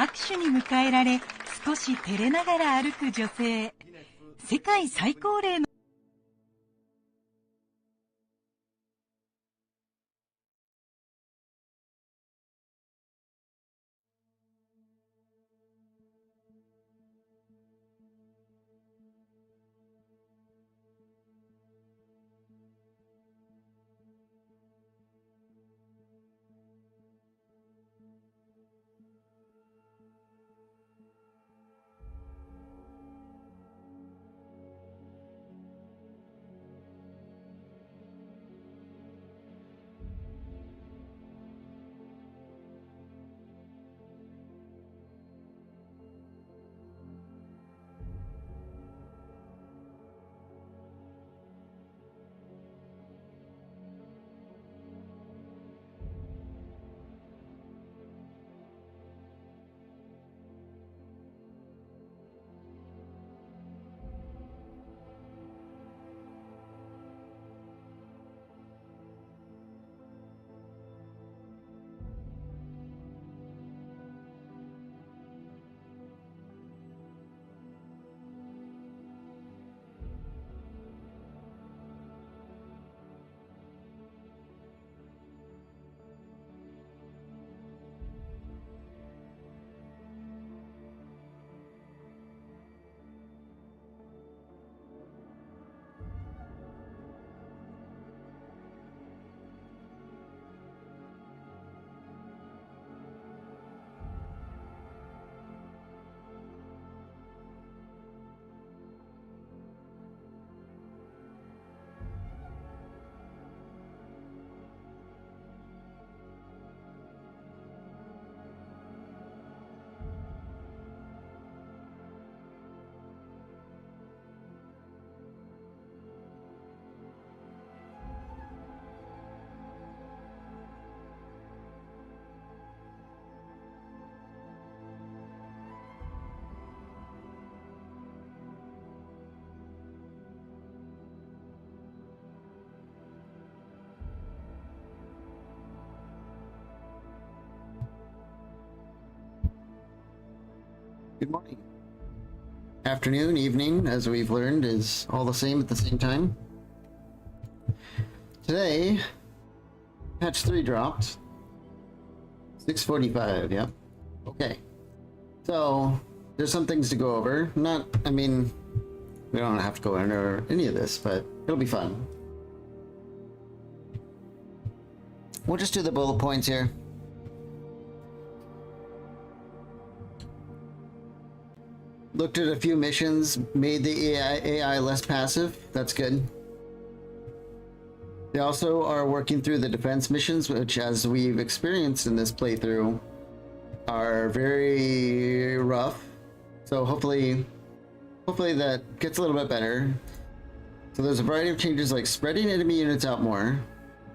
拍手に迎えられ、少し照れながら歩く女性。世界最高齢のGood morning. Afternoon, evening, as we've learned, is all the same at the same time. Today, patch 3 dropped. 6:45, yep. Okay. So, there's some things to go over. I mean, we don't have to go into any of this, but it'll be fun. We'll just do the bullet points here. Looked at a few missions, made the AI less passive. That's good. They also are working through the defense missions, which, as we've experienced in this playthrough, are very rough. So hopefully that gets a little bit better. So there's a variety of changes like spreading enemy units out more,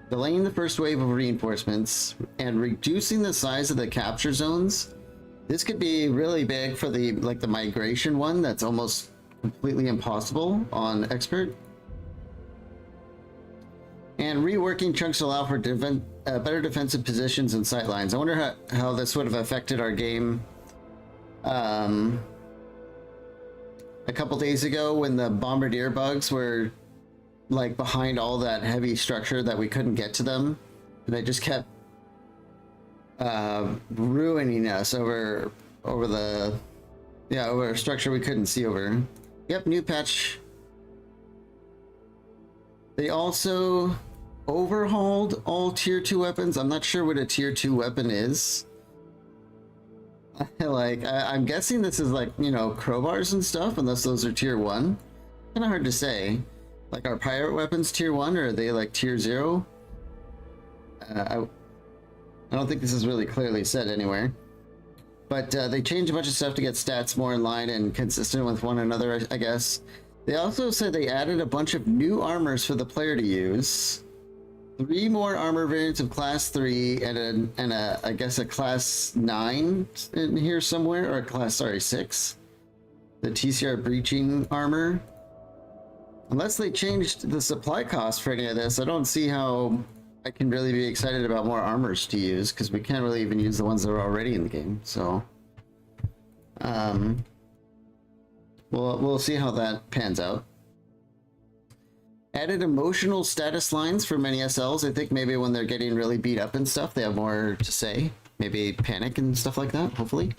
delaying the first wave of reinforcements, and reducing the size of the capture zones. This could be really big for the migration one that's almost completely impossible on expert. And reworking chunks allow for better defensive positions and sightlines. I wonder how this would have affected our game a couple days ago when the bombardier bugs were like behind all that heavy structure that we couldn't get to them, and they just kept ruining us over a structure we couldn't see over. Yep, new patch. They also overhauled all tier 2 weapons. I'm not sure what a tier 2 weapon is. I'm guessing this is like, you know, crowbars and stuff, unless those are tier 1. Kind of hard to say. Like, are pirate weapons tier 1 or are they like tier 0? I don't think this is really clearly said anywhere. But they changed a bunch of stuff to get stats more in line and consistent with one another, I guess. They also said they added a bunch of new armors for the player to use. 3 more armor variants of class 3 and I guess a class 9 in here somewhere, or a class, sorry, 6. The TCR breaching armor. Unless they changed the supply cost for any of this, I don't see how I can really be excited about more armors to use, because we can't really even use the ones that are already in the game. So Um, we'll see how that pans out. Added emotional status lines for many SLs. I think maybe when they're getting really beat up and stuff, they have more to say. Maybe panic and stuff like that, hopefully.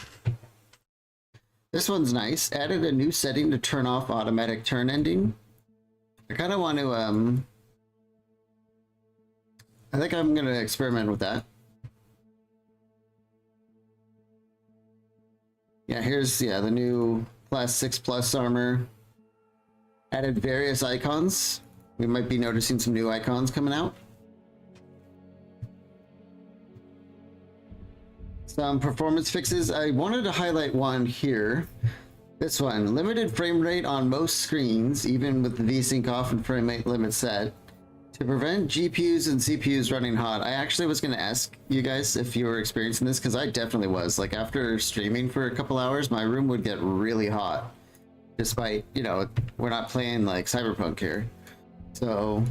This one's nice. Added a new setting to turn off automatic turn ending. I kind of want to, I think I'm going to experiment with that. Yeah, here's, yeah, the new Class 6 Plus armor. Added various icons. We might be noticing some new icons coming out. Some performance fixes. I wanted to highlight one here. This one. Limited frame rate on most screens, even with the VSync off and frame rate limit set, to prevent GPUs and CPUs running hot. I actually was going to ask you guys if you were experiencing this, because I definitely was. Like, after streaming for a couple hours, my room would get really hot. Despite, you know, we're not playing like Cyberpunk here. So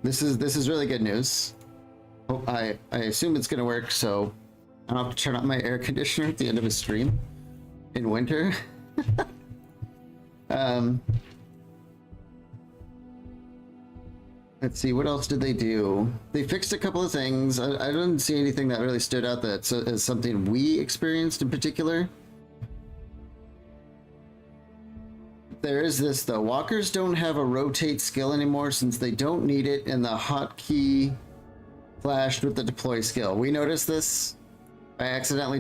this is really good news. I assume it's gonna work, so I don't have to turn on my air conditioner at the end of a stream in winter. Let's see, what else did they do? They fixed a couple of things. I didn't see anything that really stood out that is something we experienced in particular. There is this though. Walkers don't have a rotate skill anymore since they don't need it, and the hotkey flashed with the deploy skill. We noticed this by accidentally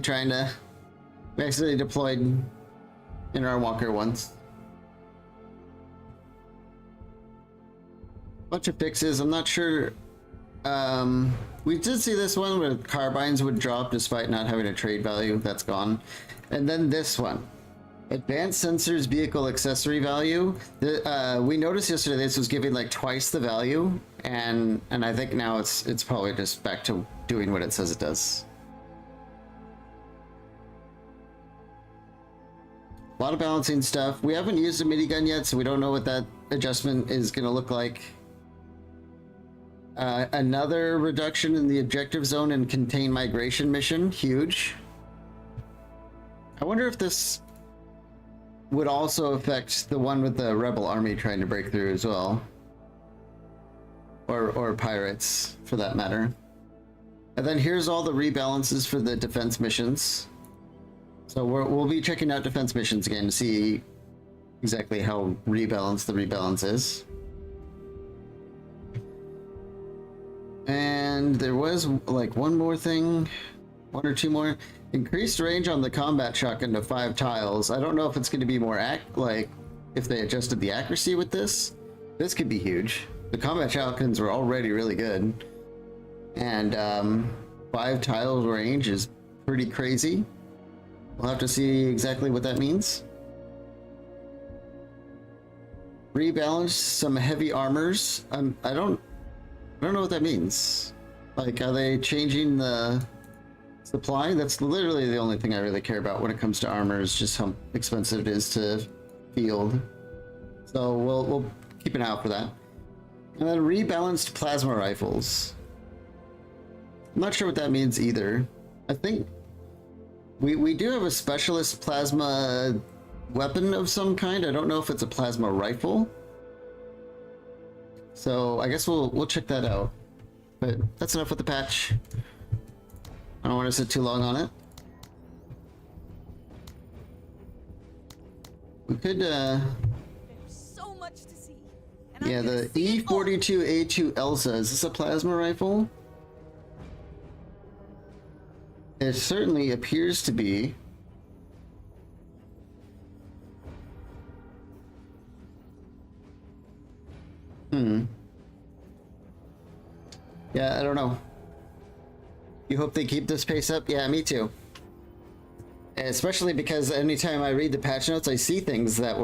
we accidentally deployed in our walker once. Bunch of fixes. I'm not sure. We did see this one where carbines would drop despite not having a trade value. That's gone. And then this one. Advanced sensors vehicle accessory value. We noticed yesterday this was giving like twice the value, and I think now it's probably just back to doing what it says it does. A lot of balancing stuff. We haven't used a minigun yet, so we don't know what that adjustment is going to look like. Another reduction in the objective zone and contain migration mission. Huge. I wonder if this would also affect the one with the rebel army trying to break through as well, or pirates for that matter. And then here's all the rebalances for the defense missions. So we'll be checking out defense missions again to see exactly how rebalanced the rebalance is. And there was like one more thing, one or two more. Increased range on the combat shotgun to 5 tiles. I don't know if it's going to be more like if they adjusted the accuracy with this. This could be huge. The combat shotguns were already really good, and 5 tiles range is pretty crazy. We'll have to see exactly what that means. Rebalance some heavy armors. I don't know what that means. Like, are they changing the supply? That's literally the only thing I really care about when it comes to armor, is just how expensive it is to field. So we'll keep an eye out for that. And then rebalanced plasma rifles. I'm not sure what that means either. I think we do have a specialist plasma weapon of some kind. I don't know if it's a plasma rifle. So I guess we'll check that out. But that's enough with the patch. I don't want to sit too long on it. We could, There's so much to see. And yeah, the E42A2 Elsa. Is this a plasma rifle? It certainly appears to be. Yeah, I don't know. You hope they keep this pace up? Yeah, me too. Especially because anytime I read the patch notes, I see things that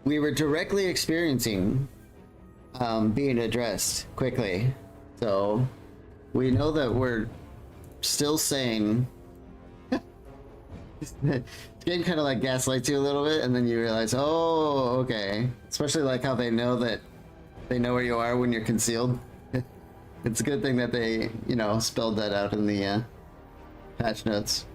we were directly experiencing being addressed quickly. So we know that we're still saying the game kind of like gaslights you a little bit, and then you realize, oh, okay. Especially like how they know where you are when you're concealed. It's a good thing that they, spelled that out in the patch notes.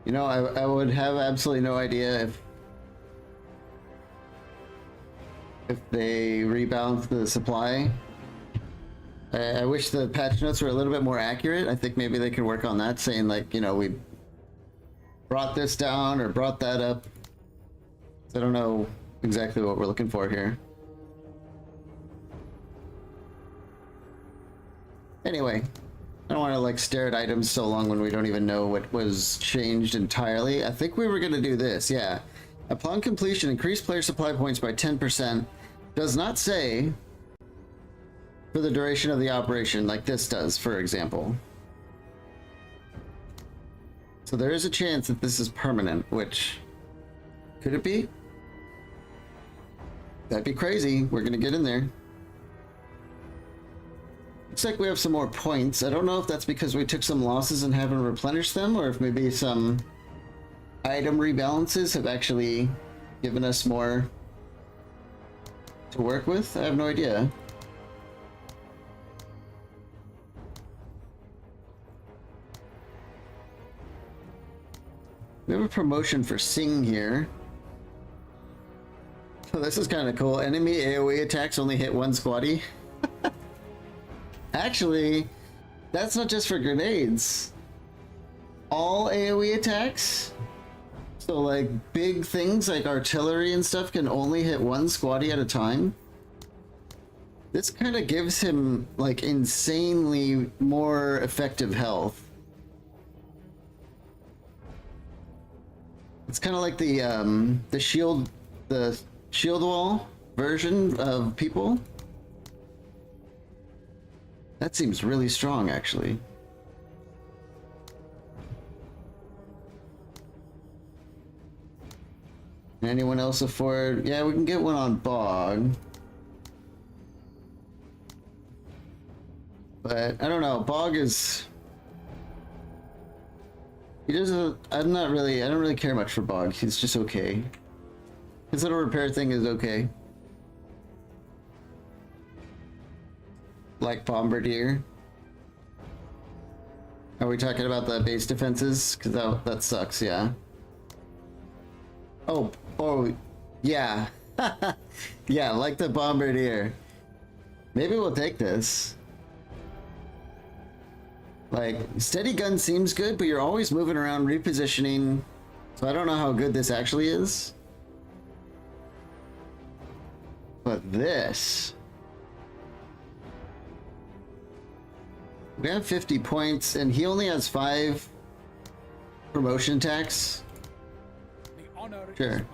You know, I would have absolutely no idea if they rebalance the supply. I wish the patch notes were a little bit more accurate. I think maybe they could work on that, saying like, you know, we brought this down or brought that up. I don't know exactly what we're looking for here. Anyway, I don't want to like stare at items so long when we don't even know what was changed entirely. I think we were going to do this, yeah. Upon completion, increase player supply points by 10%. Does not say for the duration of the operation like this does, for example. So there is a chance that this is permanent, which... could it be? That'd be crazy. We're going to get in there. Looks like we have some more points. I don't know if that's because we took some losses and haven't replenished them, or if maybe some item rebalances have actually given us more to work with. I have no idea. We have a promotion for Sing here. Oh, this is kind of cool. Enemy AoE attacks only hit one squaddy. Actually, that's not just for grenades. All AoE attacks, so like big things like artillery and stuff, can only hit one squaddy at a time. This kind of gives him like insanely more effective health. It's kind of like the shield wall version of people. That seems really strong, actually. Anyone else afford? Yeah, we can get one on Bog. But I don't know. Bog is... he doesn't... I don't really care much for Bog. He's just okay. His little repair thing is okay. Like Bombardier. Are we talking about the base defenses? Because that sucks, yeah. Oh, yeah. Yeah, like the Bombardier. Maybe we'll take this. Like, steady gun seems good, but you're always moving around, repositioning. So I don't know how good this actually is. But this... we have 50 points, and he only has 5 promotion attacks. Sure.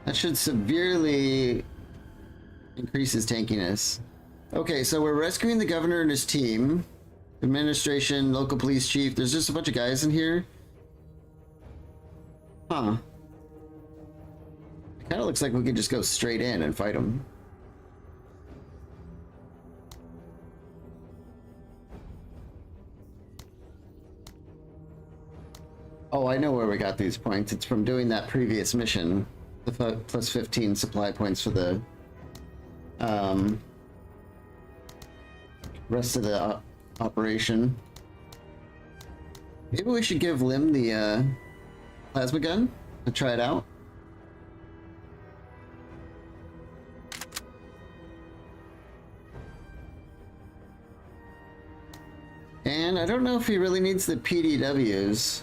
That should severely increase his tankiness. Okay, so we're rescuing the governor and his team. Administration, local police chief. There's just a bunch of guys in here. Huh. It kind of looks like we could just go straight in and fight them. Oh, I know where we got these points. It's from doing that previous mission. The plus 15 supply points for the rest of the operation. Maybe we should give Lim the plasma gun to try it out. And I don't know if he really needs the PDWs.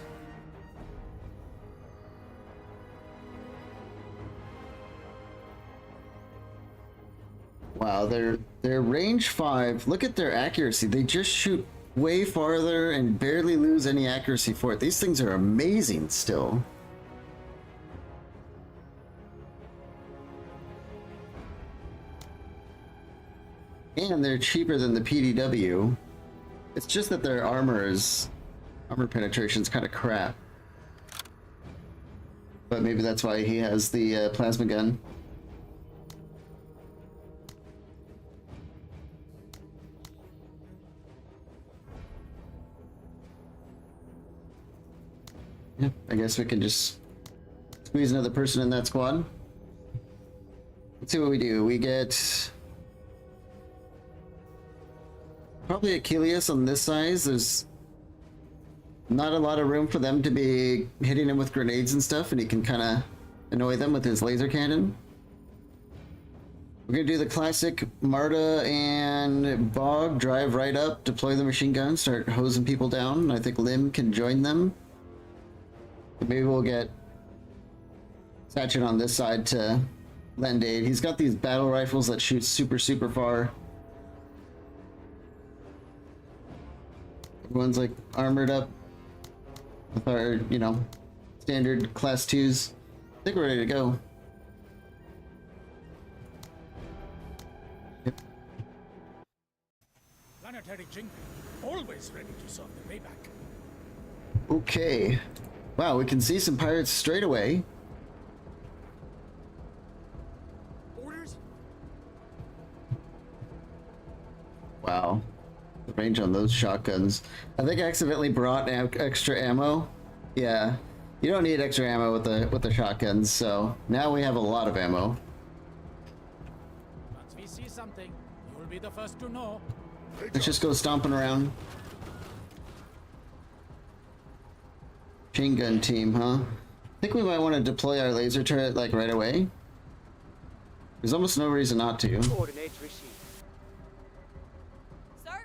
Wow, they're range 5. Look at their accuracy. They just shoot way farther and barely lose any accuracy for it. These things are amazing still. And they're cheaper than the PDW. It's just that their armor penetration's kind of crap. But maybe that's why he has the plasma gun. Yeah, I guess we can just squeeze another person in that squad. Let's see what we do. We get probably Achilles on this size. There's Not a lot of room for them to be hitting him with grenades and stuff, and he can kind of annoy them with his laser cannon. We're gonna do the classic Marta and Bog, drive right up, deploy the machine gun, start hosing people down. I think Lim can join them. Maybe we'll get Sachin on this side to lend aid. He's got these battle rifles that shoot super, super far. Everyone's like armored up with our, you know, standard class 2s. I think we're ready to go. Planetary Jingle, always ready to serve the payback. Okay. Wow, we can see some pirates straight away. Orders? Wow. The range on those shotguns. I think I accidentally brought extra ammo. Yeah. You don't need extra ammo with the shotguns, so now we have a lot of ammo. Once we see something, you'll be the first to know. Let's just go stomping around. Chain gun team, huh? I think we might want to deploy our laser turret like right away. There's almost no reason not to. Coordinates received. Sir?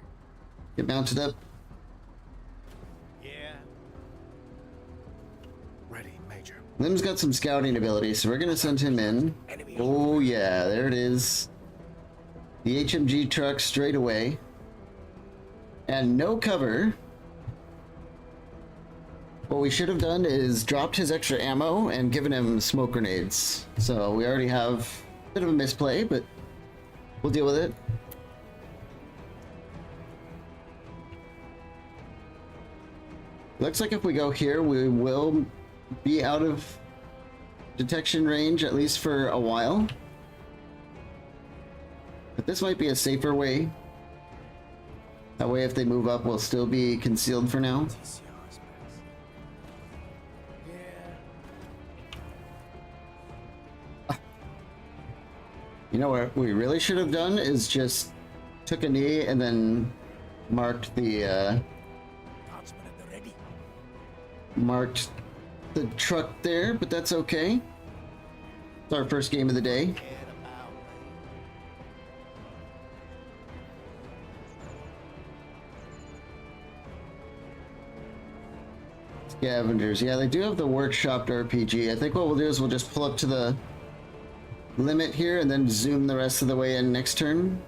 Get mounted up. Yeah. Ready, Major. Lim's got some scouting ability, so we're gonna send him in. Oh yeah, there it is. The HMG truck straight away. And no cover. What we should have done is dropped his extra ammo and given him smoke grenades. So we already have a bit of a misplay, but we'll deal with it. Looks like if we go here, we will be out of detection range, at least for a while. But this might be a safer way. That way, if they move up, we'll still be concealed for now. You know what we really should have done is just took a knee and then marked the truck there, but that's okay. It's our first game of the day. Scavengers, yeah, they do have the workshopped RPG. I think what we'll do is we'll just pull up to the limit here and then zoom the rest of the way in next turn.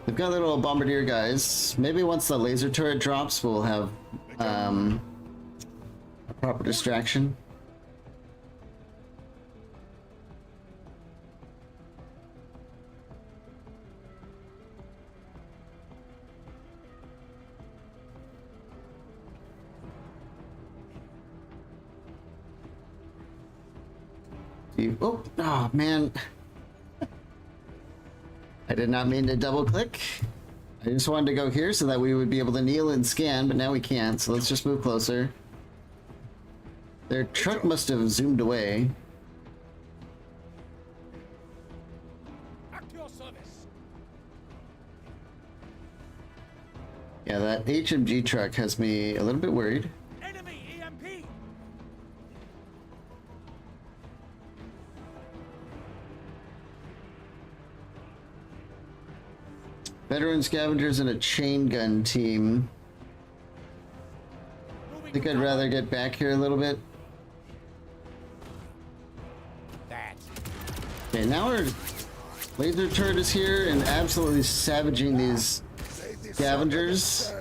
They've got little bombardier guys. Maybe once the laser turret drops, we'll have a proper distraction. Oh man. I did not mean to double click. I just wanted to go here so that we would be able to kneel and scan, but now we can't, so let's just move closer. Their truck must have zoomed away. At your service. Yeah, that HMG truck has me a little bit worried. Enemy EMP. Veteran scavengers and a chain gun team. I think I'd rather get back here a little bit. Okay, now our laser turret is here and absolutely savaging these scavengers.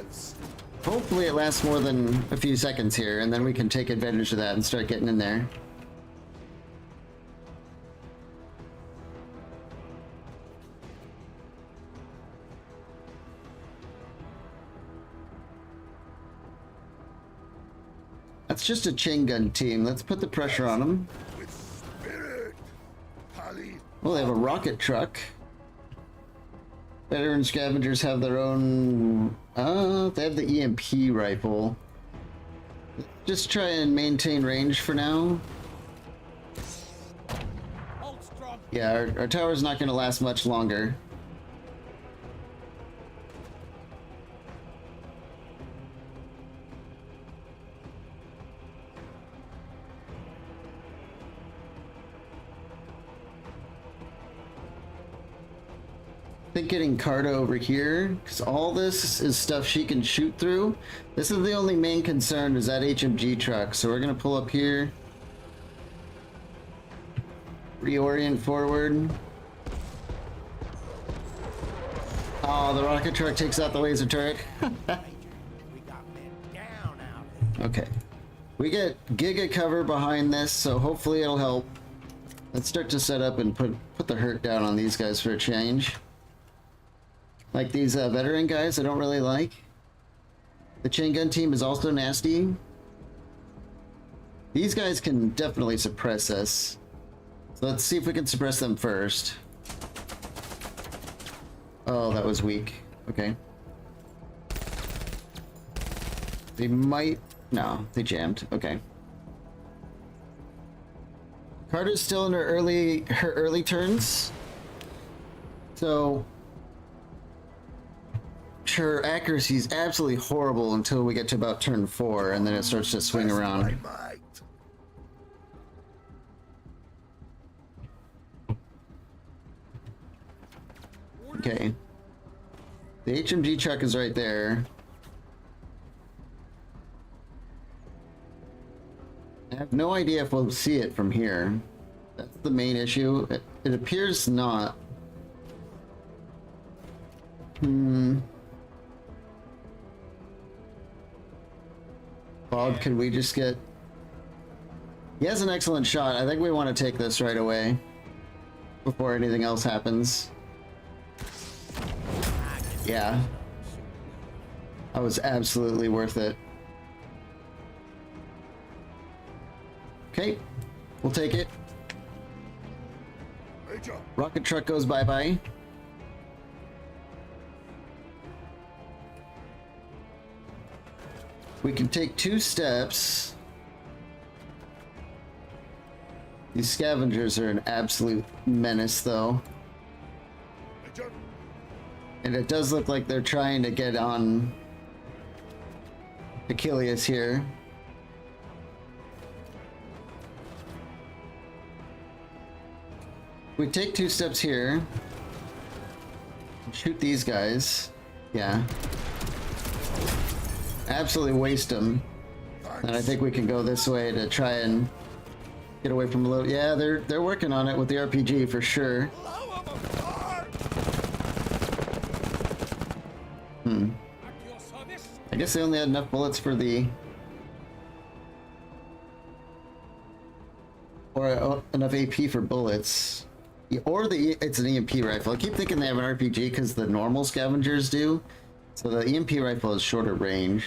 Hopefully it lasts more than a few seconds here, and then we can take advantage of that and start getting in there. That's just a chain gun team. Let's put the pressure on them. Well, they have a rocket truck. Veteran scavengers have their own... they have the EMP rifle. Just try and maintain range for now. Yeah, our tower's not going to last much longer. think getting Carta over here, because all this is stuff she can shoot through. This is the only main concern, is that HMG truck. So we're gonna pull up here. Reorient forward. Oh, the rocket truck takes out the laser turret. Okay. We get Giga cover behind this, so hopefully it'll help. Let's start to set up and put the hurt down on these guys for a change. Like these veteran guys I don't really like. The chain gun team is also nasty. These guys can definitely suppress us. So let's see if we can suppress them first. Oh, that was weak. Okay. They might... No, they jammed. Okay. Carter's still in her early turns. So... her accuracy is absolutely horrible until we get to about turn 4, and then it starts to swing around. Okay. The HMG truck is right there. I have no idea if we'll see it from here. That's the main issue. It appears not. Bob, can we just get... He has an excellent shot. I think we want to take this right away before anything else happens. Yeah. That was absolutely worth it. Okay. We'll take it. Rocket truck goes bye-bye. We can take 2 steps. These scavengers are an absolute menace, though. And it does look like they're trying to get on Achilles here. We take 2 steps here. Shoot these guys. Yeah. Absolutely waste them. And I think we can go this way to try and get away from low. Yeah, they're working on it with the RPG for sure. I guess they only had enough bullets for the... Or enough AP for bullets. Or it's an EMP rifle. I keep thinking they have an RPG because the normal scavengers do. So the EMP rifle is shorter range.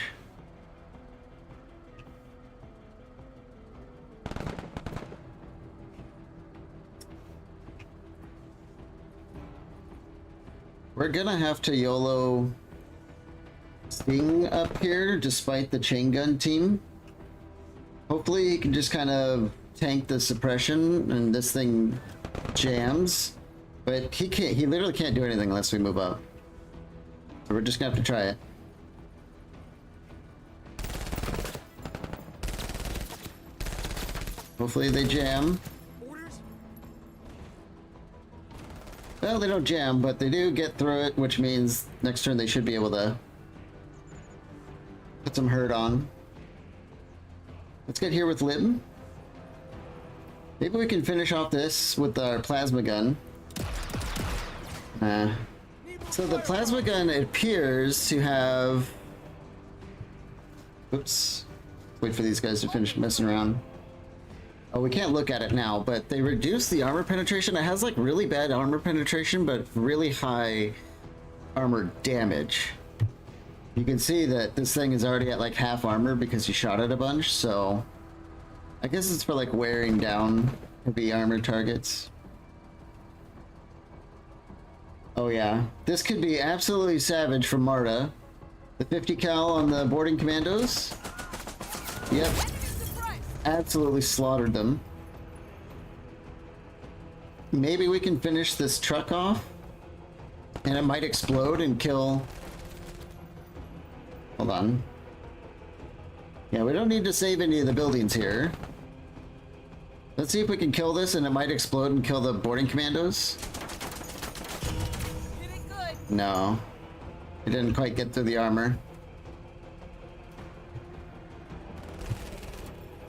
We're gonna have to YOLO Sting up here despite the chain gun team. Hopefully he can just kind of tank the suppression and this thing jams. But he can't, he literally can't do anything unless we move up. So we're just gonna have to try it. Hopefully they jam. Well, they don't jam, but they do get through it, which means next turn they should be able to put some hurt on. Let's get here with Lim. Maybe we can finish off this with our plasma gun. So the plasma gun appears to have... Oops. Wait for these guys to finish messing around. Oh, we can't look at it now, but they reduce the armor penetration. It has like really bad armor penetration, but really high armor damage. You can see that this thing is already at like half armor because you shot it a bunch, so... I guess it's for like wearing down heavy armor targets. Oh yeah, this could be absolutely savage from Marta. The 50 cal on the boarding commandos. Yep. Absolutely slaughtered them. Maybe we can finish this truck off. And it might explode and kill... Hold on. Yeah, we don't need to save any of the buildings here. Let's see if we can kill this and it might explode and kill the boarding commandos. Did it good. No. It didn't quite get through the armor.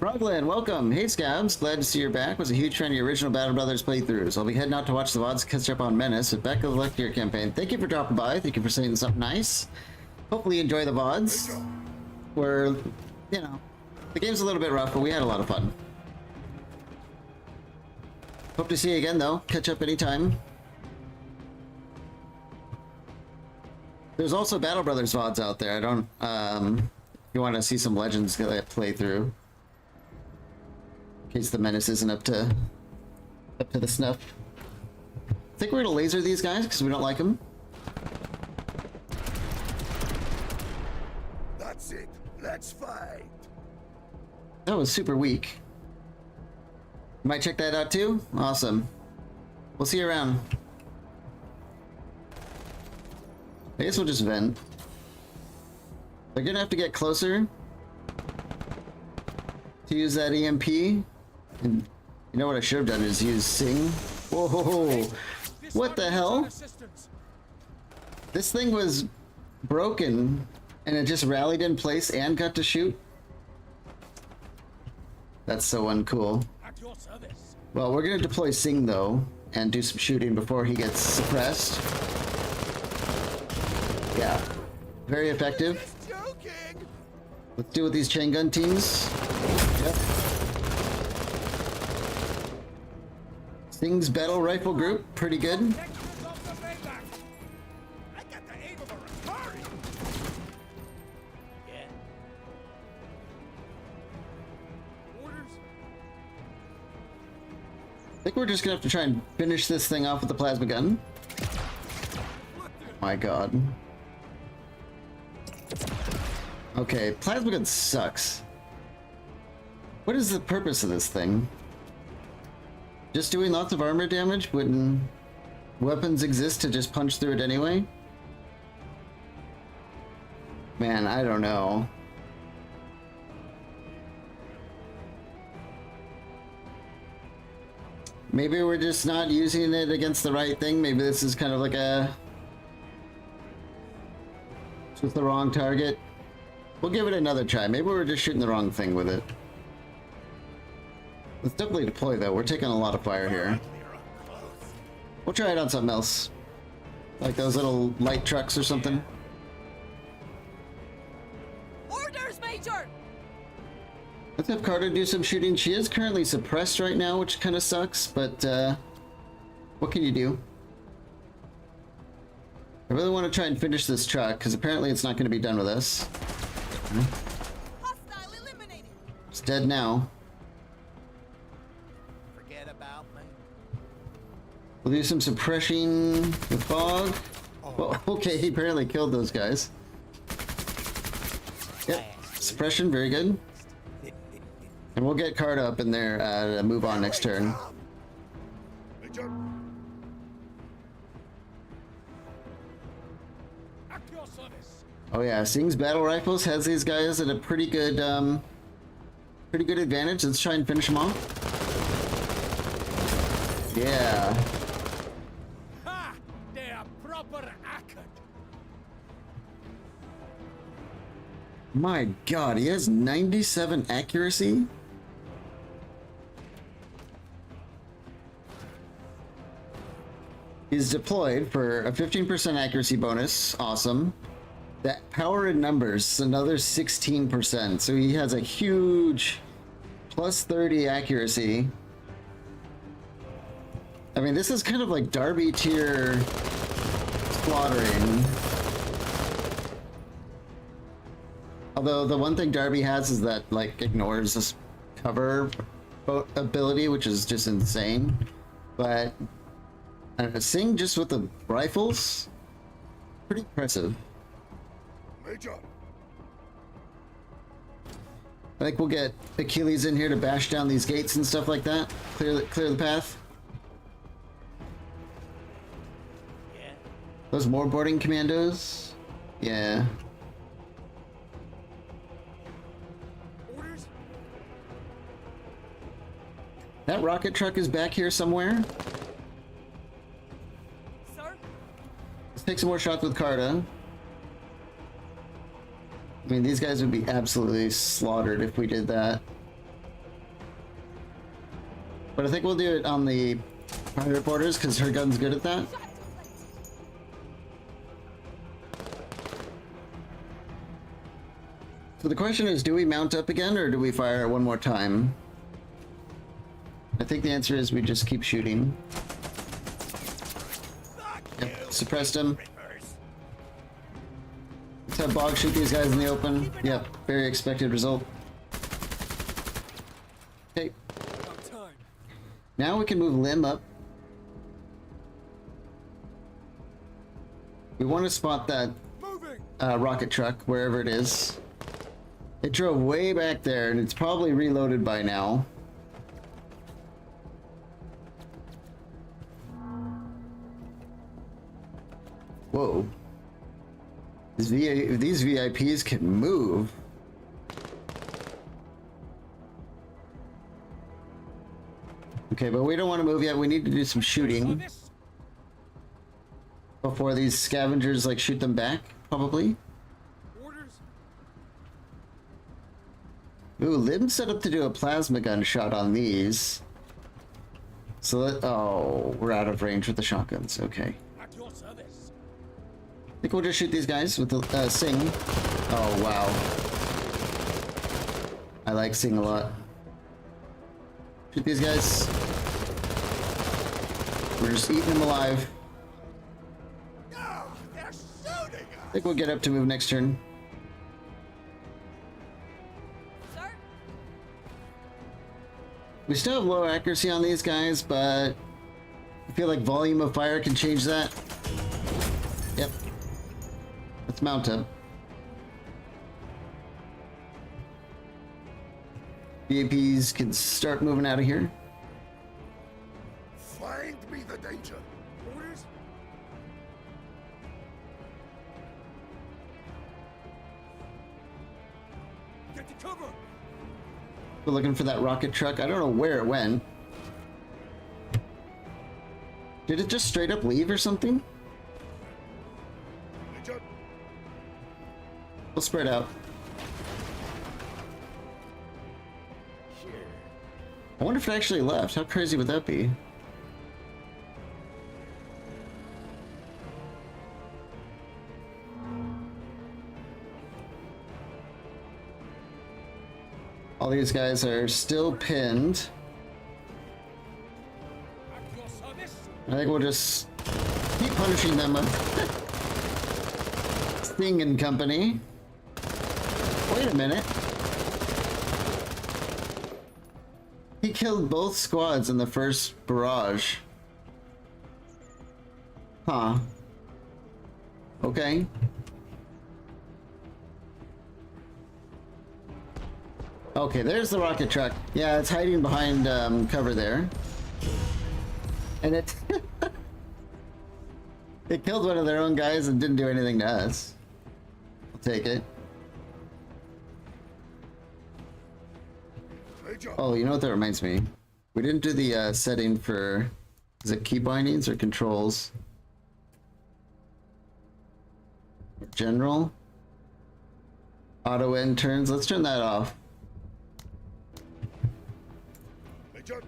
Frogland, welcome! Hey Skabs, glad to see you're back. Was a huge fan of your original Battle Brothers playthroughs. I'll be heading out to watch the VODs catch up on Menace. But back of luck to your campaign. Thank you for dropping by. Thank you for saying something nice. Hopefully you enjoy the VODs. We're, you know, the game's a little bit rough, but we had a lot of fun. Hope to see you again though. Catch up anytime. There's also Battle Brothers VODs out there. I don't, if you want to see some Legends that play through. In case the Menace isn't up to the snuff. I think we're gonna laser these guys because we don't like them. That's it. Let's fight. That was super weak. You might check that out too? Awesome. We'll see you around. I guess we'll just vent. They're gonna have to get closer to use that EMP. And you know what I should have done is use Sing. Whoa! What the hell? This thing was broken and it just rallied in place and got to shoot? That's so uncool. Well, we're gonna deploy Sing though and do some shooting before he gets suppressed. Yeah, very effective. Let's do with these chain gun teams. Yep. Sting's battle rifle group, pretty good. I think we're just gonna have to try and finish this thing off with the plasma gun. My god. Okay, plasma gun sucks. What is the purpose of this thing? Just doing lots of armor damage when weapons exist to just punch through it anyway? Man, I don't know. Maybe we're just not using it against the right thing. Maybe this is kind of like a... just the wrong target. We'll give it another try. Maybe we're just shooting the wrong thing with it. Let's definitely deploy though. We're taking a lot of fire here. We'll try it on something else. Like those little light trucks or something. Orders, Major! Let's have Carter do some shooting. She is currently suppressed right now, which kind of sucks, but what can you do? I really want to try and finish this truck, because apparently it's not going to be done with us. Hostile eliminated. It's dead now. Forget about me. We'll do some suppressing with fog. Well, okay, he apparently killed those guys. Yep, suppression, very good. And we'll get Carter up in there to move on next turn. Oh yeah, Sing's battle rifles has these guys at a pretty good advantage. Let's try and finish them off. Yeah. Ha! They are proper accurate. My god, he has 97 accuracy? He's deployed for a 15% accuracy bonus. Awesome. That power in numbers, another 16%. So he has a huge plus 30 accuracy. I mean, this is kind of like Darby tier slaughtering. Although the one thing Darby has is that like ignores this cover ability, which is just insane. But Sing just with the rifles, pretty impressive. Major. I think we'll get Achilles in here to bash down these gates and stuff like that. Clear the path. Yeah. Those more boarding commandos. Yeah. Orders? That rocket truck is back here somewhere. Sir? Let's take some more shots with Carta. I mean, these guys would be absolutely slaughtered if we did that. But I think we'll do it on the pirate borders because her gun's good at that. So the question is, do we mount up again or do we fire one more time? I think the answer is we just keep shooting. Yep, suppressed him. Let's have Bog shoot these guys in the open. Yep, very expected result. Okay. Now we can move Lim up. We want to spot that rocket truck, wherever it is. It drove way back there, and it's probably reloaded by now. Whoa. These VIPs can move. Okay, but we don't want to move yet. We need to do some shooting before these scavengers like shoot them back, probably. Ooh, Lim's set up to do a plasma gun shot on these. So oh, we're out of range with the shotguns. Okay. At your service. I think we'll just shoot these guys with the Sing. Oh wow. I like Sing a lot. Shoot these guys. We're just eating them alive. No, they're shooting us. I think we'll get up to move next turn. Sir? We still have low accuracy on these guys, but I feel like volume of fire can change that. Yep. Let's mount up. VAPs can start moving out of here. Find me the danger. Orders? Get to cover. We're looking for that rocket truck. I don't know where it went. Did it just straight up leave or something? Major, We'll spread out. here. I wonder if it actually left. How crazy would that be? All these guys are still pinned. At your service. I think we'll just keep punishing them. Sting and company. Wait a minute. He killed both squads in the first barrage. Huh. Okay. Okay, there's the rocket truck. Yeah, it's hiding behind cover there. And it it killed one of their own guys and didn't do anything to us. I'll take it. Major, Oh, you know what that reminds me? We didn't do the setting for, is it key bindings or controls? General? Auto end turns, let's turn that off. Major.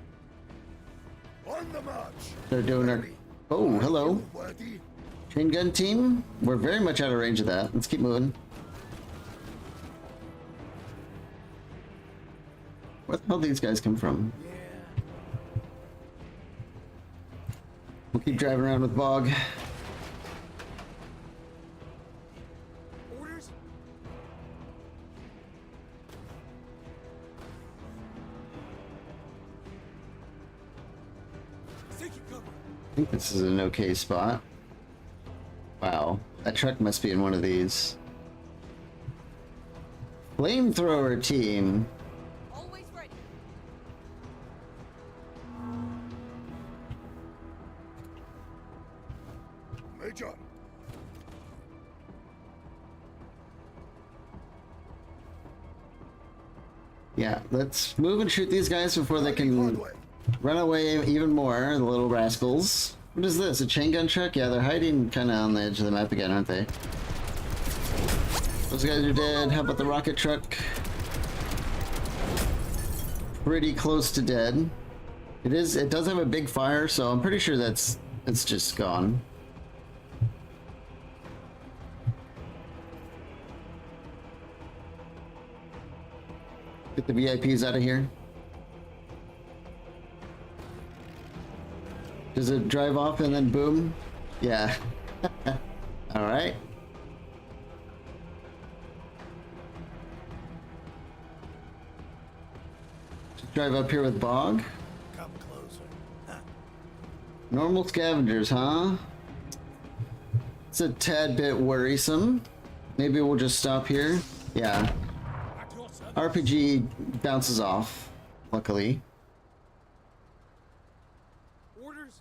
On the march. They're doing our, oh, hello. Worthy. Chain gun team, we're very much out of range of that. Let's keep moving. Where the hell did these guys come from? We'll keep driving around with Bog. Orders? Take your cover. I think this is an okay spot. Wow, that truck must be in one of these. Flamethrower team. Always ready. Major. Yeah, let's move and shoot these guys before they can Broadway. run away even more, the little rascals. What is this? A chain gun truck? Yeah, they're hiding kind of on the edge of the map again, aren't they? Those guys are dead. How about the rocket truck? Pretty close to dead. It does have a big fire, so I'm pretty sure it's just gone. Get the VIPs out of here. Does it drive off and then boom? Yeah. Alright. Just drive up here with Bog. Come closer. Normal scavengers, huh? It's a tad bit worrisome. Maybe we'll just stop here. Yeah. At your service. RPG bounces off, luckily. Orders.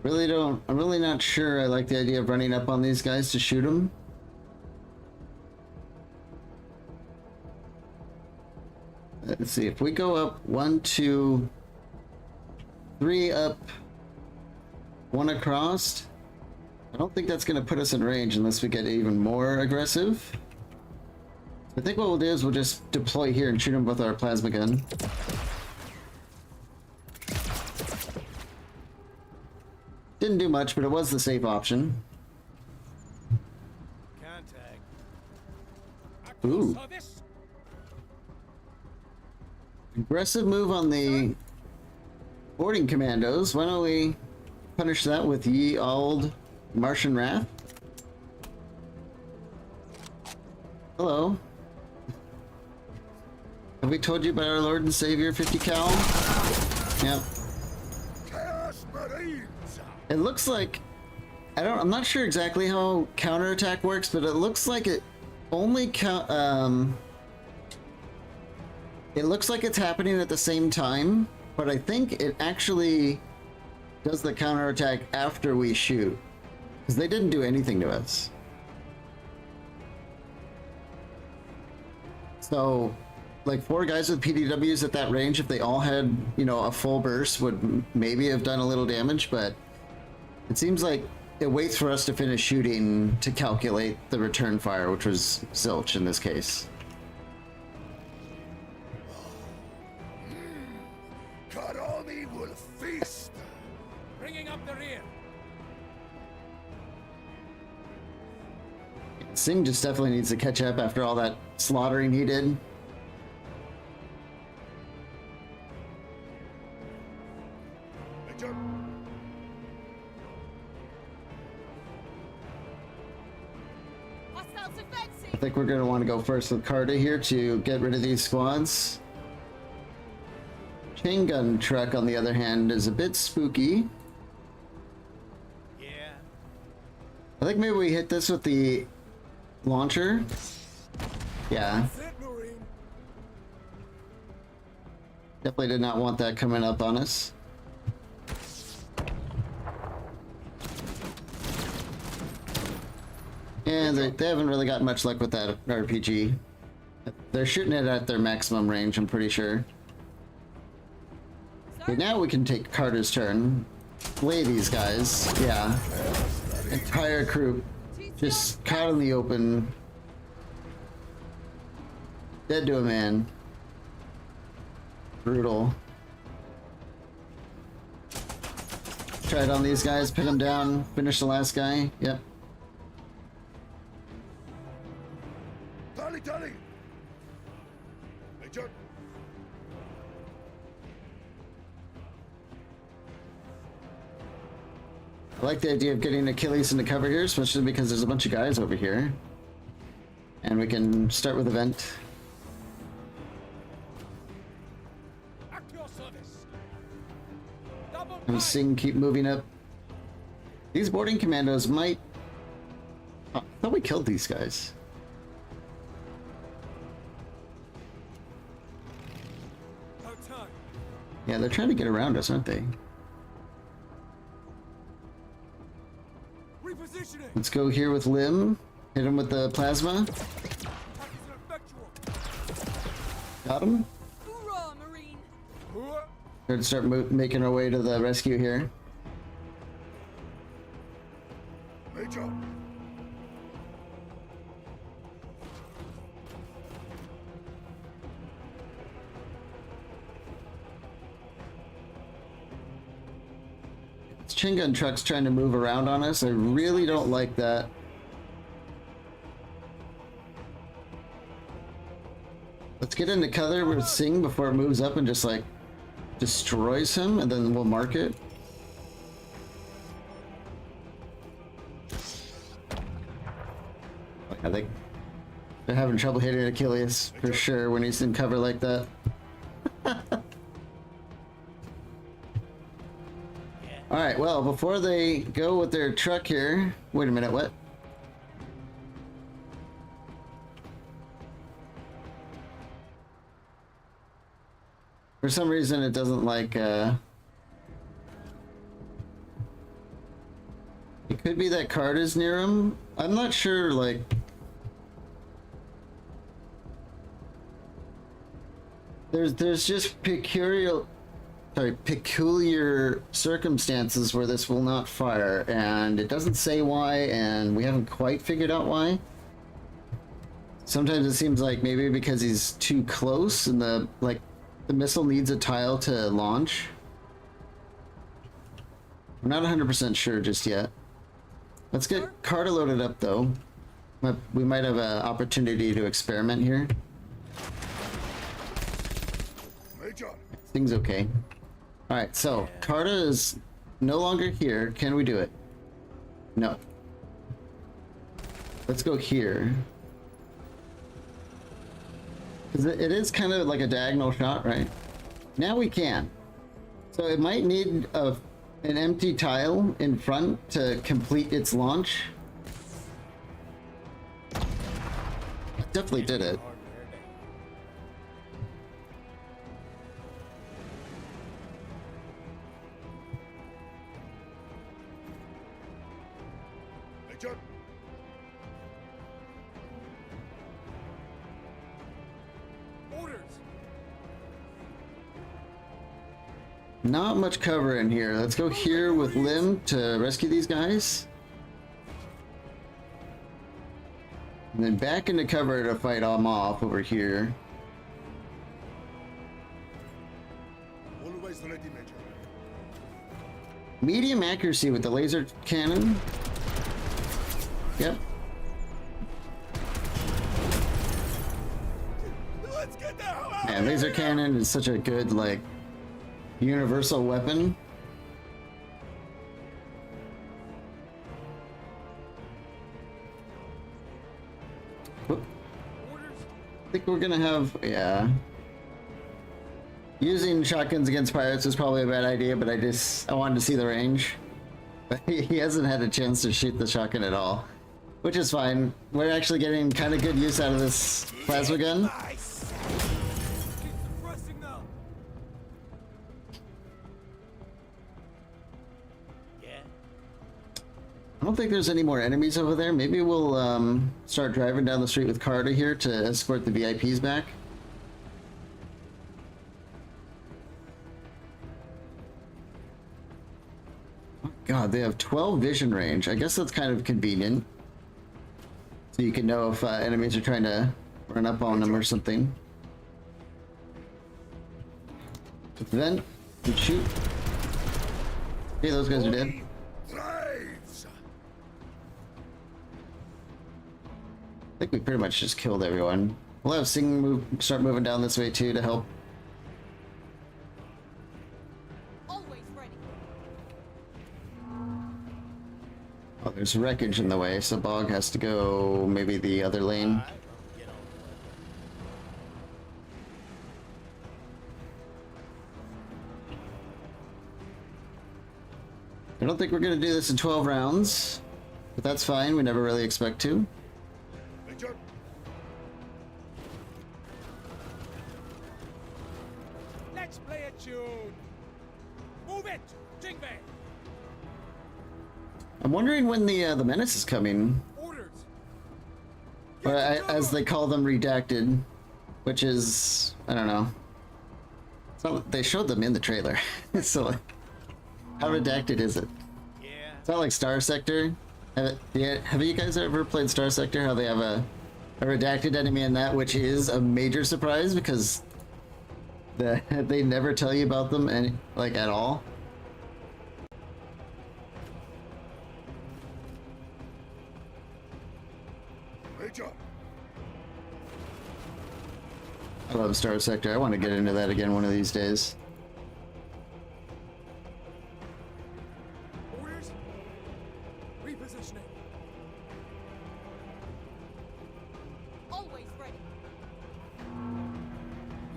I'm really not sure I like the idea of running up on these guys to shoot them. Let's see, if we go up 1, 2, 3 up, 1 across, I don't think that's going to put us in range unless we get even more aggressive. I think what we'll do is we'll just deploy here and shoot them with our plasma gun. Didn't do much, but it was the safe option. Contact. At your Ooh. service. Aggressive move on the boarding commandos. Why don't we punish that with ye old Martian Wrath? Hello. Have we told you about our Lord and Savior 50 cal? Yep. Chaos Marines. It looks like I'm not sure exactly how counterattack works, but it looks like it only it looks like it's happening at the same time, but I think it actually does the counterattack after we shoot. Because they didn't do anything to us. So, like 4 guys with PDWs at that range, if they all had, you know, a full burst, would maybe have done a little damage, but it seems like it waits for us to finish shooting to calculate the return fire, which was zilch in this case. Karami will feast. Bringing up the rear. Singh just definitely needs to catch up after all that slaughtering he did. Major. Hostiles advancing. I think we're going to want to go first with Carta here to get rid of these squads. Chain gun truck, on the other hand, is a bit spooky. Yeah. I think maybe we hit this with the launcher. Yeah, Sit, Marine. definitely did not want that coming up on us. And they haven't really got much luck with that RPG. They're shooting it at their maximum range, I'm pretty sure. Okay, now we can take Carter's turn. Play these guys. Yeah. Entire crew just caught in the open. Dead to a man. Brutal. Try it on these guys, pin them down, finish the last guy. Yep. Tally, tally. Major. I like the idea of getting Achilles into cover here, especially because there's a bunch of guys over here. And we can start with a vent. At your service. Double And Singh keep moving up. These boarding commandos might... Oh, I thought we killed these guys. About time. Yeah, they're trying to get around us, aren't they? Repositioning. Let's go here with Lim. Hit him with the plasma. Attack is ineffectual. Got him. Hoorah! Let's start making our way to the rescue here. Major. It's chain gun trucks trying to move around on us. I really don't like that. Let's get into cover with Sing before it moves up and just like destroys him, and then we'll mark it. I think they're having trouble hitting Achilles for sure when he's in cover like that. Alright, well, before they go with their truck here... Wait a minute, what? For some reason, it doesn't like, It could be that card is near him. I'm not sure, like... There's just peculiar circumstances where this will not fire, and it doesn't say why, and we haven't quite figured out why. Sometimes it seems like maybe because he's too close and the missile needs a tile to launch. We're not 100% sure just yet. Let's get Carter loaded up though. We might have an opportunity to experiment here. Major. Things okay. Alright, so Carter is no longer here. Can we do it? No. Let's go here. Because it is kind of like a diagonal shot, right? Now we can. So it might need an empty tile in front to complete its launch. It definitely did it. Major. Orders. Not much cover in here. Let's go here with Lim to rescue these guys. And then back into cover to fight them off over here. Always ready, Major. Medium accuracy with the laser cannon. Yep. Let's get the hell out Man, laser cannon is such a good, like, universal weapon. Whoop. I think we're gonna have, yeah. Using shotguns against pirates is probably a bad idea, but I wanted to see the range. But he hasn't had a chance to shoot the shotgun at all, which is fine. We're actually getting kind of good use out of this plasma gun. Nice. Keep suppressing them. Yeah. I don't think there's any more enemies over there. Maybe we'll start driving down the street with Carter here to escort the VIPs back. God, they have 12 vision range. I guess that's kind of convenient. So you can know if enemies are trying to run up on them or something. Vent and shoot. Hey, those guys are dead. Thrives. I think we pretty much just killed everyone. We'll have Sing start moving down this way too to help. Always ready. Oh, there's wreckage in the way, so Bog has to go maybe the other lane. I don't think we're gonna do this in 12 rounds, but that's fine. We never really expect to. Major. Let's play a tune. Move it, Jingbe. I'm wondering when the Menace is coming, Orders. or as they call them, redacted, which is, I don't know. So they showed them in the trailer. So like, how redacted is it? Yeah. It's not like Star Sector. Have you guys ever played Star Sector? How they have a redacted enemy in that, which is a major surprise because they never tell you about them like at all. Major. I love Star Sector. I want to get into that again one of these days. Orders. Repositioning. Always ready.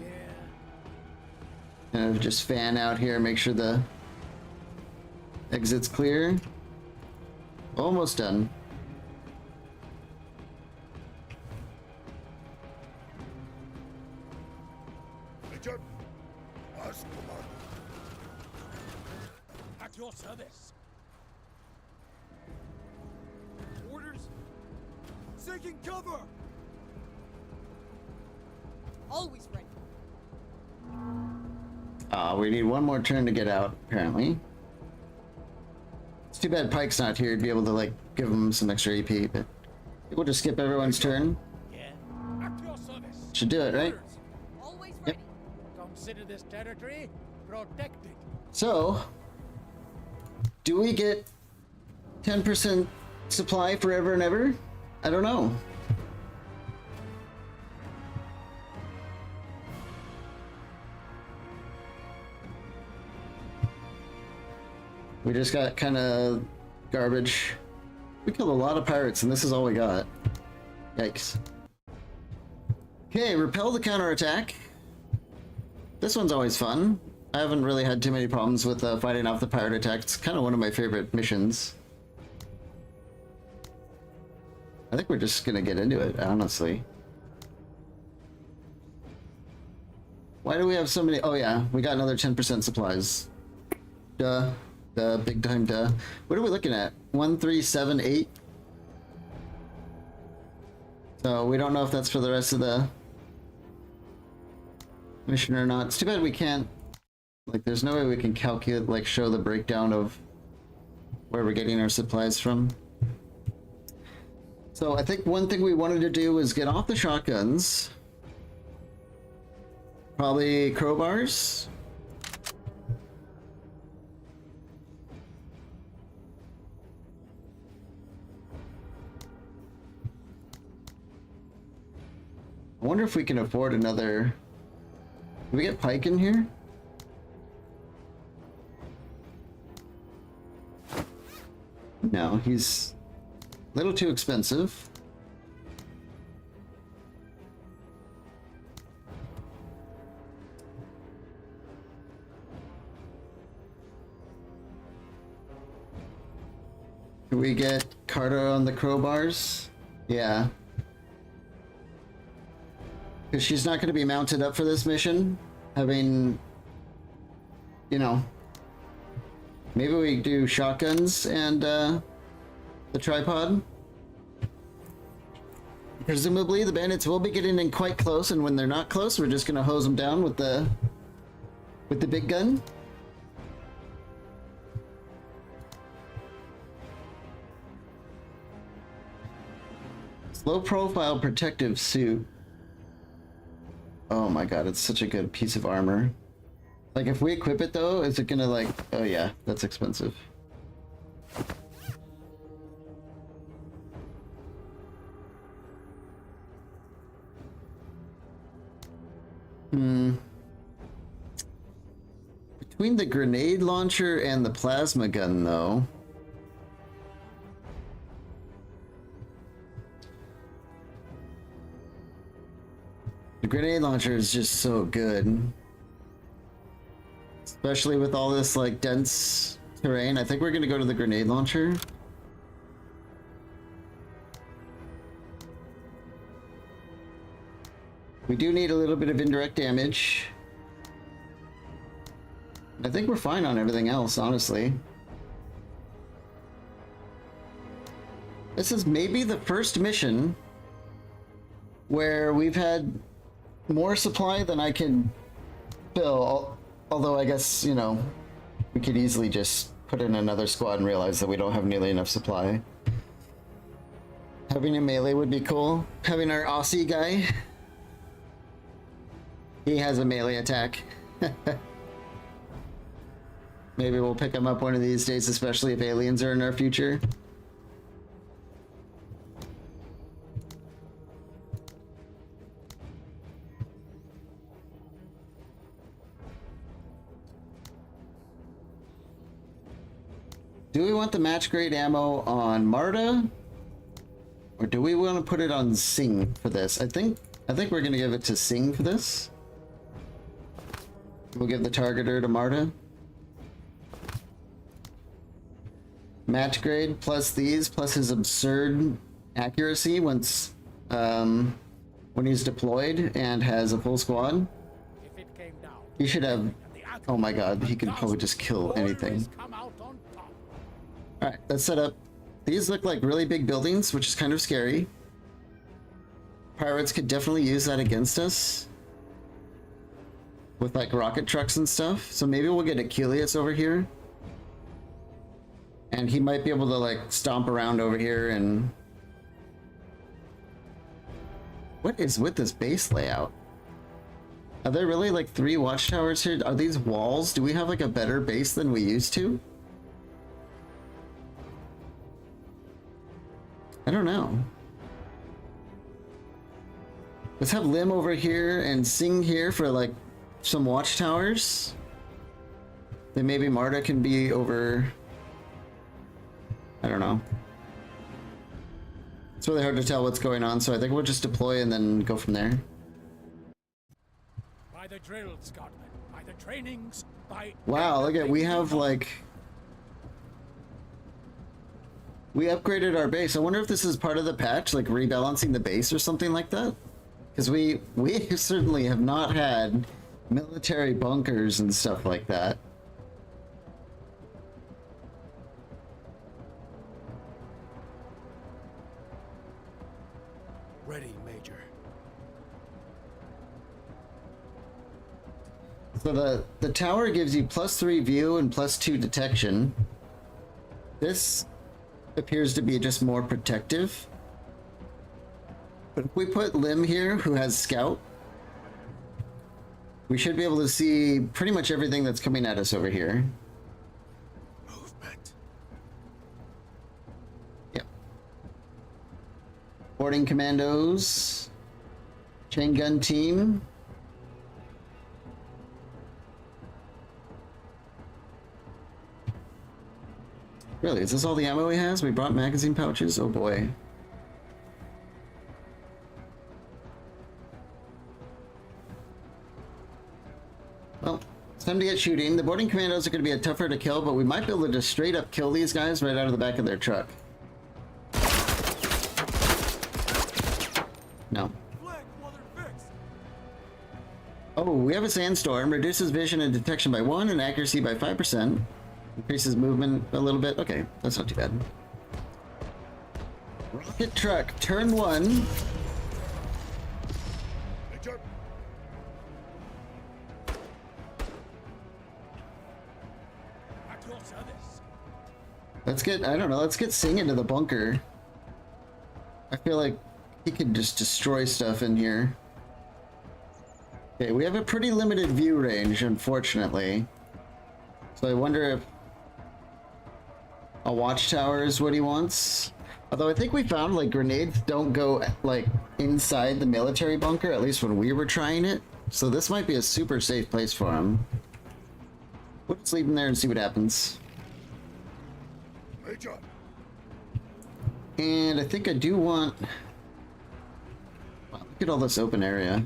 Yeah. And just fan out here, make sure the exit's clear. Almost done. Major. As command. At your service. Orders. Seeking cover. Always ready. We need one more turn to get out, apparently. It's too bad Pike's not here to be able to, like, give him some extra EP, but we'll just skip everyone's turn. Yeah. At your service. Should do it, right? Orders. Always ready. Consider this territory protected. So, do we get 10% supply forever and ever? I don't know. We just got kind of garbage. We killed a lot of pirates and this is all we got. Yikes. Okay, repel the counterattack. This one's always fun. I haven't really had too many problems with fighting off the pirate attack. It's kind of one of my favorite missions. I think we're just gonna get into it, honestly. Why do we have so many? Oh yeah, we got another 10% supplies. Duh. Duh, big time duh. What are we looking at? 1378? So we don't know if that's for the rest of the mission or not. It's too bad we can't, like, there's no way we can calculate, like, show the breakdown of where we're getting our supplies from. So I think one thing we wanted to do was get off the shotguns. Probably crowbars. I wonder if we can afford another. Can we get Pike in here? No, he's a little too expensive. Can we get Carter on the crowbars? Yeah. Because she's not going to be mounted up for this mission. Having, you know, maybe we do shotguns and the tripod. Presumably the bandits will be getting in quite close, and when they're not close, we're just going to hose them down with the big gun. Low profile protective suit. Oh my god, it's such a good piece of armor. Like, if we equip it though, is it gonna, like, oh yeah, that's expensive. Between the grenade launcher and the plasma gun though, the grenade launcher is just so good. Especially with all this, like, dense terrain. I think we're gonna go to the grenade launcher. We do need a little bit of indirect damage. I think we're fine on everything else, honestly. This is maybe the first mission where we've had more supply than I can fill. Although I guess, you know, we could easily just put in another squad and realize that we don't have nearly enough supply. Having a melee would be cool. Having our Aussie guy. He has a melee attack. Maybe we'll pick him up one of these days, especially if aliens are in our future. Do we want the match grade ammo on Marta? Or do we want to put it on Sing for this? I think we're gonna give it to Sing for this. We'll give the targeter to Marta. Match grade plus these plus his absurd accuracy once when he's deployed and has a full squad. If it came down, He should have. and the outcome, Oh my god, he can probably just kill anything. always come out on top. Alright, let's set up. These look like really big buildings, which is kind of scary. Pirates could definitely use that against us. With like rocket trucks and stuff. So maybe we'll get Achilles over here. And he might be able to like stomp around over here and... What is with this base layout? Are there really like 3 watchtowers here? Are these walls? Do we have like a better base than we used to? I don't know. Let's have Lim over here and Sing here for like some watchtowers. Then maybe Marta can be over... I don't know. It's really hard to tell what's going on, so I think we'll just deploy and then go from there. By the drills, Scotland. By the trainings. By Wow, look at, we have like... We upgraded our base. I wonder if this is part of the patch, like rebalancing the base or something like that? Because we certainly have not had military bunkers and stuff like that. Ready, Major. So the tower gives you +3 view and +2 detection. This appears to be just more protective. But if we put Lim here, who has Scout, we should be able to see pretty much everything that's coming at us over here. Movement. Yep. Boarding commandos. Chain gun team. Really, is this all the ammo he has? We brought magazine pouches? Oh boy. Well, it's time to get shooting. The boarding commandos are going to be a tougher to kill, but we might be able to just straight up kill these guys right out of the back of their truck. No. Oh, we have a sandstorm. Reduces vision and detection by 1 and accuracy by 5%. Increases movement a little bit. Okay, that's not too bad. Rocket truck, turn 1. Major. At your service. Let's get, I don't know, let's get Sing into the bunker. I feel like he could just destroy stuff in here. Okay, we have a pretty limited view range, unfortunately. So I wonder if a watchtower is what he wants. Although I think we found like grenades don't go like inside the military bunker, at least when we were trying it. So this might be a super safe place for him. We'll just leave him there and see what happens. Major. And I think I do want... Wow, look at all this open area.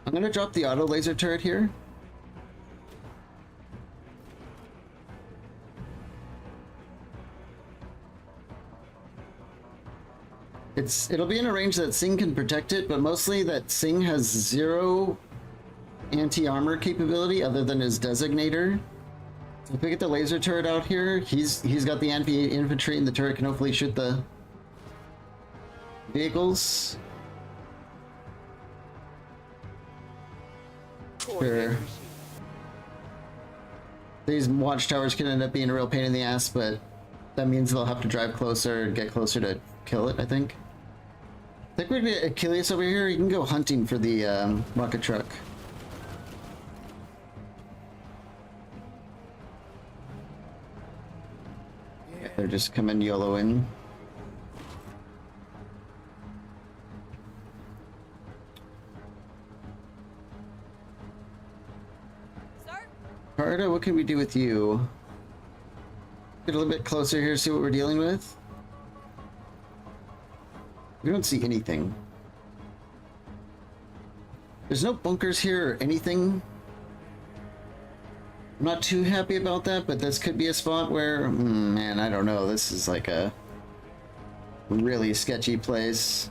I'm gonna drop the auto laser turret here. It'll be in a range that Sing can protect it, but mostly that Sing has 0 anti-armor capability other than his designator. If we get the laser turret out here, he's got the anti-infantry, and the turret can hopefully shoot the vehicles. Sure. These watchtowers can end up being a real pain in the ass, but that means they'll have to drive closer and get closer to kill it, I think. I think we're gonna get Achilles over here. He can go hunting for the rocket truck. Yeah, they're just coming YOLO in. Sir? Carta, what can we do with you? Get a little bit closer here, see what we're dealing with. We don't see anything. There's no bunkers here or anything. I'm not too happy about that, but this could be a spot where, man, I don't know. This is like a really sketchy place.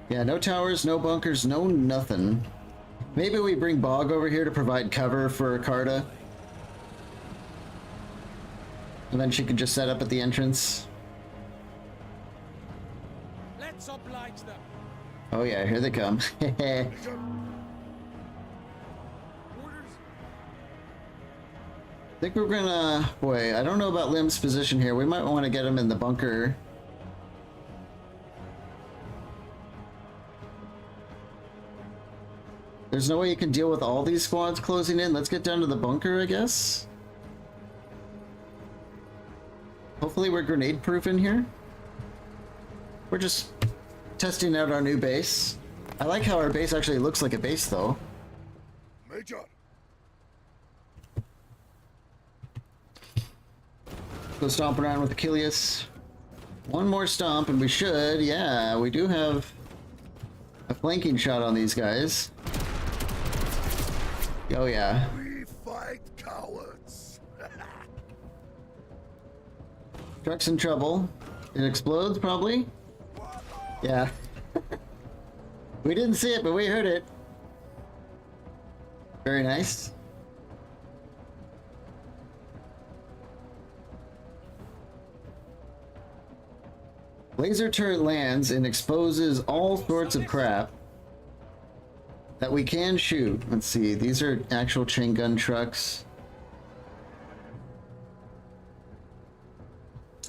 Yeah, no towers, no bunkers, no nothing. Maybe we bring Bog over here to provide cover for Carta. And then she could just set up at the entrance. Let's oblige them. Oh yeah, here they come. Major. I think we're gonna... Boy, I don't know about Lim's position here. We might want to get him in the bunker. There's no way you can deal with all these squads closing in. Let's get down to the bunker, I guess. Hopefully we're grenade-proof in here. We're just testing out our new base. I like how our base actually looks like a base, though. Major. Go stomp around with Achilles. One more stomp and we should, yeah, we do have a flanking shot on these guys. Oh yeah. We fight cowards. Truck's in trouble. It explodes probably. Yeah. We didn't see it, but we heard it. Very nice. Laser turret lands and exposes all sorts of crap that we can shoot. Let's see, these are actual chain gun trucks.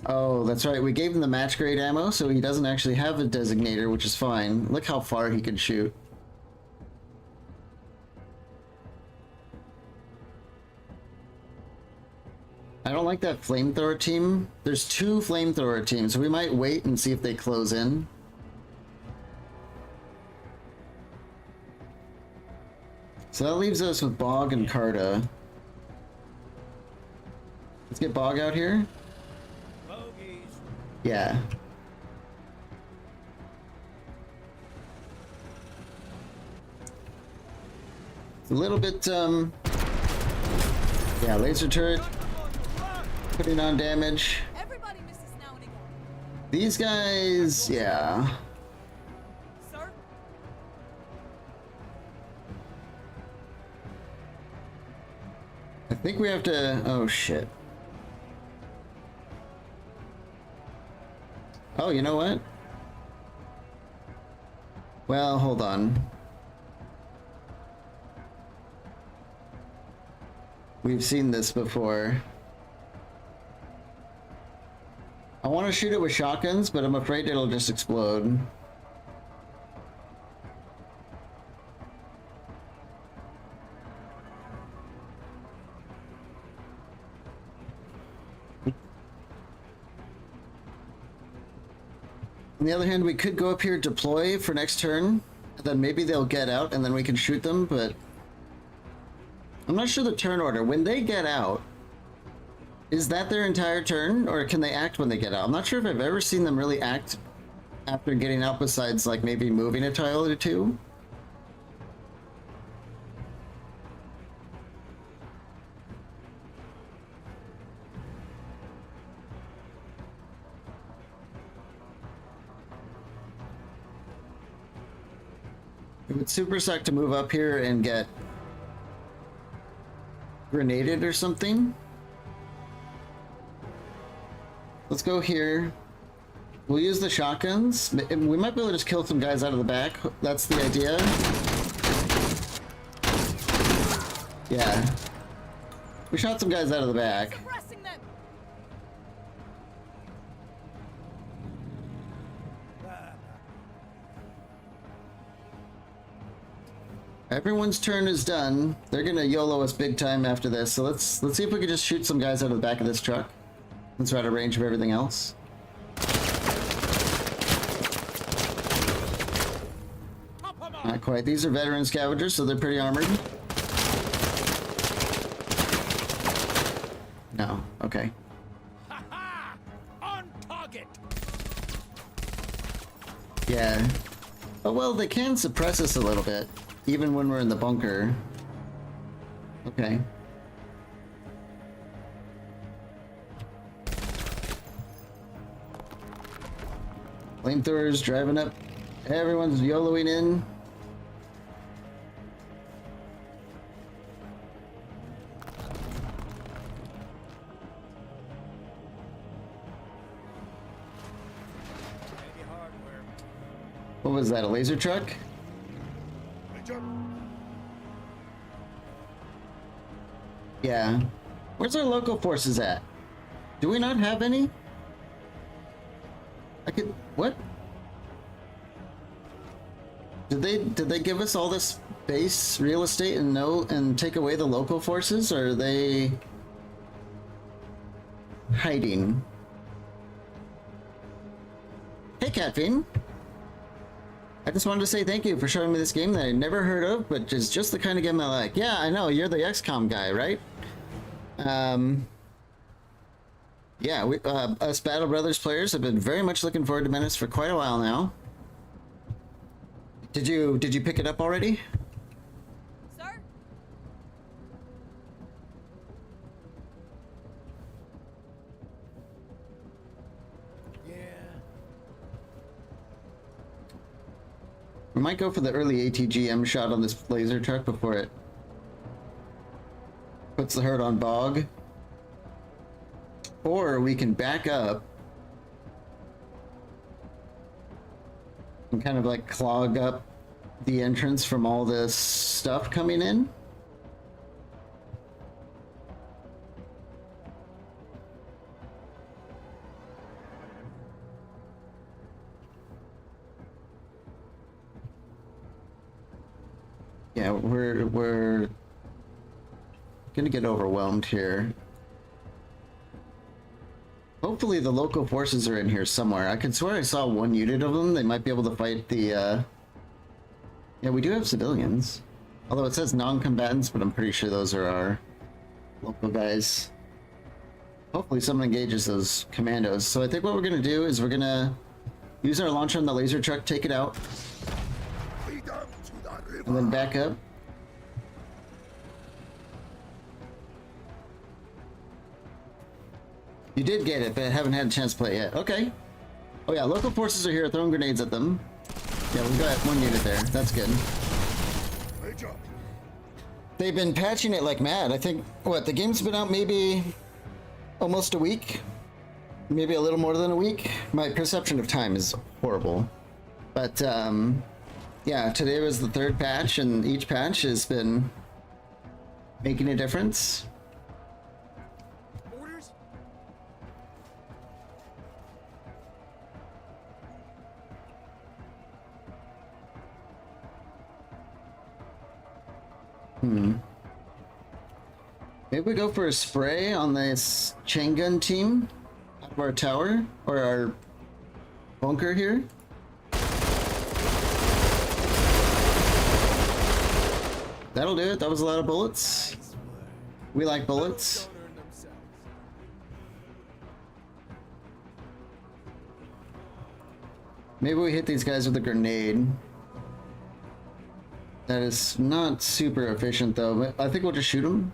Oh, that's right, we gave him the match grade ammo, so he doesn't actually have a designator, which is fine. Look how far he can shoot. I don't like that flamethrower team. There's two flamethrower teams, so we might wait and see if they close in. So that leaves us with Bog and Carta. Let's get Bog out here. Yeah. It's a little bit, yeah, laser turret. Putting on damage. Everybody misses now and again. These guys, yeah. Sir? I think we have to... Oh, shit. Oh, you know what? Well, hold on. We've seen this before. I want to shoot it with shotguns, but I'm afraid it'll just explode. On the other hand, we could go up here, deploy for next turn, and then maybe they'll get out and then we can shoot them, but I'm not sure the turn order. When they get out, is that their entire turn, or can they act when they get out? I'm not sure if I've ever seen them really act after getting out, besides like maybe moving a tile or two. It would super suck to move up here and get grenaded or something. Let's go here. We'll use the shotguns. We might be able to just kill some guys out of the back. That's the idea. Yeah. We shot some guys out of the back. Suppressing them. Everyone's turn is done. They're gonna YOLO us big time after this. So let's see if we can just shoot some guys out of the back of this truck. Since we're out of range of everything else. Not quite. These are veteran scavengers, so they're pretty armored. No. Okay. Ha ha! On target! Yeah. Oh well, they can suppress us a little bit, even when we're in the bunker. Okay. Flamethrowers driving up. Everyone's YOLOing in. Heavy hardware. What was that, a laser truck? Major, Yeah. Where's our local forces at? Do we not have any? I could... What? Did they give us all this base real estate and take away the local forces, or are they hiding? Hey, Catfin. I just wanted to say thank you for showing me this game that I never heard of, but is just the kind of game I like. Yeah, I know, you're the XCOM guy, right? Yeah, us Battle Brothers players have been very much looking forward to Menace for quite a while now. Did you pick it up already? Sir? Yeah. We might go for the early ATGM shot on this laser truck before it puts the hurt on Bog. Or we can back up and kind of like clog up the entrance from all this stuff coming in. Yeah, we're gonna get overwhelmed here. Hopefully the local forces are in here somewhere. I could swear I saw one unit of them. They might be able to fight the, Yeah, we do have civilians. Although it says non-combatants, but I'm pretty sure those are our local guys. Hopefully someone engages those commandos. So I think what we're gonna do is we're gonna use our launcher on the laser truck, take it out, lead them to the river. and then back up. You did get it, but I haven't had a chance to play it yet. Okay. Oh yeah, local forces are here throwing grenades at them. Yeah, we've got one unit there. That's good. Major, They've been patching it like mad. I think, what, the game's been out maybe almost a week? Maybe a little more than a week? My perception of time is horrible. But, yeah, today was the third patch, and each patch has been making a difference. Orders? Maybe we go for a spray on this chain gun team out of our tower, or our bunker here. That'll do it. That was a lot of bullets. We like bullets. Don't earn themselves. Maybe we hit these guys with a grenade. That is not super efficient though, but I think we'll just shoot them.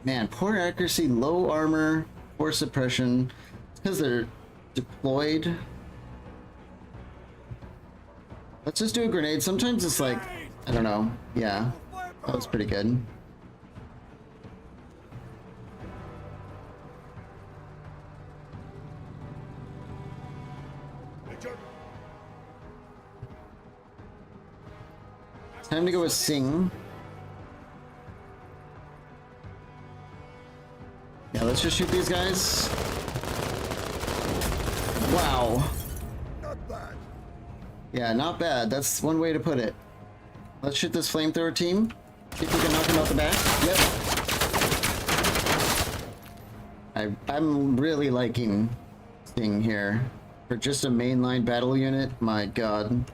Man, poor accuracy, low armor, poor suppression. It's because they're deployed. Let's just do a grenade. Sometimes it's like, I don't know. Yeah, that was pretty good. Time to go with Sing. Yeah, let's just shoot these guys. Wow. Not bad. Yeah, not bad. That's one way to put it. Let's shoot this flamethrower team. See if we can knock him out the back. Yep. I'm really liking Sting here. For just a mainline battle unit, my god.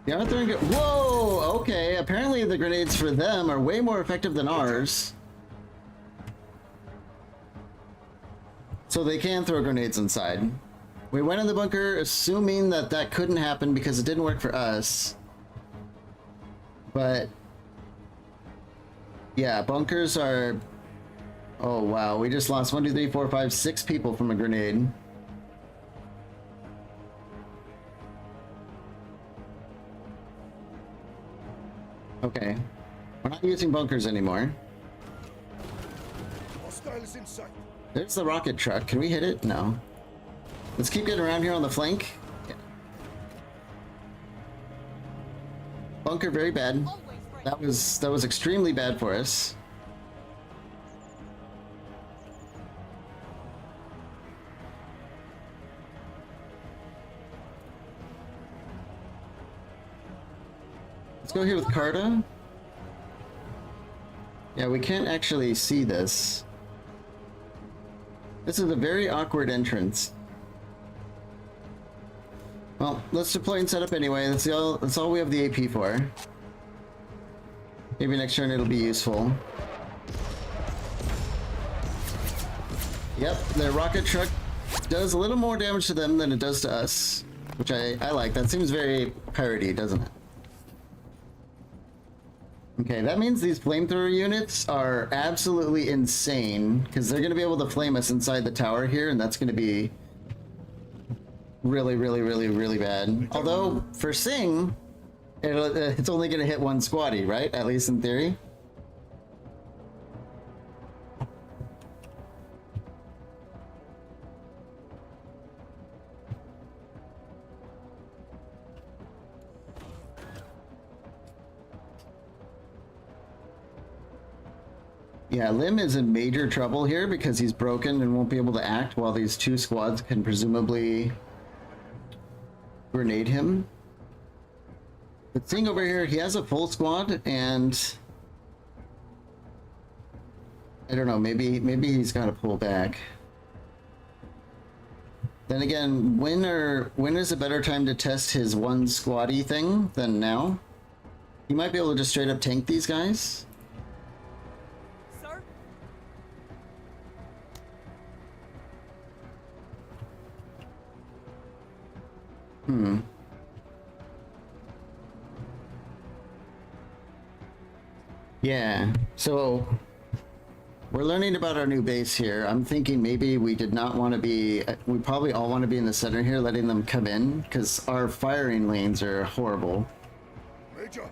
The Arthur. Whoa! Okay, apparently the grenades for them are way more effective than ours. So they can throw grenades inside. We went in the bunker assuming that that couldn't happen because it didn't work for us. But yeah, bunkers are... Oh wow, we just lost 1, 2, 3, 4, 5, 6 people from a grenade. Okay, we're not using bunkers anymore. Hostile is in sight. There's the rocket truck. Can we hit it? No. Let's keep getting around here on the flank. Yeah. Bunker, very bad. That was extremely bad for us. Let's go here with Carta. Yeah, we can't actually see this. This is a very awkward entrance. Well, let's deploy and set up anyway. That's all we have the AP for. Maybe next turn it'll be useful. Yep, the rocket truck does a little more damage to them than it does to us, which I like. That seems very piratey, doesn't it? Okay, that means these flamethrower units are absolutely insane, because they're going to be able to flame us inside the tower here, and that's going to be really, really, really, really bad. Although, for Sing, it's only going to hit one squatty, right? At least in theory. Yeah, Lim is in major trouble here because he's broken and won't be able to act while these 2 squads can presumably grenade him. But Sing over here, he has a full squad, and I don't know, maybe he's got to pull back. Then again, when is a better time to test his 1 squatty thing than now? He might be able to just straight up tank these guys. Sir? Yeah, so we're learning about our new base here. I'm thinking maybe we did not want to be, we probably all want to be in the center here, letting them come in, because our firing lanes are horrible. Major.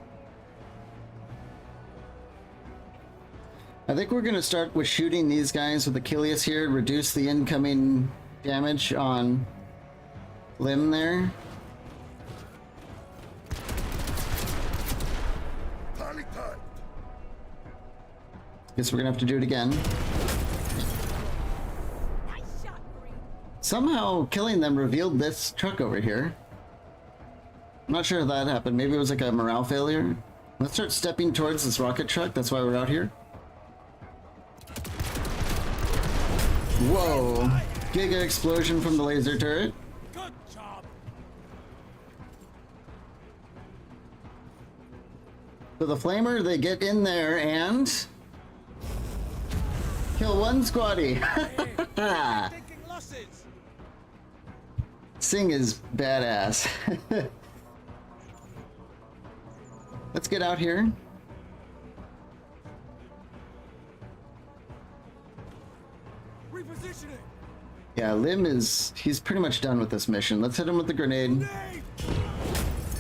I think we're going to start with shooting these guys with Achilles here, reduce the incoming damage on Lim there. Tally time. Guess we're going to have to do it again. Nice shot, Green. Somehow killing them revealed this truck over here. I'm not sure how that happened. Maybe it was like a morale failure. Let's start stepping towards this rocket truck. That's why we're out here. Whoa! Giga explosion from the laser turret. Good job. So the flamer, they get in there and kill 1 squatty. Taking losses. Sing is badass. Let's get out here. Repositioning. Yeah, Lim he's pretty much done with this mission. Let's hit him with the grenade. Nade.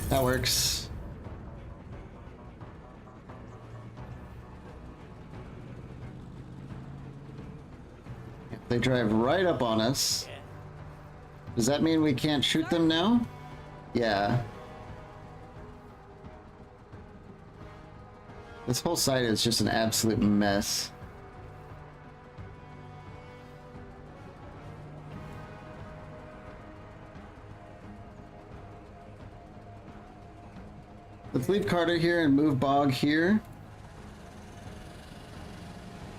That works. They drive right up on us. Does that mean we can't shoot them now? Yeah. This whole site is just an absolute mess. Let's leave Carter here and move Bog here.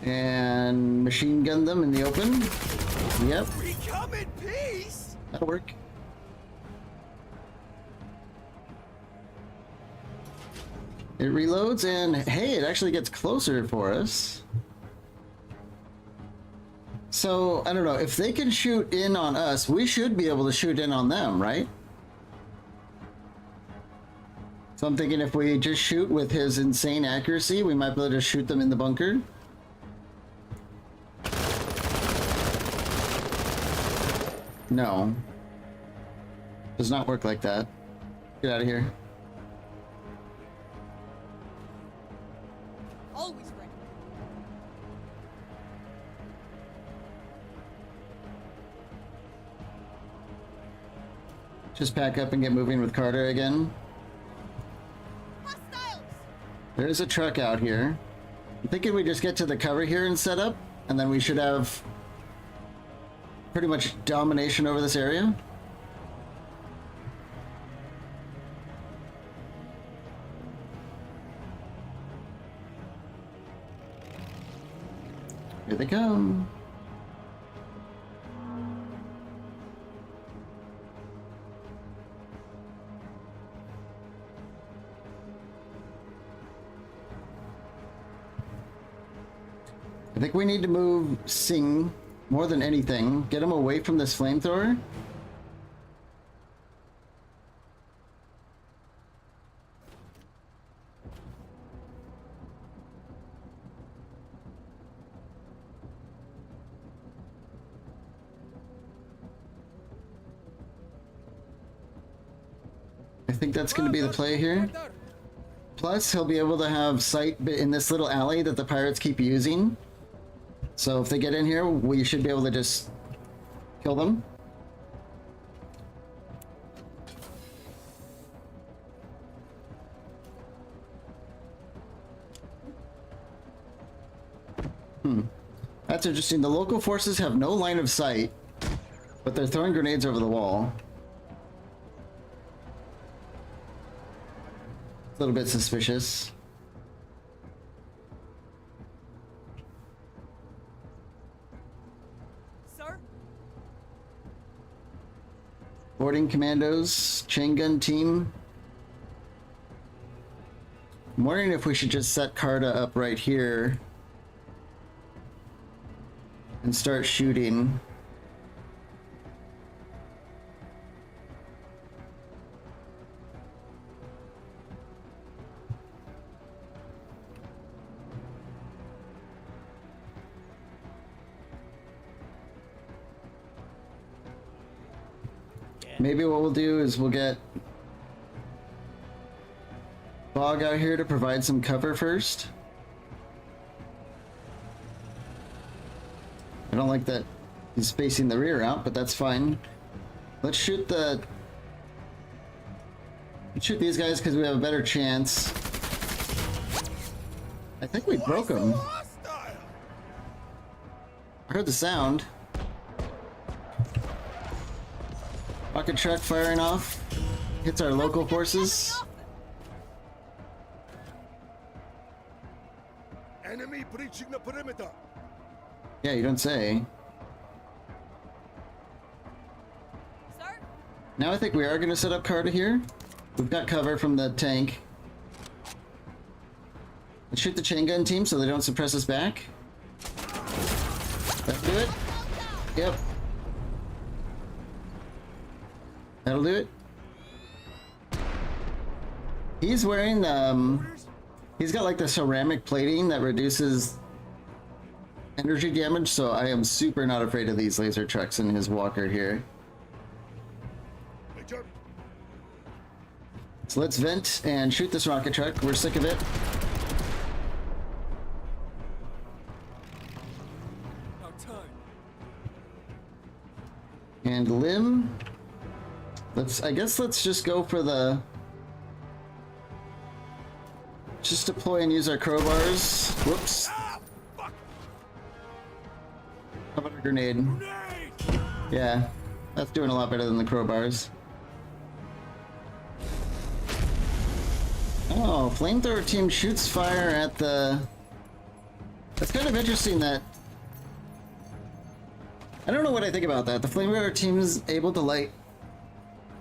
And machine gun them in the open. Yep. We come in peace. That'll work. It reloads and hey, it actually gets closer for us. So, I don't know, if they can shoot in on us, we should be able to shoot in on them, right? So I'm thinking if we just shoot with his insane accuracy, we might be able to shoot them in the bunker. No. Does not work like that. Get out of here. Always ready. Just pack up and get moving with Carter again. Hostiles! There's a truck out here. I'm thinking we just get to the cover here and set up, and then we should have pretty much domination over this area. Here they come. I think we need to move Sing more than anything. Get him away from this flamethrower. I think that's going to be the play here. Plus, he'll be able to have sight in this little alley that the pirates keep using. So if they get in here, we should be able to just kill them. That's interesting. The local forces have no line of sight, but they're throwing grenades over the wall. A little bit suspicious. Sir? Boarding commandos, chain gun team. I'm wondering if we should just set Carta up right here and start shooting. Maybe what we'll do is we'll get Bog out here to provide some cover first. I don't like that he's facing the rear out, but that's fine. Let's shoot these guys because we have a better chance. I think we broke them. Hostile. I heard the sound. Rocket truck firing off. Hits our local forces. Enemy breaching the perimeter. Yeah, you don't say. Sir? Now I think we are going to set up Carta here. We've got cover from the tank. Let's shoot the chain gun team so they don't suppress us back. That'll do it. Yep. That'll do it. He's wearing, he's got like the ceramic plating that reduces energy damage, so I am super not afraid of these laser trucks in his walker here. Major, So let's vent and shoot this rocket truck. We're sick of it. Now time. And Lim. I guess let's just go for the Just deploy and use our crowbars. Whoops. Ah, fuck! How about a grenade? Grenade! Yeah, that's doing a lot better than the crowbars. Oh, flamethrower team shoots fire at the... That's kind of interesting that... I don't know what I think about that. The flamethrower team is able to light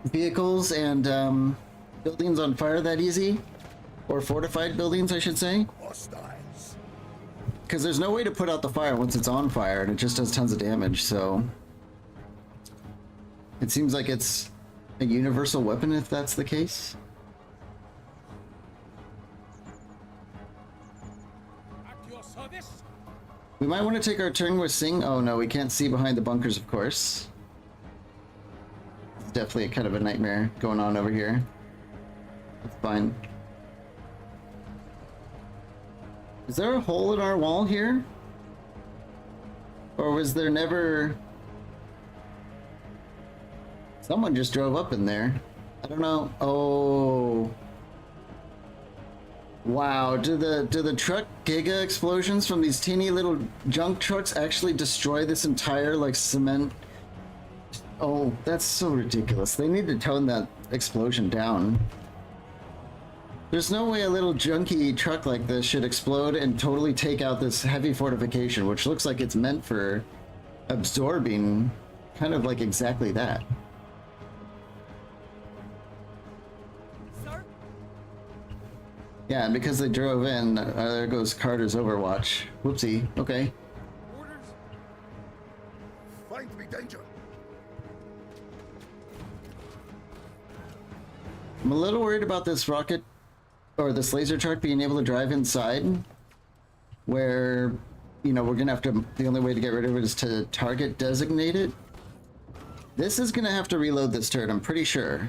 vehicles and buildings on fire that easy. Or fortified buildings, I should say. Hostiles. Because there's no way to put out the fire once it's on fire, and it just does tons of damage, so... It seems like it's a universal weapon if that's the case. At your service. We might want to take our turn with Sing. Oh no, we can't see behind the bunkers, of course. It's definitely kind of a nightmare going on over here. That's fine. Is there a hole in our wall here? Or was there never... Someone just drove up in there. I don't know. Oh. Wow, do the truck giga explosions from these teeny little junk trucks actually destroy this entire like cement? Oh, that's so ridiculous. They need to tone that explosion down. There's no way a little junky truck like this should explode and totally take out this heavy fortification, which looks like it's meant for absorbing kind of like exactly that. Sir? Yeah, and because they drove in, there goes Carter's Overwatch. Whoopsie. Okay. Orders. Find me danger. I'm a little worried about this rocket, or this laser truck being able to drive inside, where, you know, we're gonna have to, the only way to get rid of it is to target designate it. This is gonna have to reload this turret, I'm pretty sure.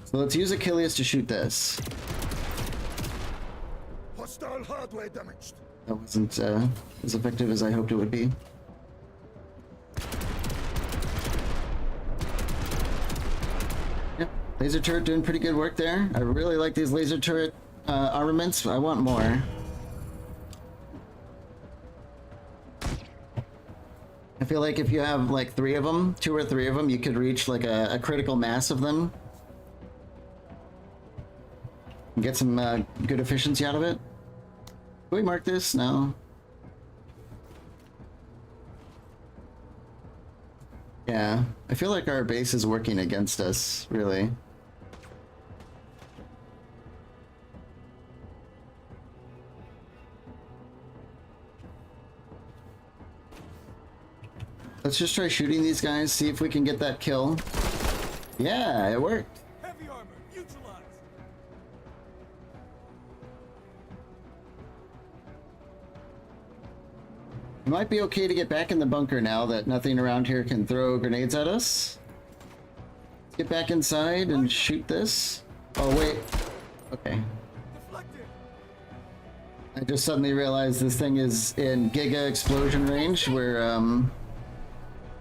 So let's use Achilles to shoot this. Hostile hardware damaged. That wasn't as effective as I hoped it would be. Yep, laser turret doing pretty good work there. I really like these laser turret armaments. I want more. I feel like if you have like 3 of them, 2 or 3 of them, you could reach like a critical mass of them. And get some good efficiency out of it. Can we mark this? No. Yeah, I feel like our base is working against us, really. Let's just try shooting these guys, see if we can get that kill. Yeah, it worked. Heavy armor neutralized. It might be okay to get back in the bunker now that nothing around here can throw grenades at us. Let's get back inside and shoot this. Oh, wait. Okay. Deflected. I just suddenly realized this thing is in giga explosion range where,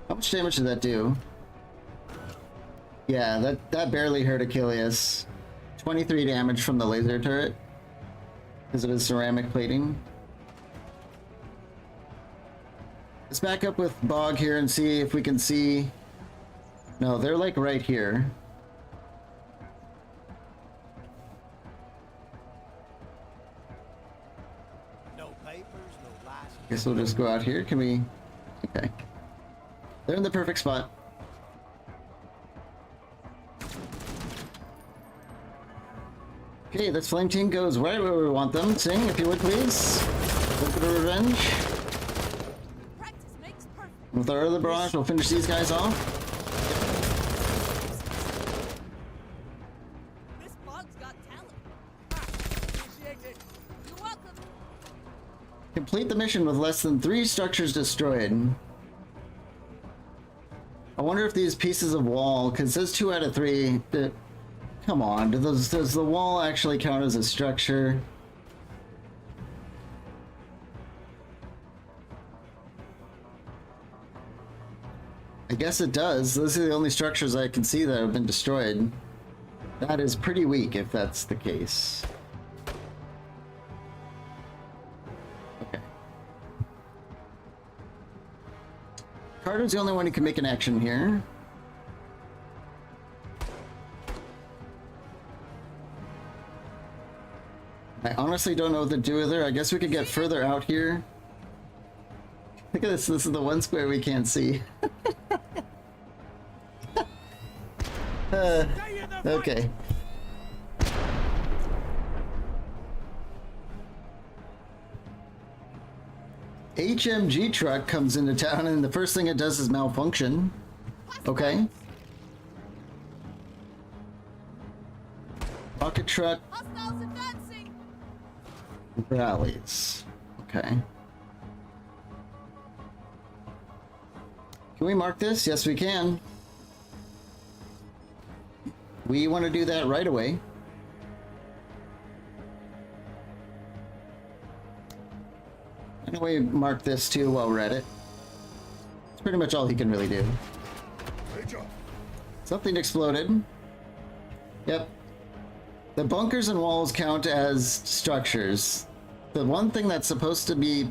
how much damage did that do? Yeah, that barely hurt Achilles. 23 damage from the laser turret. Because of his ceramic plating. Let's back up with Bog here and see if we can see... No, they're like right here. No papers, no license. Guess we'll just go out here. Can we... Okay. They're in the perfect spot. Okay, this flame team goes right where we want them. Sing, if you would, please. Look for revenge. Practice makes perfect. With our other barrage, we'll finish these guys off. This bog's got talent. Appreciate it. You're welcome. Complete the mission with less than 3 structures destroyed. I wonder if these pieces of wall, because it says 2 out of 3, come on, does the wall actually count as a structure? I guess it does. Those are the only structures I can see that have been destroyed. That is pretty weak if that's the case. Okay. Carter's the only one who can make an action here. I honestly don't know what to do with her. I guess we could get further out here. Look at this. This is the one square we can't see. Okay. HMG truck comes into town and the first thing it does is malfunction. Okay. Rocket truck Hostiles advancing. rallies. Okay. Can we mark this? Yes, we can. We want to do that right away. And we mark this too while we're at it. It's pretty much all he can really do. Major. Something exploded. Yep. The bunkers and walls count as structures. The one thing that's supposed to be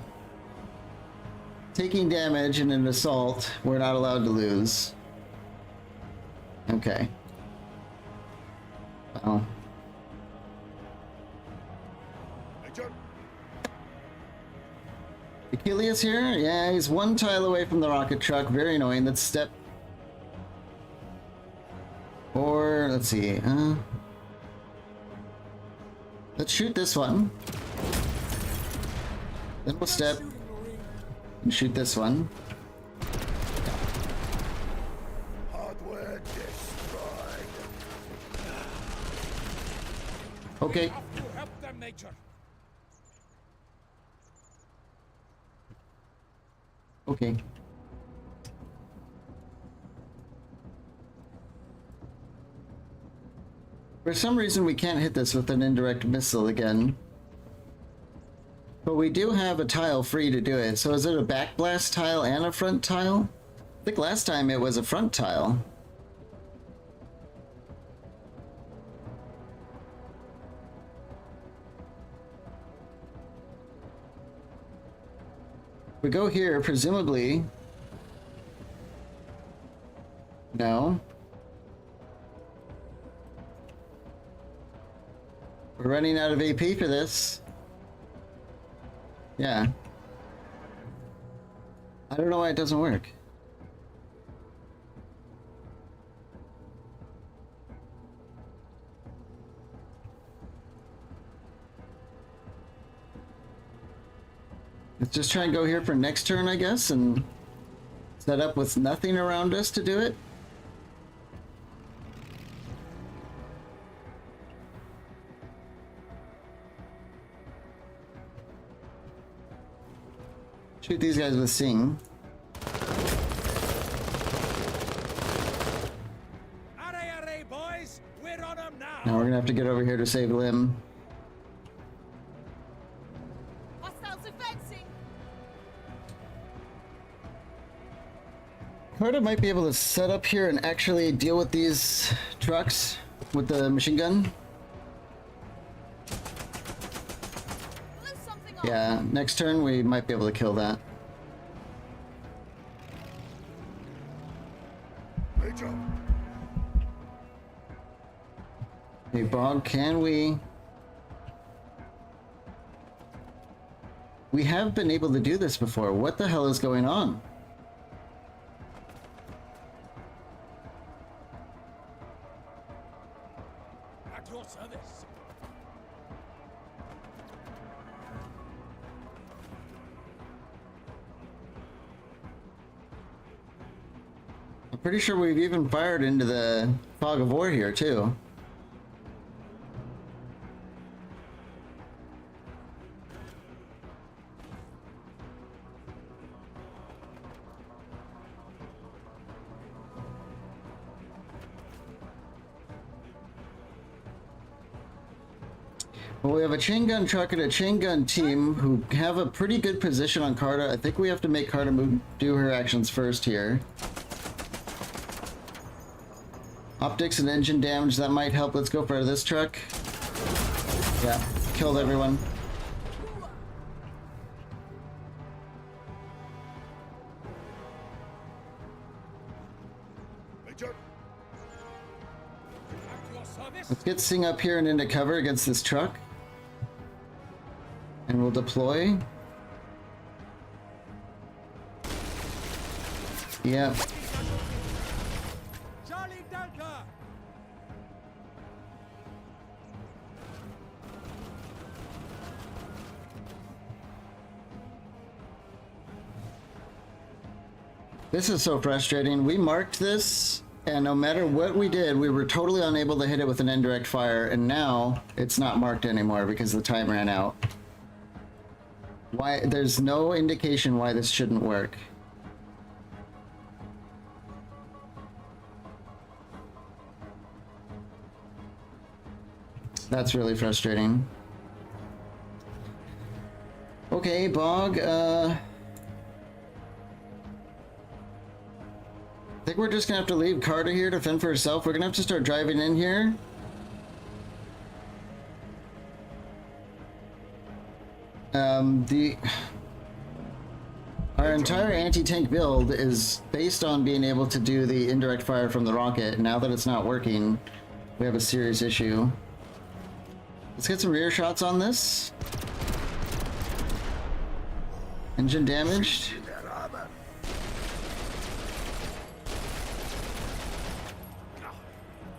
taking damage in an assault, we're not allowed to lose. Okay. Well. Major. Achilles here? Yeah, he's one tile away from the rocket truck. Very annoying. Let's step. Or, let's see. Let's shoot this one. Then we'll step and shoot this one. Hardware destroyed. Okay. Have to help them, Major. Okay. For some reason we can't hit this with an indirect missile again. But we do have a tile free to do it. So is it a backblast tile and a front tile? I think last time it was a front tile. We go here, presumably. No. We're running out of AP for this. Yeah. I don't know why it doesn't work. Let's just try and go here for next turn, I guess, and set up with nothing around us to do it. Shoot these guys with Sing. Array, array, boys. We're on them now. Now we're gonna have to get over here to save Lim. Hostiles advancing. Carter might be able to set up here and actually deal with these trucks with the machine gun. Blew something off. Yeah, next turn we might be able to kill that. Major. Hey, Bog, can we? We have been able to do this before. What the hell is going on? At your service. I'm pretty sure we've even fired into the fog of war here, too. Well, we have a chain gun truck and a chain gun team who have a pretty good position on Carta. I think we have to make Carta do her actions first here. Optics and engine damage, that might help. Let's go for this truck. Yeah, killed everyone. Major. At your service. Let's get Sing up here and into cover against this truck. And we'll deploy. Yep. Charlie Delta. This is so frustrating. We marked this, and no matter what we did, we were totally unable to hit it with an indirect fire, and now it's not marked anymore because the time ran out. Why? There's no indication why this shouldn't work. That's really frustrating. Okay, Bog, I think we're just gonna have to leave Carter here to fend for herself. We're gonna have to start driving in here. Our entire anti-tank build is based on being able to do the indirect fire from the rocket. Now that it's not working, we have a serious issue. Let's get some rear shots on this. Engine damaged. Their armor.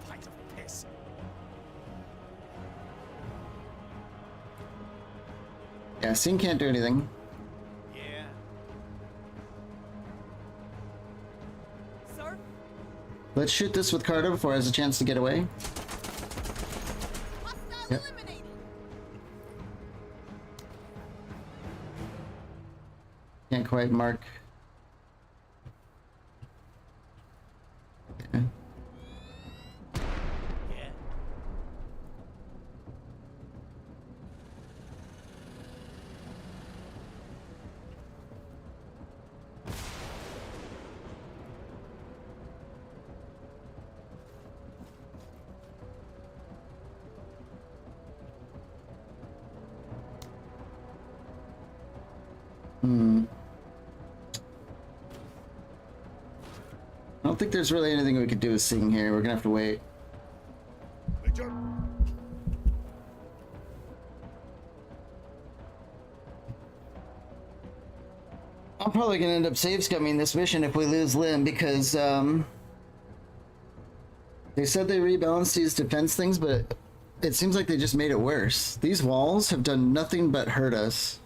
Pint of piss. Yeah, Sing can't do anything. Yeah. Sir? Let's shoot this with Carter before it has a chance to get away. Hostile Yep. eliminated. Can't quite mark. Okay. Yeah. I don't think there's really anything we could do with Sing here. We're gonna have to wait. Major. I'm probably gonna end up save scumming this mission if we lose Lim because they said they rebalanced these defense things, but it seems like they just made it worse. These walls have done nothing but hurt us.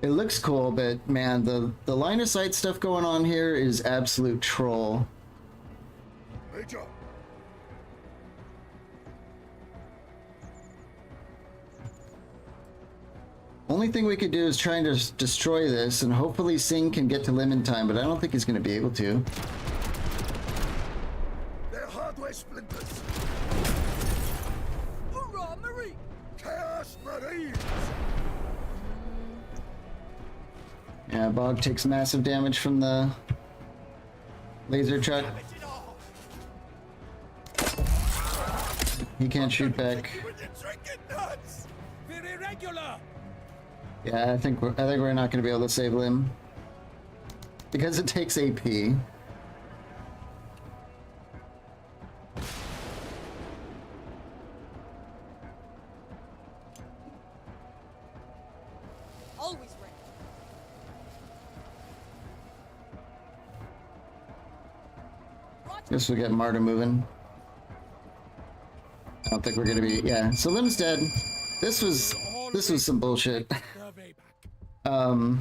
It looks cool, but man, the line of sight stuff going on here is absolute troll. Major. Only thing we could do is try to destroy this, and hopefully Sing can get to Lim in time, but I don't think he's going to be able to. Their hardware splinters. Hoorah, Marine! Chaos Marines. Yeah, Bog takes massive damage from the laser truck. He can't shoot back. With your drinking nuts. We're irregular. Yeah, I think we're not going to be able to save Lim because it takes AP. Always ready. Guess we'll get Marta moving. I don't think we're gonna be. Yeah, so Lim's dead. This was some bullshit. Survey back.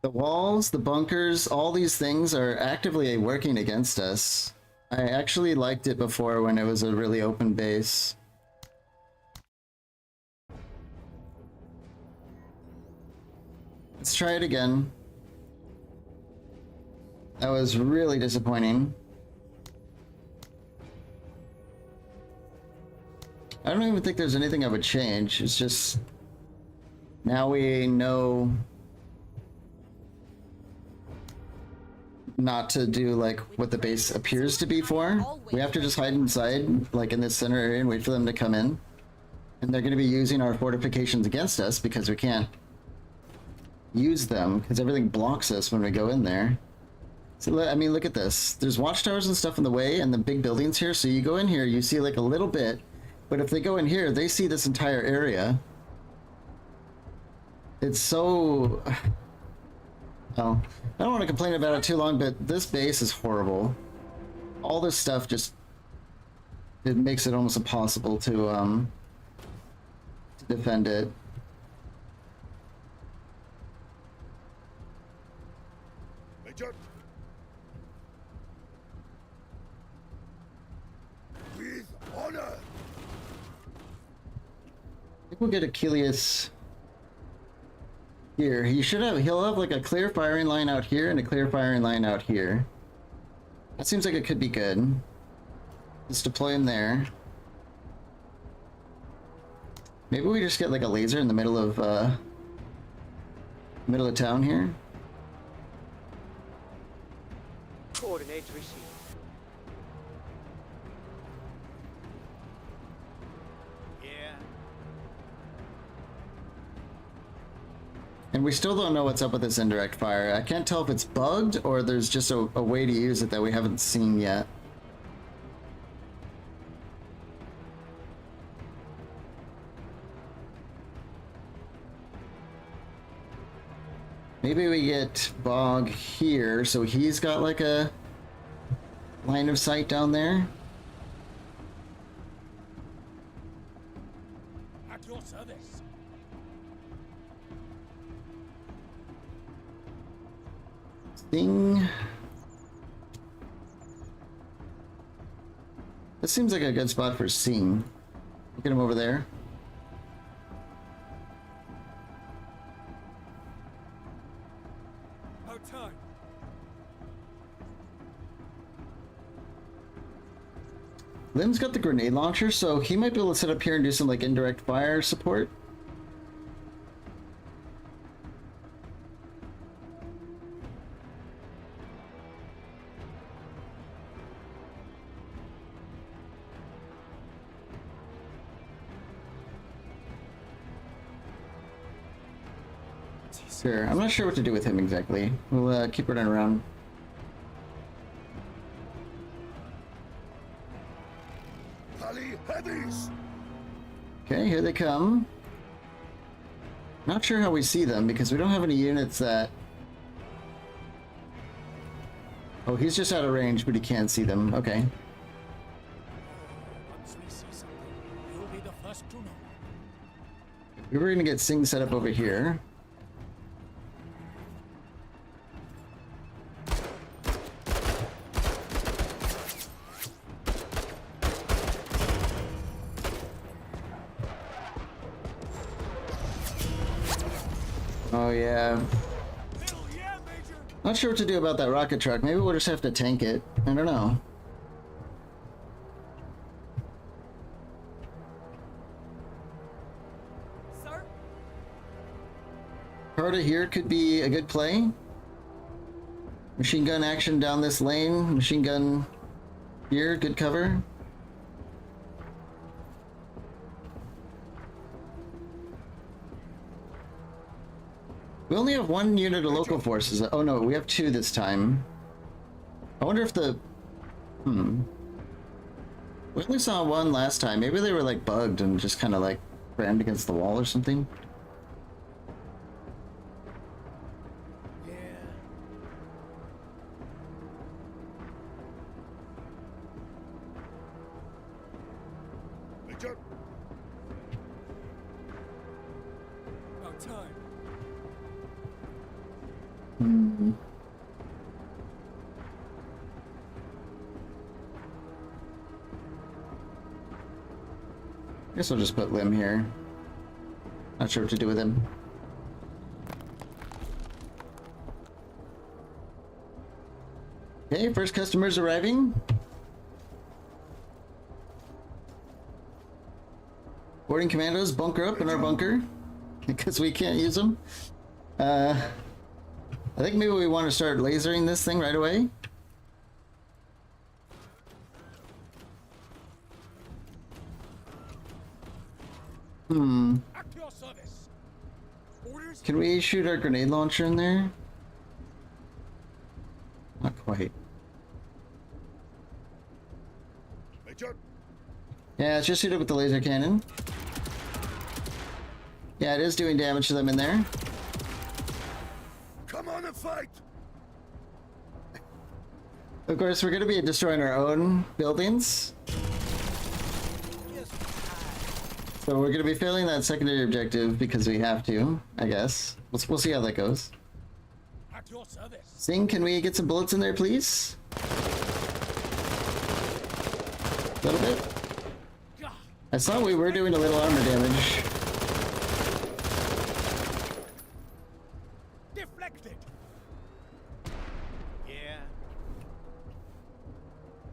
The walls, the bunkers, all these things are actively working against us. I actually liked it before when it was a really open base. Let's try it again. That was really disappointing. I don't even think there's anything I would change. It's just now we know not to do like what the base appears to be for. We have to just hide inside, like in this center area, and wait for them to come in. And they're going to be using our fortifications against us because we can't use them because everything blocks us when we go in there. So I mean, look at this. There's watchtowers and stuff in the way, and the big buildings here. So you go in here, you see like a little bit, but if they go in here, they see this entire area. It's so... Well, I don't want to complain about it too long, but this base is horrible. All this stuff just... It makes it almost impossible to defend it. Major. With honor. I think we'll get Achilles here. He'll have like a clear firing line out here and a clear firing line out here. That seems like it could be good. Let's deploy him there. Maybe we just get like a laser in the middle of town here. Coordinates received. Yeah. And we still don't know what's up with this indirect fire. I can't tell if it's bugged or there's just a way to use it that we haven't seen yet. Maybe we get Bog here, so he's got like a line of sight down there. At your service. Sting. This seems like a good spot for Sing. Look at him over there. About time. Lim's got the grenade launcher, so he might be able to sit up here and do some like indirect fire support. Sure, I'm not sure what to do with him exactly. We'll keep running around. Tally heavies. Okay, here they come. Not sure how we see them because we don't have any units that... Oh, he's just out of range, but he can't see them. Okay. Once we see something, you'll be the first to know. We were gonna get Sing set up over here. Oh yeah. Hell yeah, Major! Not sure what to do about that rocket truck. Maybe we'll just have to tank it. I don't know. Sir? Carta here could be a good play. Machine gun action down this lane. Machine gun here, good cover. We only have one unit of local forces. Oh no, we have two this time. I wonder if the... We only saw one last time. Maybe they were like bugged and just kind of like rammed against the wall or something. Yeah. Major. About time. Guess I'll just put Lim here. Not sure what to do with him. Okay, first customer's arriving. Boarding commandos, bunker up in our bunker because we can't use them. I think maybe we want to start lasering this thing right away. At your service. Orders? Can we shoot our grenade launcher in there? Not quite. Major, Yeah, let's just shoot it with the laser cannon. Yeah, it is doing damage to them in there. come on and fight. Of course, we're going to be destroying our own buildings. So we're going to be failing that secondary objective because we have to, I guess. We'll see how that goes. At your service. Sing, can we get some bullets in there, please? A little bit? I saw we were doing a little armor damage. Deflected. Yeah.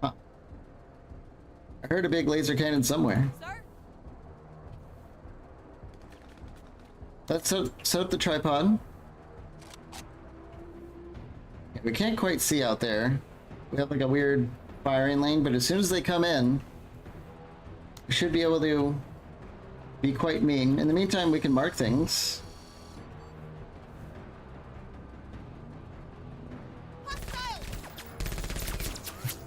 Huh. I heard a big laser cannon somewhere. Sir? Let's set up the tripod. Yeah, we can't quite see out there. We have like a weird firing lane, but as soon as they come in, we should be able to be quite mean. In the meantime, we can mark things. Hostile!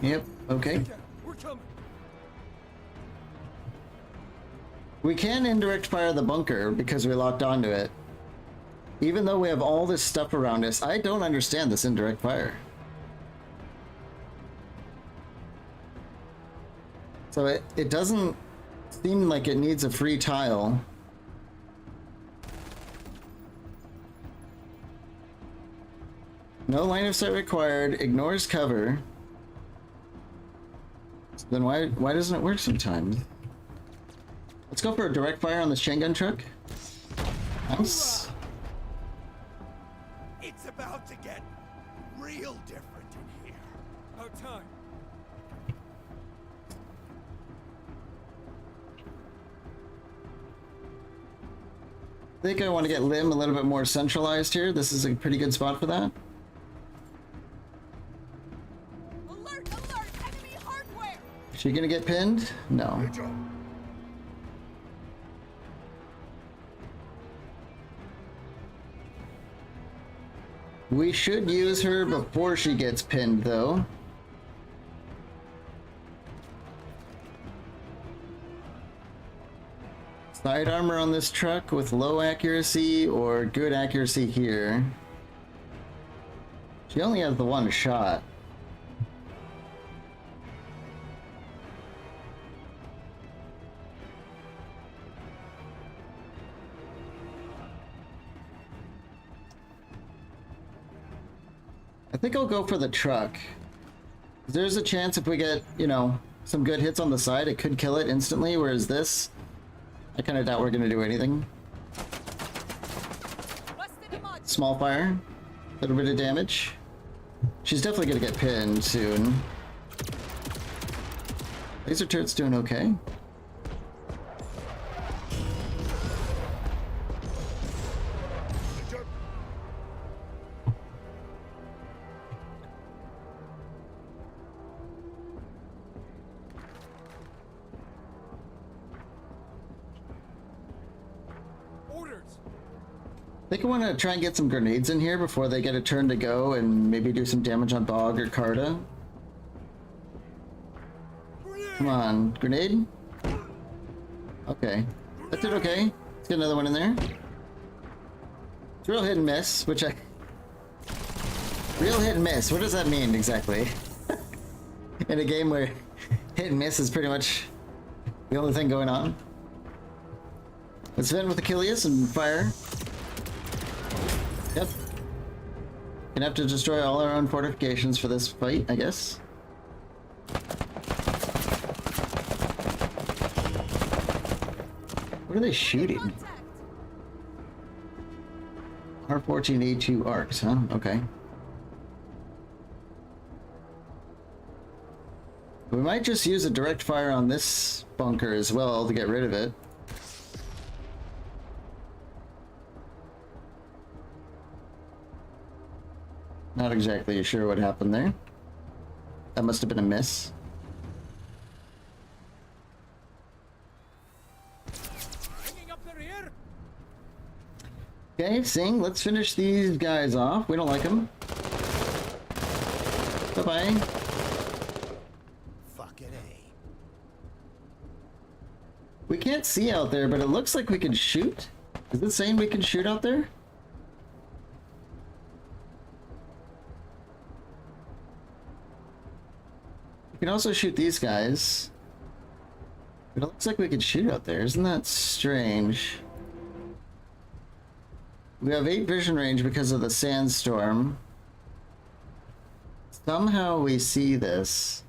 Yep, okay. We're coming. We can indirect fire the bunker because we locked onto it. Even though we have all this stuff around us, I don't understand this indirect fire. So it doesn't seem like it needs a free tile. No line of sight required, ignores cover. So then why doesn't it work sometimes? Let's go for a direct fire on this chain gun truck. Nice. It's about to get real different in here. About time. I think I want to get Lim a little bit more centralized here. This is a pretty good spot for that. Alert! Alert! Enemy hardware! Is she gonna get pinned? No. Major, We should use her before she gets pinned, though. Side armor on this truck with low accuracy or good accuracy here. She only has the one shot. I think I'll go for the truck. There's a chance if we get, you know, some good hits on the side, it could kill it instantly, whereas this, I kind of doubt we're going to do anything. Busted a mod. Small fire, a little bit of damage. She's definitely going to get pinned soon. Laser turret's doing okay. Major, Orders. I think I want to try and get some grenades in here before they get a turn to go and maybe do some damage on Bog or Carta. Come on, grenade? Okay. That did okay. Let's get another one in there. It's real hit and miss, which I... Real hit and miss, what does that mean exactly? In a game where hit and miss is pretty much the only thing going on. Let's vent with Achilles and fire. Yep. Gonna have to destroy all our own fortifications for this fight, I guess. What are they shooting? Contact! R14A2 arcs, huh? Okay. We might just use a direct fire on this bunker as well to get rid of it. Not exactly sure what happened there. That must have been a miss. Bringing up the rear. Okay, Sing, let's finish these guys off. We don't like them. Bye-bye. Fucking A. We can't see out there, but it looks like we can shoot. Is it saying we can shoot out there? We can also shoot these guys. But it looks like we can shoot out there. Isn't that strange? We have 8 vision range because of the sandstorm. Somehow we see this.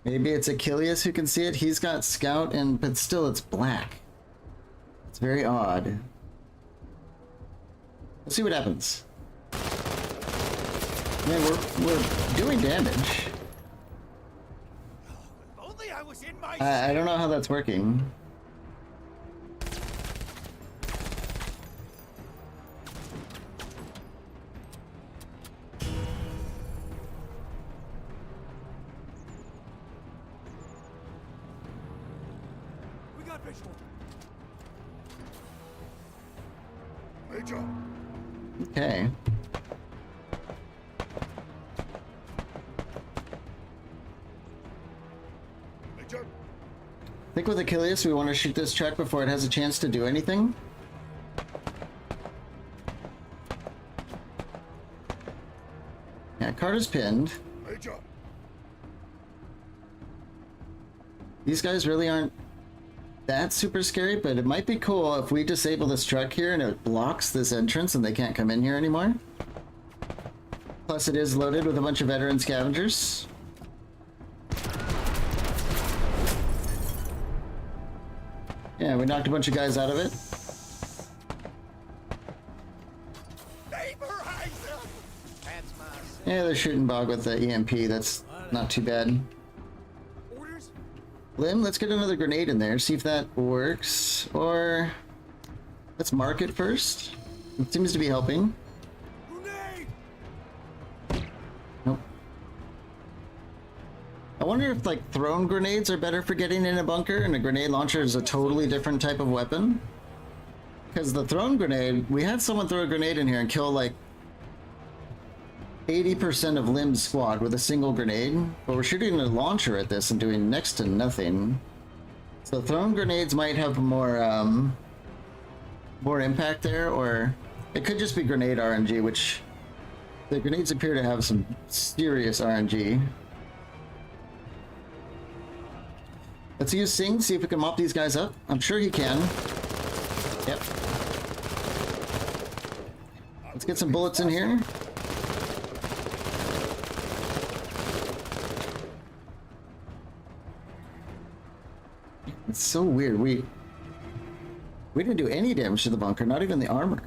Maybe it's Achilles who can see it. He's got scout, but still it's black. It's very odd. Let's see what happens. Man, we're doing damage. If only I was in my I don't know how that's working. We got visual. Major. Okay. Major. I think with Achilles, we want to shoot this truck before it has a chance to do anything. Yeah, Carter's pinned. Major. These guys really aren't that super scary, but it might be cool if we disable this truck here and it blocks this entrance and they can't come in here anymore. Plus it is loaded with a bunch of veteran scavengers. Yeah, we knocked a bunch of guys out of it. Yeah, they're shooting Bog with the EMP. That's not too bad. Orders. Lim, let's get another grenade in there, see if that works. Or let's mark it first. It seems to be helping. Grenade. Nope. I wonder if like thrown grenades are better for getting in a bunker and a grenade launcher is a totally different type of weapon. Because the thrown grenade, we had someone throw a grenade in here and kill like 80% of Lim's squad with a single grenade, but we're shooting a launcher at this and doing next to nothing. So thrown grenades might have more impact there, or it could just be grenade RNG, which the grenades appear to have some serious RNG. Let's use Sing, see if we can mop these guys up. I'm sure he can. Yep. Let's get some bullets in here. It's so weird. We didn't do any damage to the bunker, not even the armor.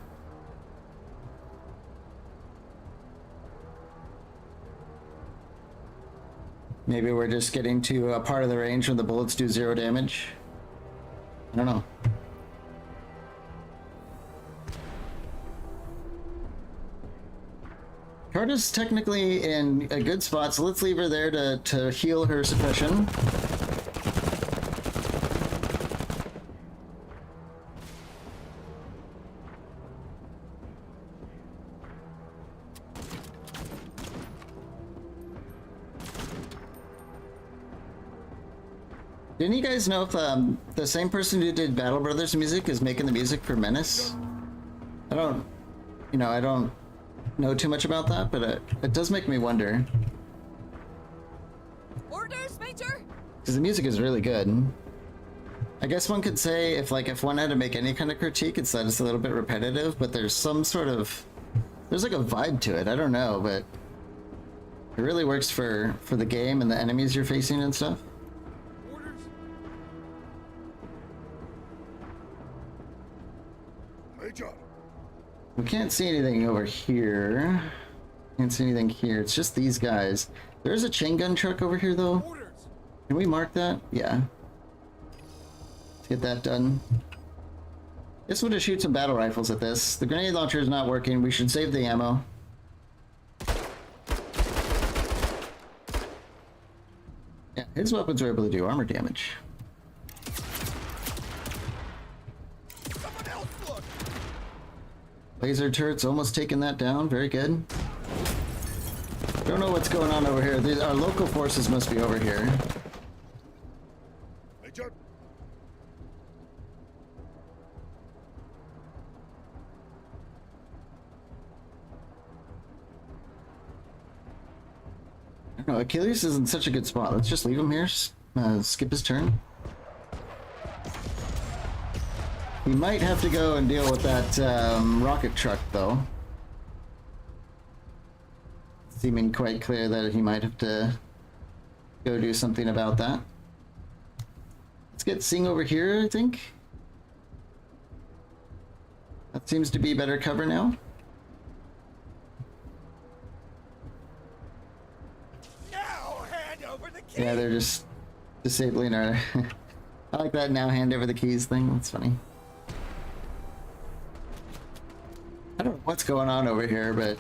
Maybe we're just getting to a part of the range when the bullets do 0 damage. I don't know. Carter's technically in a good spot, so let's leave her there to heal her suppression. Didn't you guys know if the same person who did Battle Brothers music is making the music for Menace? I don't know too much about that, but it does make me wonder. Orders, Major? Because the music is really good. I guess one could say if one had to make any kind of critique, it's that it's a little bit repetitive, but there's some sort of, there's like a vibe to it. I don't know, but it really works for the game and the enemies you're facing and stuff. Orders. Major. We can't see anything over here. Can't see anything here. It's just these guys. There's a chain gun truck over here, though. Orders. Can we mark that? Yeah. Let's get that done. Guess we'll just shoot some battle rifles at this. The grenade launcher is not working. We should save the ammo. Yeah, his weapons are able to do armor damage. Someone else look! Laser turret's almost taken that down. Very good. Don't know what's going on over here. Our local forces must be over here. Major! I don't know. Achilles is in such a good spot. Let's just leave him here. Skip his turn. He might have to go and deal with that rocket truck, though. Seeming quite clear that he might have to go do something about that. Let's get Sing over here, I think. That seems to be better cover now. Now hand over the key. Yeah, they're just disabling our... I like that now hand over the keys thing. That's funny. I don't know what's going on over here, but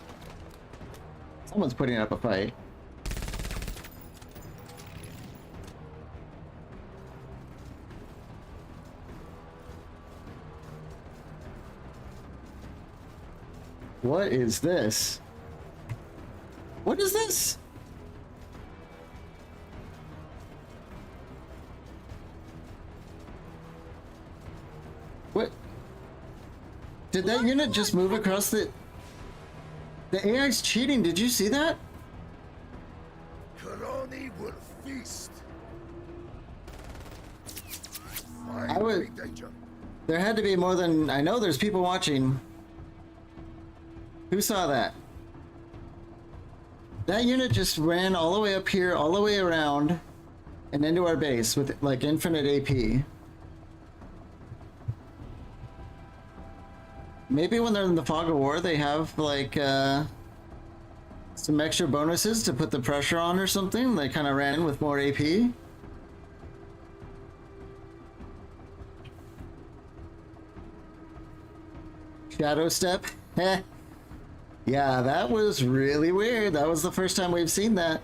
someone's putting up a fight. What is this? What is this? What? Did that unit just move across the... The AI's cheating, did you see that? Karoni will feast. I would- Find danger. There had to be more than... I know there's people watching. Who saw that? That unit just ran all the way up here, all the way around, and into our base with, like, infinite AP. Maybe when they're in the fog of war, they have, like, some extra bonuses to put the pressure on or something. They kind of ran in with more AP. Shadow step? Heh. Yeah, that was really weird. That was the first time we've seen that.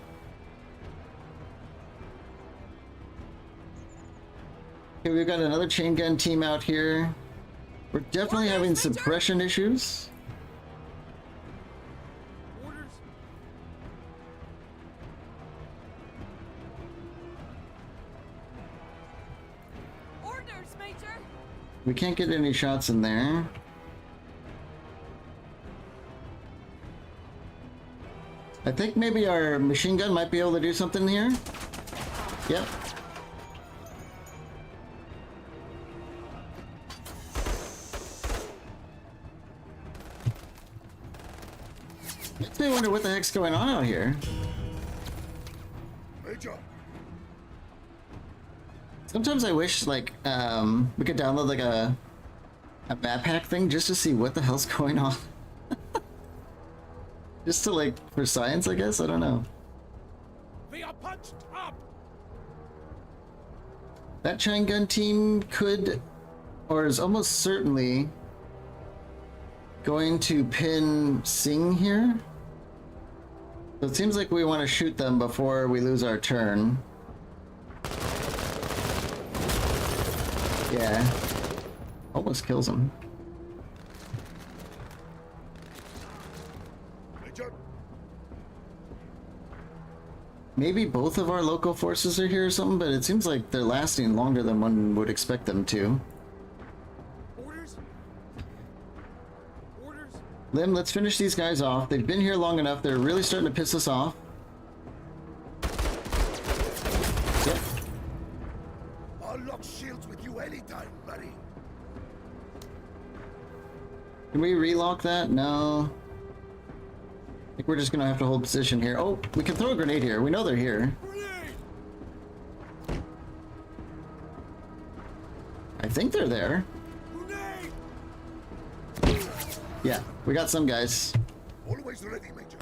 Okay, we've got another chain gun team out here. We're definitely having suppression issues. Orders. Orders, Major. We can't get any shots in there. I think maybe our machine gun might be able to do something here. Yep. Makes me wonder what the heck's going on out here. Major! Sometimes I wish, like, we could download, like, a map hack thing just to see what the hell's going on. Just to, like, for science, I guess? I don't know. We are punched up. That chain gun team could, or is almost certainly going to pin Sing here. So it seems like we want to shoot them before we lose our turn. Yeah. Almost kills him. Major! Maybe both of our local forces are here or something, but it seems like they're lasting longer than one would expect them to. Orders. Orders. Lim, let's finish these guys off. They've been here long enough. They're really starting to piss us off. Yep. I'll lock shields with you anytime, buddy. Can we relock that? No. I think we're just gonna have to hold position here. Oh, we can throw a grenade here. We know they're here. Grenade. I think they're there. Grenade. Yeah, we got some guys. Always ready, Major.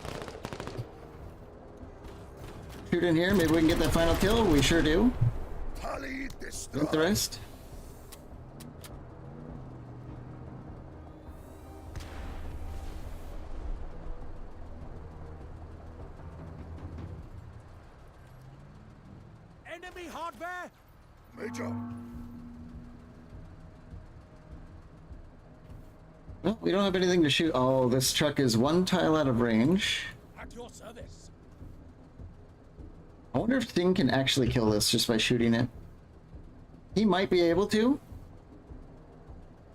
Shoot in here. Maybe we can get that final kill. We sure do. Tally Think the destroy. rest. Enemy hardware! Major. Well, we don't have anything to shoot. Oh, this truck is one tile out of range. At your service. I wonder if Thing can actually kill this just by shooting it. He might be able to.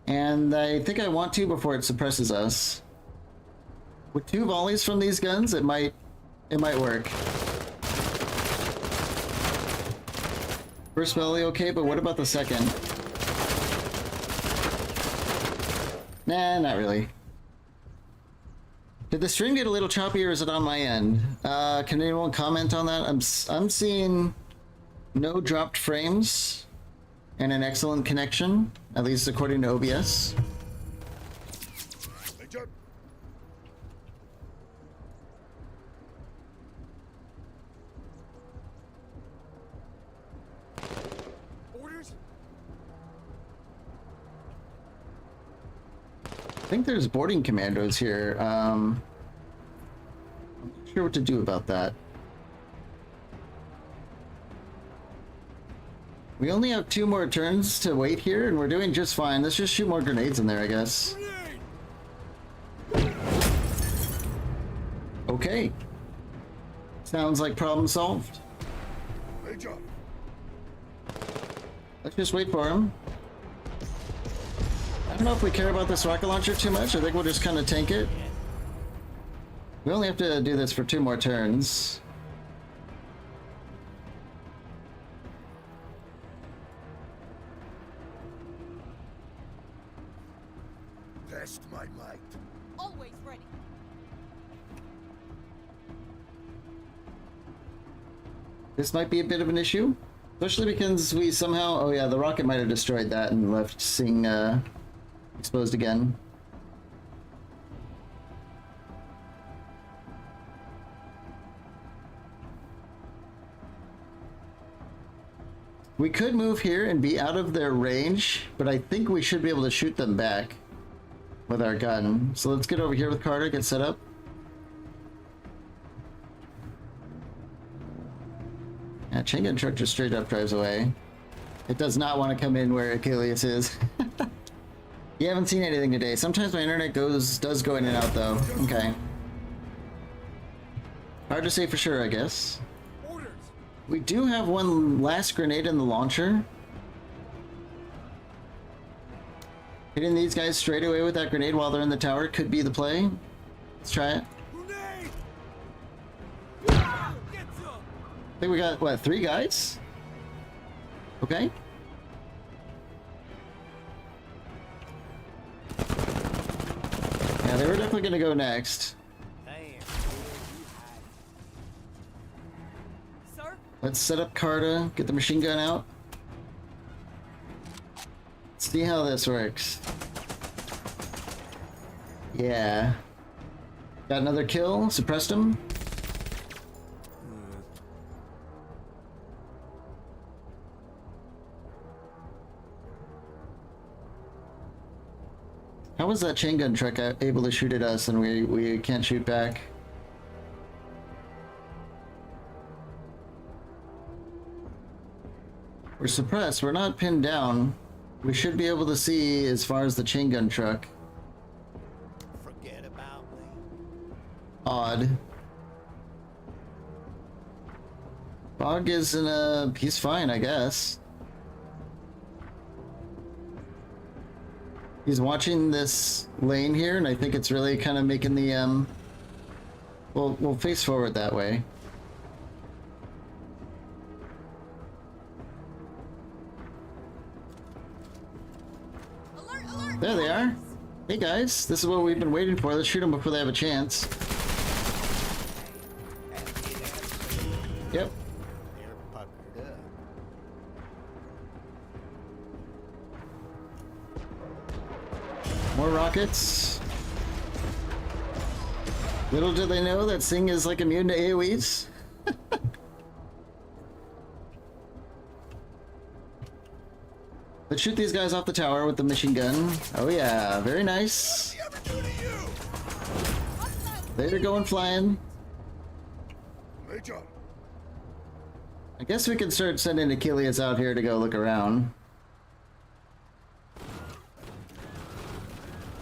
And I think I want to before it suppresses us. With 2 volleys from these guns, it might work. First volley okay, but what about the second? Nah, not really. Did the stream get a little choppy or is it on my end? Can anyone comment on that? I'm seeing no dropped frames and an excellent connection, at least according to OBS. Major. Orders? I think there's boarding commandos here. I'm not sure what to do about that. We only have 2 more turns to wait here, and we're doing just fine. Let's just shoot more grenades in there, I guess. Okay. Sounds like problem solved. Major. Let's just wait for him. I don't know if we care about this rocket launcher too much. I think we'll just kind of tank it. We only have to do this for 2 more turns. Test my might. Always ready. This might be a bit of an issue, especially because we somehow... Oh yeah, the rocket might have destroyed that and left Sing exposed again. We could move here and be out of their range, but I think we should be able to shoot them back with our gun. So let's get over here with Carter, get set up. Yeah, chain gun truck just straight up drives away. It does not want to come in where Achilles is. You haven't seen anything today. Sometimes my internet does go in and out though. Okay. Hard to say for sure, I guess. Orders! We do have one last grenade in the launcher. Hitting these guys straight away with that grenade while they're in the tower could be the play. Let's try it. Grenade! Ah, get some! I think we got, what, 3 guys? Okay. Yeah, they were definitely gonna go next. Sir? Let's set up Carta, get the machine gun out. See how this works. Yeah. Got another kill, suppressed him. How was that chain gun truck able to shoot at us and we can't shoot back? We're suppressed, we're not pinned down. We should be able to see as far as the chain gun truck. Forget about me. Odd. Bog is in a... he's fine, I guess. He's watching this lane here, and I think it's really kind of making the, we'll face forward that way. Alert, alert! There they are. Hey guys, this is what we've been waiting for. Let's shoot them before they have a chance. Yep. They're puckered up. More rockets. Little do they know that Sing is like immune to AoEs. Let's shoot these guys off the tower with the machine gun. Oh yeah, very nice. Ever do to you? They're going flying. Major. I guess we can start sending Achilles out here to go look around.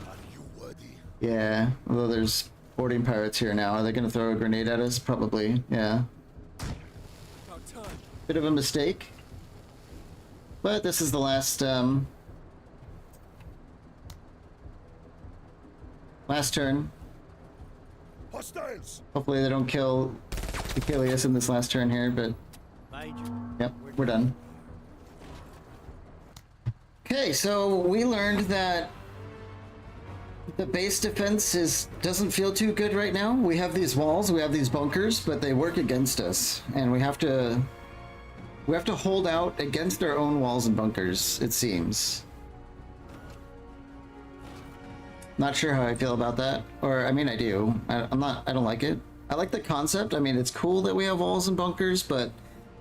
Are you worthy? Yeah, although there's boarding pirates here now. Are they going to throw a grenade at us? Probably, yeah. About time. Bit of a mistake. But this is the last, last turn. Hostiles! Hopefully they don't kill Achilles in this last turn here, but... Yep, we're done. Okay, so we learned that the base defense doesn't feel too good right now. We have these walls, we have these bunkers, but they work against us, and we have to hold out against our own walls and bunkers, it seems. Not sure how I feel about that, or I mean I do. I don't like it. I like the concept. I mean, it's cool that we have walls and bunkers, but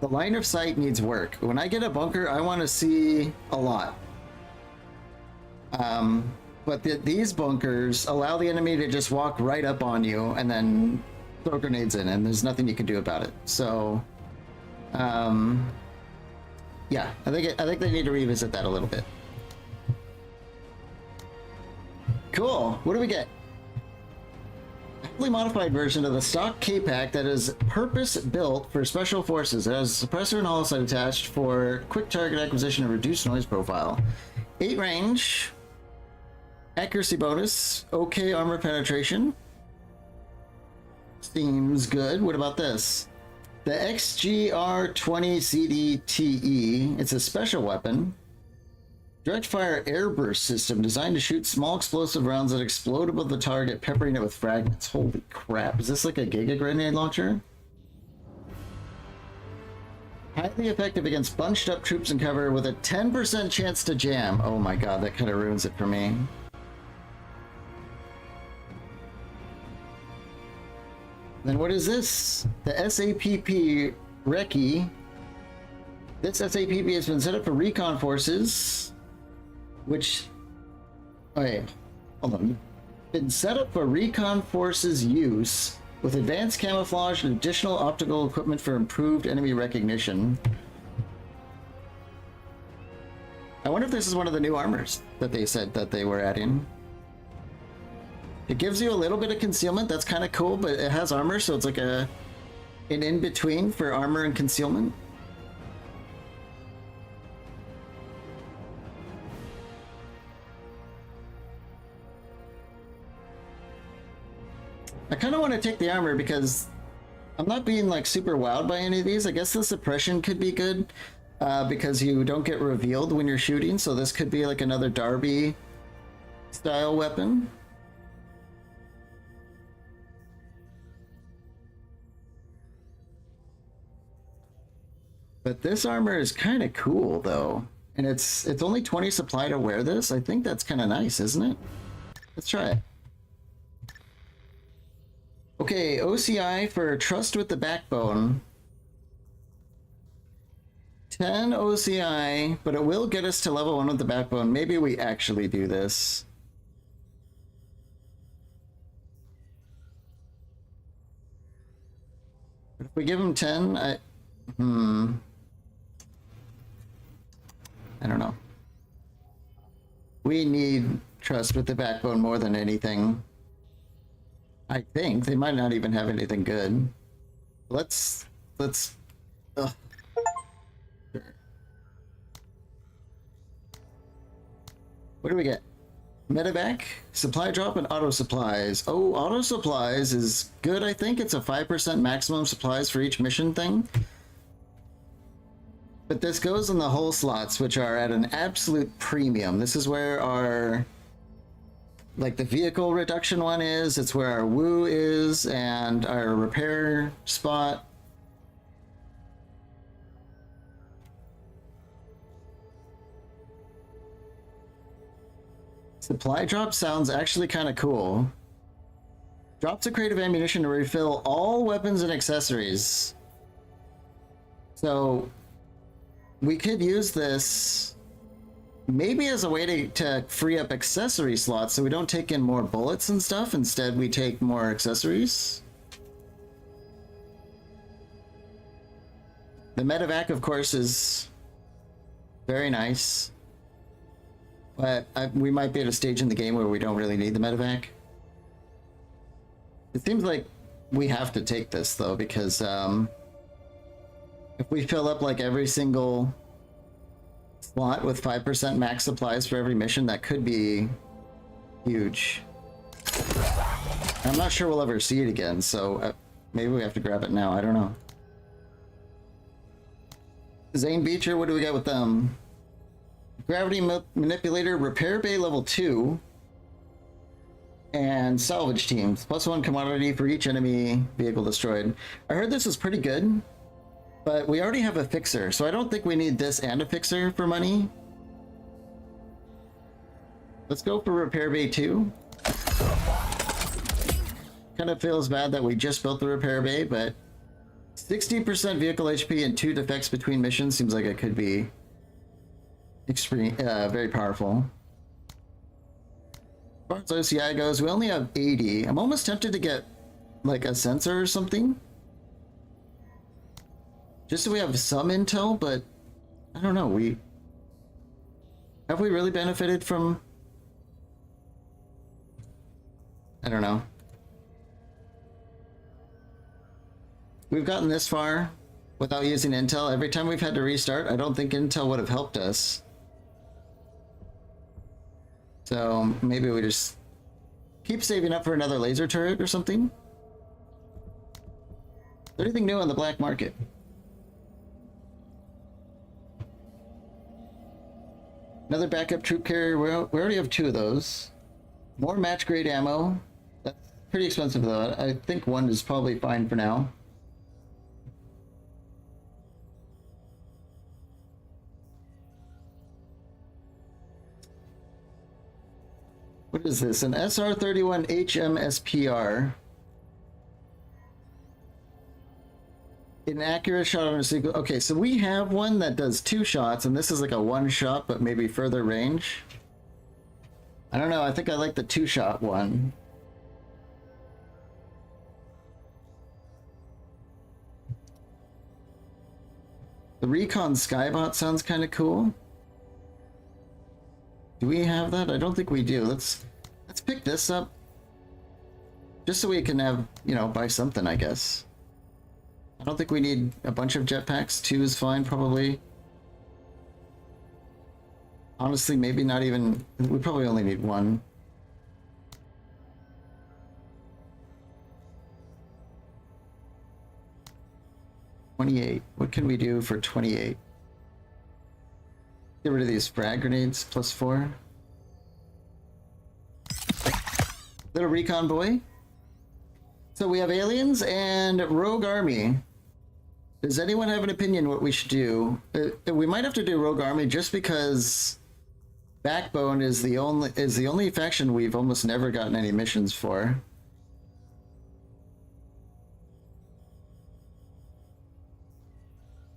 the line of sight needs work. When I get a bunker, I want to see a lot. But these bunkers allow the enemy to just walk right up on you and then throw grenades in, and there's nothing you can do about it. So, yeah, I think they need to revisit that a little bit. Cool. What do we get? A heavily modified version of the stock K-Pack that is purpose-built for special forces. It has a suppressor and holosight attached for quick target acquisition and reduced noise profile. 8 range, accuracy bonus, okay armor penetration. Seems good. What about this? The XGR-20 CDTE. It's a special weapon. Direct fire airburst system designed to shoot small explosive rounds that explode above the target, peppering it with fragments. Holy crap. Is this like a Giga grenade launcher? Highly effective against bunched up troops in cover with a 10% chance to jam. Oh my god, that kind of ruins it for me. Then what is this? The SAPP Recce. This SAPP has been set up for recon forces, which... Okay, hold on. Been set up for recon forces use with advanced camouflage and additional optical equipment for improved enemy recognition. I wonder if this is one of the new armors that they said that they were adding. It gives you a little bit of concealment. That's kind of cool, but it has armor, so it's like an in-between for armor and concealment. I kind of want to take the armor because I'm not being like super wowed by any of these. I guess the suppression could be good because you don't get revealed when you're shooting, so this could be like another Darby style weapon. But this armor is kind of cool though, and it's only 20 supply to wear this. I think that's kind of nice, isn't it? Let's try it. Okay, OCI for Trust with the Backbone. 10 OCI, but it will get us to level 1 with the Backbone. Maybe we actually do this. But if we give him 10, I don't know. We need Trust with the Backbone more than anything. I think they might not even have anything good. Let's ugh. Sure. What do we get? Medevac, supply drop, and auto supplies. Oh, auto supplies is good. I think it's a 5% maximum supplies for each mission thing. But this goes in the hull slots, which are at an absolute premium. This is where our, like, the vehicle reduction one is. It's where our woo is and our repair spot. Supply drop sounds actually kind of cool. Drops a crate of ammunition to refill all weapons and accessories. So we could use this maybe as a way to free up accessory slots so we don't take in more bullets and stuff. Instead, we take more accessories. The medevac, of course, is very nice. But we might be at a stage in the game where we don't really need the medevac. It seems like we have to take this, though, because if we fill up like every single slot with 5% max supplies for every mission, that could be huge. I'm not sure we'll ever see it again, so maybe we have to grab it now. I don't know. Zane Beecher, what do we got with them? Gravity Manipulator, Repair Bay level 2, and Salvage Teams. +1 commodity for each enemy vehicle destroyed. I heard this is pretty good, but we already have a Fixer, so I don't think we need this and a Fixer for money. Let's go for Repair Bay 2. Kind of feels bad that we just built the Repair Bay, but 60% vehicle HP and 2 defects between missions seems like it could be extreme, very powerful. As far as OCI goes, we only have 80. I'm almost tempted to get like a sensor or something, just so we have some intel, but I don't know. Have we really benefited from? I don't know. We've gotten this far without using intel. Every time we've had to restart, I don't think intel would have helped us. So maybe we just keep saving up for another laser turret or something. Is there anything new on the black market? Another backup troop carrier. We already have 2 of those. More match grade ammo. That's pretty expensive though. I think 1 is probably fine for now. What is this? An SR-31 HMSPR. An accurate shot on a sequence. Okay, so we have one that does 2 shots, and this is like a 1 shot, but maybe further range. I don't know. I think I like the 2-shot one. The Recon Skybot sounds kind of cool. Do we have that? I don't think we do. Let's pick this up. Just so we can have, you know, buy something, I guess. I don't think we need a bunch of jetpacks. 2 is fine, probably. Honestly, maybe not even... We probably only need 1. $28. What can we do for 28? Get rid of these frag grenades, +4. Little recon boy. So we have aliens and rogue army. Does anyone have an opinion what we should do? We might have to do rogue army just because Backbone is the only faction we've almost never gotten any missions for.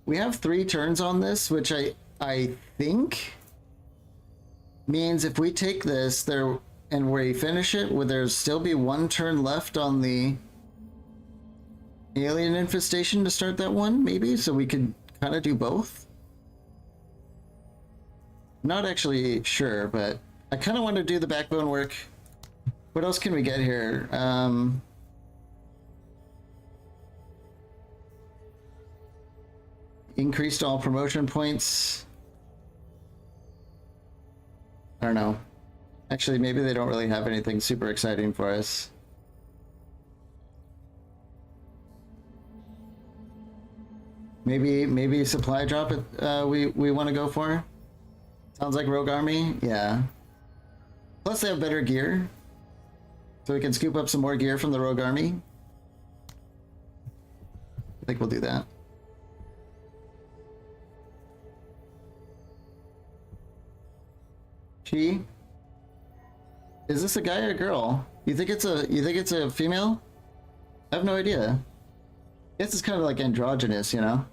We have 3 turns on this, which I think means if we take this there and we finish it, would there still be 1 turn left on the alien infestation to start that one, maybe? So we could kind of do both? Not actually sure, but I kind of want to do the backbone work. What else can we get here? Increased all promotion points. I don't know. Actually, maybe they don't really have anything super exciting for us. Maybe supply drop it, we want to go for. Sounds like Rogue Army, yeah. Plus they have better gear, so we can scoop up some more gear from the Rogue Army. I think we'll do that. She? Is this a guy or a girl? You think it's a female? I have no idea. I guess it's kind of like androgynous, you know?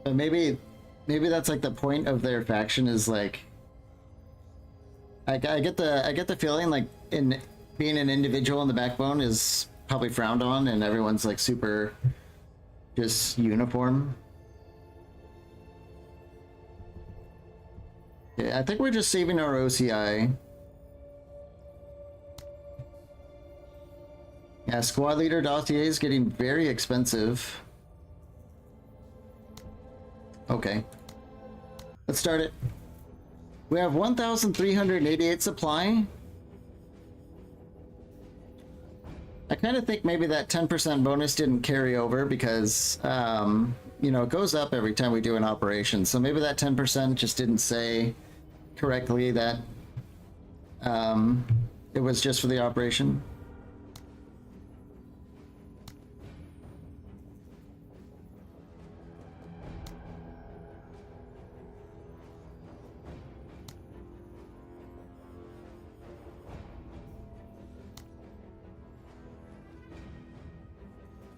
But maybe that's like the point of their faction is like I get the feeling like in being an individual in the backbone is probably frowned on and everyone's like super Just uniform. Yeah, I think we're just saving our OCI. Yeah, squad leader dossier is getting very expensive. Okay. Let's start it. We have 1,388 supply. I kind of think maybe that 10% bonus didn't carry over because, you know, it goes up every time we do an operation. So maybe that 10% just didn't say correctly that it was just for the operation.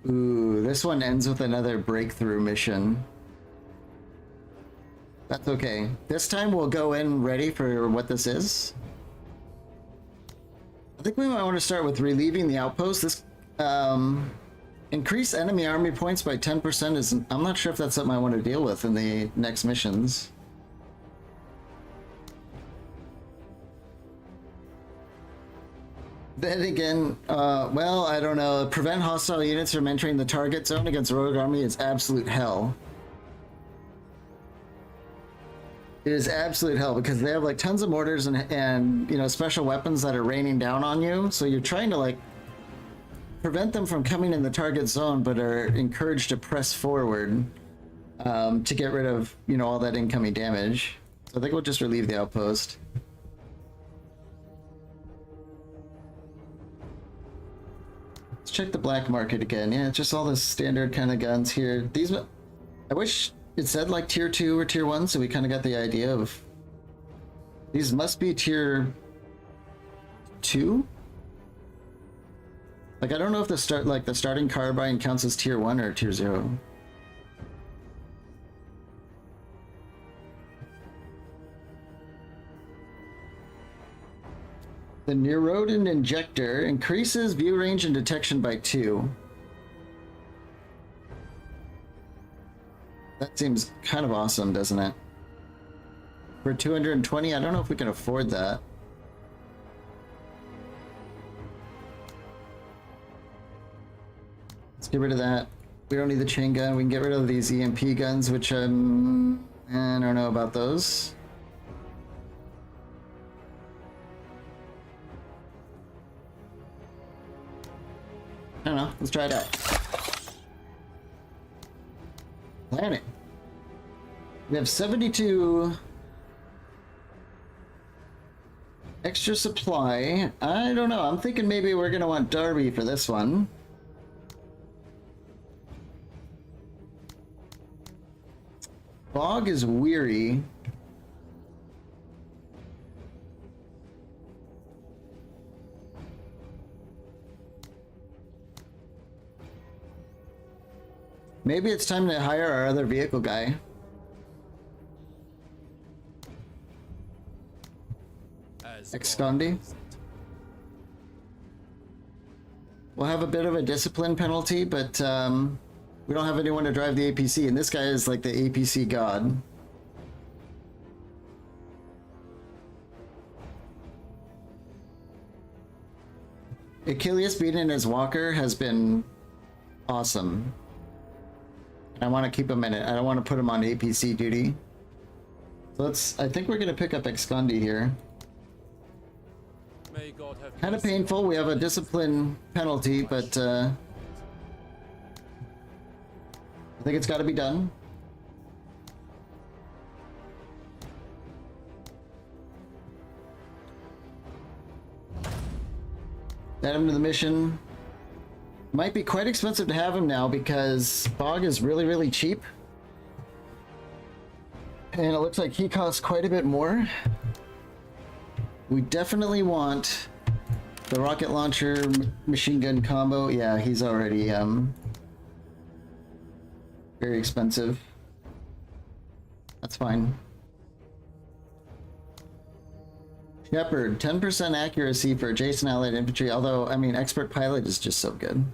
Ooh, this one ends with another breakthrough mission. That's okay. This time we'll go in ready for what this is. I think we might want to start with relieving the outpost. This increase enemy army points by 10% is... I'm not sure if that's something I want to deal with in the next missions. Then again, well, I don't know. Prevent hostile units from entering the target zone against rogue army is absolute hell. It is absolute hell because they have like tons of mortars and you know, special weapons that are raining down on you. So you're trying to like prevent them from coming in the target zone, but are encouraged to press forward to get rid of, you know, all that incoming damage. So I think we'll just relieve the outpost. Let's check the black market again. Yeah, it's just all the standard kind of guns here. These, I wish it said like tier 2 or tier 1, so we kind of got the idea of... These must be tier 2? Like, I don't know if the starting carbine counts as tier 1 or tier 0. The Neurodin Injector increases view range and detection by 2. That seems kind of awesome, doesn't it? For 220, I don't know if we can afford that. Let's get rid of that. We don't need the chain gun. We can get rid of these EMP guns, which I don't know about those. I don't know. Let's try it out. Planet. We have 72 extra supply. I don't know. I'm thinking maybe we're going to want Darby for this one. Bog is weary. Maybe it's time to hire our other vehicle guy. Excandi. We'll have a bit of a discipline penalty, but we don't have anyone to drive the APC, and this guy is like the APC god. Achilles beating his walker has been awesome. I want to keep him in it. I don't want to put him on APC duty. So let's... I think we're going to pick up Excandi here. Kind of painful. We have a discipline penalty, but I think it's got to be done. Add him to the mission. Might be quite expensive to have him now because Bog is really, really cheap. And it looks like he costs quite a bit more. We definitely want the rocket launcher machine gun combo. Yeah, he's already very expensive. That's fine. Shepard, 10% accuracy for adjacent allied infantry, although, I mean, expert pilot is just so good.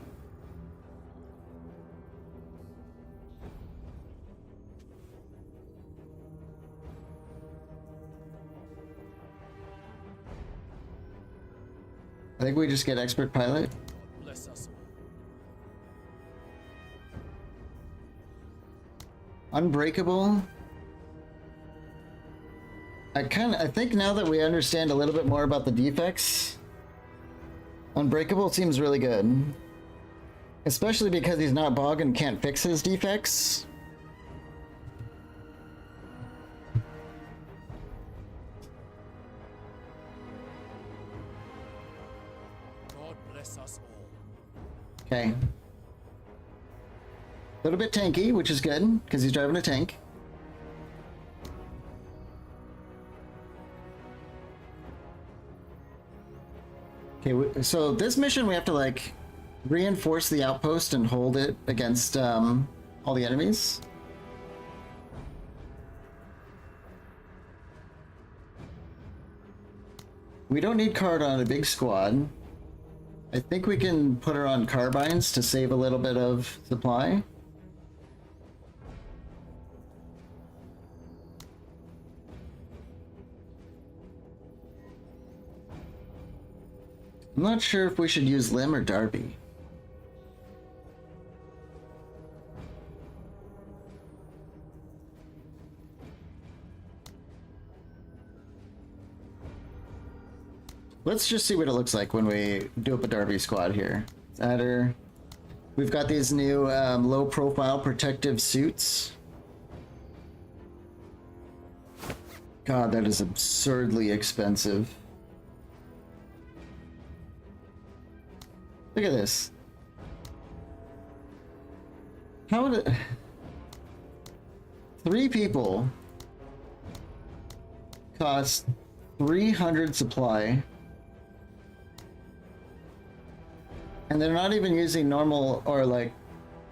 I think we just get expert pilot. Bless us all. Unbreakable. I think now that we understand a little bit more about the defects, Unbreakable seems really good. Especially because he's not Bog and can't fix his defects. God bless us all. Okay. A little bit tanky, which is good, because he's driving a tank. Okay, so this mission we have to like reinforce the outpost and hold it against all the enemies. We don't need Card on a big squad. I think we can put her on carbines to save a little bit of supply. I'm not sure if we should use Lim or Darby. Let's just see what it looks like when we do up a Darby squad here. Add her. We've got these new low-profile protective suits. God, that is absurdly expensive. Look at this. How would it... 3 people cost 300 supply. And they're not even using normal or like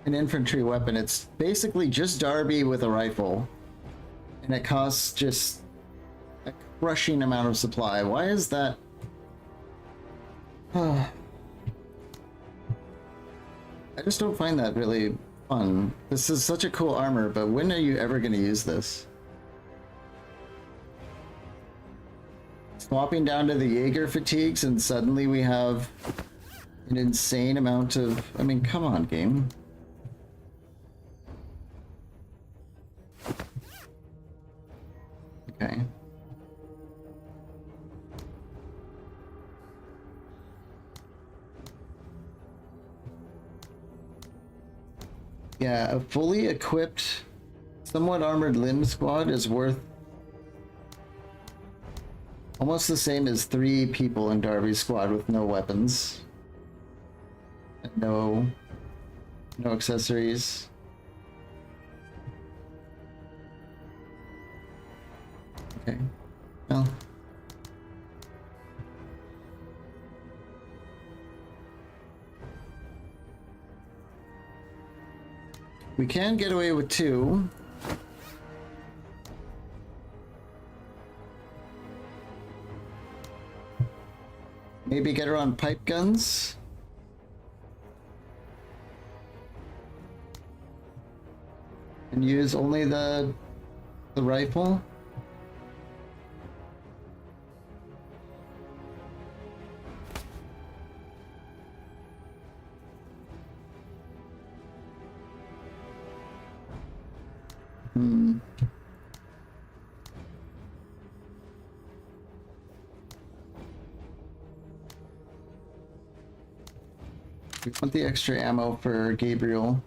an infantry weapon. It's basically just Darby with a rifle. And it costs just a crushing amount of supply. Why is that? I just don't find that really fun. This is such a cool armor, but when are you ever going to use this? Swapping down to the Jaeger fatigues and suddenly we have an insane amount of... I mean, come on, game. Okay. Yeah, a fully equipped, somewhat armored limb squad is worth almost the same as 3 people in Darby's squad with no weapons. And no accessories. Okay. Well. We can get away with 2. Maybe get her on pipe guns. And use only the rifle. We want the extra ammo for Gabriel.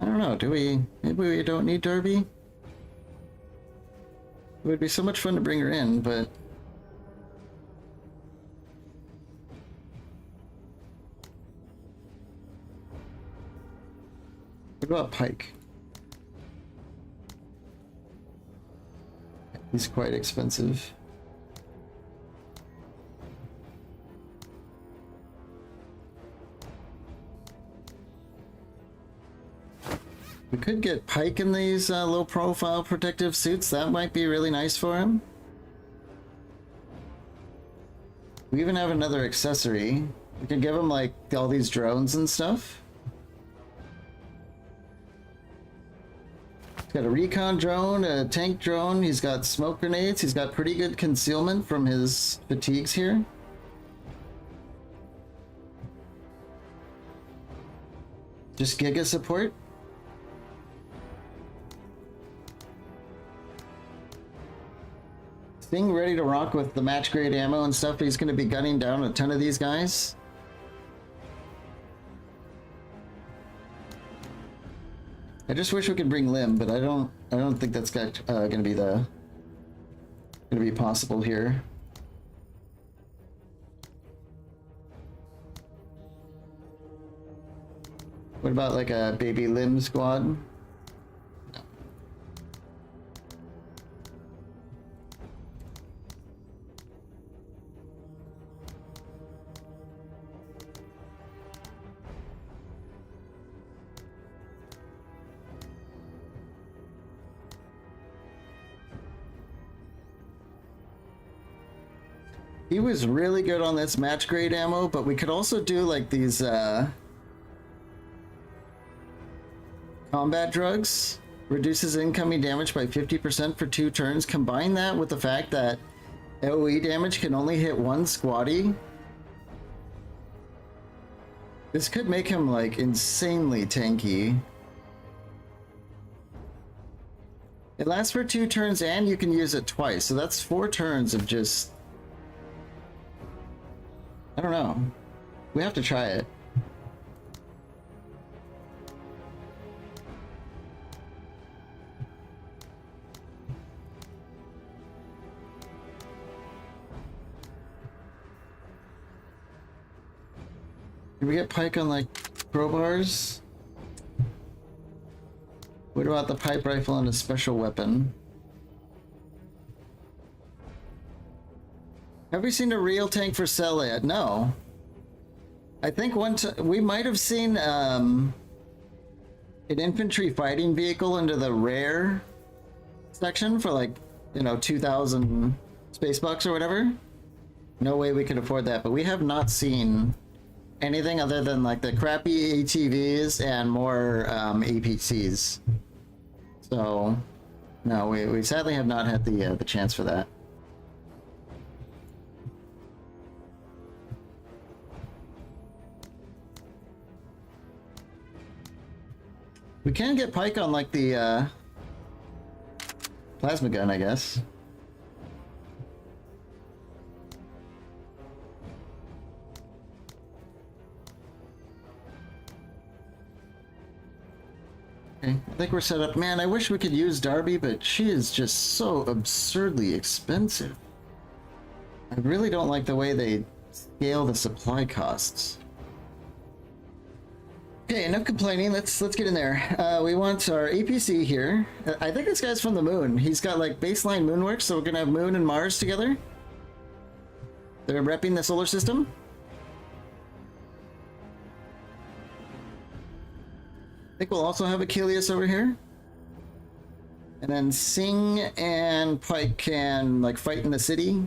I don't know, do we? Maybe we don't need Darby? It would be so much fun to bring her in, but... What about Pike? He's quite expensive. We could get Pike in these low-profile protective suits. That might be really nice for him. We even have another accessory. We could give him, like, all these drones and stuff. He's got a recon drone, a tank drone, he's got smoke grenades, he's got pretty good concealment from his fatigues here. Just Giga support. Sting ready to rock with the match grade ammo and stuff, but he's going to be gunning down a ton of these guys. I just wish we could bring Lim, but I don't think that's going to be possible here. What about like a baby Lim squad? He was really good on this match grade ammo, but we could also do like these combat drugs. Reduces incoming damage by 50% for 2 turns. Combine that with the fact that AoE damage can only hit one squatty. This could make him like insanely tanky. It lasts for 2 turns and you can use it twice, so that's 4 turns of just... I don't know. We have to try it. Did we get Pike on like crowbars? What about the pipe rifle and a special weapon? Have we seen a real tank for sale yet? No. I think we might have seen an infantry fighting vehicle into the rare section for like, you know, 2,000 space bucks or whatever. No way we could afford that, but we have not seen anything other than like the crappy ATVs and more APCs. So, no, we sadly have not had the chance for that. We can get Pike on like the plasma gun, I guess. Okay, I think we're set up. Man, I wish we could use Darby, but she is just so absurdly expensive. I really don't like the way they scale the supply costs. Okay, enough complaining. Let's get in there. We want our APC here. I think this guy's from the moon. He's got like baseline moonwork, so we're gonna have Moon and Mars together. They're repping the solar system. I think we'll also have Achilles over here. And then Sing and Pike can like fight in the city.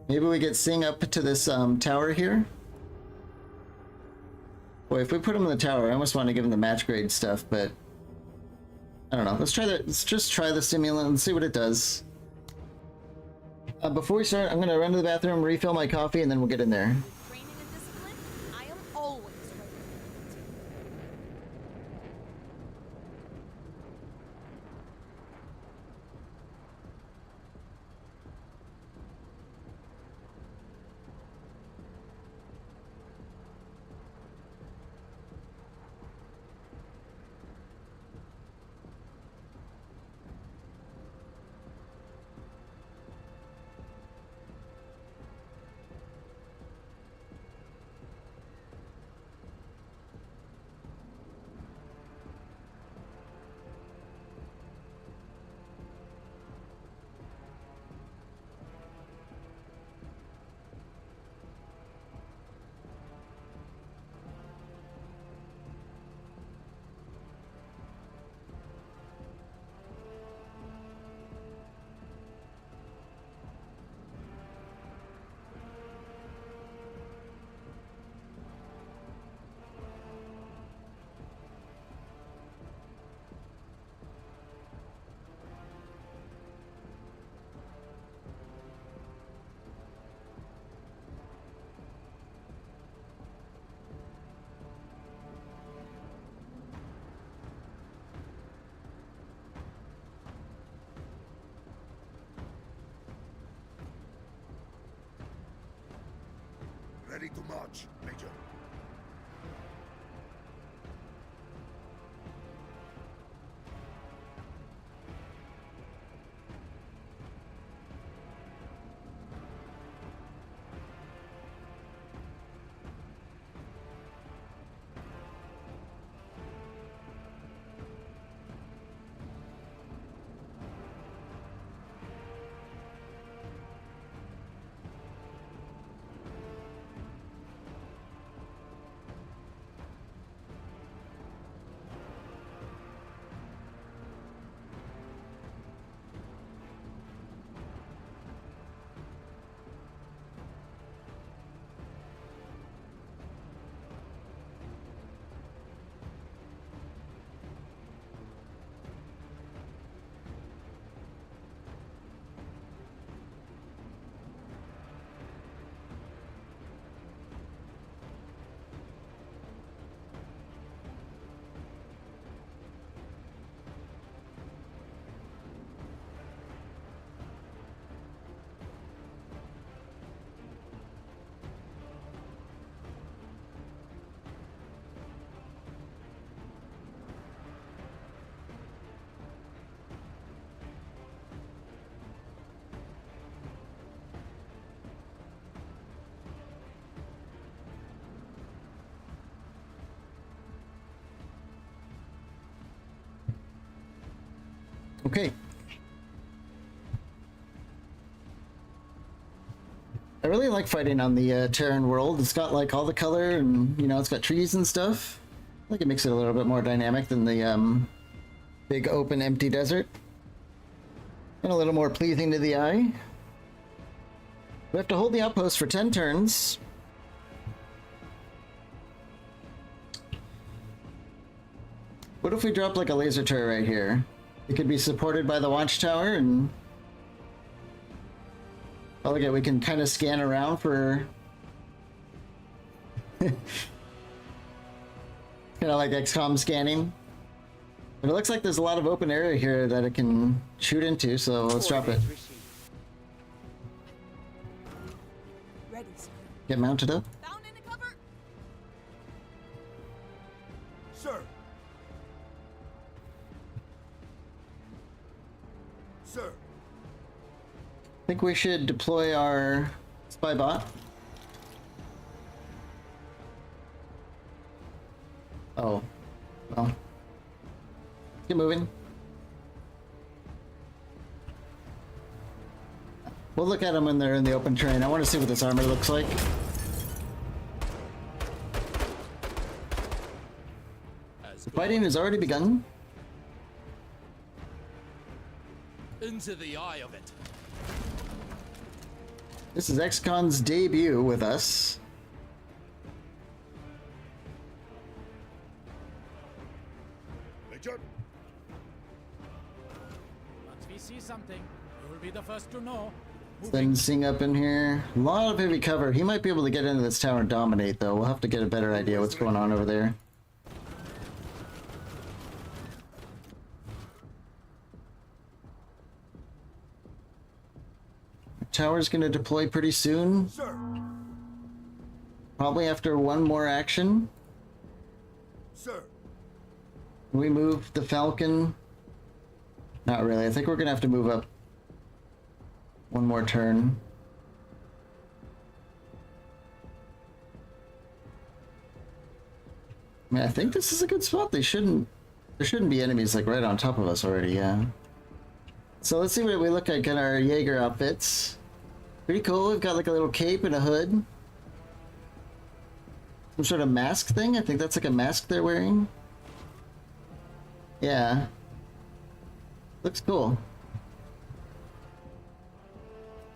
Maybe we get Sing up to this tower here. Boy, if we put him in the tower, I almost want to give him the match grade stuff, but I don't know. Let's try that. Let's just try the stimulant and see what it does. Before we start, I'm gonna run to the bathroom, refill my coffee, and then we'll get in there. Training and discipline, I am always ready. Ready to march, Major. Okay. I really like fighting on the Terran world. It's got like all the color and, you know, it's got trees and stuff. I think it makes it a little bit more dynamic than the big open empty desert. And a little more pleasing to the eye. We have to hold the outpost for 10 turns. What if we drop like a laser turret right here? It could be supported by the watchtower, and oh, look at, we can kind of scan around for kind of like XCOM scanning. But it looks like there's a lot of open area here that it can shoot into, so let's drop it. Coordinates received. Ready, sir. Get mounted up. Bound into cover. Sir. Sir. I think we should deploy our spy bot. Oh, well. Get moving. We'll look at them when they're in the open terrain. I want to see what this armor looks like. The fighting has already begun. Into the eye of it. This is XCon's debut with us. Major. Once we see something, you will be the first to know. Sing up in here. A lot of heavy cover. He might be able to get into this tower and dominate, though. We'll have to get a better idea what's going on over there. Tower's gonna deploy pretty soon. Sir. Probably after one more action. Sir. We move the Falcon. Not really. I think we're gonna have to move up one more turn. I mean, I think this is a good spot. There shouldn't be enemies like right on top of us already, yeah. So let's see what we look like in our Jaeger outfits. Pretty cool. We've got like a little cape and a hood. Some sort of mask thing. I think that's like a mask they're wearing. Yeah. Looks cool.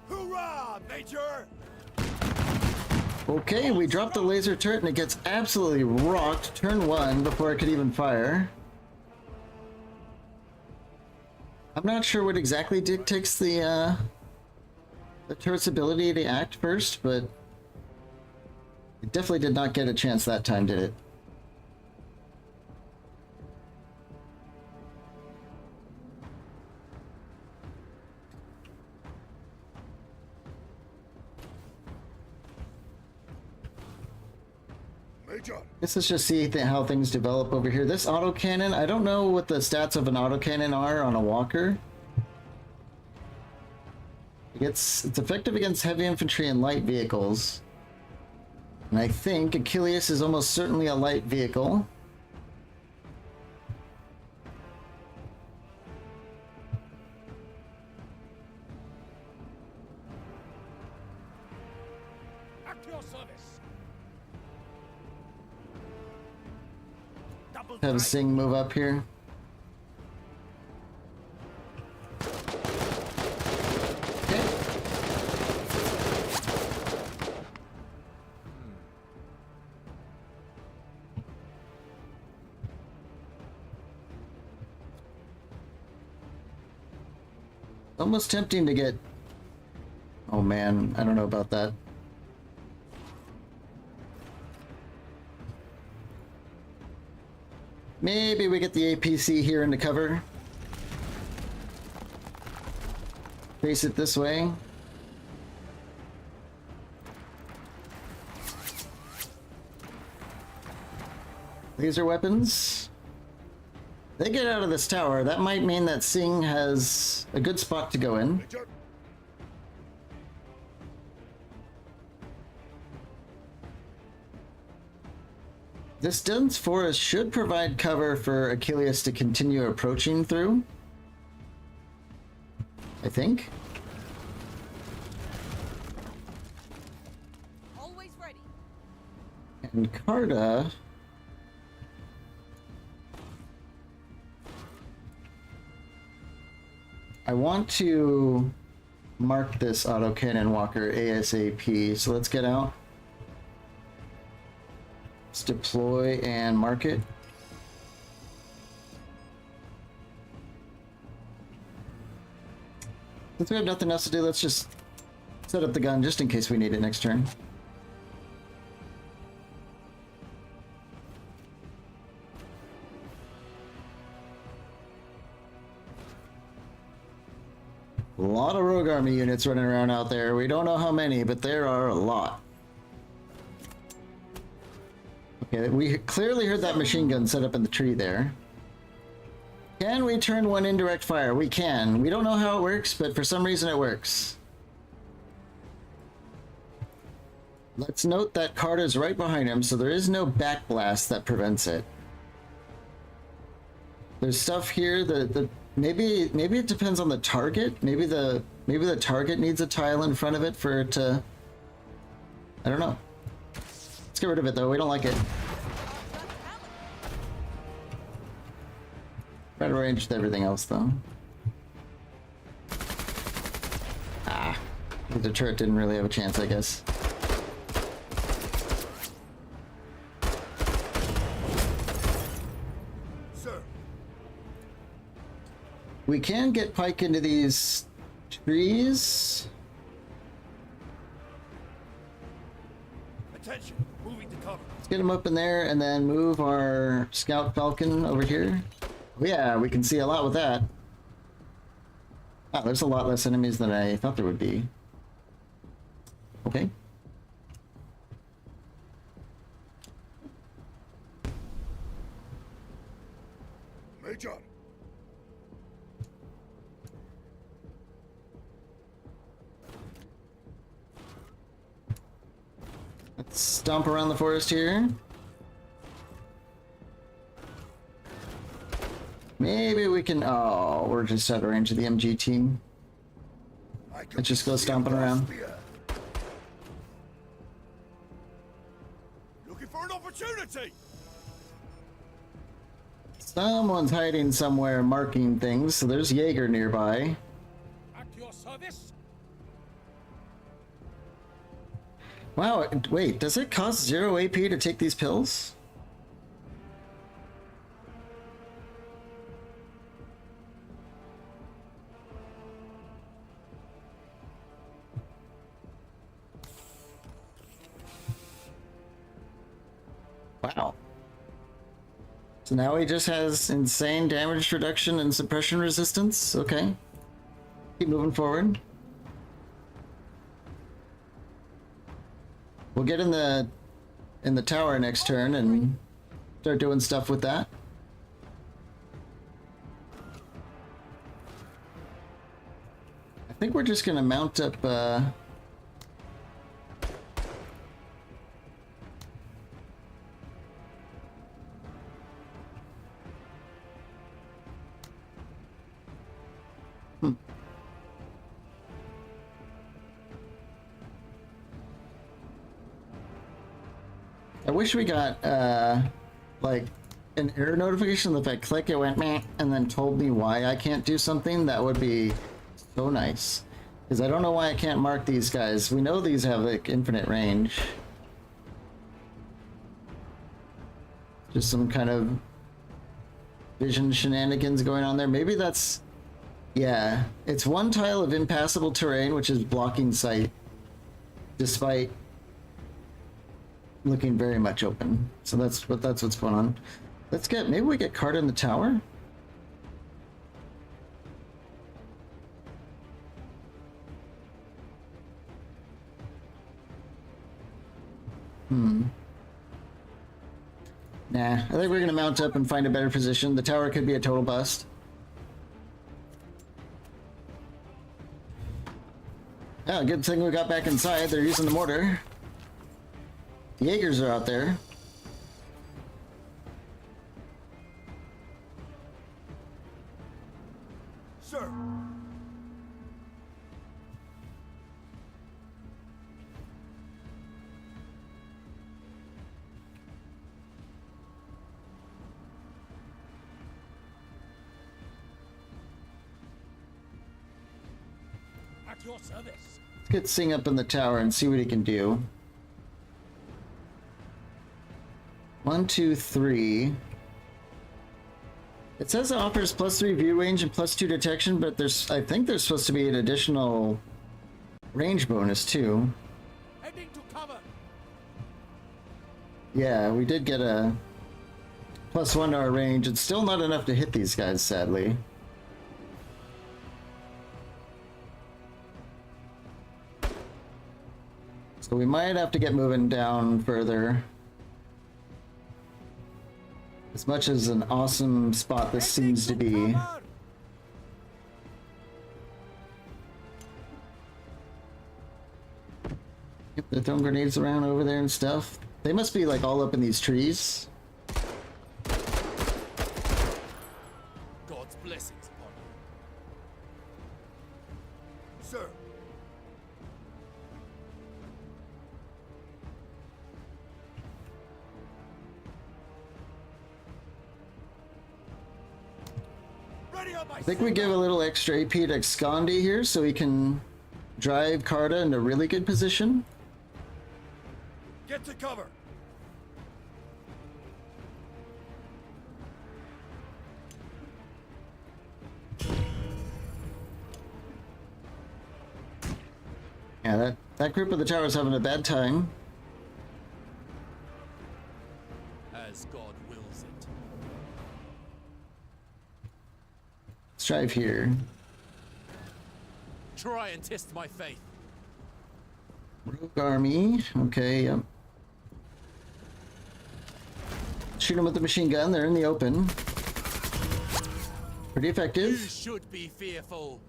Hoorah, Major! Okay, we dropped the laser turret and it gets absolutely rocked turn one before it could even fire. I'm not sure what exactly dictates the turret's ability to act first, but it definitely did not get a chance that time, did it? Let's just see how things develop over here. This autocannon, I don't know what the stats of an autocannon are on a walker. It's effective against heavy infantry and light vehicles. And I think Achilles is almost certainly a light vehicle. At your service. Double Have time. Singh move up here. Okay. Almost tempting to get... Oh man, I don't know about that. Maybe we get the APC here into cover. Face it this way. Laser weapons. They get out of this tower. That might mean that Singh has a good spot to go in. Major, This dense forest should provide cover for Achilles to continue approaching through. I think. Always ready. And Carta... I want to mark this autocannon walker ASAP, so let's get out. Let's deploy and mark it. Since we have nothing else to do, let's just set up the gun just in case we need it next turn. A lot of rogue army units running around out there. We don't know how many, but there are a lot. Okay, we clearly heard that machine gun set up in the tree there. Can we turn one indirect fire? We can. We don't know how it works, but for some reason it works. Let's note that Carter's right behind him, so there is no backblast that prevents it. There's stuff here that maybe it depends on the target. Maybe the target needs a tile in front of it for it to... I don't know. Let's get rid of it though. We don't like it. Right range with everything else though. Ah, the turret didn't really have a chance, I guess. sir. We can get Pike into these trees. Attention, moving to cover. Let's get him up in there and then move our Scout Falcon over here. Oh, yeah, we can see a lot with that. Wow, there's a lot less enemies than I thought there would be. Okay. Major, Let's stomp around the forest here. Maybe we can... Oh, we're just out of range of the MG team. I can Let's just go see stomping your around. spear. Looking for an opportunity. Someone's hiding somewhere marking things, so there's Jaeger nearby. At your service. Wow, wait, does it cost 0 AP to take these pills? Wow. So now he just has insane damage reduction and suppression resistance? Okay. Keep moving forward. We'll get in the in the tower next turn and start doing stuff with that. I think we're just gonna mount up I wish we got like an error notification that if I click it went meh and then told me why I can't do something. That would be so nice, because I don't know why I can't mark these guys. We know these have like infinite range. Just some kind of vision shenanigans going on there. Maybe that's, yeah, it's one tile of impassable terrain which is blocking sight despite looking very much open. So that's what's going on. Let's get, maybe we get Carta in the tower? Nah, I think we're gonna mount up and find a better position. The tower could be a total bust. Oh, good thing we got back inside. They're using the mortar. The Jaegers are out there. Sir. At your service. Let's get Sing up in the tower and see what he can do. 1, 2, 3. It says it offers +3 view range and +2 detection, but I think there's supposed to be an additional range bonus too. Heading to cover. Yeah, we did get a +1 to our range. It's still not enough to hit these guys, sadly. So we might have to get moving down further. As much as an awesome spot this seems to be. Yep, they're throwing grenades around over there and stuff. They must be like all up in these trees. God's blessings upon you. Sir. I think we give a little extra AP to Skandi here so he can drive Carta into really good position. Get to cover. Yeah, that group of the tower is having a bad time. As God wills it. Let's drive here. Try and test my faith. Rogue army. Okay, yep. Shoot them with the machine gun. They're in the open. Pretty You effective. should be fearful.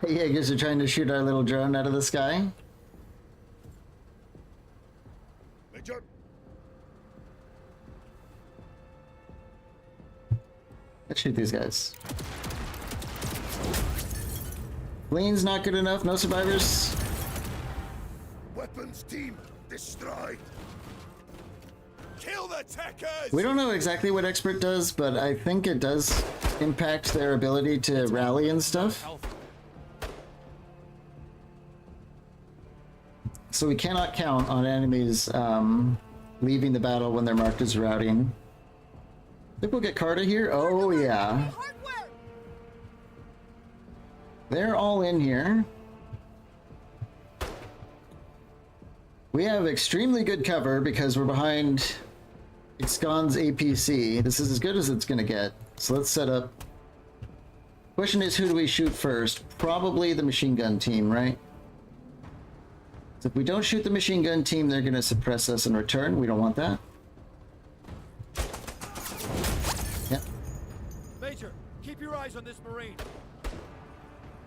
Hey, Jaegers are trying to shoot our little drone out of the sky. Major. Let's shoot these guys. Lane's not good enough. No survivors. Weapons team destroyed. Kill the techers. We don't know exactly what Expert does, but I think it does impact their ability to rally and stuff. So we cannot count on enemies leaving the battle when they're marked as routing. I think we'll get Carta here. Oh yeah. Hardware! They're all in here. We have extremely good cover because we're behind Ixcon's APC. This is as good as it's gonna get. So let's set up. Question is, who do we shoot first? Probably the machine gun team, right? So if we don't shoot the machine gun team, they're going to suppress us in return. We don't want that. Yep. Major, keep your eyes on this Marine.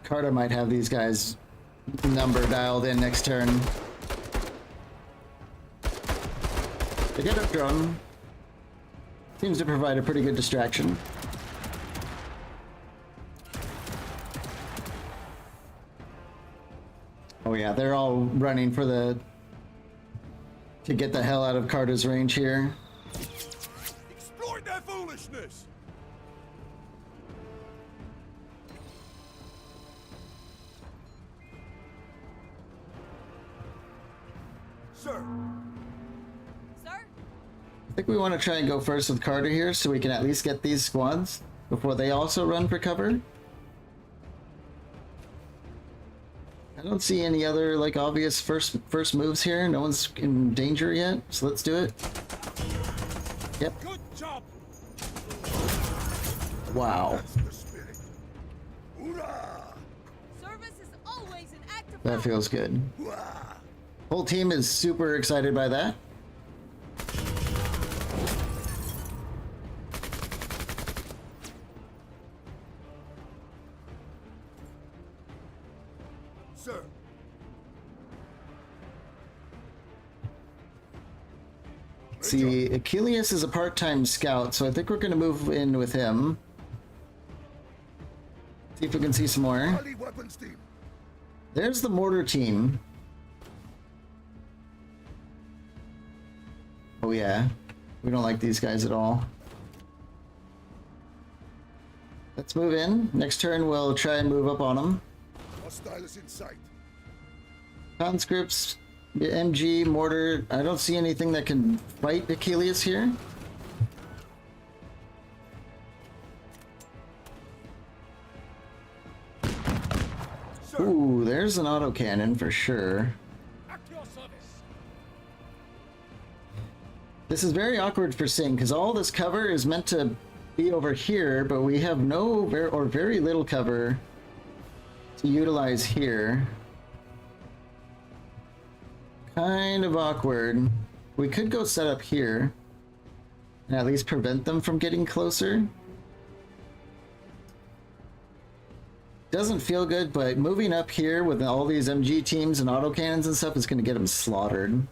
Carter might have these guys number dialed in next turn. They get a drone. Seems to provide a pretty good distraction. Oh yeah, they're all running for the... to get the hell out of Carter's range here. Exploit their foolishness! Sir, Sir? I think we want to try and go first with Carter here so we can at least get these squads before they also run for cover. I don't see any other like obvious first moves here. No one's in danger yet, so let's do it. Yep. good job! Wow. That's the spirit. Hoorah! Service is always an act of That power. feels good. Hoorah! Whole team is super excited by that. Sir, See, Achilles is a part-time scout, so I think we're going to move in with him. See if we can see some more. Ali weapons team. There's the mortar team. Oh yeah, we don't like these guys at all. Let's move in. Next turn we'll try and move up on them. Hostile is in sight. Conscripts, the MG, mortar. I don't see anything that can fight Achilles here. Sir, Ooh, there's an autocannon for sure. At your service! This is very awkward for Singh because all this cover is meant to be over here, but we have no or very little cover to utilize here. Kind of awkward. We could go set up here and at least prevent them from getting closer. Doesn't feel good, but moving up here with all these MG teams and autocannons and stuff is going to get them slaughtered.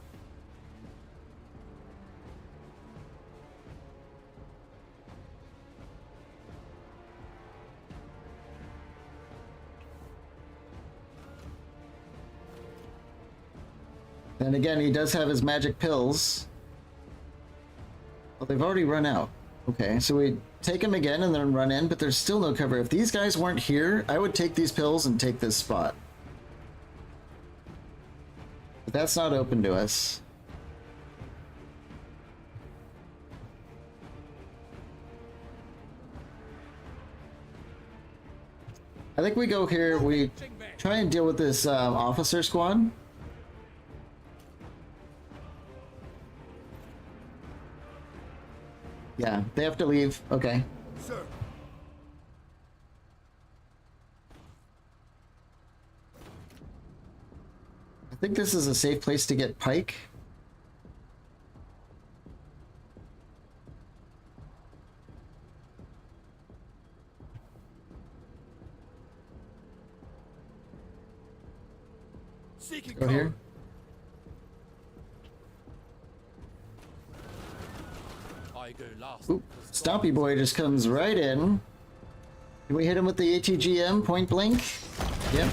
Then again, he does have his magic pills. Well, they've already run out. Okay, so we take him again and then run in, but there's still no cover. If these guys weren't here, I would take these pills and take this spot. But that's not open to us. I think we go here, we try and deal with this officer squad. Yeah, they have to leave. Okay. sir. I think this is a safe place to get Pike. Seeking Go here. I go last. Oop, Stompy Boy just comes right in. Can we hit him with the ATGM point blank? Yep.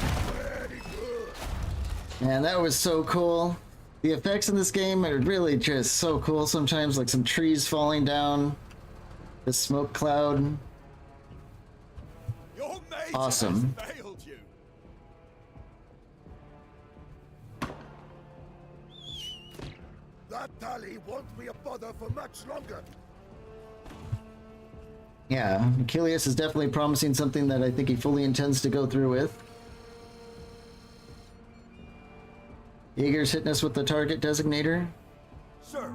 Man, that was so cool. The effects in this game are really just so cool sometimes, like some trees falling down, the smoke cloud. Your mate Awesome. has failed you. That tally won't be a bother for much longer. Yeah, Achilles is definitely promising something that I think he fully intends to go through with. Jaeger's hitting us with the target designator. Sir.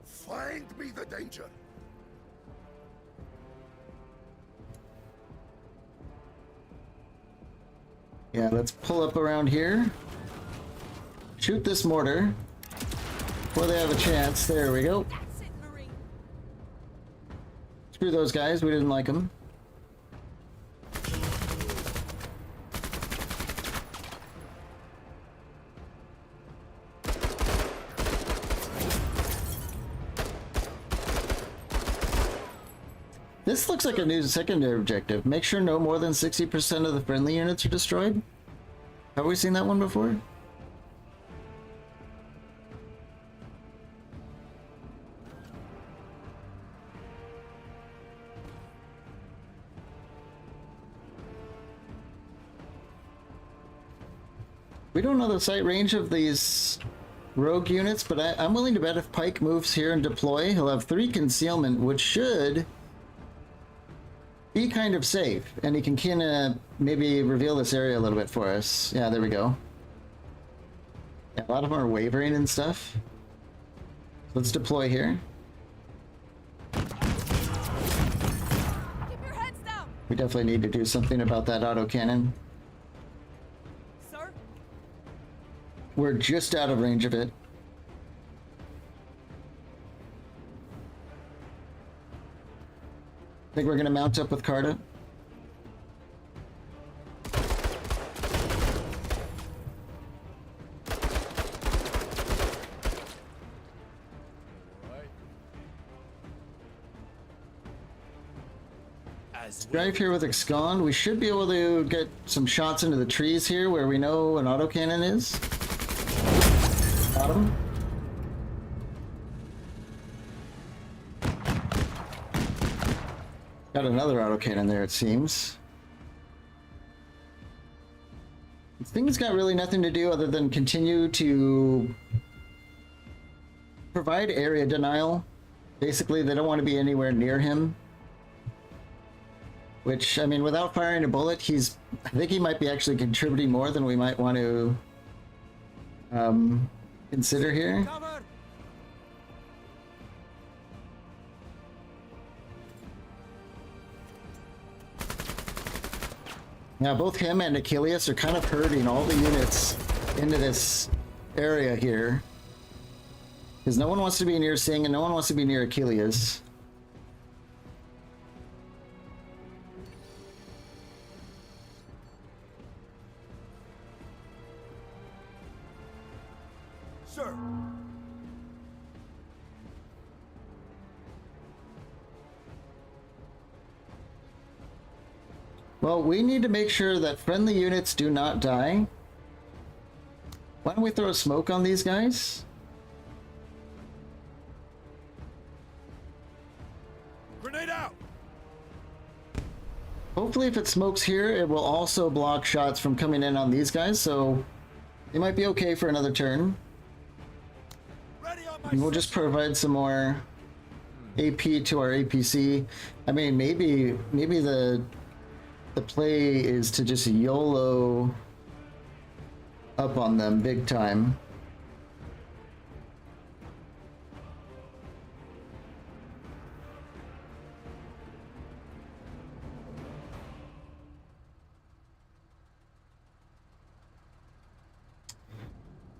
Find me the danger. Yeah, let's pull up around here. Shoot this mortar before they have a chance. There we go. That's it, Marine. Screw those guys, we didn't like them. This looks like a new secondary objective. Make sure no more than 60% of the friendly units are destroyed. Have we seen that one before? We don't know the sight range of these rogue units, but I'm willing to bet if Pike moves here and deploy, he'll have 3 concealment, which should be kind of safe, and he can kind of maybe reveal this area a little bit for us. Yeah, there we go. Yeah, a lot of them are wavering and stuff. Let's deploy here. Keep your heads down, We definitely need to do something about that autocannon. sir. We're just out of range of it. Think we're gonna mount up with Carta. Drive here with Excon. We should be able to get some shots into the trees here where we know an autocannon is. Bottom. Got another autocannon there, it seems. This thing's got really nothing to do other than continue to provide area denial. Basically, they don't want to be anywhere near him. Which, I mean, without firing a bullet, I think he might be actually contributing more than we might want to consider here. Cover! Now, both him and Achilles are kind of herding all the units into this area here. Because no one wants to be near Singh and no one wants to be near Achilles. Sir, Well, we need to make sure that friendly units do not die. Why don't we throw smoke on these guys? grenade out! Hopefully if it smokes here, it will also block shots from coming in on these guys, so they might be okay for another turn. Ready on my And we'll just provide some more AP to our APC. I mean, maybe the play is to just YOLO up on them big time.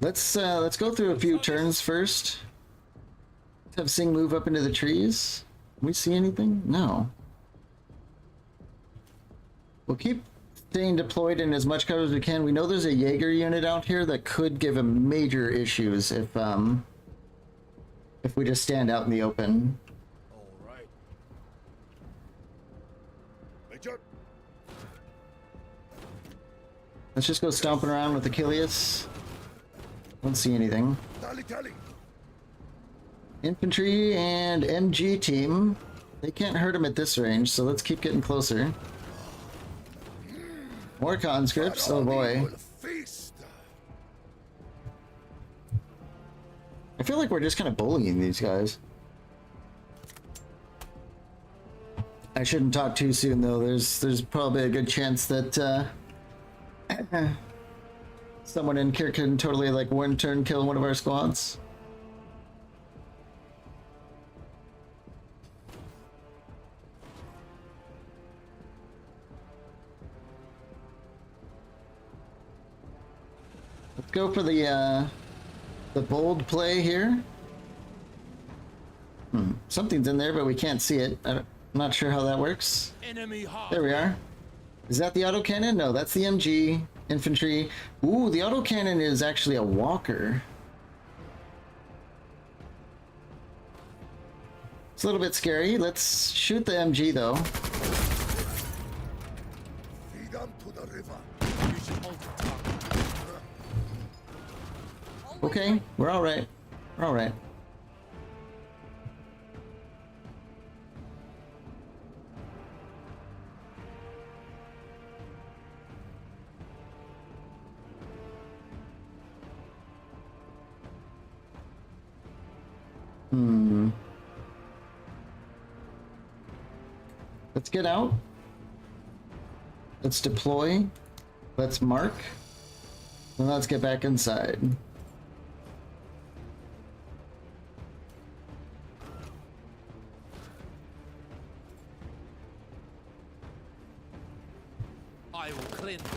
Let's go through a few turns first. Let's have Singh move up into the trees. Can we see anything? No. We'll keep staying deployed in as much cover as we can. We know there's a Jaeger unit out here that could give him major issues if we just stand out in the open. All right. Major, Let's just go stomping around with Achilles. Don't see anything. tally. Infantry and MG team. They can't hurt him at this range, so let's keep getting closer. More conscripts, oh boy. Will feast. I feel like we're just kind of bullying these guys. I shouldn't talk too soon though. There's probably a good chance that someone in here can totally like one turn kill one of our squads. Let's go for the bold play here. Something's in there, but we can't see it. I'm not sure how that works. Enemy hard. There we are. Is that the autocannon? No, that's the MG infantry. Ooh, the autocannon is actually a walker. It's a little bit scary. Let's shoot the MG though. Feed them to the river. You should hold your tongue. Okay, we're all right. We're all right. Let's get out. Let's deploy. Let's mark. And let's get back inside. I will cleanse them.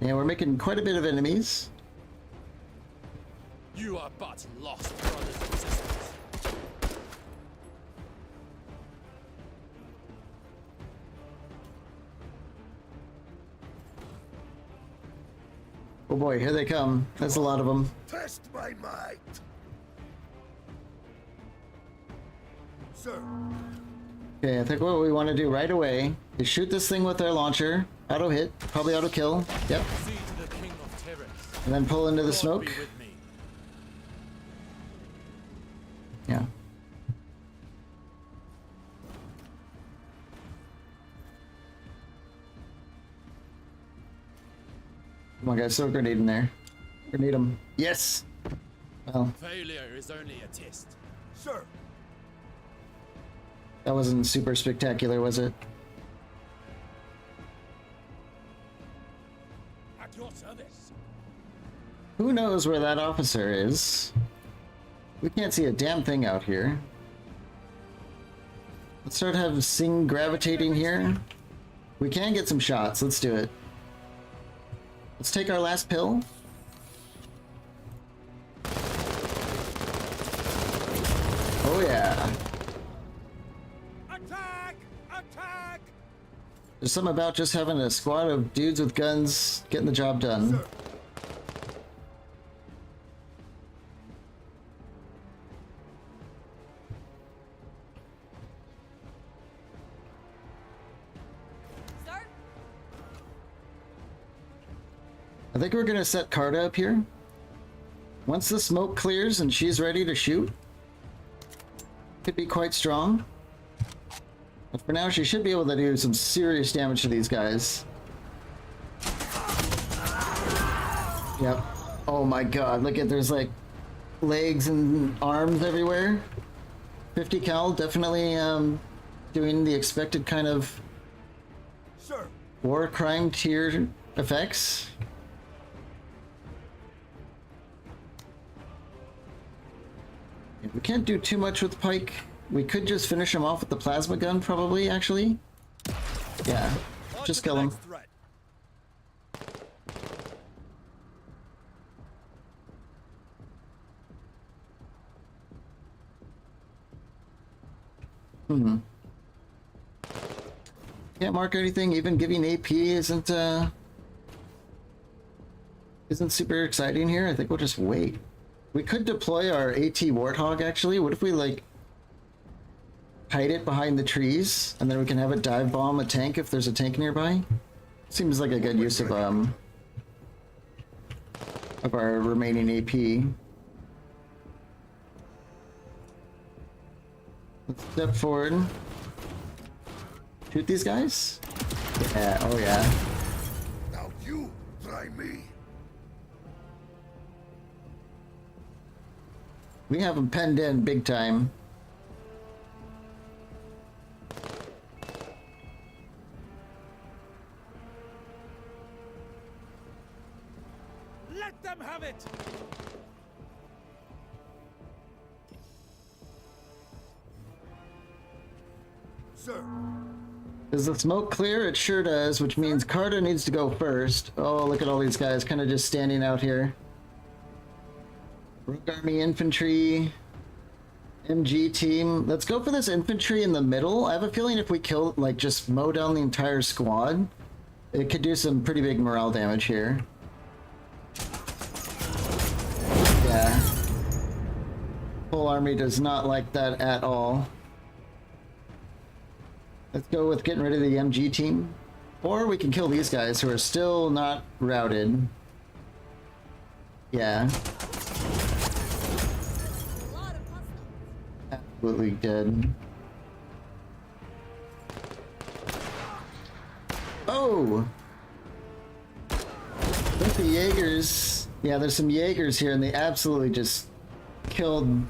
Yeah, we're making quite a bit of enemies. You are but lost brothers and sisters. Oh boy, here they come. There's a lot of them. Test my might. Sir, Okay, I think what we want to do right away is shoot this thing with our launcher. Auto hit, probably auto kill. Yep. See to the king of terrors. And then pull into the God smoke. be with me. Yeah. Come on, guys, throw a grenade in there. Grenade them. Yes! Well, Failure is only a test. sir, that wasn't super spectacular, was it? At your service. Who knows where that officer is? We can't see a damn thing out here. Let's start seeing gravitating here. We can get some shots. Let's do it. Let's take our last pill. Oh yeah. Attack! Attack! There's something about just having a squad of dudes with guns getting the job done. sir. Sir? I think we're gonna set Carta up here. Once the smoke clears and she's ready to shoot, could be quite strong. But for now, she should be able to do some serious damage to these guys. Yep. Oh my god, look at, there's like legs and arms everywhere. 50 cal, definitely doing the expected kind of Sir, war crime tier effects. We can't do too much with Pike. We could just finish him off with the plasma gun, probably, actually. Yeah, On just to the kill him. next threat. Can't mark anything, even giving AP isn't super exciting here. I think we'll just wait. We could deploy our AT Warthog, actually. What if we, like, hide it behind the trees, and then we can have it dive bomb a tank if there's a tank nearby? Seems like a good use of our remaining AP. Let's step forward. Shoot these guys? Yeah, oh yeah. now you try me. We have them penned in big time. Let them have it! Sir, Does the smoke clear? It sure does, which means Carter needs to go first. Oh, look at all these guys kind of just standing out here. Rogue Army Infantry, MG team. Let's go for this infantry in the middle. I have a feeling if we kill, like, just mow down the entire squad, it could do some pretty big morale damage here. Yeah. Whole army does not like that at all. Let's go with getting rid of the MG team. Or we can kill these guys who are still not routed. Yeah. Absolutely dead. Oh! With the Jaegers. Yeah, there's some Jaegers here and they absolutely just killed.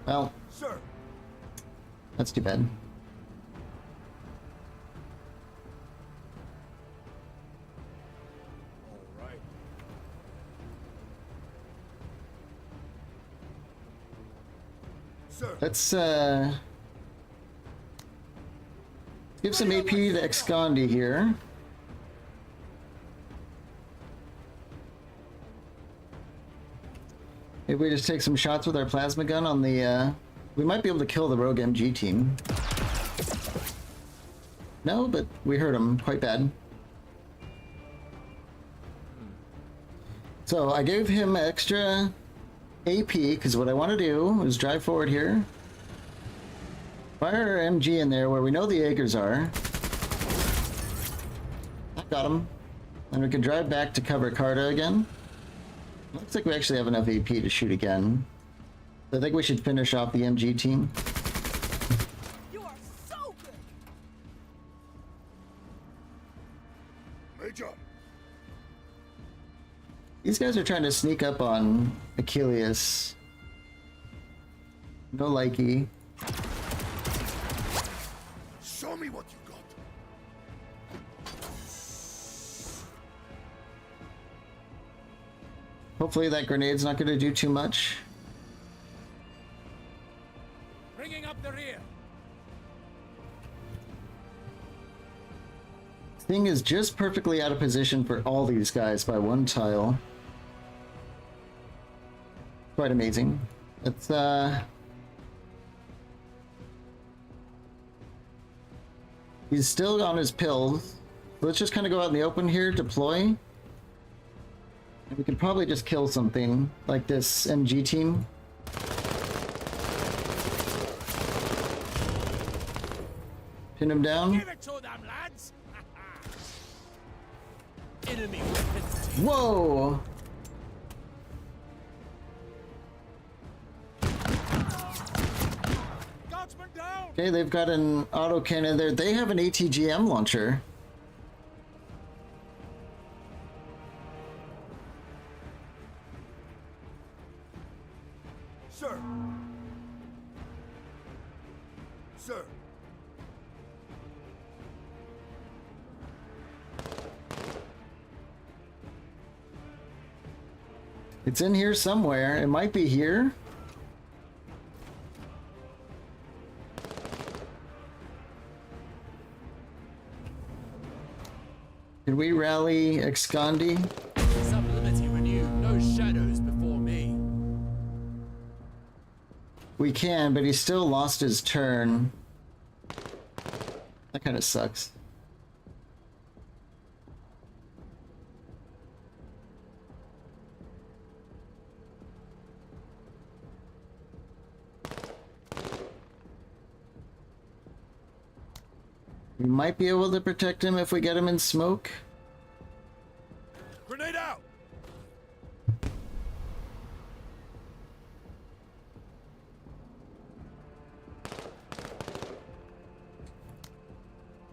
Well, Sir. that's too bad. All right. Sir. Let's give some AP to Excandi here. Maybe we just take some shots with our plasma gun on the, we might be able to kill the rogue MG team. No, but we hurt them quite bad. So I gave him extra AP, because what I want to do is drive forward here. Fire our MG in there where we know the Jaegers are. I got him. And we can drive back to cover Carta again. Looks like we actually have enough AP to shoot again. So I think we should finish off the MG team. You are so good. Major. These guys are trying to sneak up on Achilles. No likey. Show me what you got. Hopefully that grenade's not going to do too much. Bringing up the rear. Thing is just perfectly out of position for all these guys by one tile. Quite amazing. It's he's still on his pills. Let's just kind of go out in the open here, deploy. And we could probably just kill something like this MG team. Pin him down. Give it to them, lads. Enemy weapons. Whoa! Guardsman down. Okay, they've got an autocannon there. They have an ATGM launcher. Sir. Sir. It's in here somewhere. It might be here. Did we rally Excandi? Sublimity renew. No shadows before me. We can, but he still lost his turn. That kind of sucks. We might be able to protect him if we get him in smoke. Grenade out.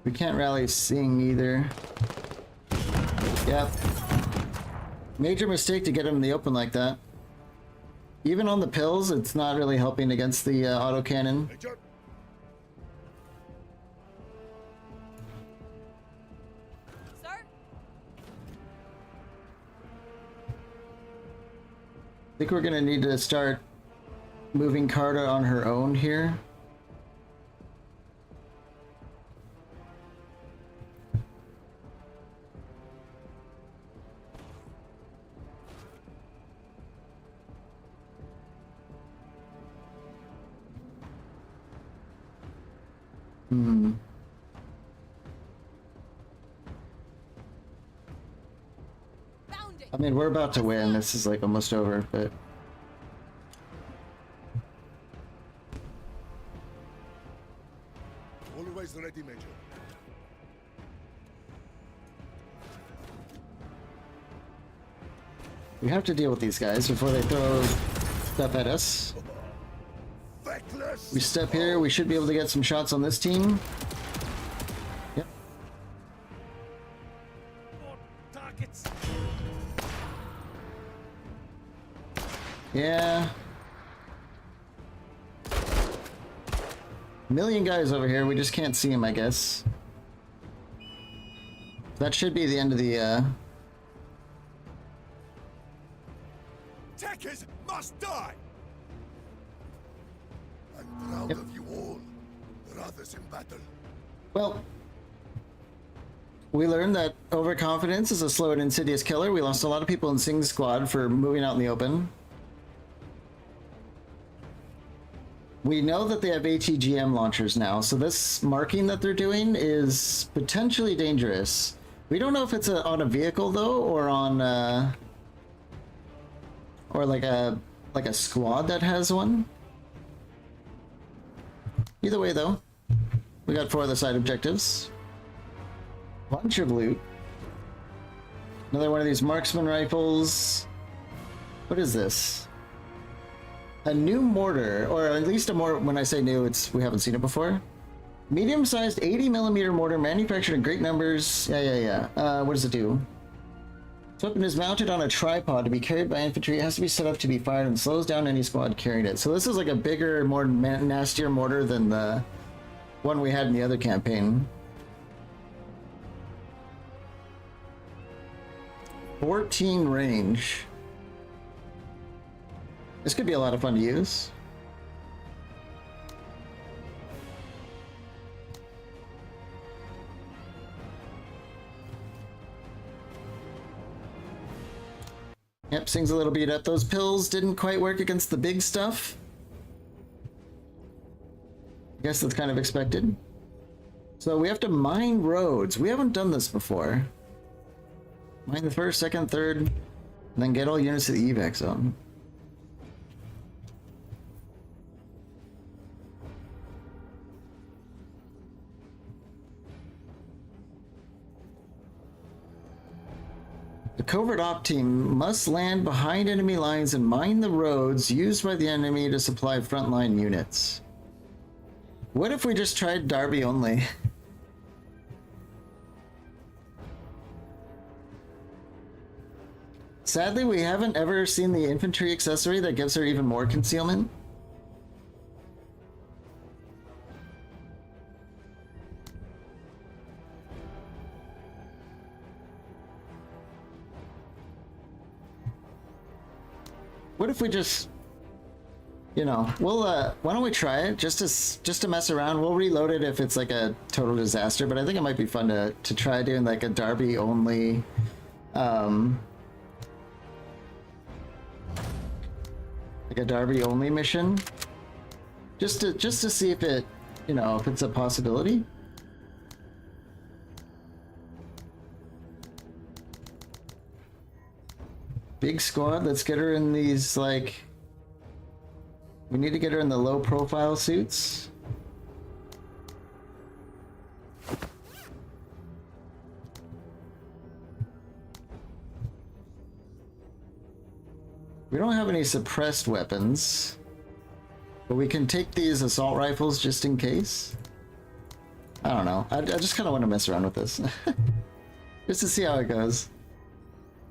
We can't rally Sing either. Yep. Major mistake to get him in the open like that. Even on the pills, it's not really helping against the autocannon. Major. Sir? I think we're gonna need to start moving Carta on her own here. Bounding. I mean, we're about to win. This is like almost over, but Always ready, Major. we have to deal with these guys before they throw stuff at us. Feckless. We step here, we should be able to get some shots on this team. Yep. More targets. Yeah. Million guys over here, we just can't see them, I guess. That should be the end of the, Techers must die. I'm proud Yep. of you all, brothers in battle. Well, we learned that overconfidence is a slow and insidious killer. We lost a lot of people in Sing's squad for moving out in the open. We know that they have ATGM launchers now, so this marking that they're doing is potentially dangerous. We don't know if it's on a vehicle though, or on or like a squad that has one. Either way though, we got 4 other side objectives. Bunch of loot. Another one of these marksman rifles. What is this? A new mortar, or at least a mortar. When I say new, it's we haven't seen it before. Medium-sized 80mm mortar manufactured in great numbers. Yeah. What does it do? This weapon is mounted on a tripod to be carried by infantry. It has to be set up to be fired and slows down any squad carrying it. So this is like a bigger, more nastier mortar than the one we had in the other campaign. 14 range. This could be a lot of fun to use. Yep, Sing's a little beat up. Those pills didn't quite work against the big stuff. I guess that's kind of expected. So we have to mine roads. We haven't done this before. Mine the first, second, third, and then get all units to the evac zone. The covert op team must land behind enemy lines and mine the roads used by the enemy to supply frontline units. What if we just tried Derby only? Sadly, we haven't ever seen the infantry accessory that gives her even more concealment. What if we just, you know, we'll why don't we try it just to mess around? We'll reload it if it's like a total disaster, but I think it might be fun to try doing like a Derby only like a Derby only mission, just to see if it, you know, if it's a possibility. Big squad, let's get her in these, like, we need to get her in the low profile suits. We don't have any suppressed weapons, but we can take these assault rifles just in case. I don't know. I just kind of want to mess around with this. Just to see how it goes.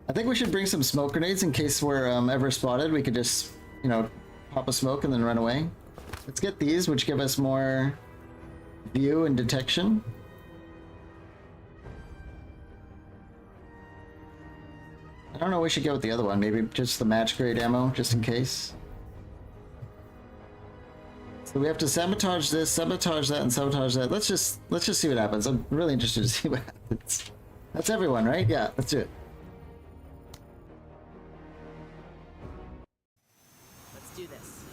I think we should bring some smoke grenades in case we're ever spotted. We could just, you know, pop a smoke and then run away. Let's get these, which give us more view and detection. I don't know, we should go with the other one. Maybe just the match grade ammo, just in case. So we have to sabotage this, sabotage that, and sabotage that. Let's just see what happens. I'm really interested to see what happens. That's everyone, right? Yeah, let's do it. Let's do this.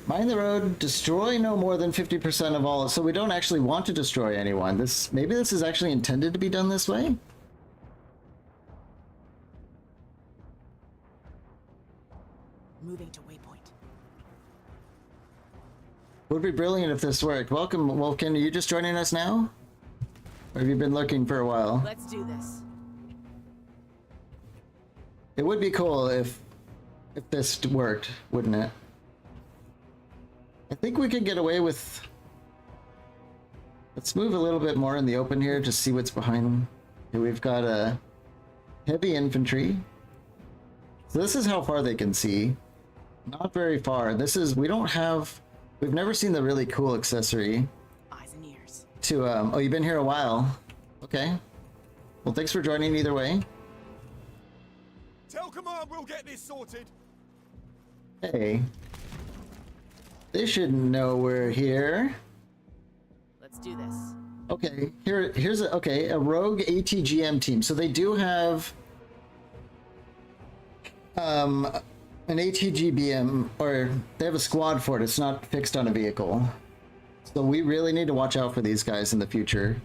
Mine the road, destroy no more than 50% of all. So we don't actually want to destroy anyone. Maybe this is actually intended to be done this way? Moving to waypoint. Would be brilliant if this worked. Welcome, Wolfkin. Are you just joining us now? Or have you been looking for a while? Let's do this. It would be cool if this worked, wouldn't it? I think we could get away with... Let's move a little bit more in the open here to see what's behind them. Okay, we've got a heavy infantry. So this is how far they can see. Not very far. We've never seen the really cool accessory Eyes and ears. to, oh, you've been here a while. Okay. Well, thanks for joining either way. Tell command we'll get this sorted. Hey. They should know we're here. Let's do this. Okay, here's a rogue ATGM team. So they do have an ATGBM, or they have a squad for it. It's not fixed on a vehicle. So we really need to watch out for these guys in the future.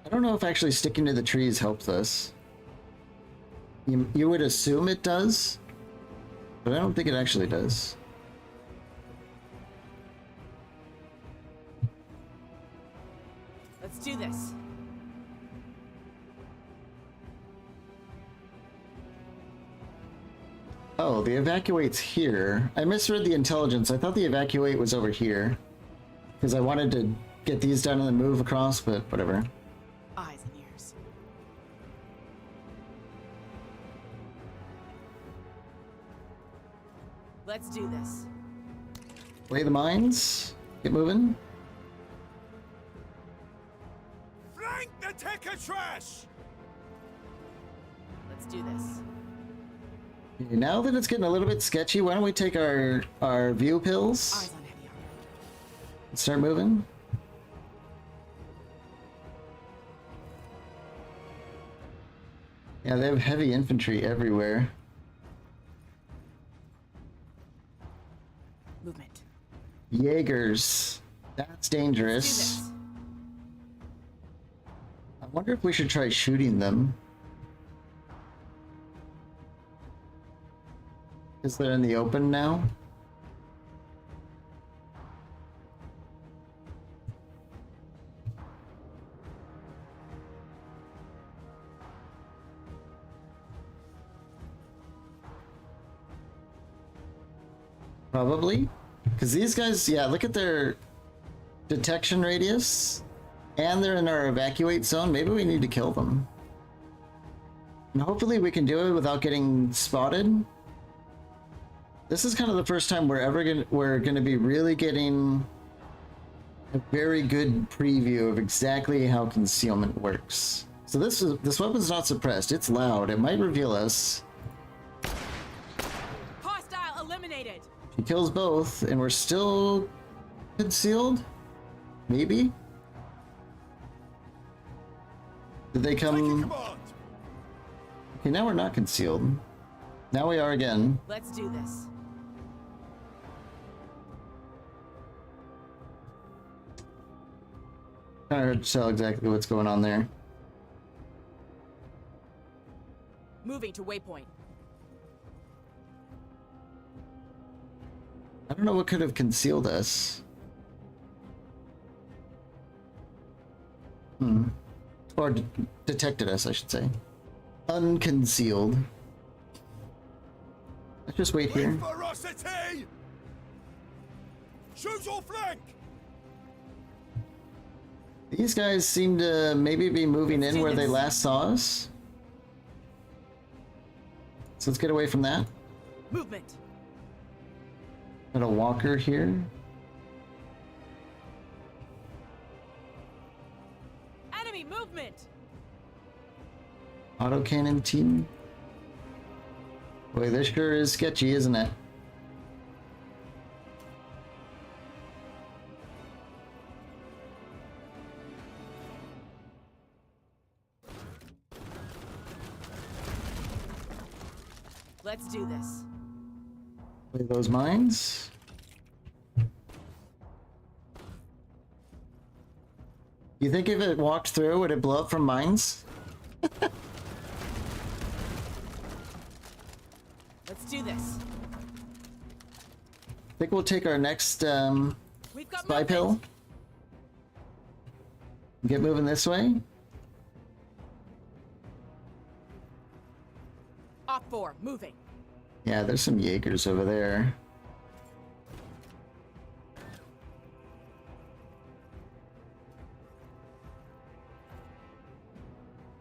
I don't know if actually sticking to the trees helps us. You would assume it does, but I don't think it actually does. Let's do this. Oh, the evacuate's here. I misread the intelligence. I thought the evacuate was over here, because I wanted to get these done and then move across, but whatever. Eyes and ears. Let's do this. Lay the mines. Get moving. Flank the Tekka trash! Let's do this. Okay, now that it's getting a little bit sketchy, why don't we take our view pills Eyes on heavy armor. and start moving? Yeah, they have heavy infantry everywhere. Movement. Jaegers. That's Let's do dangerous. this. I wonder if we should try shooting them. Is they're in the open now? Probably. Because these guys, yeah, look at their detection radius. And they're in our evacuate zone. Maybe we need to kill them. And hopefully we can do it without getting spotted. This is kind of the first time we're gonna be really getting a very good preview of exactly how concealment works. So this weapon's not suppressed. It's loud. It might reveal us. Hostile eliminated. She kills both, and we're still concealed? Maybe? Did they Taking come? command! Okay, now we're not concealed. Now we are again. Let's do this. Kind of hard to tell exactly what's going on there. Moving to waypoint. I don't know what could have concealed us. Or detected us, I should say. Unconcealed. Let's just wait here. With ferocity! Shoot or flank! These guys seem to maybe be moving in where they last saw us. So let's get away from that. Movement. Got a walker here. Enemy movement. Autocannon team. Boy, this sure is sketchy, isn't it? Let's do this. Play those mines. You think if it walked through, would it blow up from mines? Let's do this. I think we'll take our next We've got spy movement. pill. Get moving this way. Op 4, moving. Yeah, there's some Jaegers over there.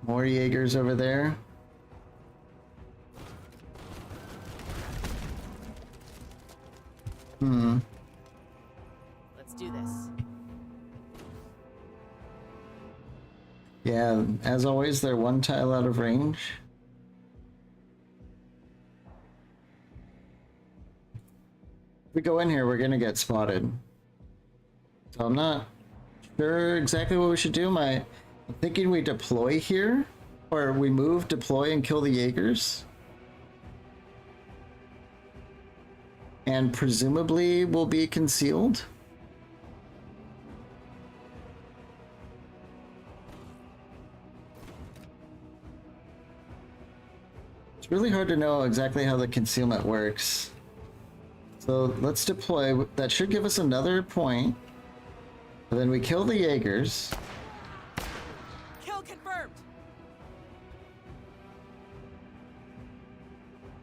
More Jaegers over there. Let's do this. Yeah, as always, they're one tile out of range. If we go in here, we're gonna get spotted. So I'm not sure exactly what we should do. I'm thinking we deploy here, or we move, deploy, and kill the Jaegers. And presumably we'll be concealed. It's really hard to know exactly how the concealment works. So let's deploy. That should give us another point. And then we kill the Jaegers. Kill confirmed.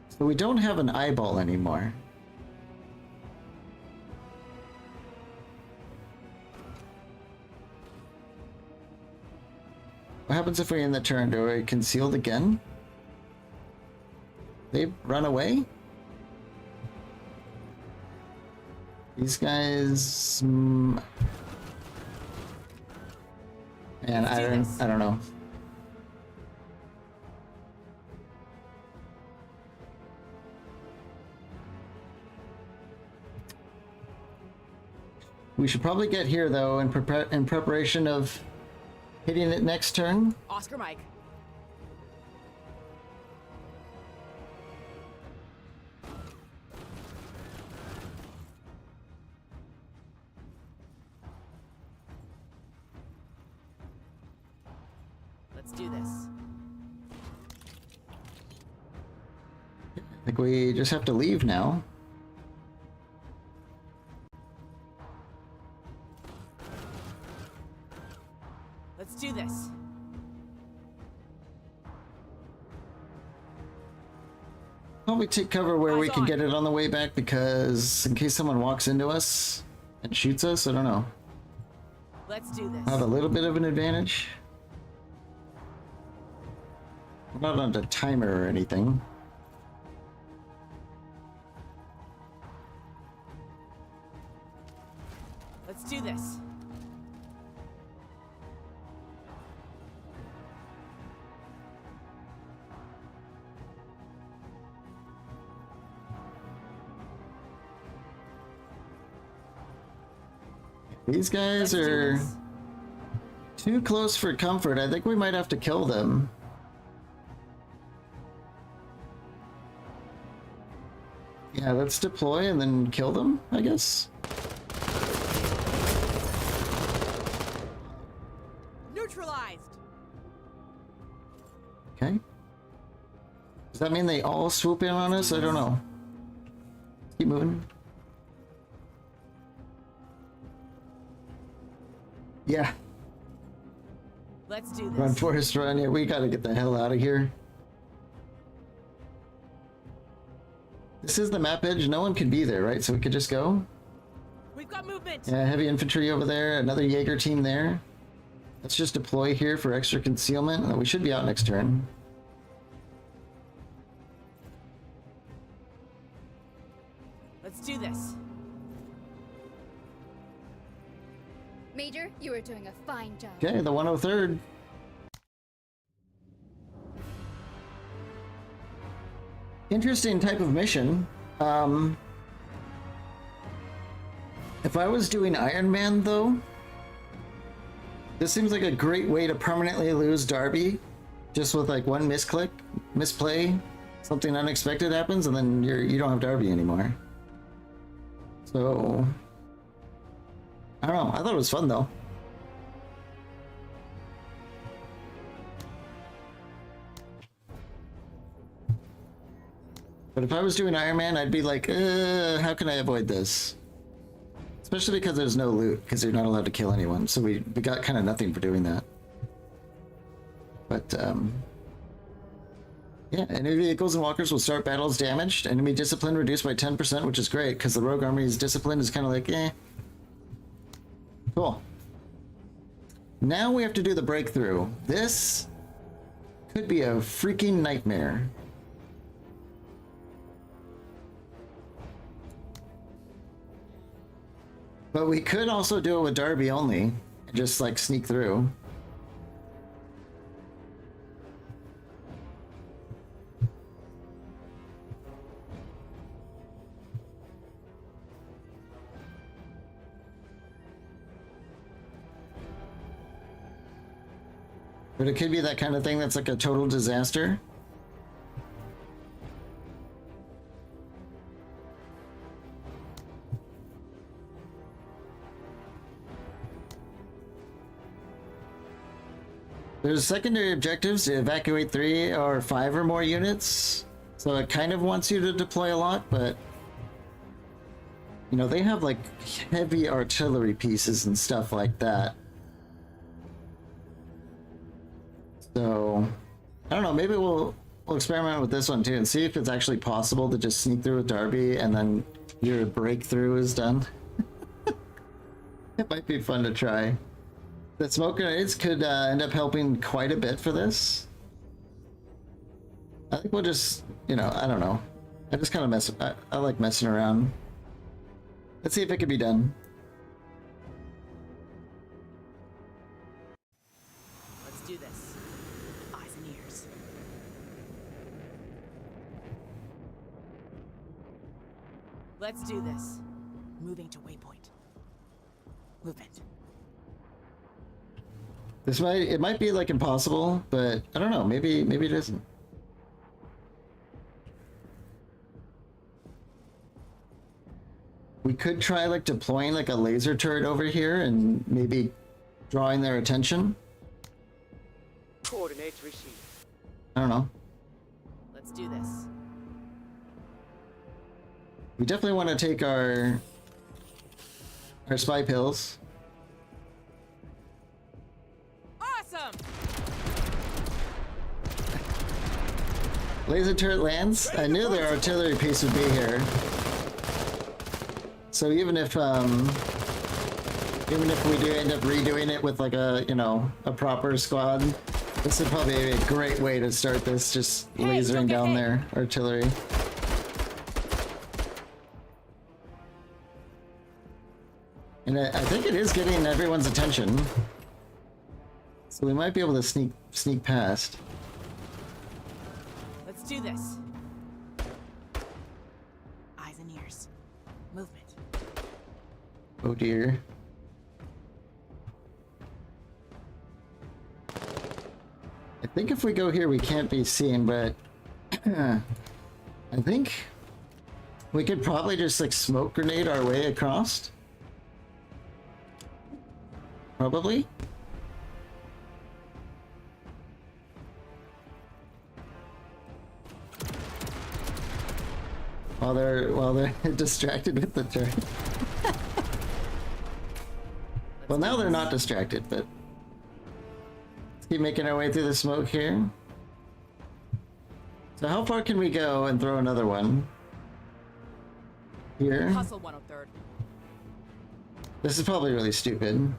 So we don't have an eyeball anymore. What happens if we end the turn? Do we concealed again? They run away? These guys... Man, I don't know. We should probably get here though in preparation of hitting it next turn. Oscar Mike. Let's do this. I think we just have to leave now. Let's do this. Probably take cover where we Eyes can on. get it on the way back, because in case someone walks into us and shoots us, I don't know. Let's do this. I have a little bit of an advantage. We're not on a timer or anything. Let's do this. These guys Let's do are this. too close for comfort. I think we might have to kill them. Yeah, let's deploy and then kill them, I guess. Neutralized. Okay. Does that mean they all swoop in on us? I don't know. Keep moving. Yeah, Let's do run, this. Forrest, run. Yeah, we gotta get the hell out of here. This is the map edge. No one can be there, right? So we could just go. We've got movement. Yeah, heavy infantry over there. Another Jaeger team there. Let's just deploy here for extra concealment. We should be out next turn. Let's do this. Major, you are doing a fine job. Okay, the 103rd. Interesting type of mission. If I was doing Iron Man, though, this seems like a great way to permanently lose Darby, just with like one misplay. something unexpected happens, and then you don't have Darby anymore. So I don't know. I thought it was fun though. But if I was doing Iron Man, I'd be like, how can I avoid this? Especially because there's no loot, because you're not allowed to kill anyone. So we got kind of nothing for doing that. But, yeah, enemy vehicles and walkers will start battles damaged. Enemy discipline reduced by 10%, which is great, because the rogue army's discipline is kind of like, eh. Cool. Now we have to do the breakthrough. This could be a freaking nightmare. But we could also do it with Darby only, and just like sneak through. But it could be that kind of thing that's like a total disaster. There's secondary objectives to evacuate 3 or 5 or more units. So it kind of wants you to deploy a lot, but you know, they have like heavy artillery pieces and stuff like that. So I don't know, maybe we'll experiment with this one too and see if it's actually possible to just sneak through with Darby and then your breakthrough is done. It might be fun to try. The smoke grenades could end up helping quite a bit for this. I think we'll just, you know, I don't know. I just kind of I like messing around. Let's see if it can be done. Let's do this. Eyes and ears. Let's do this. Moving to waypoint. Movement. It might be like impossible, but I don't know, maybe it isn't. We could try like deploying like a laser turret over here and maybe drawing their attention. Coordinates received. I don't know. Let's do this. We definitely want to take our spy pills. Awesome! Laser turret lands. I knew their artillery piece would be here. So even if we do end up redoing it with like a, you know, a proper squad, this would probably be a great way to start this, just lasering down their artillery. And I think it is getting everyone's attention. So we might be able to sneak past. Let's do this. Eyes and ears. Movement. Oh dear. I think if we go here we can't be seen, but I think we could probably just like smoke grenade our way across. Probably. While they're distracted with the turret. Well, now they're not distracted, but let's keep making our way through the smoke here. So how far can we go and throw another one? Here. Hustle 103rd. This is probably really stupid.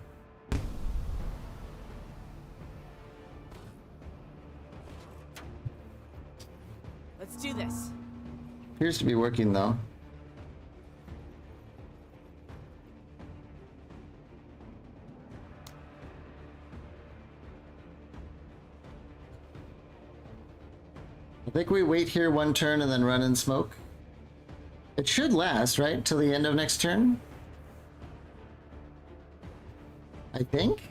Let's do this. Appears to be working though. I think we wait here one turn and then run and smoke. It should last, right? Till the end of next turn? I think?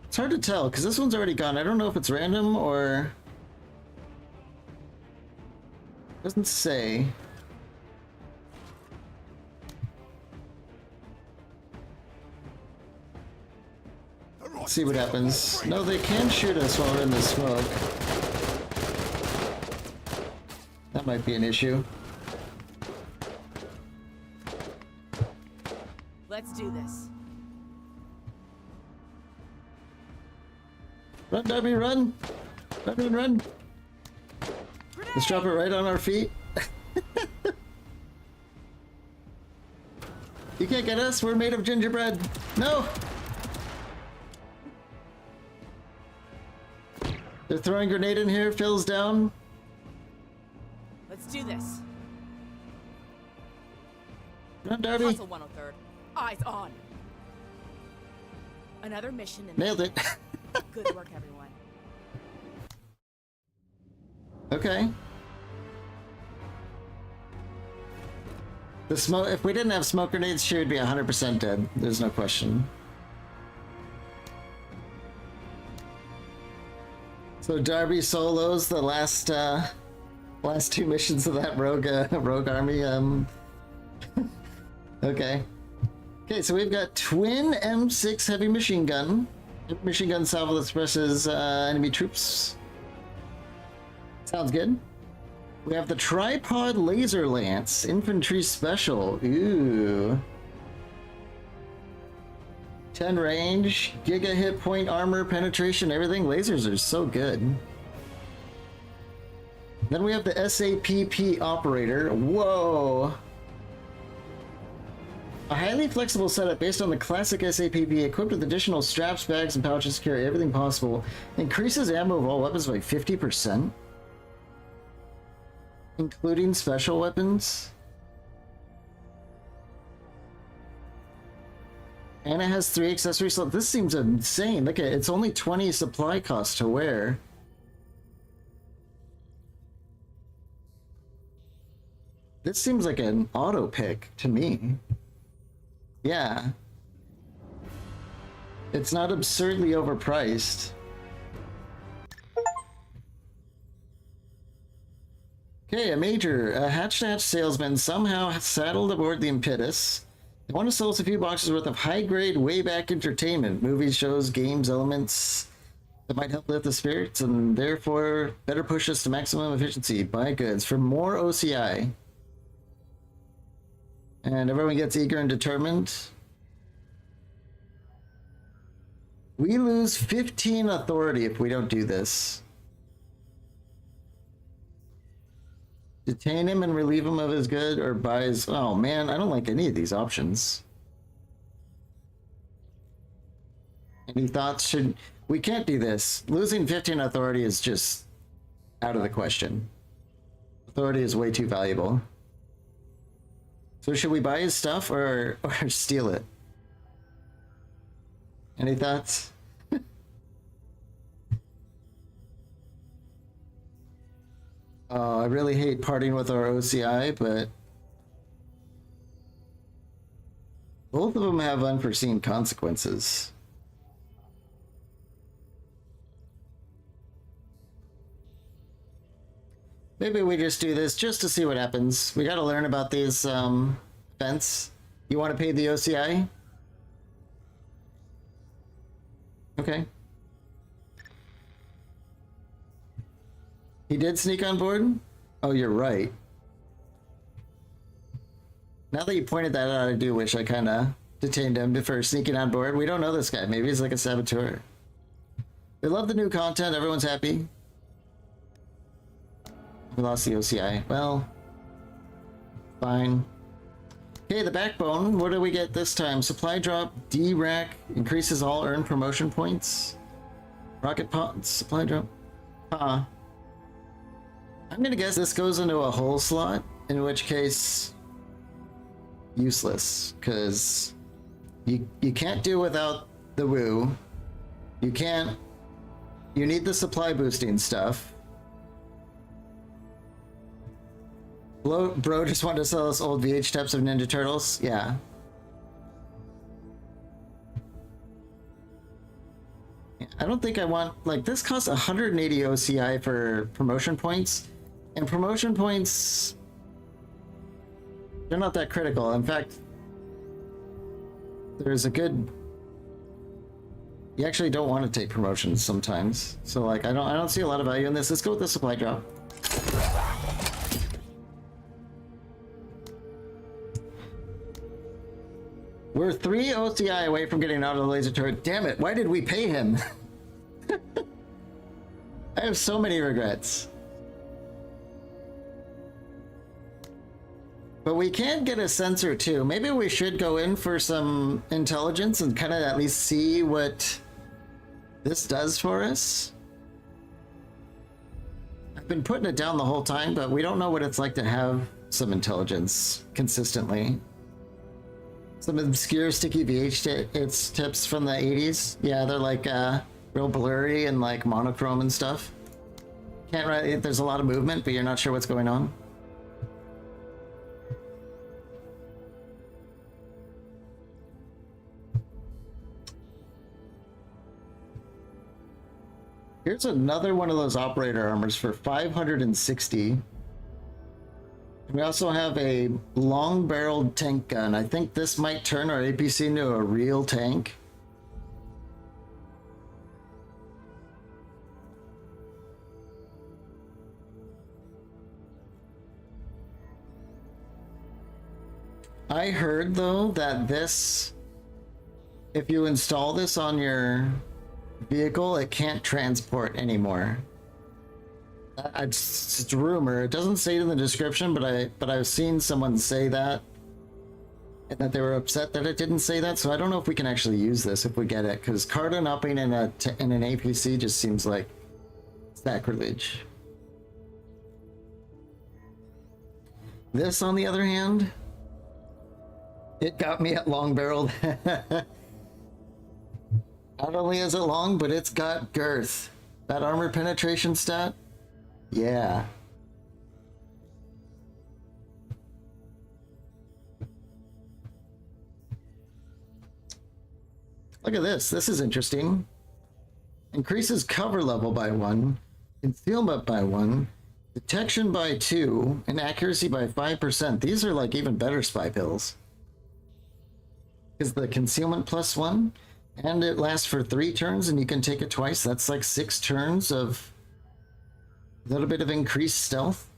It's hard to tell, because this one's already gone. I don't know if it's random or... Doesn't say. Let's see what happens. No, they can shoot us while we're in the smoke. That might be an issue. Let's do this. Run, Darby, run! Run, run! Let's drop it right on our feet. You can't get us, we're made of gingerbread. No! They're throwing a grenade in here, Phil's down. Let's do this. Run, Darby. Hustle 103rd. Eyes on. Another mission in Nailed it. Good work, everyone. Okay. The smoke, if we didn't have smoke grenades, she would be 100% dead. There's no question. So Darby solos the last two missions of that rogue army. Okay. Okay, so we've got twin M6 heavy machine gun. Machine gun salvo that suppresses enemy troops. Sounds good. We have the tripod laser lance, infantry special. Ooh. 10 range, giga hit point armor, penetration, everything. Lasers are so good. Then we have the SAPP operator. Whoa. A highly flexible setup based on the classic SAPP, equipped with additional straps, bags, and pouches to carry everything possible. Increases ammo of all weapons by 50%. Including special weapons. And it has 3 accessory slots. This seems insane. Look at it. It's only 20 supply cost to wear. This seems like an auto pick to me. Yeah. It's not absurdly overpriced. Okay, a major hatch-to-hatch salesman somehow saddled aboard the Impetus. They want to sell us a few boxes worth of high-grade, way-back entertainment. Movies, shows, games, elements that might help lift the spirits and therefore better push us to maximum efficiency. Buy goods for more OCI. And everyone gets eager and determined. We lose 15 authority if we don't do this. Detain him and relieve him of his good, or buy his... Oh man, I don't like any of these options. Any thoughts? We can't do this. Losing 15 authority is just out of the question. Authority is way too valuable. So should we buy his stuff or steal it? Any thoughts? I really hate parting with our OCI, but both of them have unforeseen consequences. Maybe we just do this just to see what happens. We gotta learn about these events. You want to pay the OCI? Okay. He did sneak on board? Oh, you're right. Now that you pointed that out, I do wish I kind of detained him for sneaking on board. We don't know this guy. Maybe he's like a saboteur. We love the new content. Everyone's happy. We lost the OCI. Well, fine. Okay, the backbone. What do we get this time? Supply drop, D-rack, increases all earned promotion points. Rocket pods, supply drop. Huh. I'm gonna guess this goes into a hull slot, in which case useless, because you can't do without the woo. You need the supply boosting stuff. Bro just wanted to sell us old VH types of Ninja Turtles. Yeah. I don't think I want, like, this costs 180 OCI for promotion points, And promotion points, they're not that critical. In fact, there's a good, you actually don't want to take promotions sometimes. So like I don't see a lot of value in this. Let's go with the supply drop. We're 3 OCI away from getting out of the laser turret. Damn it, why did we pay him? I have so many regrets. But we can get a sensor too. Maybe we should go in for some intelligence and kind of at least see what this does for us. I've been putting it down the whole time, but we don't know what it's like to have some intelligence consistently. Some obscure sticky VH tips from the 80s. Yeah, they're like real blurry and like monochrome and stuff. Can't really, there's a lot of movement, but you're not sure what's going on. Here's another one of those operator armors for 560. We also have a long-barreled tank gun. I think this might turn our APC into a real tank. I heard, though, that this, if you install this on your vehicle, it can't transport anymore. It's a rumor. It doesn't say it in the description, but I've seen someone say that, and that they were upset that it didn't say that. So I don't know if we can actually use this if we get it, because carbon upping in an APC just seems like sacrilege. This, on the other hand, it got me at long barreled. Not only is it long, but it's got girth. That armor penetration stat. Yeah. Look at this. This is interesting. Increases cover level by 1, concealment by 1, detection by 2, and accuracy by 5%. These are like even better spy pills. Is the concealment +1, and it lasts for 3 turns, and you can take it twice. That's like 6 turns of a little bit of increased stealth.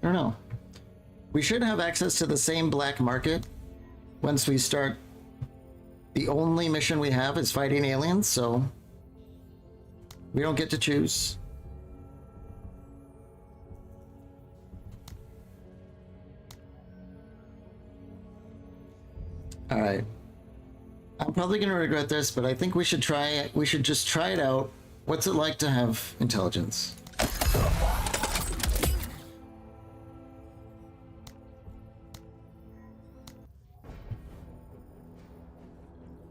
I don't know. We should have access to the same black market once we start. The only mission we have is fighting aliens, so we don't get to choose. All right. I'm probably going to regret this, but I think we should try it. We should just try it out. What's it like to have intelligence?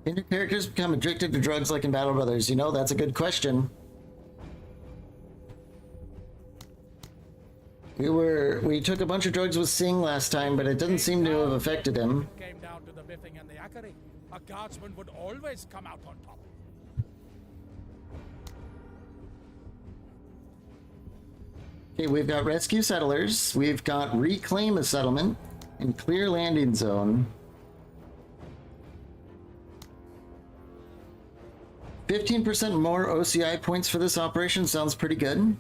Can your characters become addicted to drugs like in Battle Brothers? You know, that's a good question. We took a bunch of drugs with Singh last time, but it doesn't seem to have affected him. Came down to the biffing and the yakari. A guardsman would always come out on top. Okay, we've got rescue settlers. We've got reclaim a settlement and clear landing zone. 15% more OCI points for this operation sounds pretty good.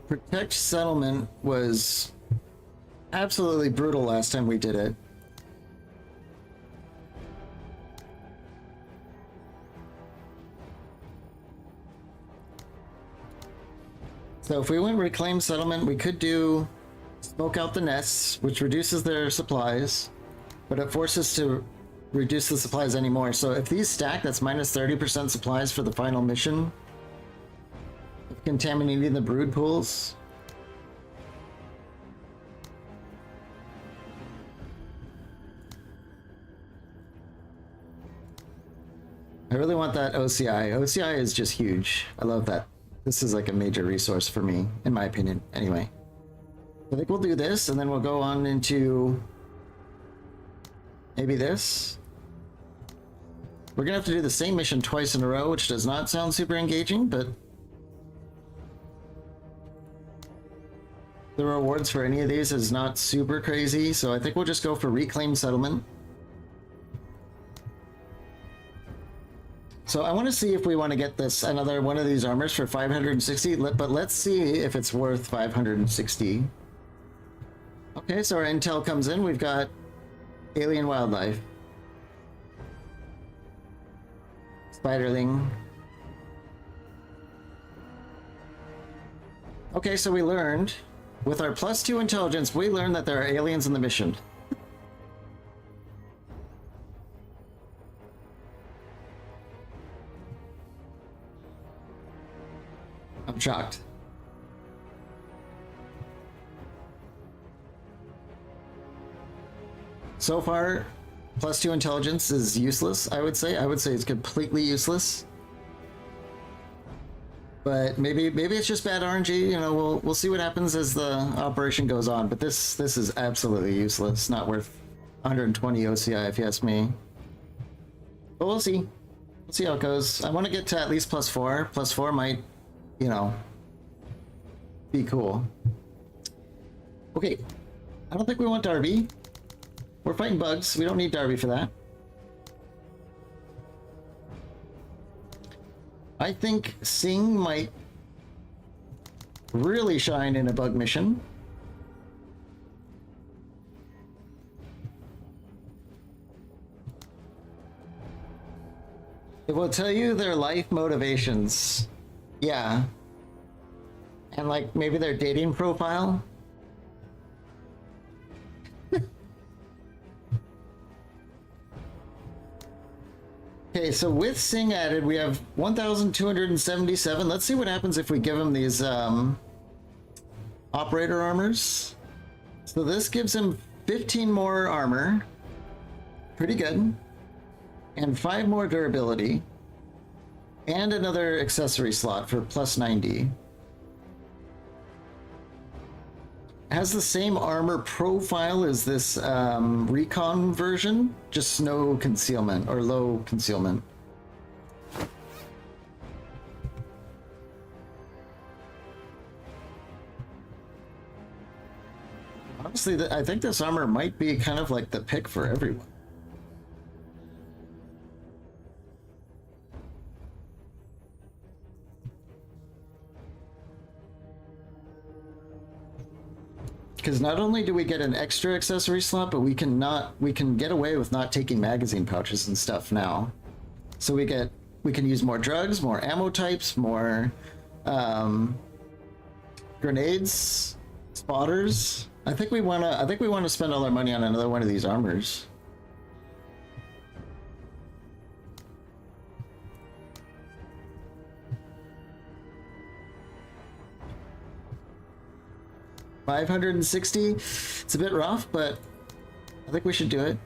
Protect settlement was absolutely brutal last time we did it. So if we went reclaim settlement, we could do smoke out the nests, which reduces their supplies, but it forces to reduce the supplies anymore. So if these stack, that's minus 30% supplies for the final mission. Contaminating the brood pools. I really want that OCI. OCI is just huge. I love that This is like a major resource for me, in my opinion. Anyway, I think we'll do this, and then we'll go on into maybe this. We're gonna have to do the same mission twice in a row, which does not sound super engaging, but the rewards for any of these is not super crazy, so I think we'll just go for Reclaim Settlement. So I want to see if we want to get this another one of these armors for 560, but let's see if it's worth 560. Okay, so our intel comes in. We've got alien wildlife. Spiderling. Okay, so we learned, with our +2 intelligence, we learned that there are aliens in the mission. I'm shocked. So far, +2 intelligence is useless, I would say. I would say it's completely useless. But maybe it's just bad RNG, you know, we'll see what happens as the operation goes on. But this is absolutely useless. Not worth 120 OCI if you ask me. But we'll see. We'll see how it goes. I want to get to at least +4. +4 might, you know, be cool. Okay. I don't think we want Darby. We're fighting bugs. We don't need Darby for that. I think Sing might really shine in a bug mission. It will tell you their life motivations. Yeah. And like maybe their dating profile. Okay, so with Sing added, we have 1,277. Let's see what happens if we give him these operator armors. So this gives him 15 more armor. Pretty good. And 5 more durability. And another accessory slot for +90. Has the same armor profile as this recon version, just no concealment or low concealment. Honestly, I think this armor might be kind of like the pick for everyone. Because not only do we get an extra accessory slot, but we can get away with not taking magazine pouches and stuff now. So we can use more drugs, more ammo types, more grenades, spotters. I think we wanna spend all our money on another one of these armors. $560. It's a bit rough, but I think we should do it.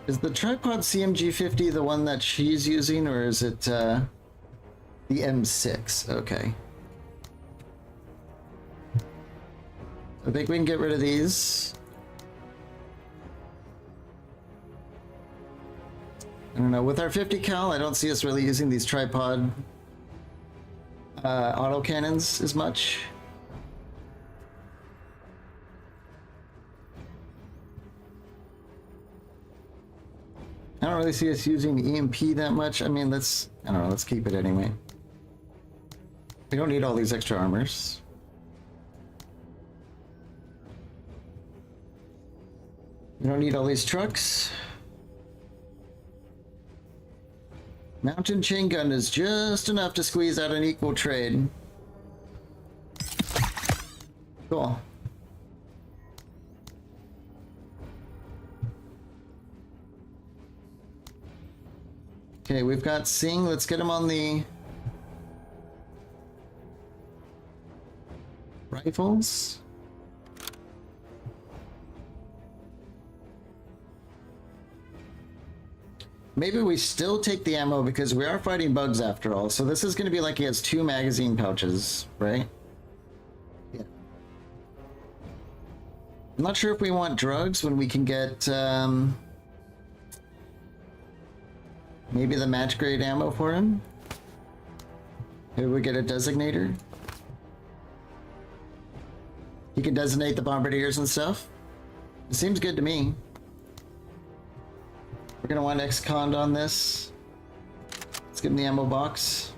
Is the tripod CMG50 the one that she's using, or is it the M6? Okay. I think we can get rid of these. I don't know, with our 50 cal, I don't see us really using these tripod autocannons as much. I don't really see us using EMP that much. I mean, I don't know, let's keep it anyway. We don't need all these extra armors. We don't need all these trucks. Mountain chain gun is just enough to squeeze out an equal trade. Cool. Okay, we've got Sing. Let's get him on the rifles. Maybe we still take the ammo because we are fighting bugs after all. So this is going to be like he has 2 magazine pouches, right? Yeah. I'm not sure if we want drugs when we can get maybe the match grade ammo for him. Maybe we get a designator. He can designate the bombardiers and stuff. It seems good to me. We're gonna want ex-con on this. Let's give him the ammo box.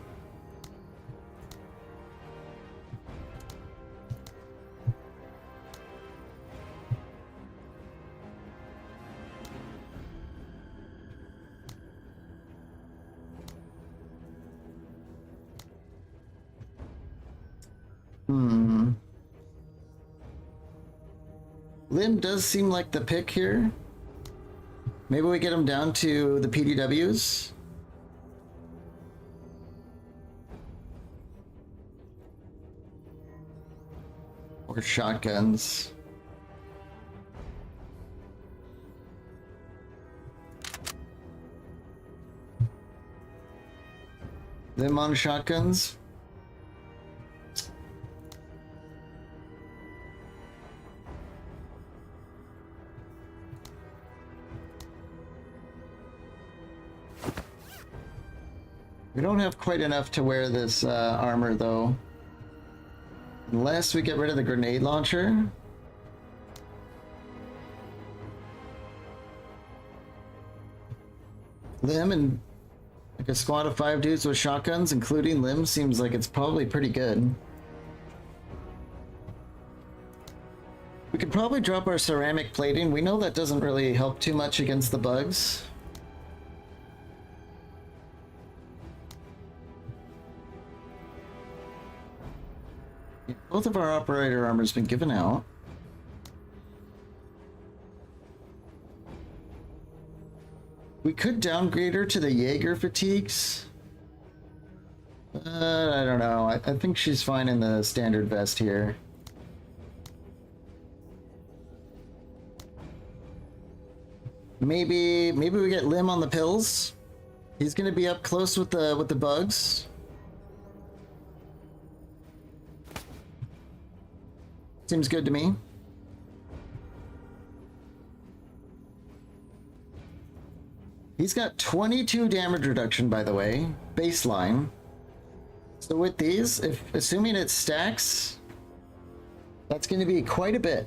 Lim does seem like the pick here. Maybe we get him down to the PDWs. Or shotguns. Lim on shotguns. We don't have quite enough to wear this armor though. Unless we get rid of the grenade launcher. Lim and like a squad of 5 dudes with shotguns, including Lim, seems like it's probably pretty good. We could probably drop our ceramic plating. We know that doesn't really help too much against the bugs. Both of our operator armor's been given out. We could downgrade her to the Jaeger fatigues. I don't know. I think she's fine in the standard vest here. Maybe we get Lim on the pills. He's gonna be up close with the bugs. Seems good to me. He's got 22 damage reduction, by the way, baseline. So with these, assuming it stacks, that's going to be quite a bit.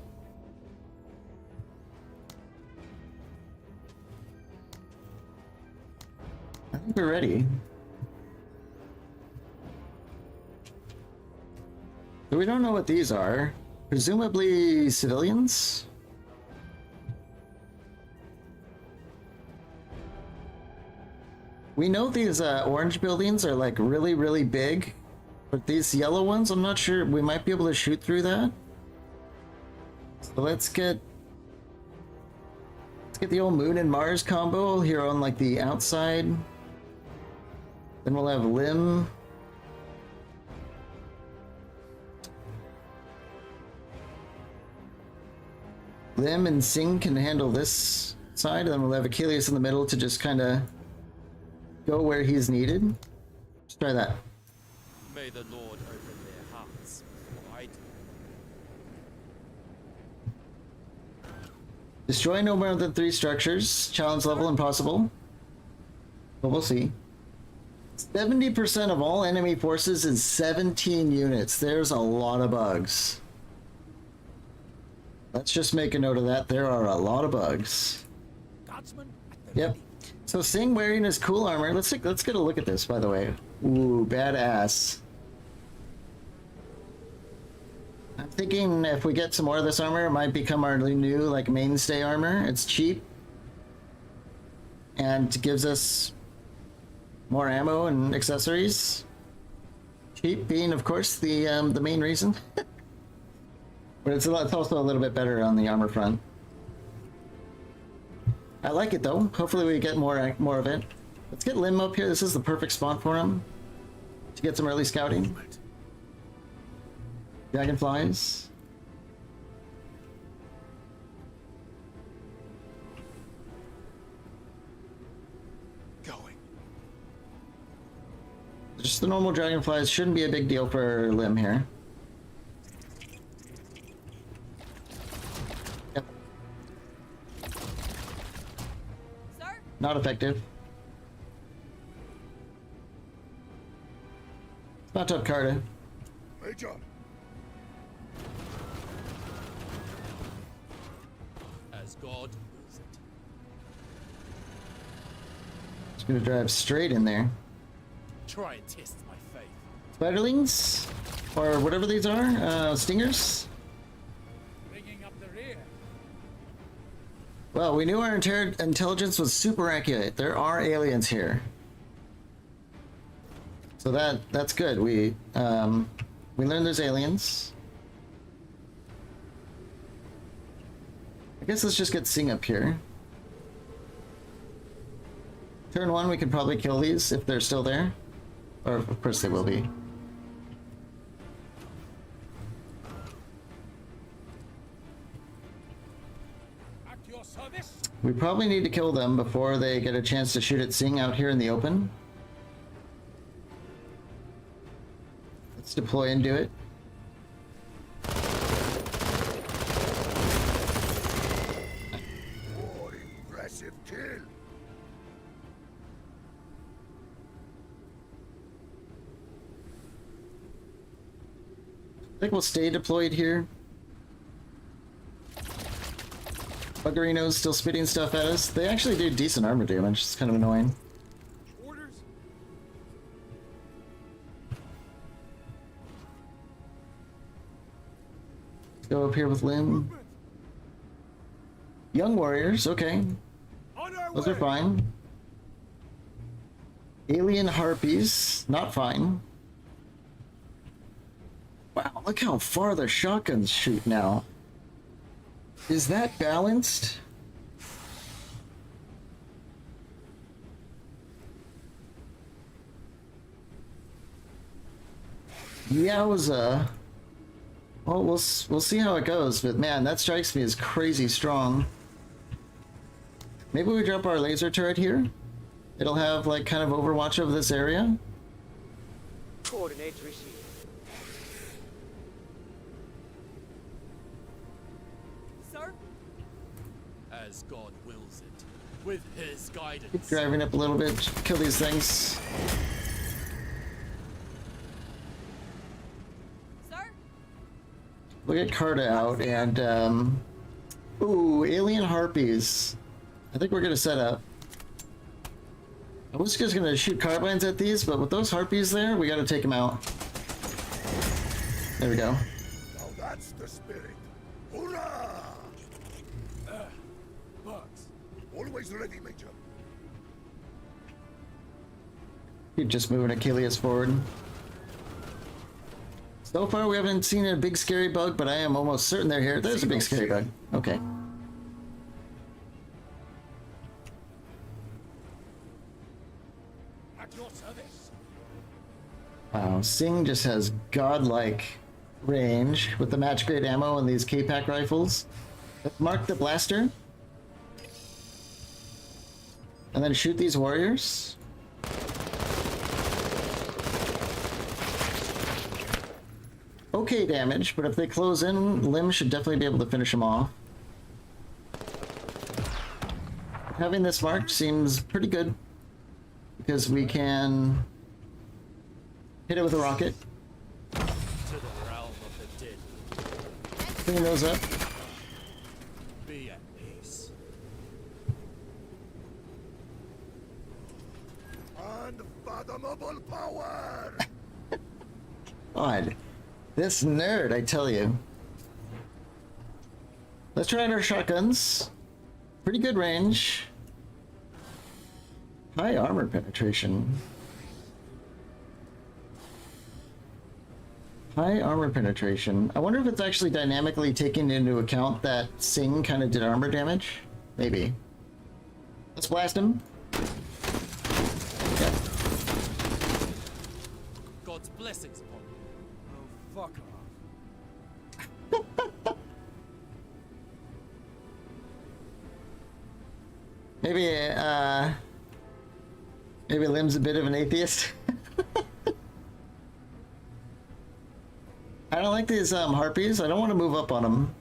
I think we're ready. So we don't know what these are. Presumably civilians? We know these orange buildings are like really, really big, but these yellow ones, I'm not sure. We might be able to shoot through that. So let's get the old Moon and Mars combo here on like the outside. Then we'll have Lim. Lim and Singh can handle this side, and then we'll have Achilles in the middle to just kind of go where he's needed. Let's try that. May the Lord open their hearts wide. Destroy no more than 3 structures. Challenge level impossible. But we'll see. 70% of all enemy forces is 17 units. There's a lot of bugs. Let's just make a note of that. There are a lot of bugs. Guardsman at the Yep. ready. So Singh wearing his cool armor. Let's get a look at this, by the way. Ooh, badass. I'm thinking if we get some more of this armor, it might become our new like mainstay armor. It's cheap and gives us more ammo and accessories. Cheap being, of course, the main reason. But it's also a little bit better on the armor front. I like it though. Hopefully we get more of it. Let's get Lim up here. This is the perfect spot for him to get some early scouting. Dragonflies. Just the normal dragonflies shouldn't be a big deal for Lim here. Yep. Sir? Not effective. Not top Carta. Major, As God wills it. Just gonna drive straight in there. Try and test my faith. Spiderlings? Or whatever these are? Stingers? Bringing up the rear. Well, we knew our intelligence was super accurate. There are aliens here. So that's good. We learned there's aliens. I guess let's just get Sing up here. Turn 1, we could probably kill these if they're still there. Or, of course they will be. At your service. We probably need to kill them before they get a chance to shoot at Sing out here in the open. Let's deploy and do it. oh, impressive kill. I think we'll stay deployed here. Buggerino's still spitting stuff at us. They actually do decent armor damage. It's kind of annoying. Orders. Let's go up here with Lim. Young warriors, okay. On our Those way. are fine. Alien harpies, not fine. Wow, look how far the shotguns shoot now. Is that balanced? Yowza. Well, we'll see how it goes, but man, that strikes me as crazy strong. Maybe we drop our laser turret here? It'll have like kind of overwatch of this area. Coordinates received. Sir? As God wills it. With his guidance. Keep driving up a little bit, kill these things. Sir? We'll get Carta out and ooh, alien harpies. I think we're gonna set up. I was just gonna shoot carbines at these, but with those harpies there, we gotta take them out. There we go. Now that's the spirit. Hoorah! Bugs. Always ready, Major. Keep just moving Achilles forward. So far, we haven't seen a big scary bug, but I am almost certain they're here. There's a big scary bug. Okay. At your service. Wow, Sing just has godlike range with the match grade ammo and these K-Pack rifles. Let's mark the blaster. And then shoot these warriors. Okay damage, but if they close in, Lim should definitely be able to finish them off. Having this marked seems pretty good, because we can hit it with a rocket, To the realm of the dead. clean those up. Be at peace. Unfathomable power! God, this nerd, I tell you. Let's try out our shotguns. Pretty good range. High armor penetration. High armor penetration. I wonder if it's actually dynamically taking into account that Sing kind of did armor damage. Maybe. Let's blast him. Yeah. God's blessings upon you. Oh, fuck off. Maybe, maybe Lim's a bit of an atheist. I don't like these harpies. I don't want to move up on them.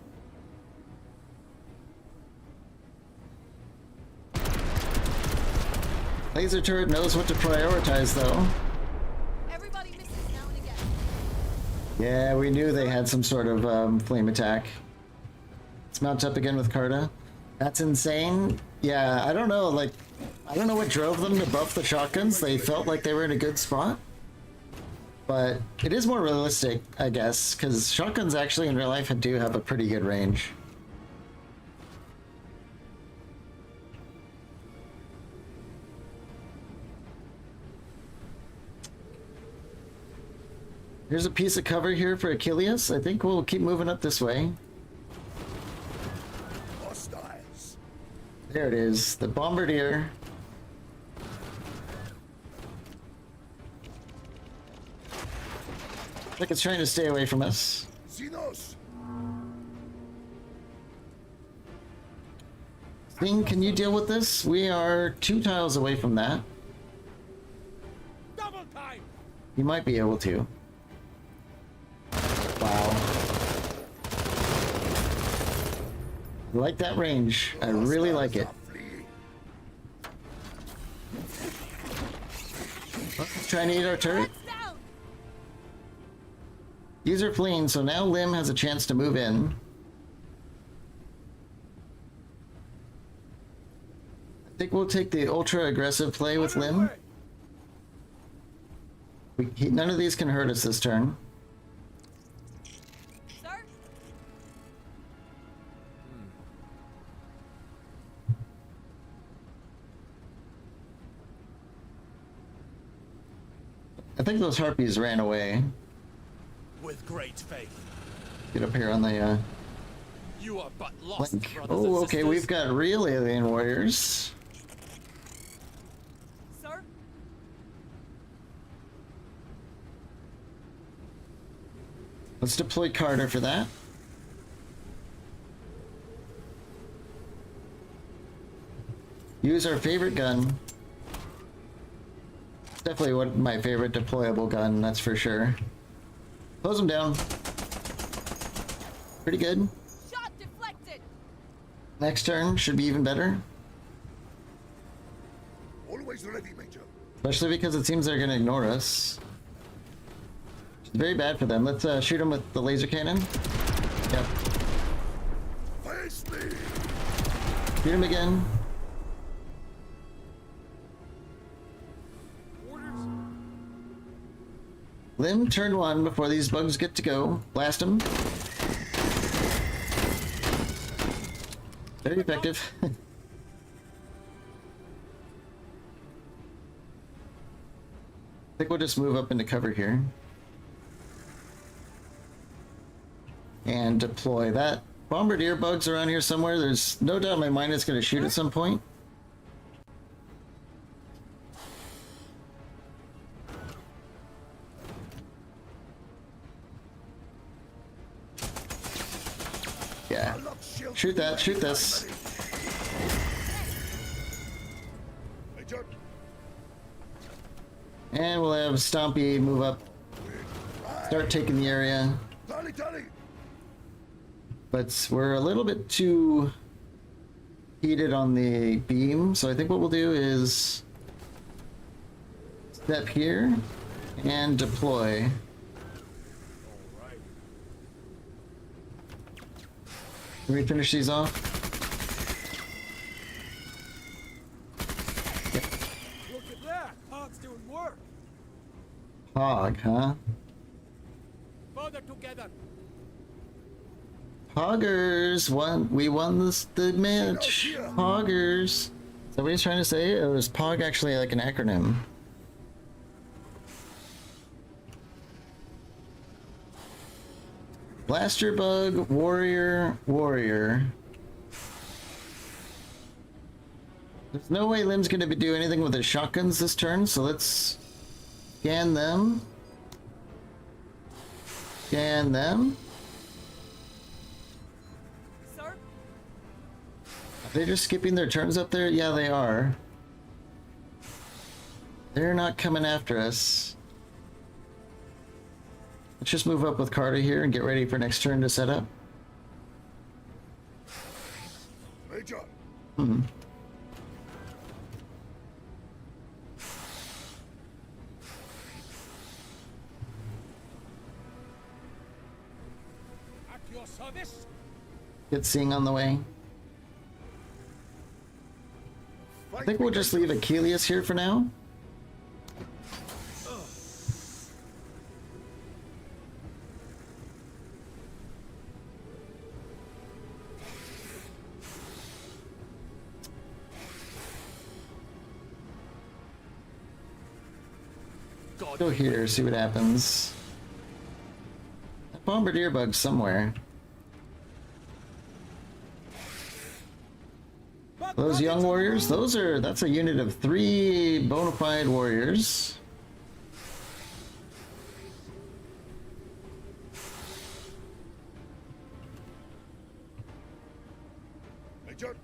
Laser turret knows what to prioritize, though. Everybody misses now and again. Yeah, we knew they had some sort of flame attack. Let's mount up again with Carta. That's insane. Yeah, I don't know, like, I don't know what drove them to buff the shotguns. They felt like they were in a good spot. But it is more realistic, I guess, because shotguns actually in real life do have a pretty good range. Here's a piece of cover here for Achilles. I think we'll keep moving up this way. Hostiles. There it is, the Bombardier. I think it's trying to stay away from us. Xenos. Thing, can you deal with this? We are 2 tiles away from that. Double time. You might be able to. Wow. I like that range. I really like it. Trying to eat our turret. That's down. These are fleeing, so now Lim has a chance to move in. I think we'll take the ultra aggressive play with Lim. None of these can hurt us this turn. Sir? I think those harpies ran away. With great faith, Get up here on the you are but lost, link. brothers Oh, and okay, sisters. we've got real alien warriors. Sir? Let's deploy Carter for that. Use our favorite gun. It's definitely my favorite deployable gun, that's for sure. Close them down. Pretty good. Shot deflected. Next turn should be even better. Always ready, Major. Especially because it seems they're going to ignore us. It's very bad for them. Let's shoot them with the laser cannon. Yep. Face me. Shoot him again. Lim, turn 1 before these bugs get to go. Blast them. Very effective. I think we'll just move up into cover here. And deploy that. Bombardier bugs around here somewhere. There's no doubt in my mind it's going to shoot at some point. Yeah. Shoot that, shoot this. Major. And we'll have Stompy move up. Start taking the area. Tally. But we're a little bit too heated on the beam, so I think what we'll do is step here and deploy. Can we finish these off? Look at that. Hog's doing work. Hog, huh? Further together. Hoggers won. We won the match. Hoggers. Is that what he's trying to say? Or is Pog actually like an acronym? Blaster bug, warrior, warrior. There's no way Lim's gonna do anything with his shotguns this turn, so let's scan them. Scan them. Sir? Are they just skipping their turns up there? Yeah, they are. They're not coming after us. Let's just move up with Carter here and get ready for next turn to set up. Major. At your service. Get Sing on the way. I think we'll just leave Achilles here for now. God Go here, see what happens. That bombardier bug's somewhere. Those young warriors, that's a unit of 3 bona fide warriors. Major.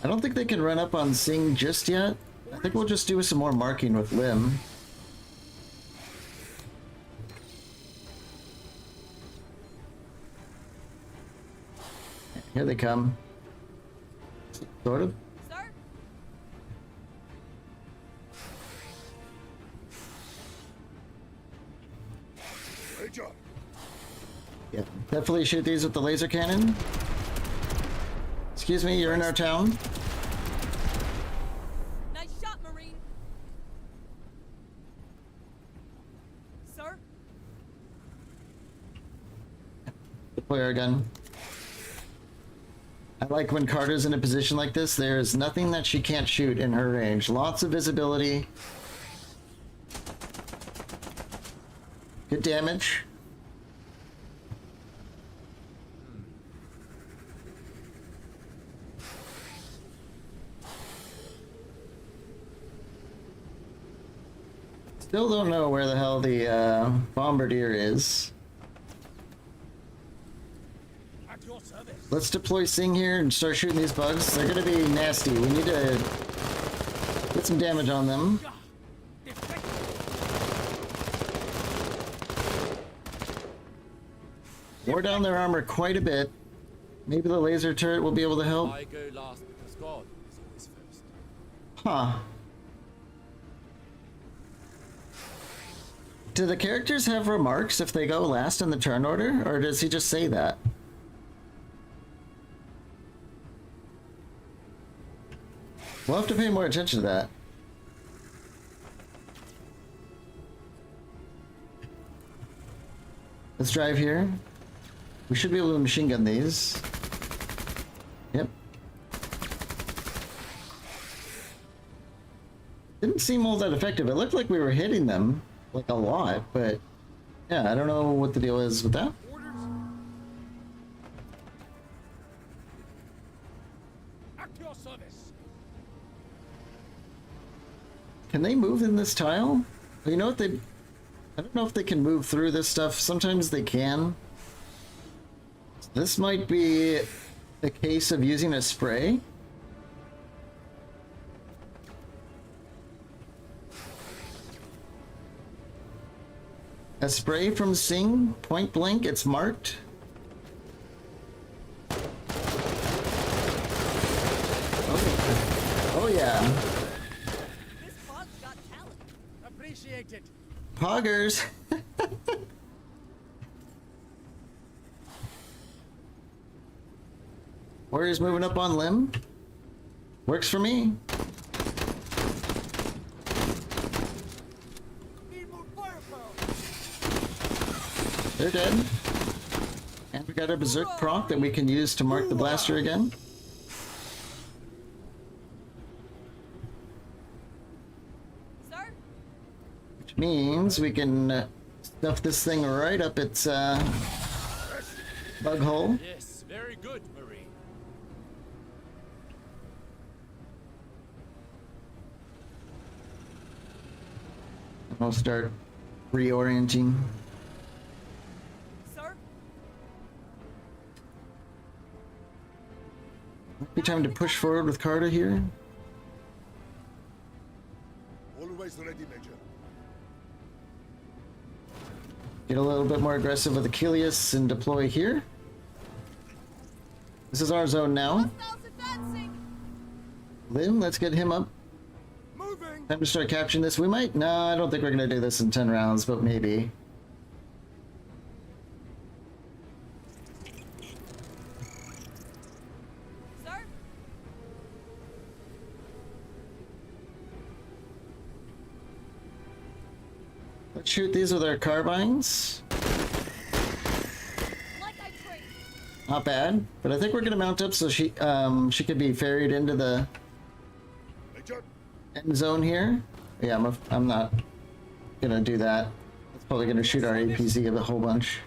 I don't think they can run up on Sing just yet. I think we'll just do some more marking with Lim. Here they come. Sort of. Sir? Major. Yeah, definitely shoot these with the laser cannon. Excuse me, you're in our town. Nice shot, Marine. Sir? Deploy our gun. I like when Carter's in a position like this. There's nothing that she can't shoot in her range. Lots of visibility. Good damage. Still don't know where the hell the bombardier is. At your service. Let's deploy Sing here and start shooting these bugs. They're gonna be nasty. We need to get some damage on them. Deflect. Wore down their armor quite a bit. Maybe the laser turret will be able to help. I go last because God is always first. Huh. Do the characters have remarks if they go last in the turn order, or does he just say that? We'll have to pay more attention to that. Let's drive here. We should be able to machine gun these. Yep. Didn't seem all that effective. It looked like we were hitting them, like a lot, but yeah, I don't know what the deal is with that. Orders. At your service. Can they move in this tile? You know what, I don't know if they can move through this stuff. Sometimes they can. This might be a case of using a spray. A spray from Sing, point blank, it's marked. Oh yeah. This bot's got talent. Appreciate it. Poggers. Warriors moving up on Lim. Works for me. Need more firepower. They're dead. And we got our berserk proc that we can use to mark the blaster again. Sir? Which means we can stuff this thing right up its bug hole. Yes, very good, Marine. And we'll start reorienting. Sir? Might be time to push forward with Carter here. Always ready, Major. Get a little bit more aggressive with Achilles and deploy here. This is our zone now. Hostiles advancing. Lim, let's get him up. Moving. Time to start capturing this. We might... No, I don't think we're going to do this in 10 rounds, but maybe. Sir? Let's shoot these with our carbines. Like I prayed. Not bad, but I think we're going to mount up so she could be ferried into the Major, end zone here. Yeah, I'm not going to do that. It's probably going to shoot our APZ a whole bunch.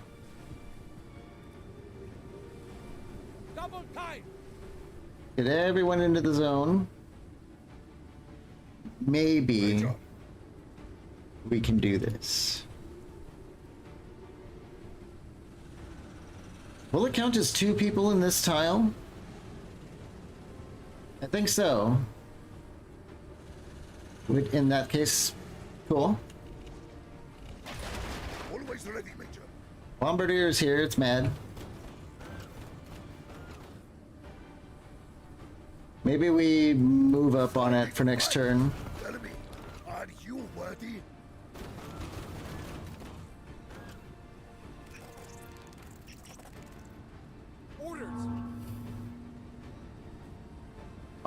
Double time. Get everyone into the zone. Maybe Major. we can do this. Will it count as 2 people in this tile? I think so. In that case, cool. Always ready, Major. Bombardier's here, it's mad. Maybe we move up on it for next turn. Tell me, are you worthy? Orders.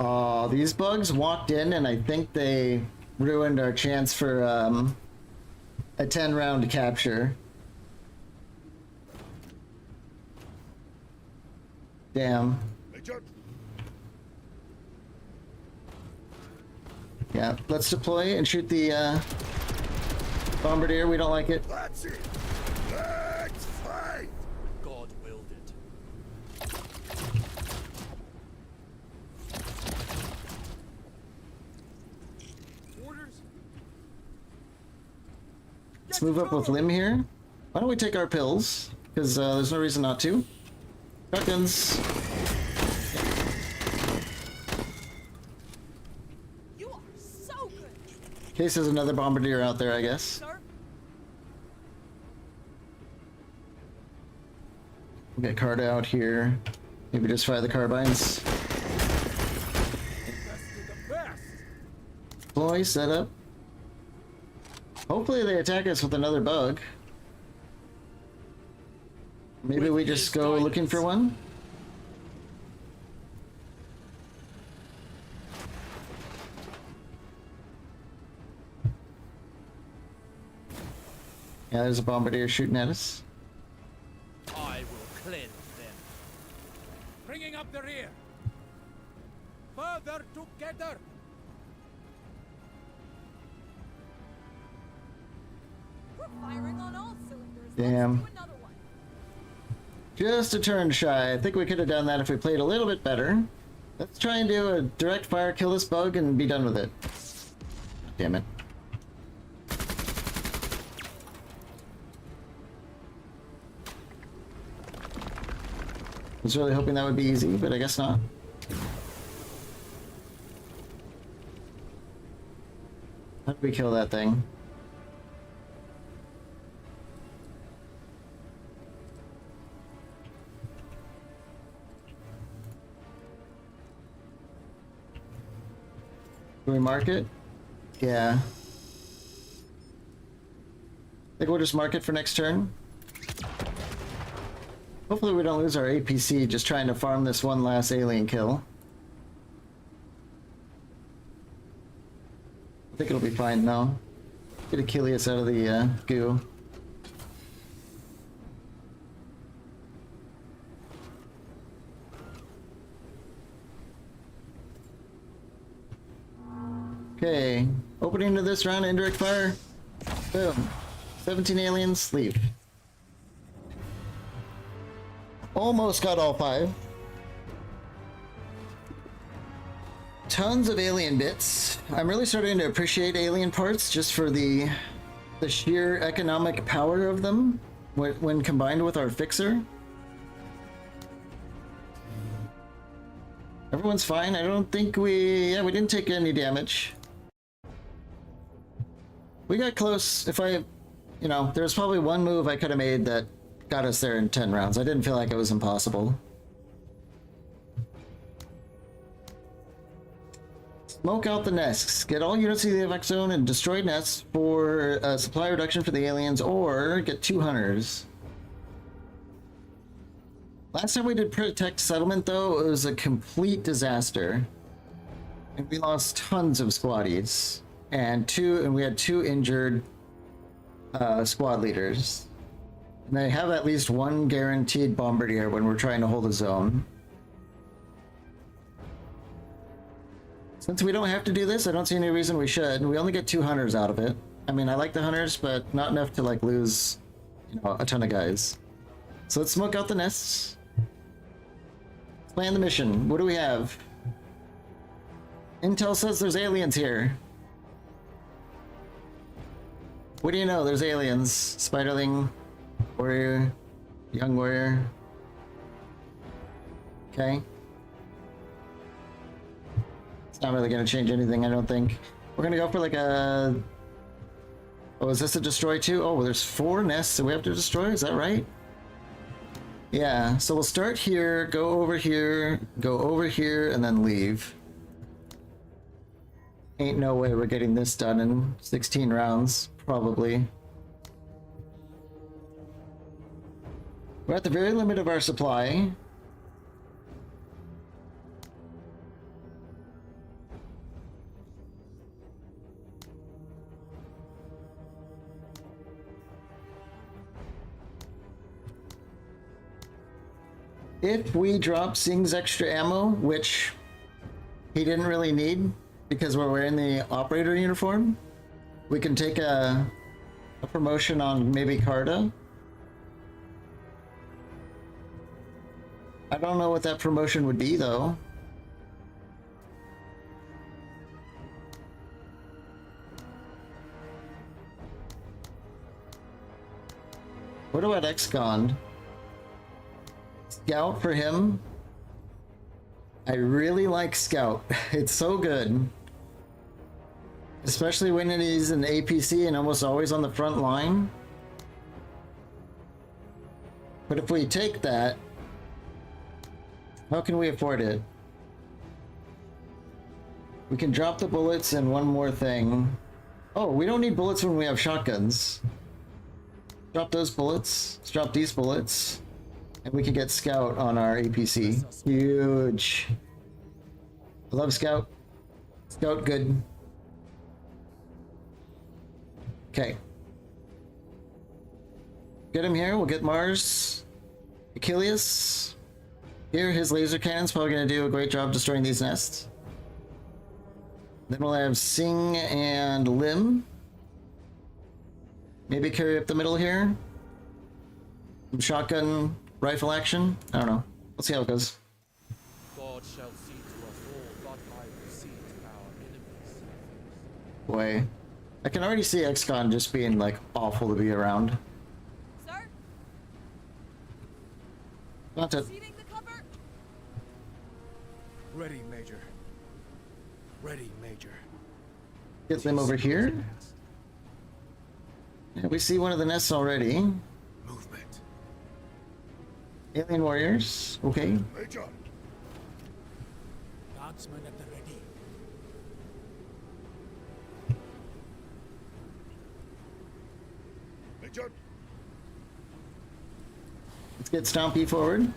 Oh, these bugs walked in and I think they ruined our chance for a 10 round capture. Damn. Major, Yeah, let's deploy and shoot the bombardier. We don't like it. that's it. Let's fight. God willed it. Orders. Let's move up with Lim here. Why don't we take our pills? Because there's no reason not to. Shotguns. You are so good. In case there's another bombardier out there, I guess. Sir? We'll get card out here. Maybe just fire the carbines. Best to the best. Deploy, set up. Hopefully they attack us with another bug. Maybe we just go looking for one? Yeah, there's a bombardier shooting at us. I will cleanse them. Bringing up the rear. Further together. We're firing on all cylinders. Damn. Let's do another one. Just a turn shy. I think we could have done that if we played a little bit better. Let's try and do a direct fire, kill this bug, and be done with it. Damn it. I was really hoping that would be easy, but I guess not. How did we kill that thing? Can we mark it? Yeah. I think we'll just mark it for next turn. Hopefully we don't lose our APC just trying to farm this one last alien kill. I think it'll be fine though. Get Achilles out of the goo. Okay, opening to this round, indirect fire. Boom. 17 aliens, leave. Almost got all 5. Tons of alien bits. I'm really starting to appreciate alien parts just for the sheer economic power of them when combined with our fixer. Everyone's fine. I don't think we didn't take any damage. We got close. If I you know, there was probably one move I could have made that got us there in 10 rounds. I didn't feel like it was impossible. Smoke out the nests. Get all units to the effect zone and destroy nests for supply reduction for the aliens, or get 2 hunters. Last time we did protect settlement, though, it was a complete disaster. And we lost tons of squaddies. And we had 2 injured squad leaders. And they have at least 1 guaranteed bombardier when we're trying to hold a zone. Since we don't have to do this, I don't see any reason we should. We only get 2 hunters out of it. I mean, I like the hunters, but not enough to like lose, you know, a ton of guys. So let's smoke out the nests. Let's plan the mission. What do we have? Intel says there's aliens here. What do you know? There's aliens. Spiderling, warrior, young warrior. Okay. It's not really going to change anything, I don't think. We're going to go for like a... Oh, is this a destroy too? Oh, well, there's 4 nests that we have to destroy, is that right? Yeah, so we'll start here, go over here, and then leave. Ain't no way we're getting this done in 16 rounds, probably. We're at the very limit of our supply. If we drop Sing's extra ammo, which he didn't really need because we're wearing the operator uniform, we can take a promotion on maybe Carta. I don't know what that promotion would be though. What about XCon? Scout for him. I really like Scout. It's so good. Especially when it is an APC and almost always on the front line. But if we take that, how can we afford it? We can drop the bullets and one more thing. Oh, we don't need bullets when we have shotguns. Drop those bullets. Let's drop these bullets. And we can get Scout on our APC. Huge. I love Scout. Scout good. Okay. Get him here. We'll get Mars. Achilles. Here, his laser cannon's probably going to do a great job destroying these nests. Then we'll have Sing and Lim. Maybe carry up the middle here. Some shotgun rifle action. I don't know. Let's see how it goes. God shall see to us all, but I will see to our enemies. Boy. I can already see XCon just being like awful to be around. Sir, Not to... seating the cover. Ready, Major. Ready, Major. Get them over here. Yeah, we see one of the nests already. Movement. Alien warriors. Okay. Major. Guardsmen at the ready. Major. Let's get Stompy forward.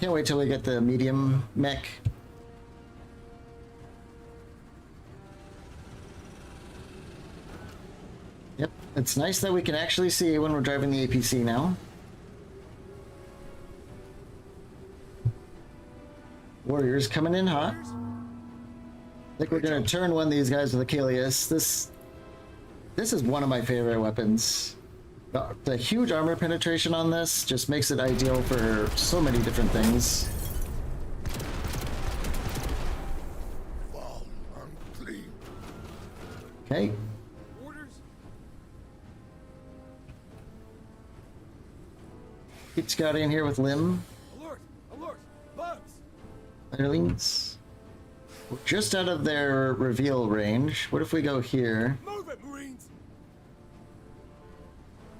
Can't wait till we get the medium mech. Yep, it's nice that we can actually see when we're driving the APC now. Warriors coming in hot. I think we're gonna turn one of these guys with Achilles. This is one of my favorite weapons. The huge armor penetration on this just makes it ideal for so many different things. Foul and clean. Okay. Orders. Keep scouting in here with Lim. Alert! Alert! Bugs! Underlings. We're just out of their reveal range. What if we go here? Move it, Marines!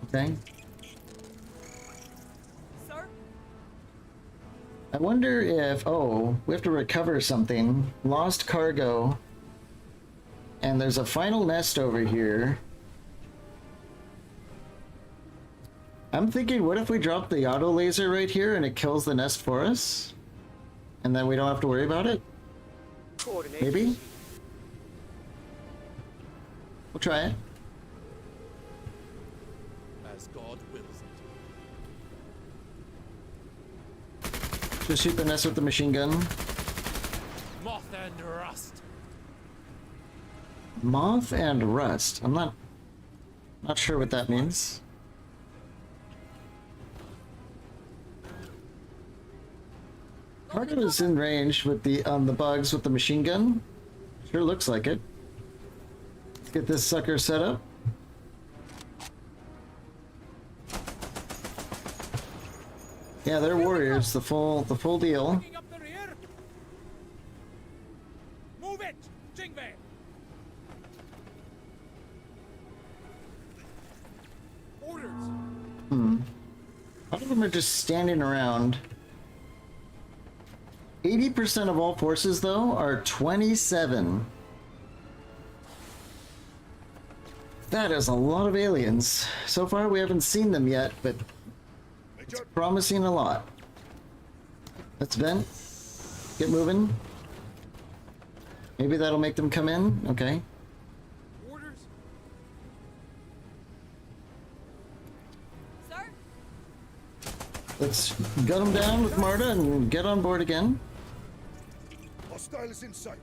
Okay. Sir? I wonder if... Oh, we have to recover something. Lost cargo. And there's a final nest over here. I'm thinking, what if we drop the auto laser right here and it kills the nest for us? And then we don't have to worry about it? Coordinate Maybe? received. We'll try it. As God wills it. Just shoot the nest with the machine gun. Moth and rust. Moth and rust. I'm not sure what that means. Cargo is in range with the bugs with the machine gun. Sure looks like it. Let's get this sucker set up. Yeah, they're warriors. The full deal. Picking up the rear. Move it, Jingwei. Orders. A lot of them are just standing around. 80% of all forces, though, are 27. That is a lot of aliens. So far, we haven't seen them yet, but it's promising a lot. Let's vent. Get moving. Maybe that'll make them come in. Okay. Orders. Sir? Let's gun them down with Marta and get on board again. Hostile is in sight.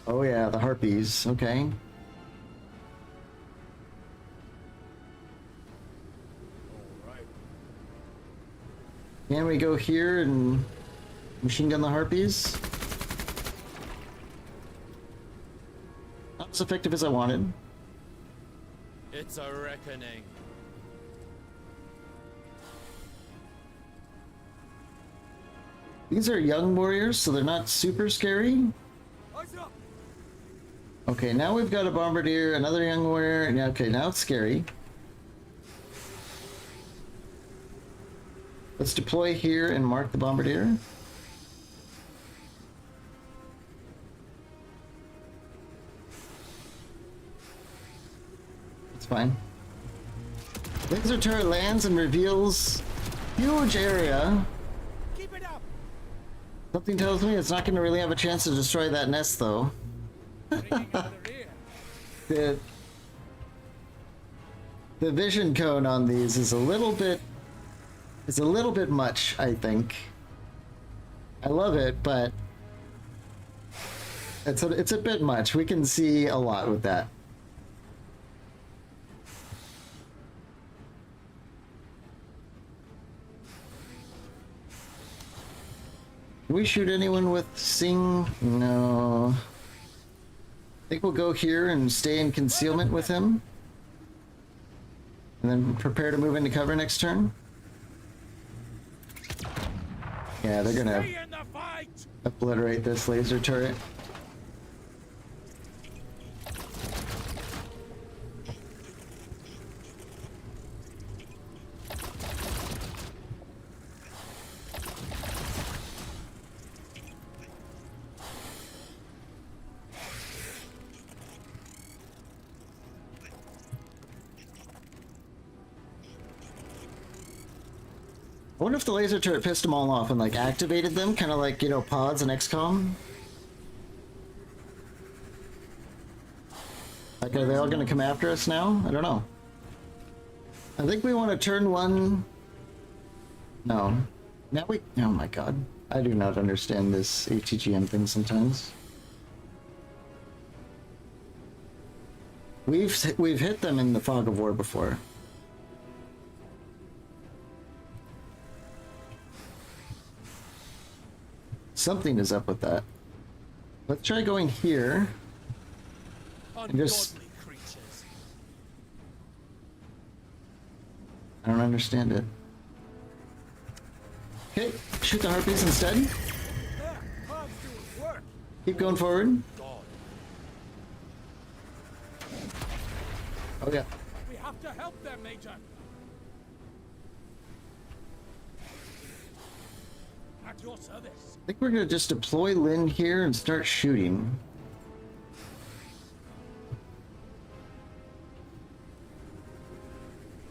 Oh yeah, the harpies. Okay. Alright. Can we go here and machine gun the harpies? Not as effective as I wanted. It's a reckoning. These are young warriors, so they're not super scary. Eyes up. Okay, now we've got a bombardier, another young warrior. Yeah, okay, now it's scary. Let's deploy here and mark the bombardier. It's fine. Laser turret lands and reveals huge area. Keep it up. Something tells me it's not going to really have a chance to destroy that nest, though. Bringing up the rear. The vision cone on these is a little bit much, I think. I love it, but it's a bit much. We can see a lot with that. Can we shoot anyone with Sing? No. I think we'll go here and stay in concealment with him. And then prepare to move into cover next turn. Yeah, they're gonna Stay in the fight. obliterate this laser turret. I wonder if the laser turret pissed them all off and like activated them, kind of like, you know, pods in XCOM. Like, are they all gonna come after us now? I don't know. I think we want to turn one. No. Now we. Oh my god. I do not understand this ATGM thing sometimes. We've hit them in the fog of war before. Something is up with that. Let's try going here. And just... Ungodly creatures. I don't understand it. Okay, shoot the harpies instead. There. How's doing work? Keep going forward. God. Oh yeah. We have to help them, Major. At your service. I think we're gonna just deploy Lynn here and start shooting.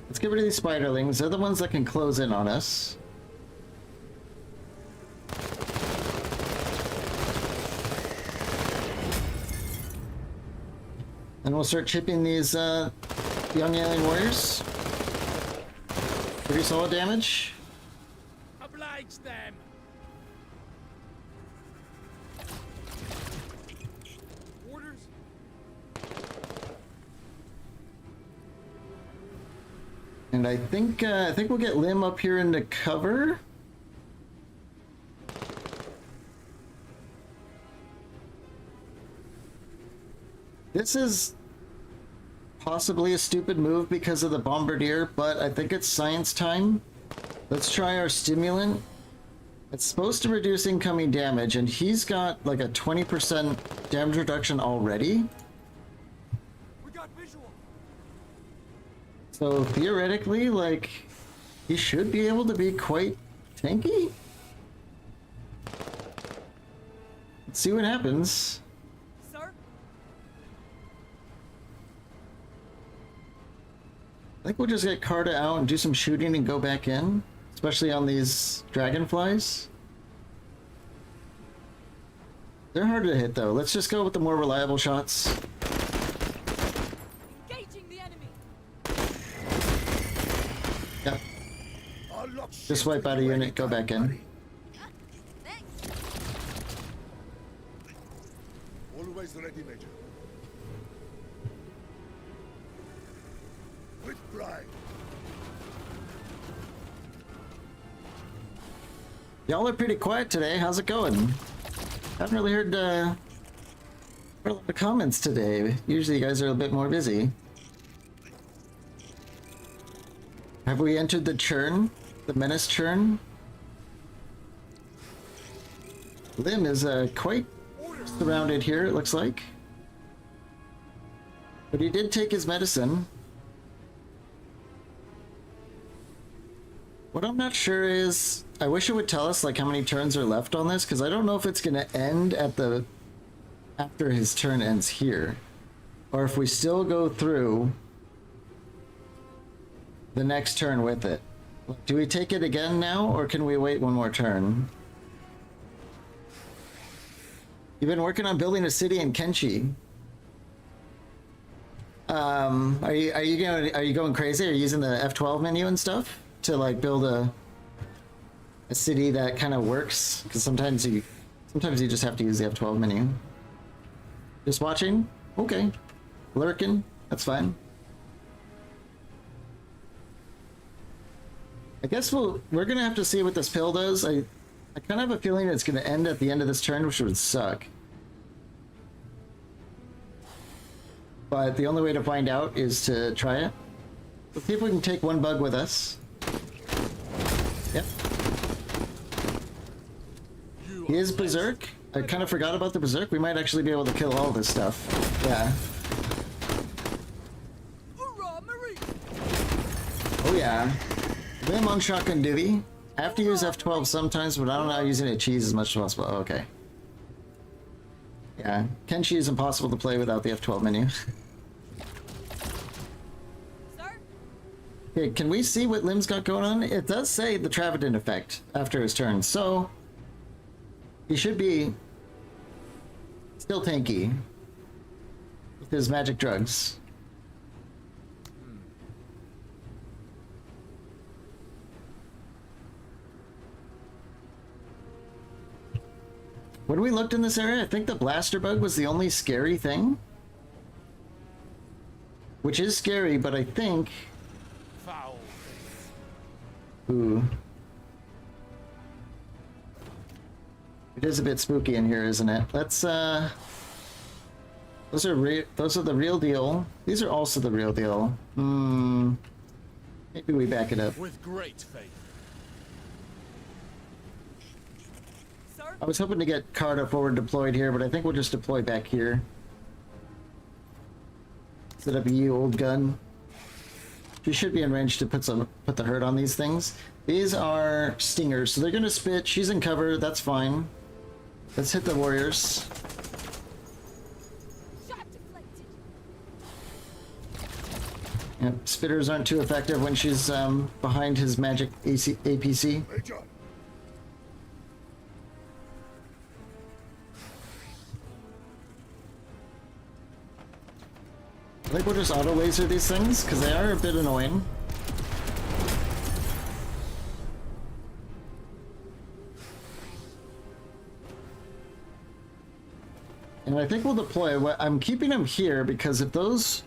Let's get rid of these spiderlings. They're the ones that can close in on us. And we'll start chipping these young alien warriors. Pretty solid damage. Oblige them. Orders. And I think we'll get Lim up here into cover. This is possibly a stupid move because of the bombardier, but I think it's science time. Let's try our stimulant. It's supposed to reduce incoming damage, and he's got like a 20% damage reduction already. We got visual. So theoretically, like, he should be able to be quite tanky. Let's see what happens. Sir? I think we'll just get Carta out and do some shooting and go back in, especially on these dragonflies. They're harder to hit though. Let's just go with the more reliable shots. Engaging the enemy. Yep. Unlock Just shields wipe with out a you unit, go anytime, back in. buddy. Thanks. Always ready, Major. With pride. Y'all are pretty quiet today. How's it going? Haven't really heard a lot of comments today. Usually you guys are a bit more busy. Have we entered the churn? The Menace churn? Lim is quite surrounded here, it looks like. But he did take his medicine. What I'm not sure is, I wish it would tell us like how many turns are left on this, because I don't know if it's gonna end at the after his turn ends here, or if we still go through the next turn with it. Do we take it again now, or can we wait one more turn? You've been working on building a city in Kenshi. Are you going crazy? Are you using the F12 menu and stuff to like build a city that kind of works? Because sometimes you just have to use the F12 menu. Just watching? Okay. Lurking? That's fine. I guess we're gonna have to see what this pill does. I kind of have a feeling it's gonna end at the end of this turn, which would suck. But the only way to find out is to try it. Let's see if we can take one bug with us. Yep. He is Berserk. I kind of forgot about the Berserk. We might actually be able to kill all this stuff. Yeah. Hoorah, Marie! Oh yeah. Lim on shotgun duty. I have to use F12 sometimes, but I don't know how using it cheese as much as possible. Oh, okay. Yeah, Kenshi is impossible to play without the F12 menu. Sir? Okay, can we see what Lim's got going on? It does say the Travident effect after his turn, so he should be still tanky with his magic drugs. When we looked in this area, I think the blaster bug was the only scary thing. Which is scary, but I think... Foul. Ooh. It is a bit spooky in here, isn't it? Let's, those are the real deal. These are also the real deal. Maybe we back it up. With great faith. Sir? I was hoping to get Carta forward deployed here, but I think we'll just deploy back here. Set up a old gun. She should be in range to put the hurt on these things. These are stingers, so they're gonna spit. She's in cover, that's fine. Let's hit the warriors. Shot deflected. Yep, spitters aren't too effective when she's behind his magic APC. Major, I think we'll just auto laser these things because they are a bit annoying. And I think we'll deploy. I'm keeping him here because if those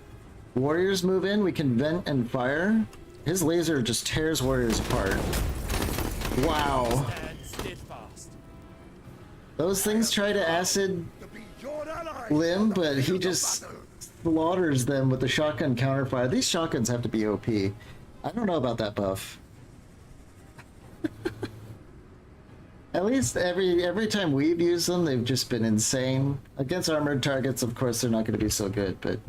warriors move in, we can vent and fire. His laser just tears warriors apart. Wow. Stand steadfast. Those things try to acid to be your ally. Lim, on the but he field of just battle. slaughters them with the shotgun counterfire. These shotguns have to be OP. I don't know about that buff. At least every time we've used them, they've just been insane. Against armored targets, of course, they're not going to be so good, but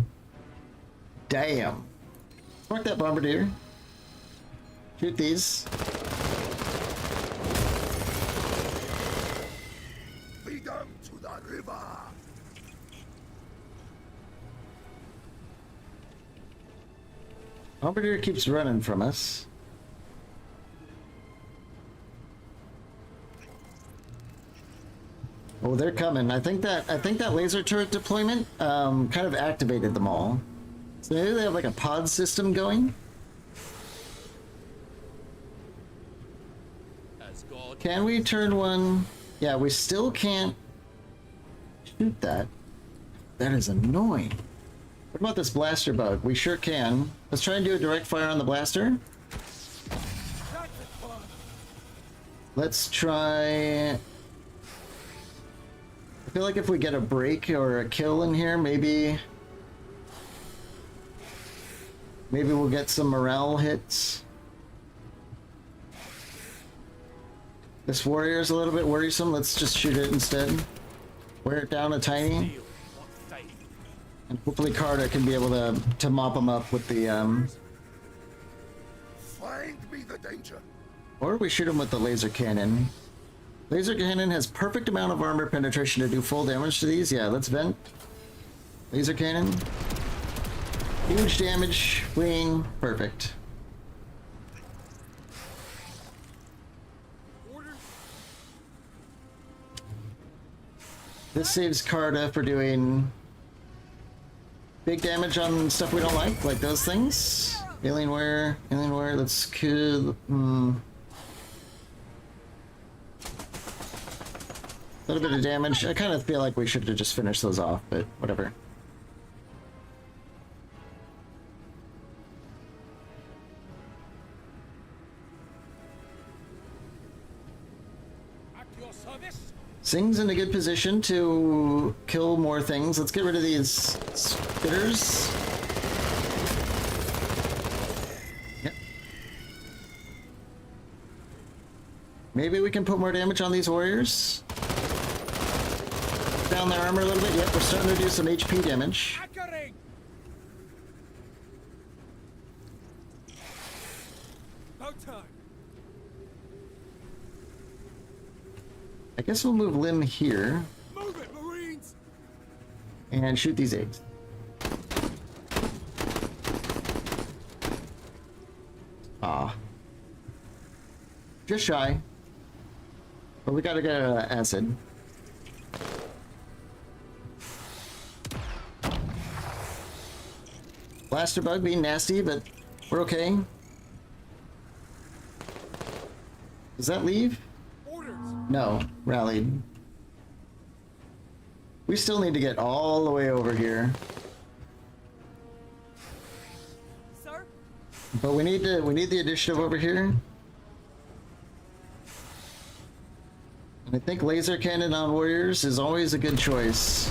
damn. Fuck that bombardier. Shoot these. Lead them to the river. Bombardier keeps running from us. Oh, they're coming. I think that laser turret deployment kind of activated them all. So maybe they have like a pod system going. As God Can we turn one? Yeah, we still can't shoot that. That is annoying. What about this blaster bug? We sure can. Let's try and do a direct fire on the blaster. Let's try. I feel like if we get a break or a kill in here, maybe we'll get some morale hits. This warrior's a little bit worrisome. Let's just shoot it instead. Wear it down a tiny. steel, what faith. And hopefully Carter can be able to mop him up with the Find me the danger. or we shoot him with the laser cannon. Laser cannon has perfect amount of armor penetration to do full damage to these. Yeah, let's vent. Laser cannon. Huge damage. Wing. Perfect. This saves Carta for doing big damage on stuff we don't like those things. Alienware, let's kill. A little bit of damage. I kind of feel like we should have just finished those off, but whatever. At your service. Sing's in a good position to kill more things. Let's get rid of these spitters. Yep. Maybe we can put more damage on these warriors. Down their armor a little bit. Yep, we're starting to do some HP damage. Anchoring. About time. I guess we'll move Lim here Move it, Marines. and shoot these eggs. Ah. Just shy. But we gotta get acid. Blaster bug being nasty, but we're okay. Does that leave? Orders. No, rallied. We still need to get all the way over here. Sir? But we need the initiative over here. And I think laser cannon on warriors is always a good choice.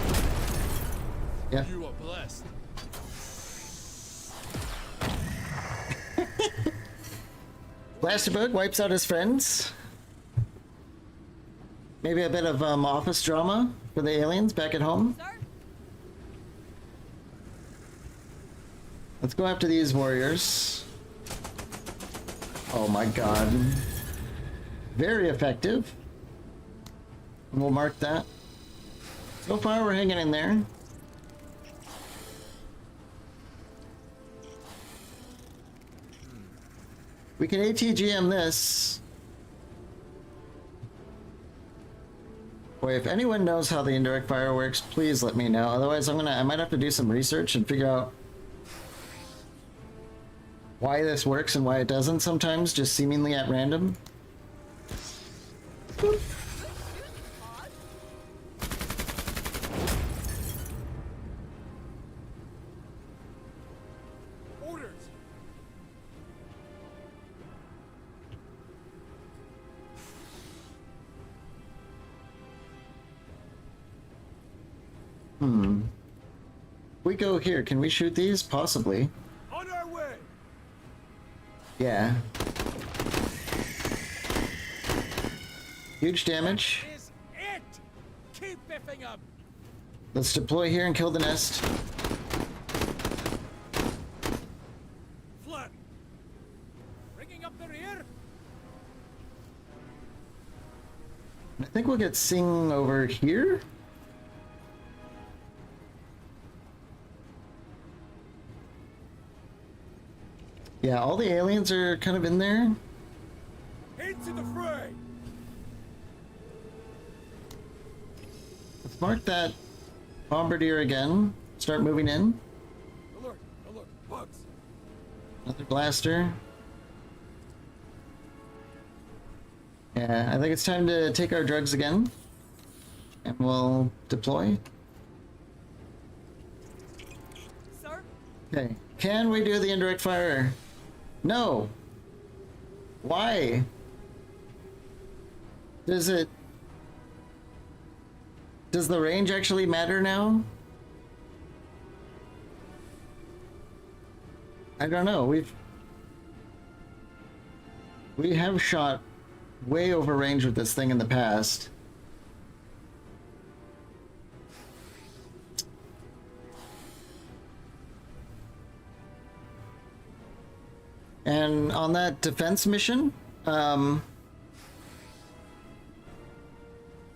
Yeah. You are blessed. Blaster bug wipes out his friends. Maybe a bit of office drama for the aliens back at home. Sir? Let's go after these warriors. Oh my god. Very effective. We'll mark that. So far we're hanging in there. We can ATGM this. Boy, if anyone knows how the indirect fire works, please let me know. Otherwise I might have to do some research and figure out why this works and why it doesn't sometimes, just seemingly at random. Boop. Orders. We go here. Can we shoot these? Possibly. On our way. Yeah. Huge damage. Is it? Keep biffing them. Let's deploy here and kill the nest. Flat. Bringing up the rear. I think we'll get Sing over here. Yeah, all the aliens are kind of in there. Into the fray. Let's mark that bombardier again. Start moving in. Alert, alert, bugs. Another blaster. Yeah, I think it's time to take our drugs again. And we'll deploy. Sir? Okay. Can we do the indirect fire? No. Why? Does the range actually matter now? I don't know. We have shot way over range with this thing in the past. And on that defense mission, in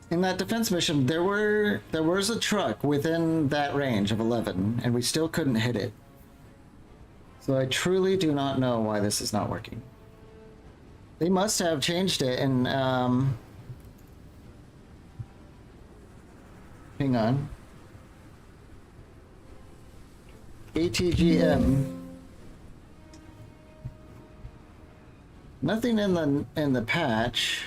that defense mission, there was a truck within that range of 11, and we still couldn't hit it. So I truly do not know why this is not working. They must have changed it, and hang on. ATGM. Nothing in the patch.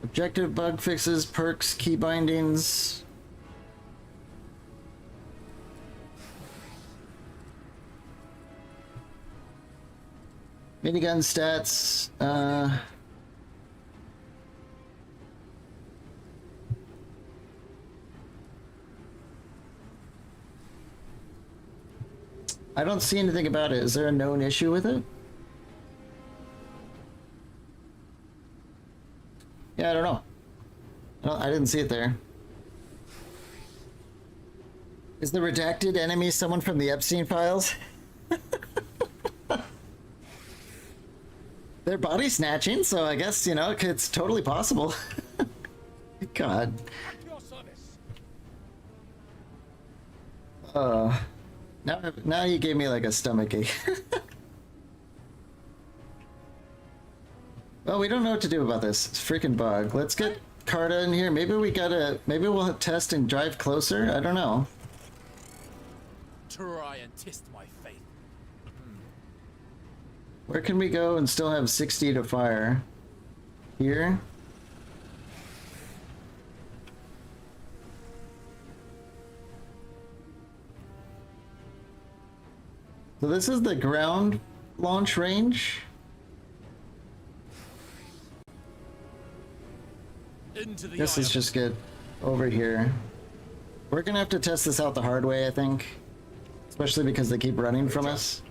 Objective bug fixes, perks, key bindings. Minigun stats. I don't see anything about it. Is there a known issue with it? Yeah, I don't know. I didn't see it there. Is the redacted enemy someone from the Epstein files? They're body snatching, so I guess, you know, it's totally possible. God. At your service. Now you gave me like a stomachache. Well, we don't know what to do about this freaking bug. Let's get Carta in here. Maybe we'll test and drive closer. I don't know. Try and test my faith. Where can we go and still have 60 to fire? Here? So this is the ground launch range. Into the Guess eye let's of- just get over here. We're gonna have to test this out the hard way, I think. Especially because they keep running from us.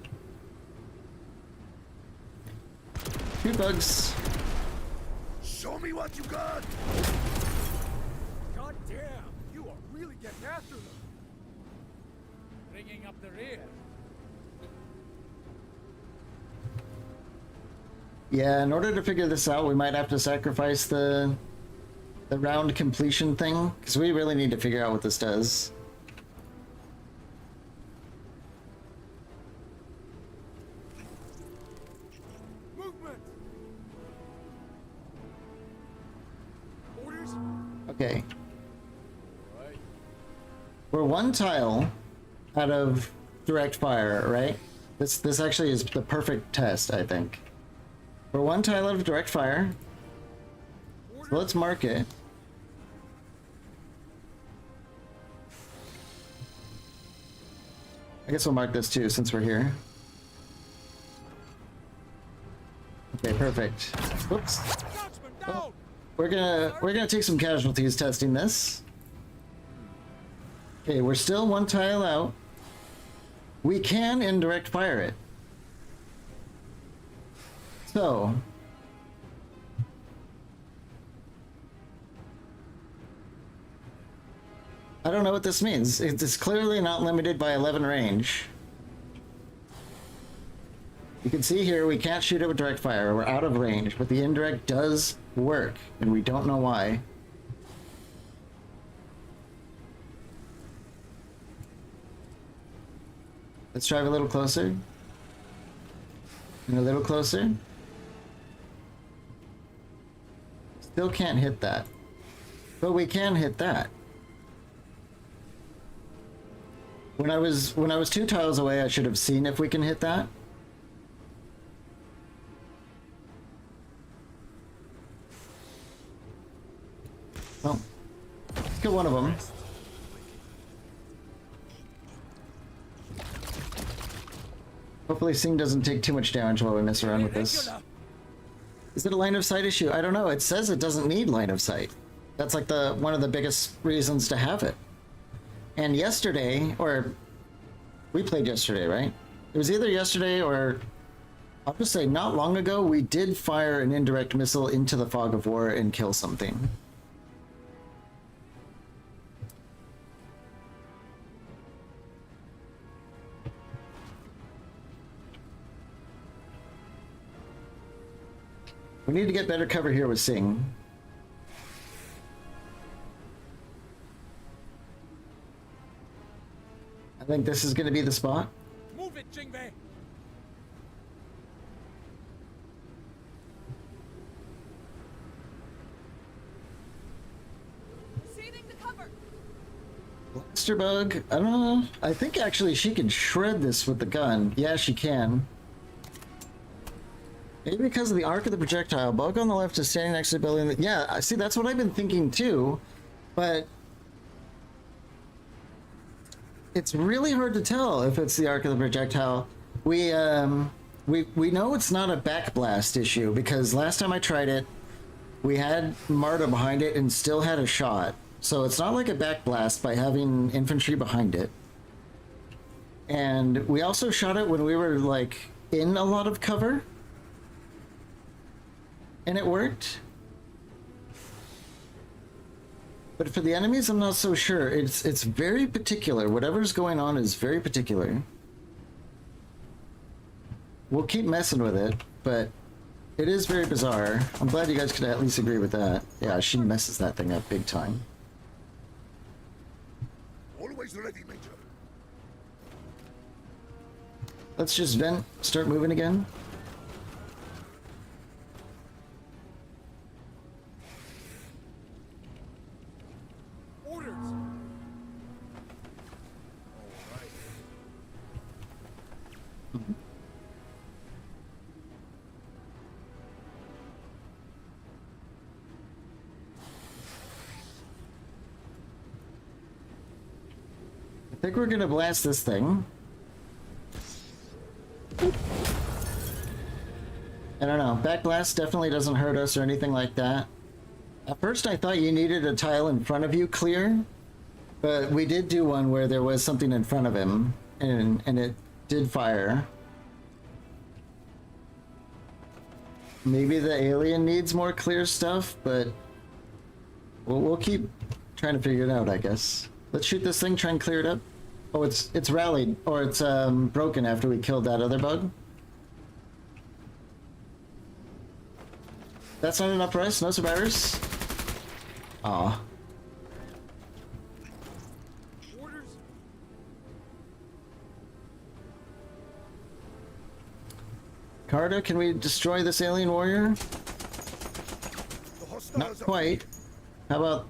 2 bugs. Show me what you got. Damn, you are really getting after them. Bringing up the rear. Yeah, in order to figure this out, we might have to sacrifice the round completion thing, because we really need to figure out what this does. Movement. Orders. Okay. Right. We're one tile out of direct fire, right? This actually is the perfect test, I think. We're one tile out of direct fire. So let's mark it. I guess we'll mark this too since we're here. Okay, perfect. Whoops. Scotsman down. We're gonna take some casualties testing this. Okay, we're still one tile out. We can indirect fire it. So I don't know what this means. It's clearly not limited by 11 range. You can see here we can't shoot it with direct fire. We're out of range, but the indirect does work, and we don't know why. Let's drive a little closer. And a little closer. Still can't hit that. But we can hit that. When I was 2 tiles away, I should have seen if we can hit that. Well, let's get one of them. Hopefully Sing doesn't take too much damage while we mess around with this. Is it a line of sight issue? I don't know. It says it doesn't need line of sight. That's like one of the biggest reasons to have it. And yesterday, or we played yesterday, right? It was either yesterday or, I'll just say not long ago, we did fire an indirect missile into the fog of war and kill something. We need to get better cover here with Sing. I think this is going to be the spot. Move it, Jingwei. Seething the cover. Blaster Bug, I don't know. I think actually she can shred this with the gun. Yeah, she can. Maybe because of the arc of the projectile. Bug on the left is standing next to the building. Yeah, see, that's what I've been thinking too. But it's really hard to tell if it's the arc of the projectile. We know it's not a backblast issue because last time I tried it, we had Marta behind it and still had a shot. So it's not like a backblast by having infantry behind it. And we also shot it when we were like in a lot of cover. And it worked. But for the enemies, I'm not so sure. It's very particular. Whatever's going on is very particular. We'll keep messing with it, but it is very bizarre. I'm glad you guys could at least agree with that. Yeah, she messes that thing up big time. Always ready, Major. Let's just vent, start moving again. Orders. I think we're gonna blast this thing. I don't know. Backblast definitely doesn't hurt us or anything like that. At first I thought you needed a tile in front of you clear, but we did do one where there was something in front of him, and it did fire. Maybe the alien needs more clear stuff, but we'll keep trying to figure it out, I guess. Let's shoot this thing, try and clear it up. Oh, it's rallied, or it's broken after we killed that other bug. That's not enough for us, no survivors. Aw. Orders. Carta, can we destroy this alien warrior? The hostiles Not are quite. How about...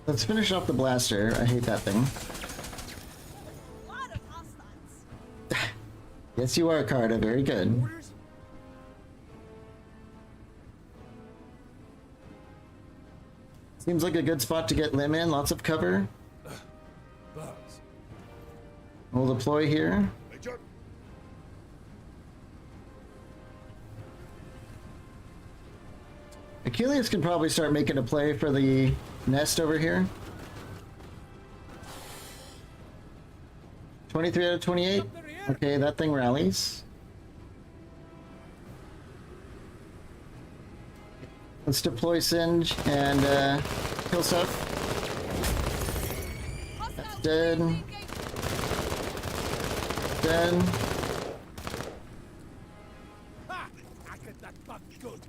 Let's finish off the blaster. I hate that thing. A lot of hostiles. Yes, you are, Carta. Very good. Orders. Seems like a good spot to get Lim in. Lots of cover. Bugs. We'll deploy here. Major. Achilles can probably start making a play for the nest over here. 23 out of 28. Okay, that thing rallies. Let's deploy Singe and kill stuff. That's dead. Dead. Ha! I get that bug good.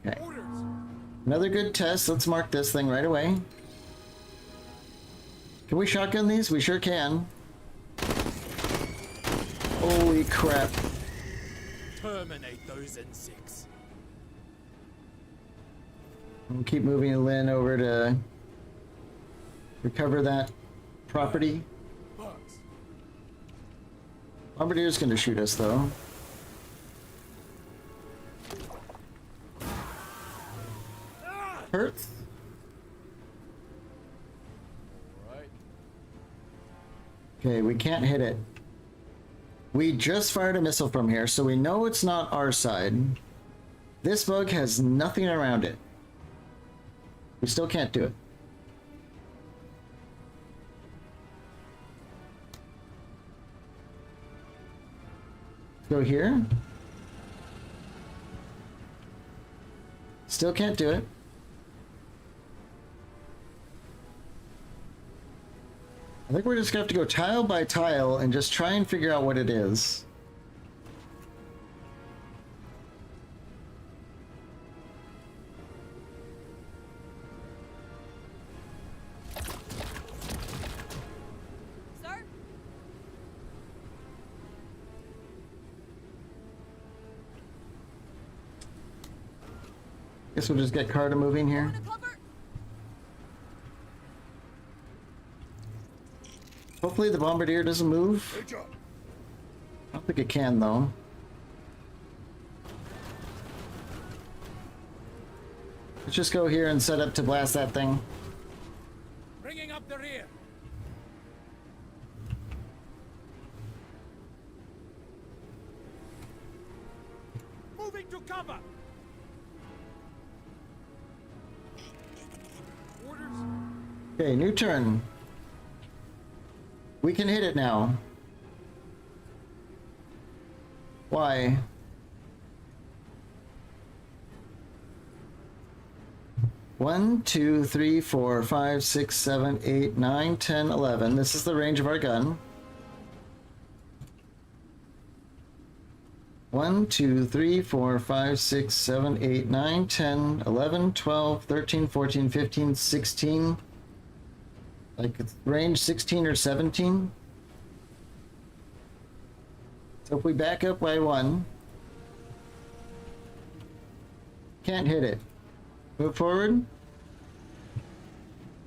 Okay. Orders. Another good test. Let's mark this thing right away. Can we shotgun these? We sure can. Holy crap. Terminate those insects. We'll keep moving Lynn over to recover that property. Bugs. Bombardier's gonna shoot us though. Hurts. Alright. Okay, we can't hit it. We just fired a missile from here, so we know it's not our side. This bug has nothing around it. We still can't do it. Go here. Still can't do it. I think we're just gonna have to go tile by tile and just try and figure out what it is. Sir? Guess we'll just get Carta moving here. Want to cover? Hopefully the bombardier doesn't move. Major. I don't think it can though. Let's just go here and set up to blast that thing. Bringing up the rear. Moving to cover. Orders. Okay, new turn. We can hit it now. Why? One, two, three, 4, 5, 6, 7, 8, 9, 10, 11. This is the range of our gun. 1, 2, 3, 4, 5, 6, 7, 8, 9, 10, 11, 12, 13, 14, 15, 16. Like range 16 or 17. So if we back up by 1, can't hit it. Move forward.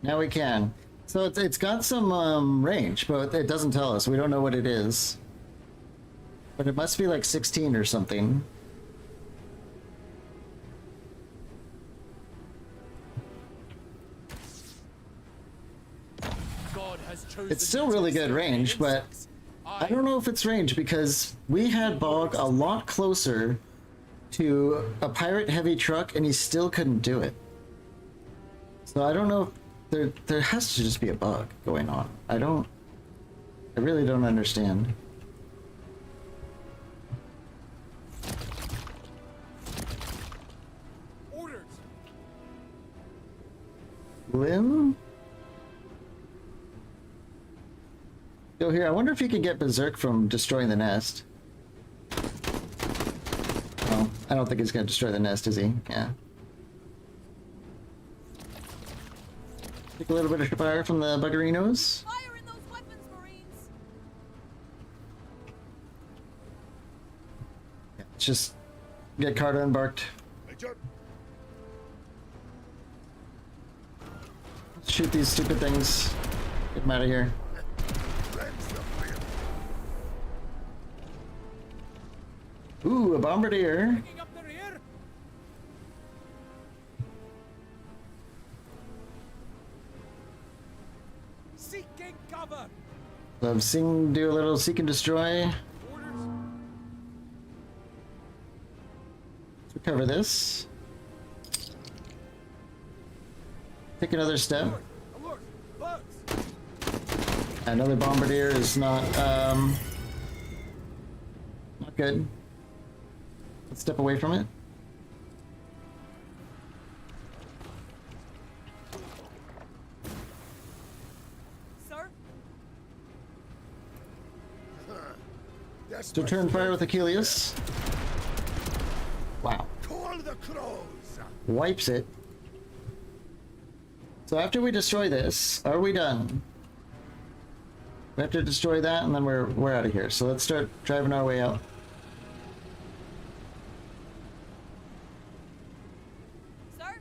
Now we can. So it's got some range, but it doesn't tell us. We don't know what it is. But it must be like 16 or something. God has chosen It's still really good range, but I don't know if it's range because we had Bog a lot closer to a pirate heavy truck and he still couldn't do it. So I don't know if there has to just be a bug going on. I really don't understand. Orders. Lim? Go here. I wonder if you could get Berserk from destroying the nest. Oh, I don't think he's going to destroy the nest, is he? Yeah. Take a little bit of fire from the buggerinos. Fire in those weapons, Marines! Let's just get Carter embarked. Major, Let's shoot these stupid things. Get them out of here. cleanse the field. Ooh, a bombardier. Picking up the rear. Seeking cover. Love seeing do a little seek and destroy. Orders. Let's recover this. Take another step. Alert. Bugs. Another bombardier is not good. Let's step away from it. Sir? That's So my turn fire friend. with Achilles. Wow. Call the crows. Wipes it. So after we destroy this, are we done? We have to destroy that and then we're out of here. So let's start driving our way out. Sir?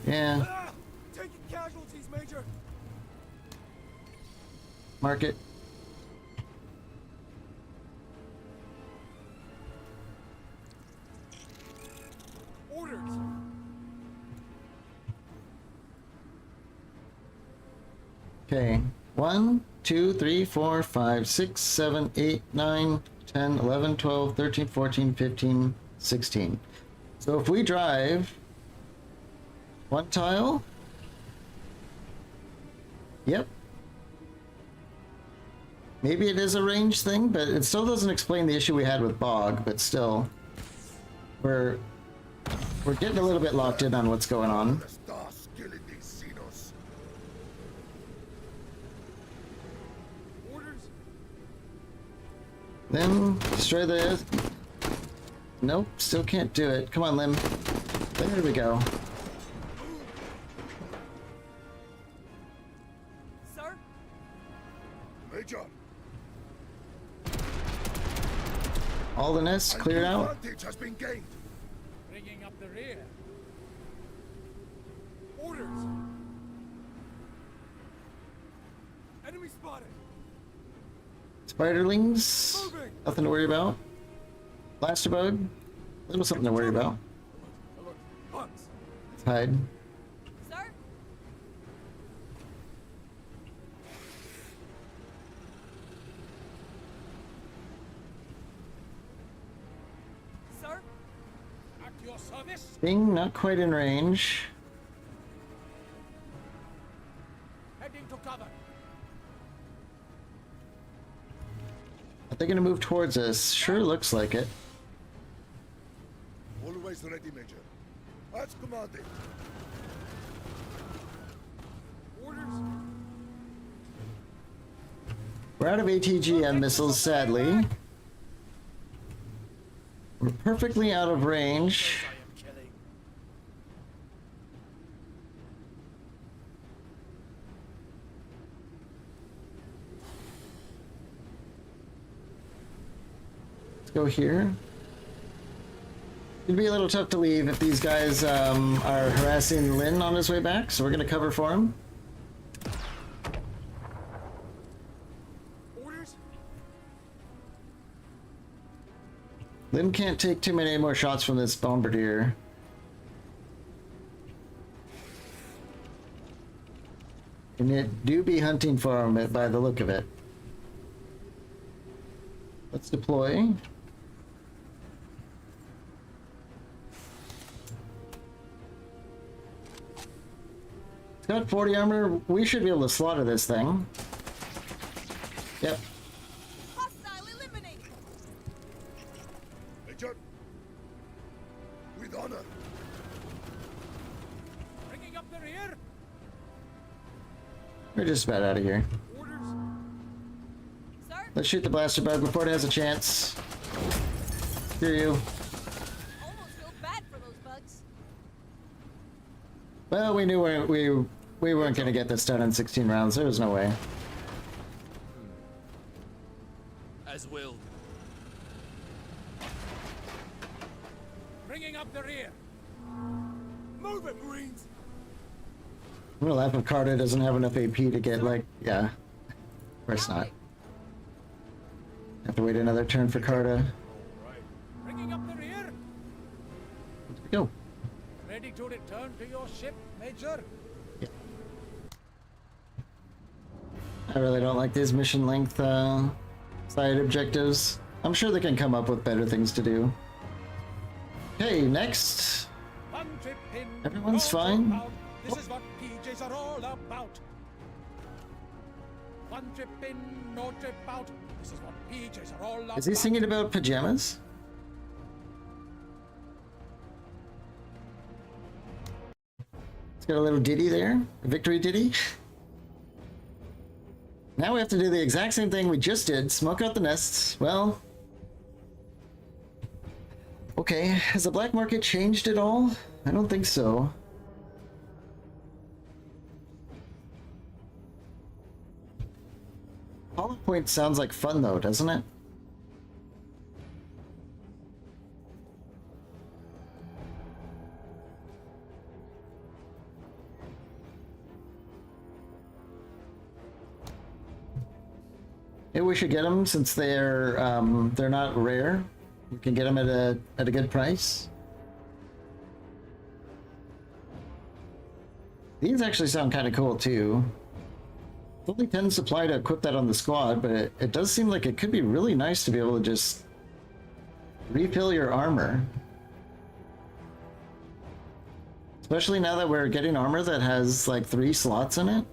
Yeah, Ah! Taking casualties, Major. mark it. Orders. Okay. 1, 2, 3, 4, 5, 6, 7, 8, 9, 10, 11, 12, 13, 14, 15, 16. So if we drive one tile. Yep. Maybe it is a range thing, but it still doesn't explain the issue we had with Bog, but still. We're getting a little bit locked in on what's going on. The star skill in these Xenos. Orders. Lim, destroy the... Nope, still can't do it. Come on, Lim. There we go. Sir? Major, All the nests an cleared out. advantage has been gained. Bringing up the rear. Orders. Enemy spotted. Spiderlings. Nothing to worry about. Blaster bug. Little something to worry about. Alert. Bugs. Let's hide. Sir? Sir? At your service. Thing not quite in range. Heading to cover. Are they gonna move towards us? Sure looks like it. Always ready, Major. As commanded. Orders. We're out of ATGM missiles, sadly. We're perfectly out of range. I am killing. Let's go here. It'd be a little tough to leave if these guys are harassing Lin on his way back, so we're gonna cover for him. Orders. Lin can't take too many more shots from this bombardier. And it do be hunting for him by the look of it. Let's deploy. It's got 40 armor. We should be able to slaughter this thing. Yep. Hostile eliminated! Major, with honor. Bringing up the rear. We're just about out of here. Orders. Sir? Let's shoot the blaster bug before it has a chance. Hear you. Almost feel bad for those bugs. Well, we knew we weren't going to get this done in 16 rounds. There was no way. As willed. Bringing up the rear. Move it, Marines. I'm gonna laugh if Carter doesn't have enough AP to get, like, yeah. Of course not. Have to wait another turn for Carter. Bringing up the rear. Go. Ready to return to your ship, Major? I really don't like these mission length side objectives. I'm sure they can come up with better things to do. Okay, next. One trip in. Everyone's no fine. trip out. This is what PJs are all about. One trip in, no trip out. This is what PJs are all about. Is he singing about pajamas? It's got a little ditty there. A victory ditty. Now we have to do the exact same thing we just did. Smoke out the nests. Well... Okay, has the black market changed at all? I don't think so. Hollow Point sounds like fun though, doesn't it? Maybe we should get them since they're not rare. We can get them at a good price. These actually sound kind of cool too. Only 10 supply to equip that on the squad, but it does seem like it could be really nice to be able to just refill your armor. Especially now that we're getting armor that has like 3 slots in it.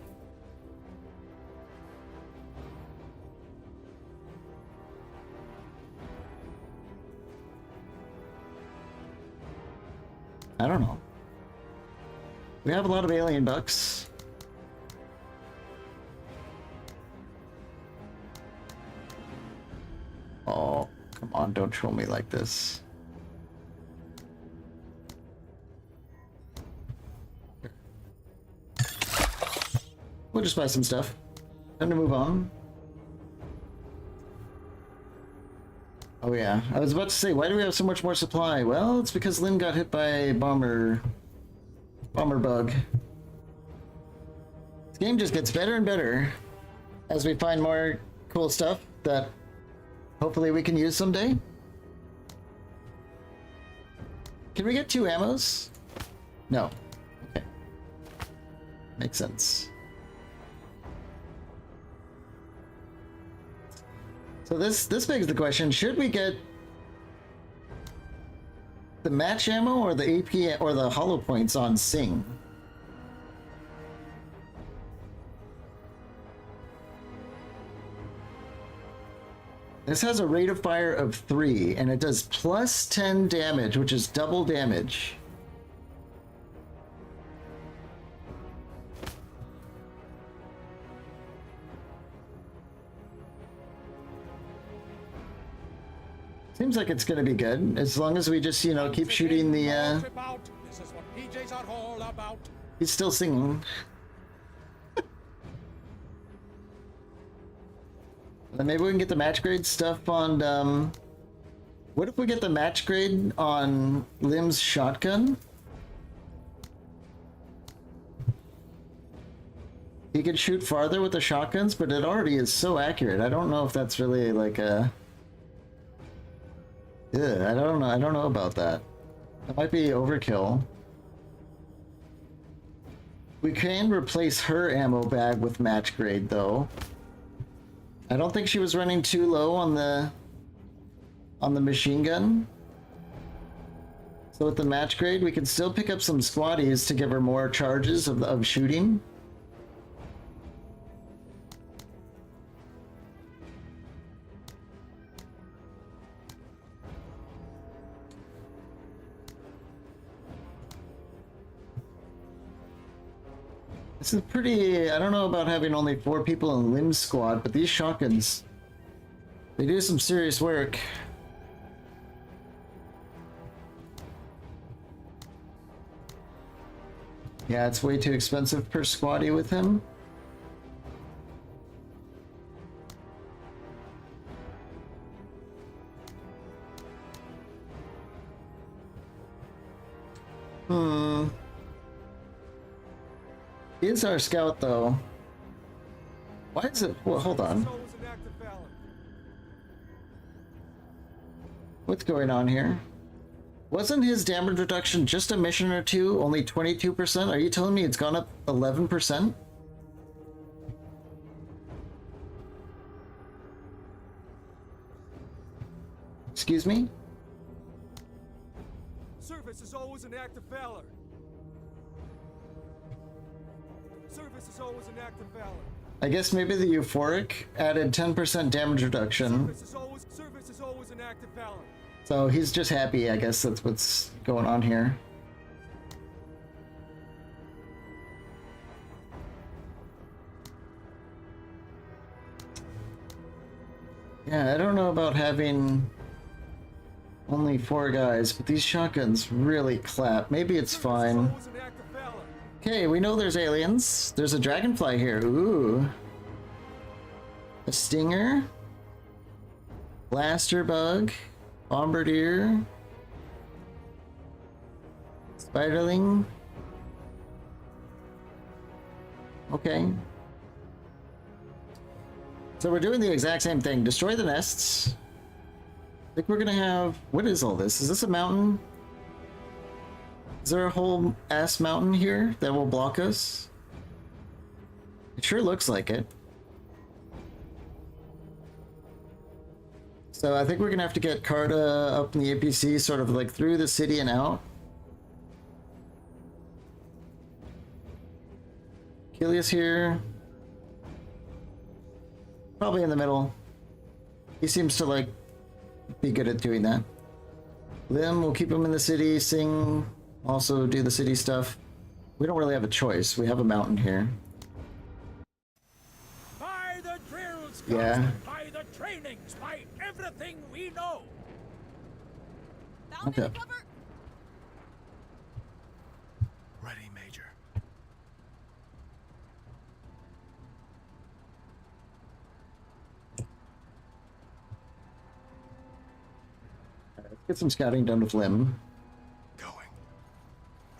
I don't know. We have a lot of alien bucks. Oh, come on, don't troll me like this. We'll just buy some stuff. Time to move on. Oh yeah, I was about to say, why do we have so much more supply? Well, it's because Lynn got hit by a bomber bug. This game just gets better and better as we find more cool stuff that hopefully we can use someday. Can we get 2 ammos? No. Okay. Makes sense. So this begs the question, should we get the match ammo or the AP or the hollow points on Sing? This has a rate of fire of 3 and it does plus 10 damage, which is double damage. Seems like it's gonna be good, as long as we just, you know, keep shooting the, This is what PJs are all about. He's still singing. Then maybe we can get the match grade stuff on, what if we get the match grade on Lim's shotgun? He could shoot farther with the shotguns, but it already is so accurate. I don't know if that's really like a... Yeah, I don't know about that. That might be overkill. We can replace her ammo bag with match grade though. I don't think she was running too low on the machine gun. So with the match grade, we can still pick up some squaddies to give her more charges of shooting. This is pretty... I don't know about having only 4 people in Limb Squad, but these shotguns, they do some serious work. Yeah, it's way too expensive per squatty with him. He is our scout, though. Why is it... Well, hold on. What's going on here? Wasn't his damage reduction just a mission or two, only 22%? Are you telling me it's gone up 11%? Excuse me? Service is always an act of valor. Service is always an act of valor. I guess maybe the euphoric added 10% damage reduction. Service is always an act of valor. So he's just happy, I guess that's what's going on here. Yeah, I don't know about having only 4 guys, but these shotguns really clap. Maybe it's fine. Okay, we know there's aliens. There's a dragonfly here. Ooh. A stinger. Blaster bug. Bombardier. Spiderling. Okay. So we're doing the exact same thing. Destroy the nests. I think we're gonna have... What is all this? Is this a mountain? Is there a whole ass mountain here that will block us? It sure looks like it. So I think we're gonna have to get Carta up in the APC, sort of like through the city and out. Achilles here. Probably in the middle. He seems to like be good at doing that. Lim, we'll keep him in the city, Sing, also do the city stuff. We don't really have a choice. We have a mountain here. By the drills, Yeah. by the trainings, by everything we know. Found Okay. any cover? Ready, Major. Let's get some scouting done with Lim. Going.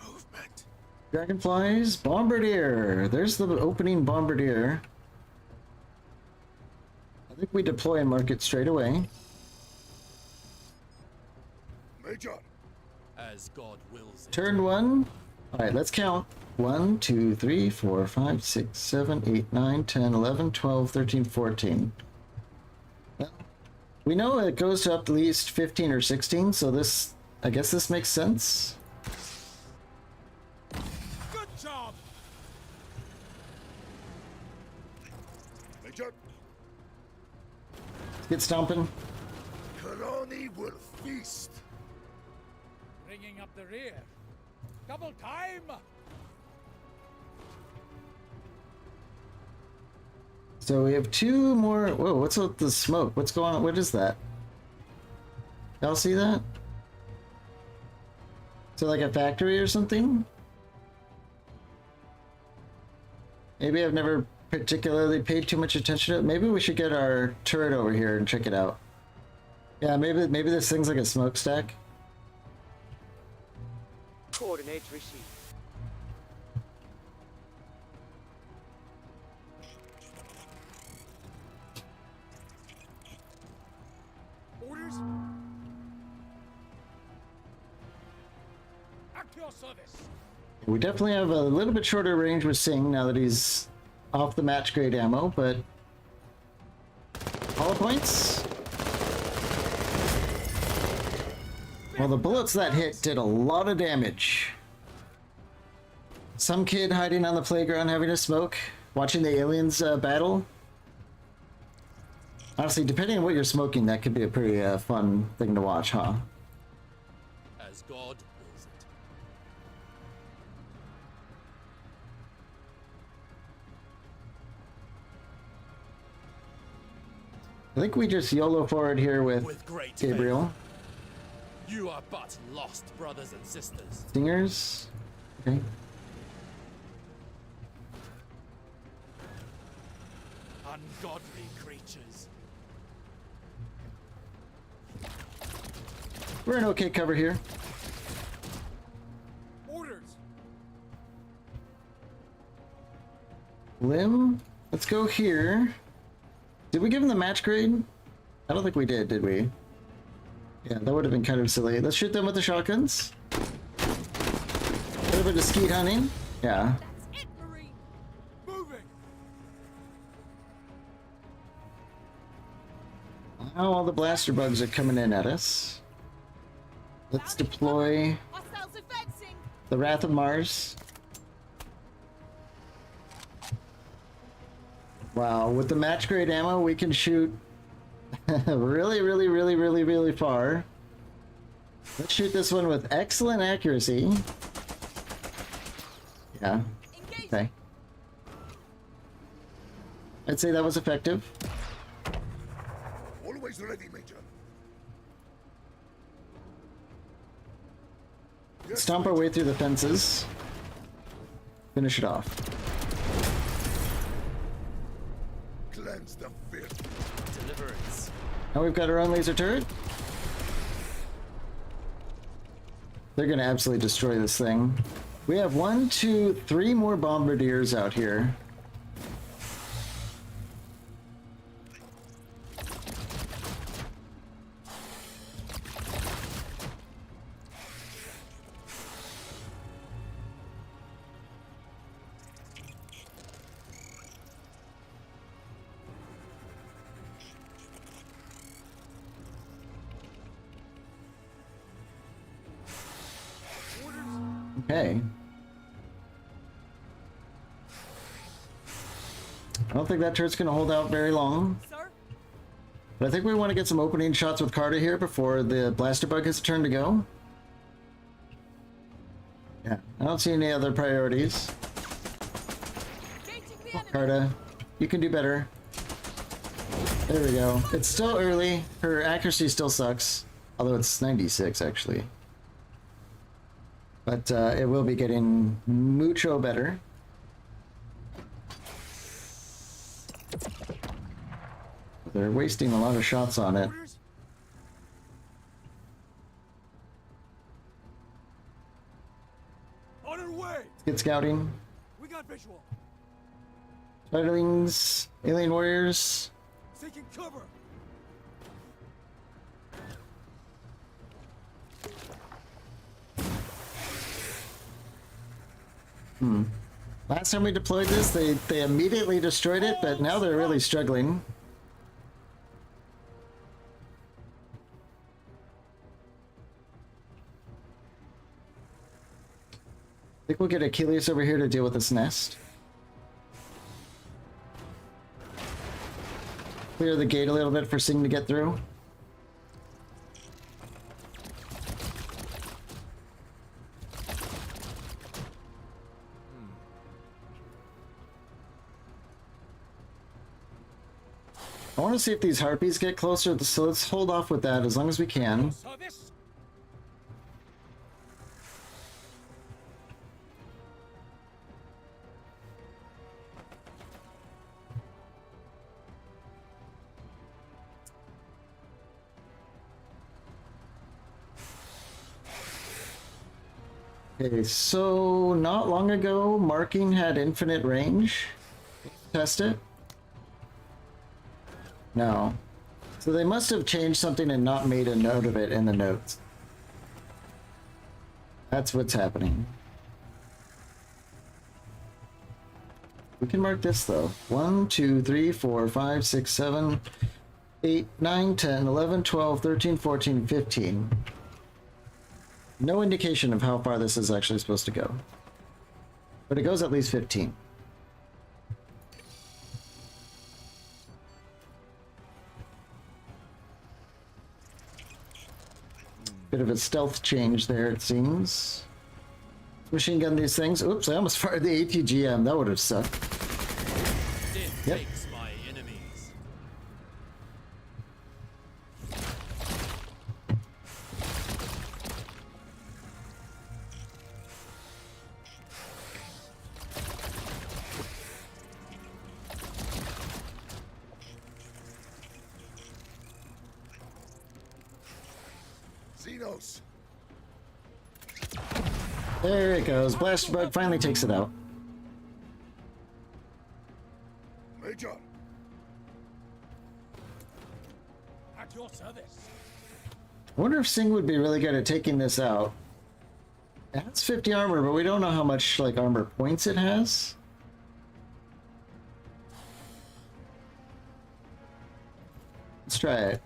Movement. Dragonflies, Bombardier. There's the opening Bombardier. I think we deploy and mark it straight away. Major. As God wills it. Turn 1. Alright, let's count. 1, 2, 3, 4, 5, 6, 7, 8, 9, 10, 11, 12, 13, 14. Well, we know it goes to up to least 15 or 16, so this, I guess this makes sense. Good job. Major. Let's get stomping. Karoni will feast. Bringing up the rear. Double time. So we have 2 more. Whoa, what's with the smoke? What's going on? What is that? Y'all see that? So like a factory or something? Maybe I've never particularly paid too much attention to it. Maybe we should get our turret over here and check it out. Yeah, maybe this thing's like a smokestack. Coordinates received. Orders. At your service. We definitely have a little bit shorter range with Sing now that he's off the match grade ammo, but hollow points. Well, the bullets that hit did a lot of damage. Some kid hiding on the playground having a smoke, watching the aliens battle. Honestly, depending on what you're smoking, that could be a pretty fun thing to watch, huh? As God wills I think we just YOLO forward here with great Gabriel. favor. You are but lost brothers and sisters. Stingers. Okay. Ungodly creatures. We're in okay cover here. Orders. Lim, let's go here. Did we give him the match grade? I don't think we did we? Yeah, that would have been kind of silly. Let's shoot them with the shotguns. A little bit of skeet hunting. Yeah. That's it, Marine. Moving. Now all the blaster bugs are coming in at us. Let's deploy Hostiles advancing. the Wrath of Mars. Wow, with the match grade ammo, we can shoot really far. Let's shoot this one with excellent accuracy. Yeah. Engage. Okay. I'd say that was effective. Always ready, Major. Yes, Stomp our Major. way through the fences. Finish it off. Cleanse the filth. Deliverance. Now we've got our own laser turret. They're gonna absolutely destroy this thing. We have 1, 2, 3 more bombardiers out here. Okay. I don't think that turret's gonna hold out very long. Sir? But I think we want to get some opening shots with Carter here before the blaster bug has a turn to go. Yeah, I don't see any other priorities. Engaging the enemy. Carter, you can do better. There we go. It's still early. Her accuracy still sucks. Although it's 96 actually. But it will be getting mucho better. They're wasting a lot of shots on it. Orders. On our way. Get scouting. We got visual. Spiderlings, alien warriors. Taking cover. Last time we deployed this, they immediately destroyed it, but now they're really struggling. I think we'll get Achilles over here to deal with this nest. Clear the gate a little bit for Sing to get through. I want to see if these harpies get closer, so let's hold off with that as long as we can. Service. Okay, so not long ago, marking had infinite range. Test it. No. So they must have changed something and not made a note of it in the notes. That's what's happening. We can mark this though. 1, 2, 3, 4, 5, 6, 7, 8, 9, 10, 11, 12, 13, 14, 15. No indication of how far this is actually supposed to go. But it goes at least 15. Bit of a stealth change there, it seems. Machine gun these things. Oops, I almost fired the ATGM. That would have sucked. Death Yep. takes my enemies. Xenos. There it goes. Blaster Bug finally takes it out. Major. At your service. I wonder if Singh would be really good at taking this out. It has 50 armor, but we don't know how much like armor points it has. Let's try it.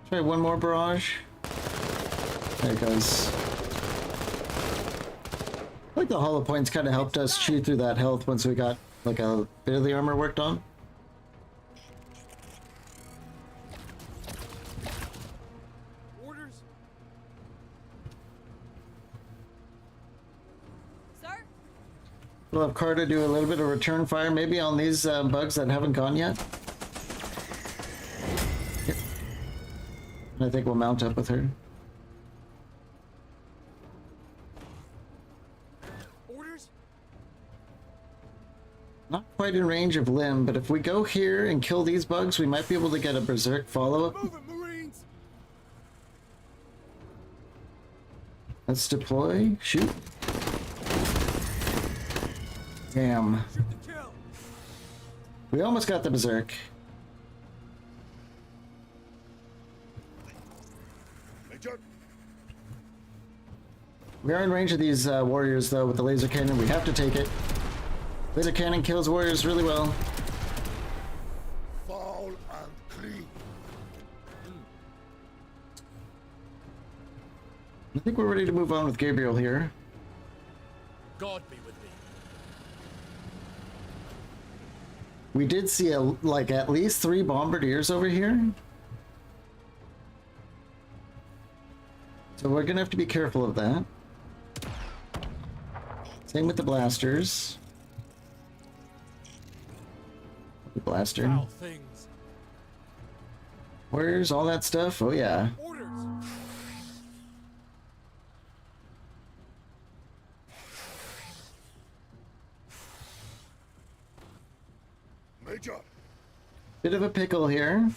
Try one more barrage. There it goes. I think the hollow points kind of helped us chew through that health once we got like a bit of the armor worked on. Orders. Sir? We'll have Carta do a little bit of return fire, maybe on these bugs that haven't gone yet. Yep. And I think we'll mount up with her. Orders. Not quite in range of Limb, but if we go here and kill these bugs, we might be able to get a Berserk follow-up. Move it, Marines. Let's deploy. Shoot. Damn. Shoot to kill. We almost got the Berserk. Major. We are in range of these warriors, though, with the laser cannon. We have to take it. Laser cannon kills warriors really well. Foul and clean. I think we're ready to move on with Gabriel here. God be with me. We did see like at least 3 bombardiers over here. So we're gonna have to be careful of that. Same with the blasters. The blaster. Foul things. Warriors, all that stuff. Oh yeah. Orders. Major. Bit of a pickle here.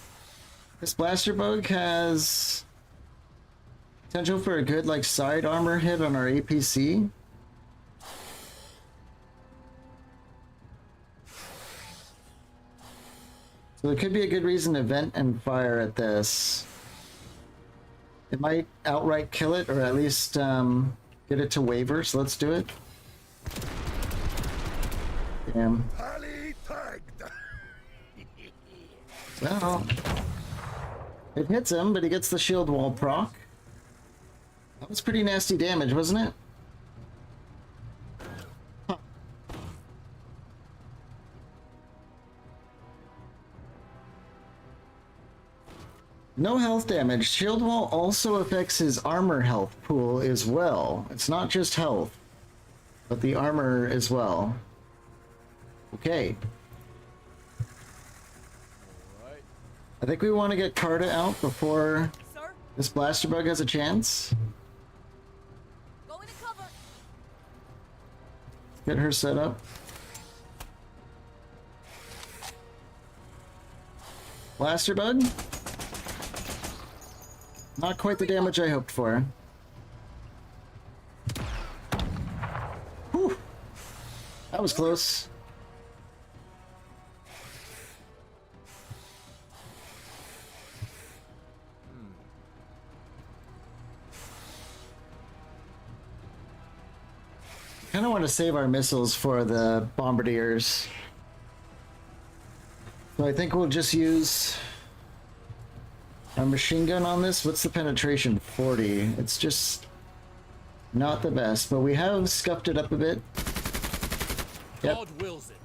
This blaster bug has potential for a good like side armor hit on our APC. So it could be a good reason to vent and fire at this. It might outright kill it, or at least get it to waver, so let's do it. Damn. Tally tagged. Well, it hits him, but he gets the shield wall proc. That was pretty nasty damage, wasn't it? Huh. No health damage. Shield wall also affects his armor health pool as well. It's not just health, but the armor as well. Okay. I think we want to get Carta out before Sir? this blaster bug has a chance. Go into cover. Get her set up. Blaster bug. Not quite the damage I hoped for. Whew. That was close. Kind of want to save our missiles for the bombardiers. So I think we'll just use our machine gun on this. What's the penetration? 40. It's just not the best, but we have scuffed it up a bit. Yep. God wills it.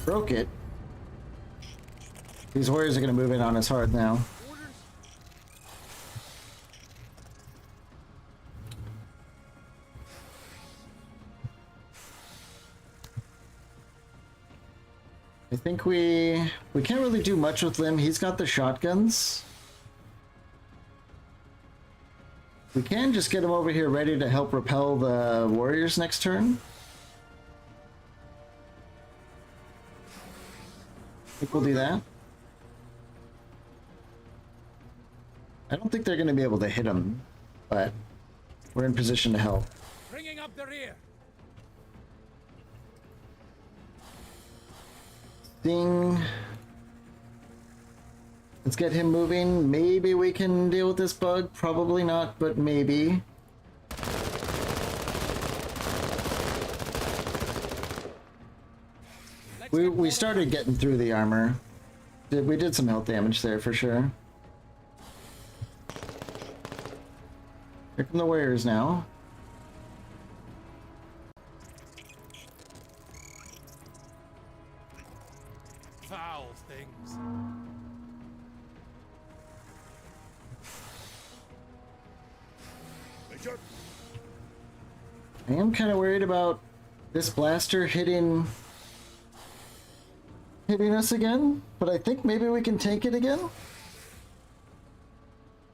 Broke it. These warriors are going to move in on us hard now. I think we can't really do much with Lim. He's got the shotguns. We can just get him over here ready to help repel the warriors next turn. think we'll do that. I don't think they're going to be able to hit him, but we're in position to help. Bringing up the rear. Ding. Let's get him moving. Maybe we can deal with this bug. Probably not, but maybe. We started getting through the armor. We did some health damage there for sure. Here come the warriors now. Foul things. Major, I am kind of worried about this blaster hitting us again, but I think maybe we can tank it again.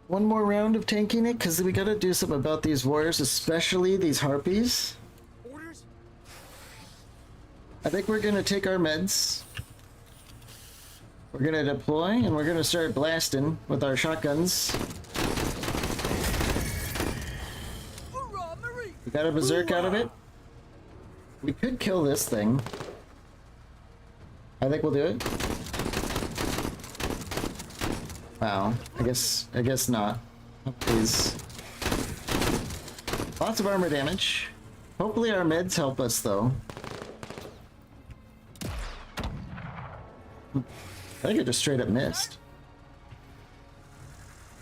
One more round of tanking it, because we gotta do something about these warriors, especially these harpies. Orders? I think we're gonna take our meds. We're gonna deploy, and we're gonna start blasting with our shotguns. Hoorah, Marie! We got a berserk out of it. We could kill this thing. I think we'll do it. Wow. I guess not. Please. Lots of armor damage. Hopefully our meds help us though. I think it just straight up missed.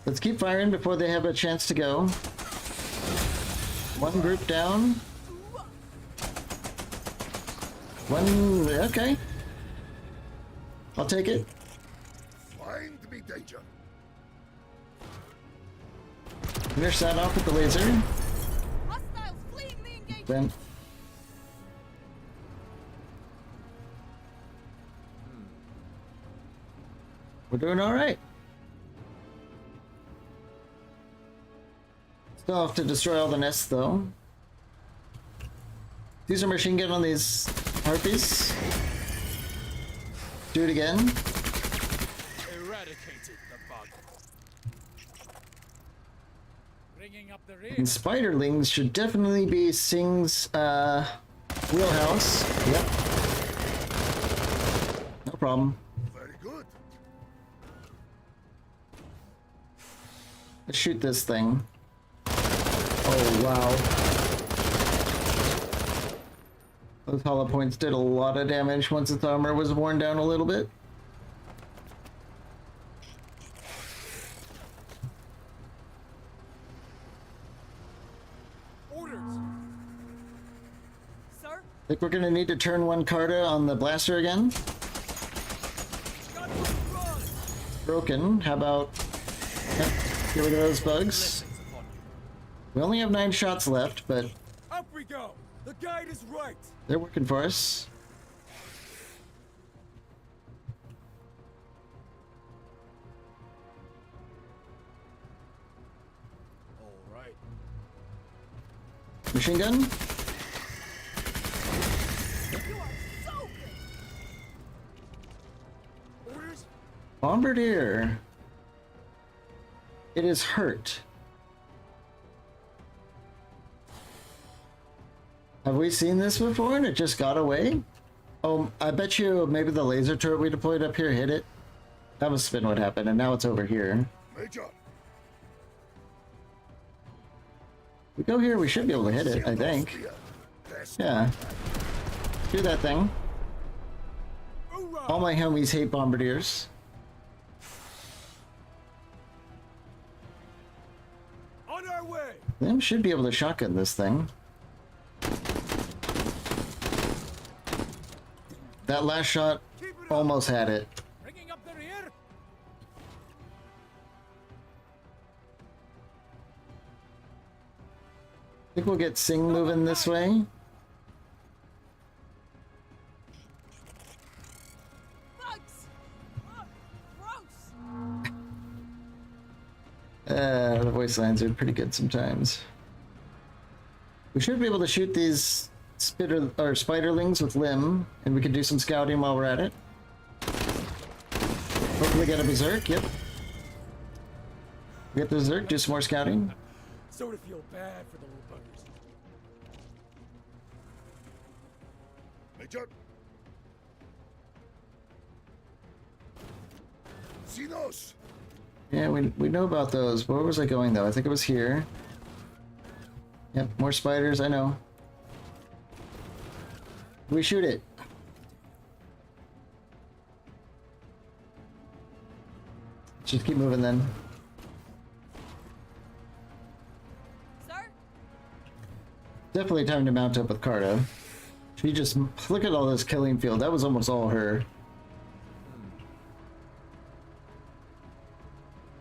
Let's keep firing before they have a chance to go. One group down. One... okay. I'll take it. find me danger. Finish that off with the laser. Hostiles fleeing the engagement! Then... we're doing alright. Still have to destroy all the nests though. Use our machine gun on these harpies. Do it again. Eradicated the bug. Bringing up the rear. And spiderlings should definitely be Sing's wheelhouse. Yep. No problem. Very good. Let's shoot this thing. Oh wow. Those hollow points did a lot of damage once its armor was worn down a little bit. Orders. Sir? Think we're gonna need to turn one Carta on the blaster again. Got to run! Broken. How about yep, get rid of those bugs? Blessings upon you. We only have 9 shots left, but Up we go! The guide is right! they're working for us. All right. Machine gun. You are so good! Orders? Bombardier. It is hurt. Have we seen this before and it just got away? Oh, I bet you maybe the laser turret we deployed up here hit it. That must have been what happened, and now it's over here. Major, We go here, we should be able to hit it, I think. Yeah. Do that thing. Hoorah! All my homies hate bombardiers. On our way! Them should be able to shotgun this thing. That last shot Keep it up! almost had it. Bringing up the rear! Think we'll get Sing moving this way. Bugs! Gross! The voice lines are pretty good sometimes. We should be able to shoot these spiderlings with limb, and we can do some scouting while we're at it. We get a berserk, yep. We get the berserk, do some more scouting. Sort of feel bad for the little buggers. Major. Sinos. Yeah, we know about those. Where was I going though? I think it was here. Yep, more spiders, I know. We shoot it. Just keep moving then. Sir? Definitely time to mount up with Carta. She just look at all this killing field. That was almost all her.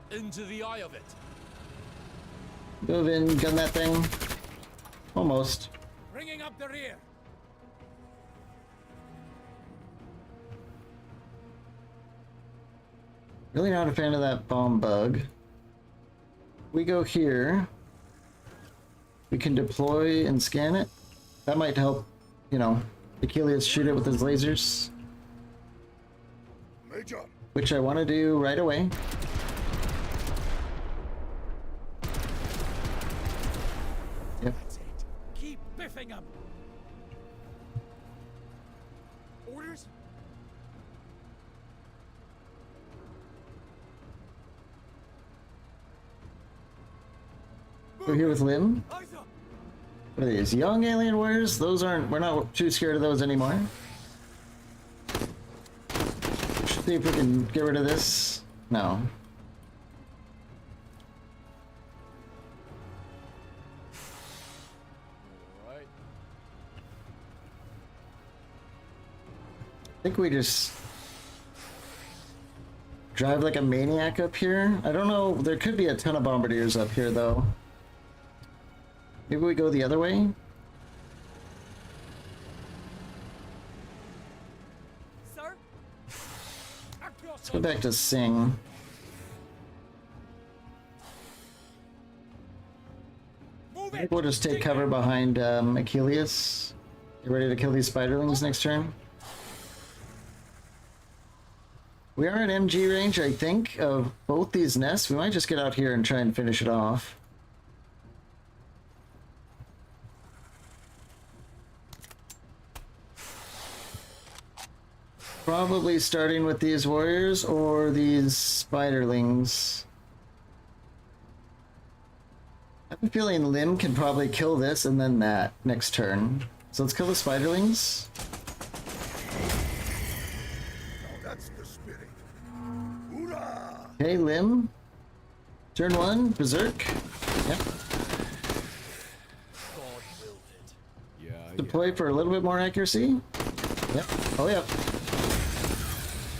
Into the eye of it. Move in, gun that thing. Almost. Bringing up the rear. Really not a fan of that bomb bug. We go here. We can deploy and scan it. That might help, you know, Achilles shoot it with his lasers. Major. Which I want to do right away. Yep. That's it. Keep biffing them. Orders? Go here with Lim. Eyes up. What are these? Young alien warriors? Those aren't, we're not too scared of those anymore. See if we can get rid of this. No. Alright. I think we just drive like a maniac up here. I don't know, there could be a ton of bombardiers up here though. Maybe we go the other way? Sir? Let's go back to Sing. Move I it. think we'll just take cover behind Achilles. Get ready to kill these spiderlings next turn. We are in MG range, I think, of both these nests. We might just get out here and try and finish it off. Probably starting with these warriors or these spiderlings. I have a feeling Lim can probably kill this and then that next turn. So let's kill the spiderlings. Now that's the spirit. Hoorah! Okay, Lim. Turn 1, Berserk. Yep. God willed it. Yeah. Deploy for a little bit more accuracy. Yep. Oh, yep.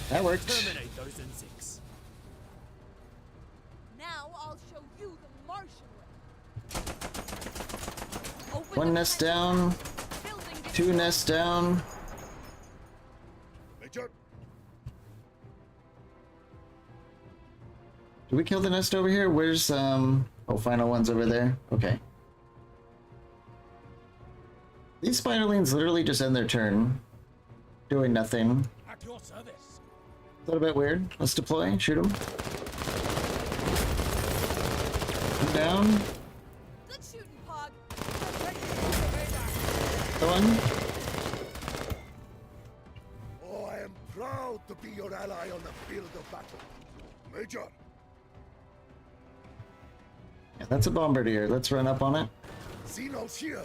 That worked. Terminate those insects. Now I'll show you the Martian way. Open One the nest hatch. down. Building 2 destroyed. nests down. Major. Did we kill the nest over here? Where's, oh, final one's over there. Okay. These spiderlings literally just end their turn. Doing nothing. At your service. A little bit weird. Let's deploy. Shoot them. Down. Good shooting, Pog. The one. Oh, I am proud to be your ally on the field of battle. Major. Yeah, that's a bombardier. Let's run up on it. Sinos here.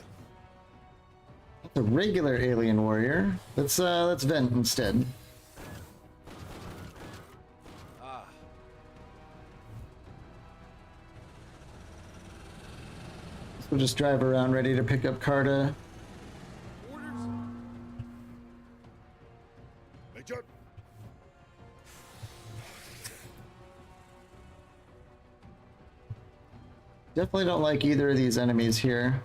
That's a regular alien warrior. Let's vent instead. We'll just drive around ready to pick up Carta. Orders? Major. Definitely don't like either of these enemies here.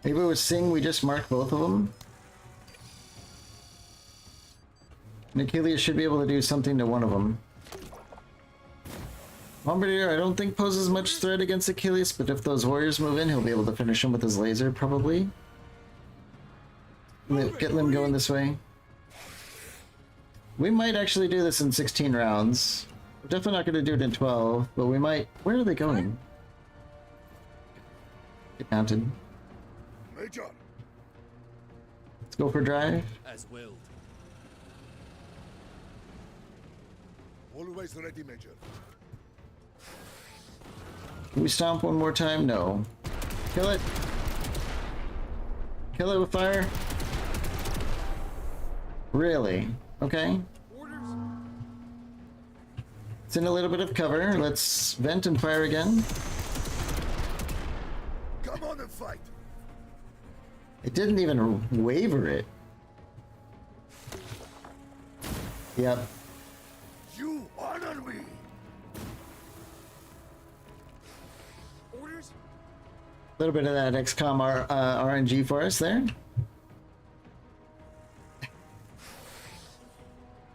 Maybe with Sing we just mark both of them. Achilles should be able to do something to one of them. Bombardier, I don't think poses much threat against Achilles, but if those warriors move in, he'll be able to finish him with his laser, probably. Get Lim going this way. We might actually do this in 16 rounds. We're definitely not going to do it in 12, but we might... Where are they going? Get mounted. Major, Let's go for drive. As willed. always ready, Major. Can we stomp one more time? No. Kill it. Kill it with fire. Really? Okay. It's in a little bit of cover. Let's vent and fire again. Come on and fight. It didn't even waver it. Yep. You honor me. Orders? A little bit of that XCOM RNG for us there.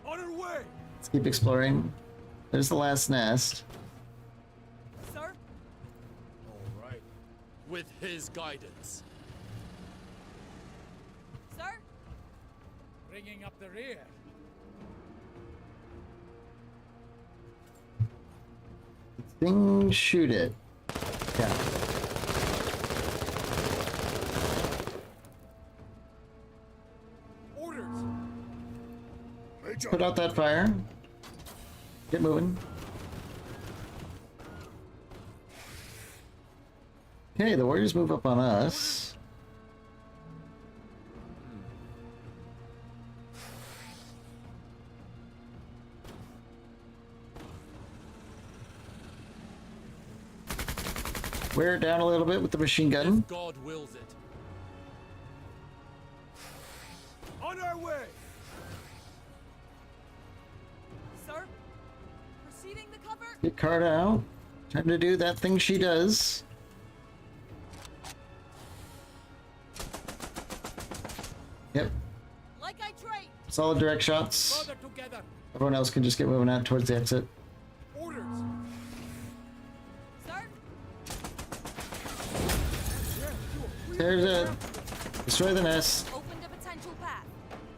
On our way! Let's keep exploring. There's the last nest. Sir? All right. With his guidance. Sir? Bringing up the rear. Thing, shoot it. Yeah. Orders! Major, Put out that fire. Get moving. Okay, the warriors move up on us. Wear it down a little bit with the machine gun. If God wills it. On our way! Sir? Proceeding the cover? Get Carta out. Time to do that thing she does. Yep. Like I trained! Solid direct shots. Further together! Everyone else can just get moving out towards the exit. Orders! Sir? There's it. Destroy the nest. Opened a potential path.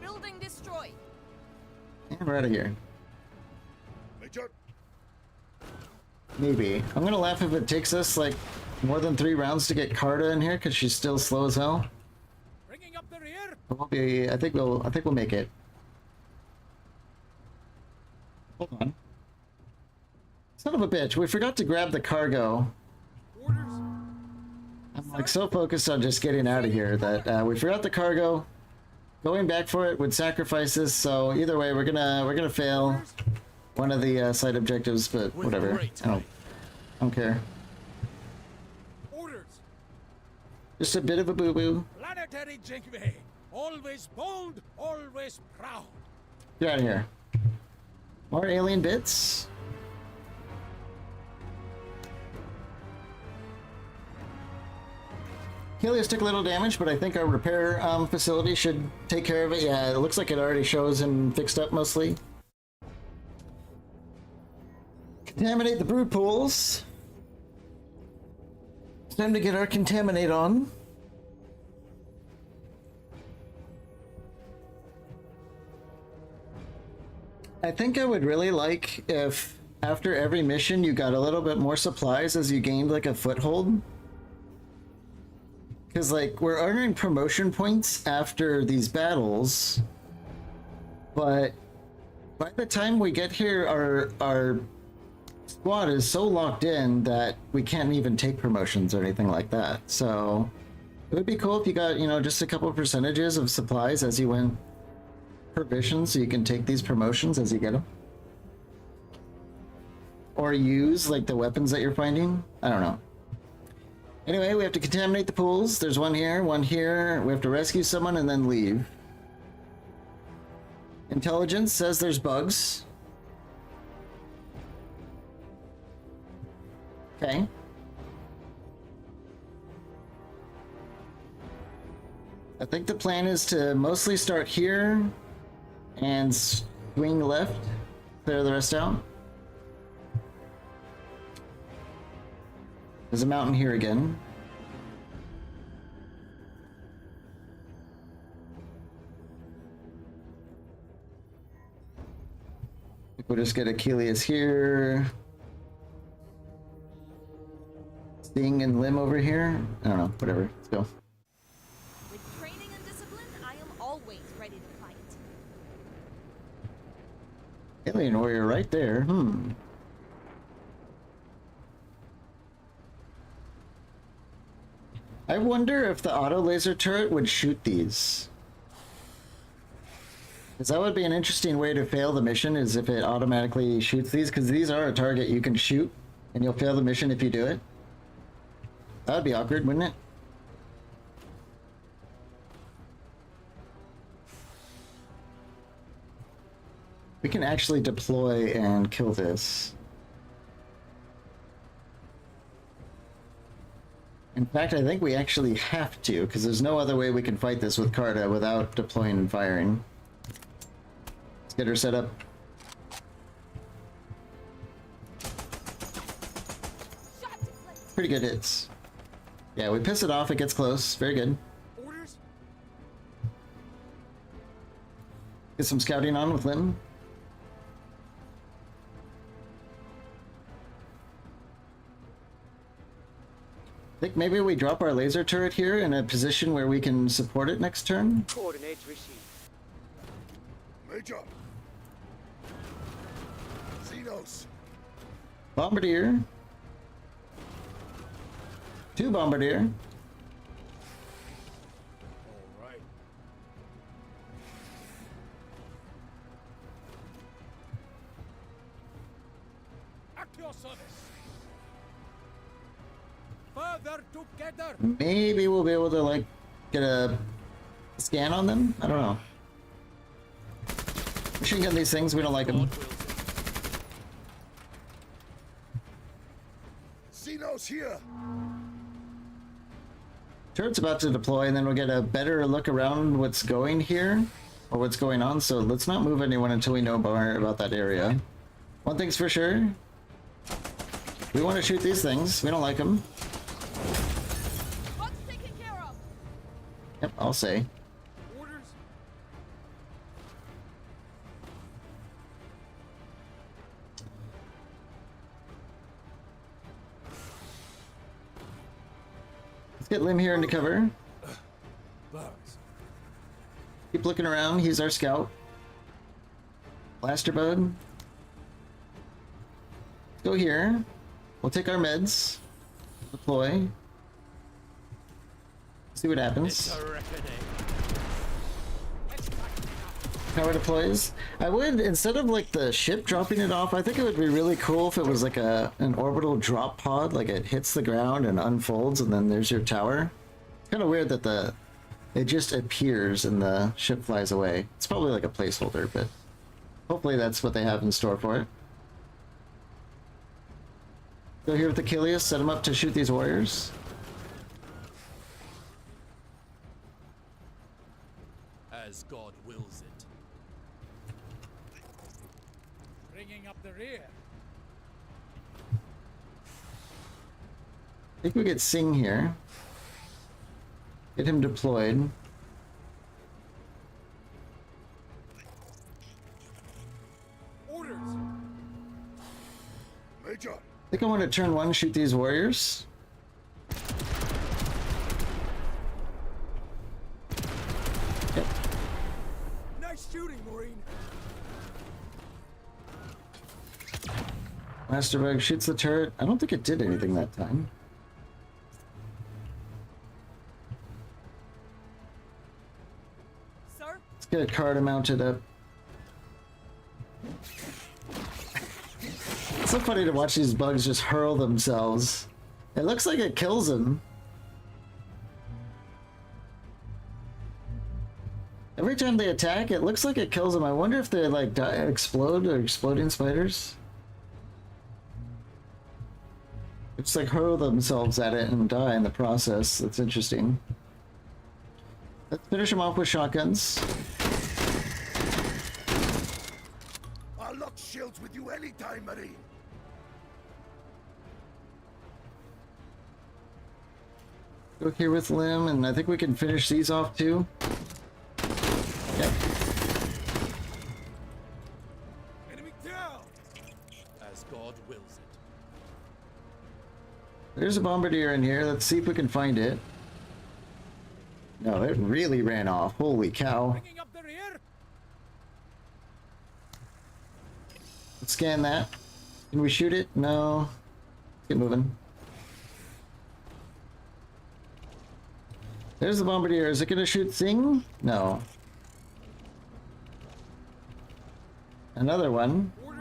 Building destroyed. And we're out of here. Major, Maybe. I'm gonna laugh if it takes us like more than 3 rounds to get Carta in here because she's still slow as hell. Bringing up the rear! But we'll be. I think we'll make it. Hold on. Son of a bitch! We forgot to grab the cargo. Orders! I'm like so focused on just getting out of here that we forgot the cargo. Going back for it would sacrifice us. So either way, we're gonna fail one of the side objectives. But With whatever. great I don't care. Orders! Just a bit of a boo boo. Planetary Jingwei! Always bold, always proud! Get out of here. More alien bits. Helios took a little damage, but I think our repair facility should take care of it. Yeah, it looks like it already shows him fixed up mostly. Contaminate the brood pools. It's time to get our contaminate on. I think I would really like if after every mission you got a little bit more supplies as you gained like a foothold. Because like we're earning promotion points after these battles, but by the time we get here our squad is so locked in that we can't even take promotions or anything like that. So it would be cool if you got, you know, just a couple of percentages of supplies as you win provisions so you can take these promotions as you get them. Or use like the weapons that you're finding. I don't know. Anyway, we have to contaminate the pools. There's one here, one here. We have to rescue someone and then leave. Intelligence says there's bugs. Okay. I think the plan is to mostly start here and swing left, clear the rest out. There's a mountain here again. We'll just get Achilles here. Sting and Limb over here. I don't know, whatever. Let's go. With training and discipline, I am always ready to fight. Alien warrior right there. I wonder if the auto laser turret would shoot these. Because that would be an interesting way to fail the mission, is if it automatically shoots these, because these are a target you can shoot, and you'll fail the mission if you do it. That would be awkward, wouldn't it? We can actually deploy and kill this. In fact, I think we actually have to, because there's no other way we can fight this with Carta without deploying and firing. Let's get her set up. Pretty good hits. Yeah, we piss it off, it gets close. Very good. Orders? Get some scouting on with Lim. I think maybe we drop our laser turret here in a position where we can support it next turn. Coordinates received. Major. Xenos. Bombardier. 2 Bombardier. All right. At your service. Further together. Maybe we'll be able to, like, get a scan on them? I don't know. Machine gun these things, we don't like them. God wills it. Xenos here. Turret's about to deploy, and then we'll get a better look around what's going here, or what's going on, so let's not move anyone until we know more about that area. One thing's for sure. We want to shoot these things. We don't like them. What's taken care of? Yep, I'll say. Orders? Let's get Lim here into cover. Bugs. Keep looking around. He's our scout. Blaster bug. Let's go here. We'll take our meds. Deploy. See what happens. It's a reckoning. Power deploys. I would, instead of like the ship dropping it off, I think it would be really cool if it was like an orbital drop pod, like it hits the ground and unfolds and then there's your tower. It's kind of weird that it just appears and the ship flies away. It's probably like a placeholder, but hopefully that's what they have in store for it. Go here with Achilles, set him up to shoot these warriors. As God wills it. Bringing up the rear. I think we get Sing here. Get him deployed. Orders. Major. I think I want to turn 1, shoot these warriors. Yep. Nice shooting, Marine. Master Bug shoots the turret. I don't think it did anything that time. Sir? Let's get a Carta mounted up. It's so funny to watch these bugs just hurl themselves. It looks like it kills them. Every time they attack, it looks like it kills them. I wonder if they like explode or exploding spiders. They just like hurl themselves at it and die in the process. That's interesting. Let's finish them off with shotguns. I'll lock shields with you anytime, Marine. Go here with Lim, and I think we can finish these off too. Yep. Enemy down. There's a bombardier in here. Let's see if we can find it. No, it really ran off. Holy cow. Bringing up the rear. Let's scan that. Can we shoot it? No. Let's get moving. There's the bombardier. Is it gonna shoot Sing? No. Another one. Orders.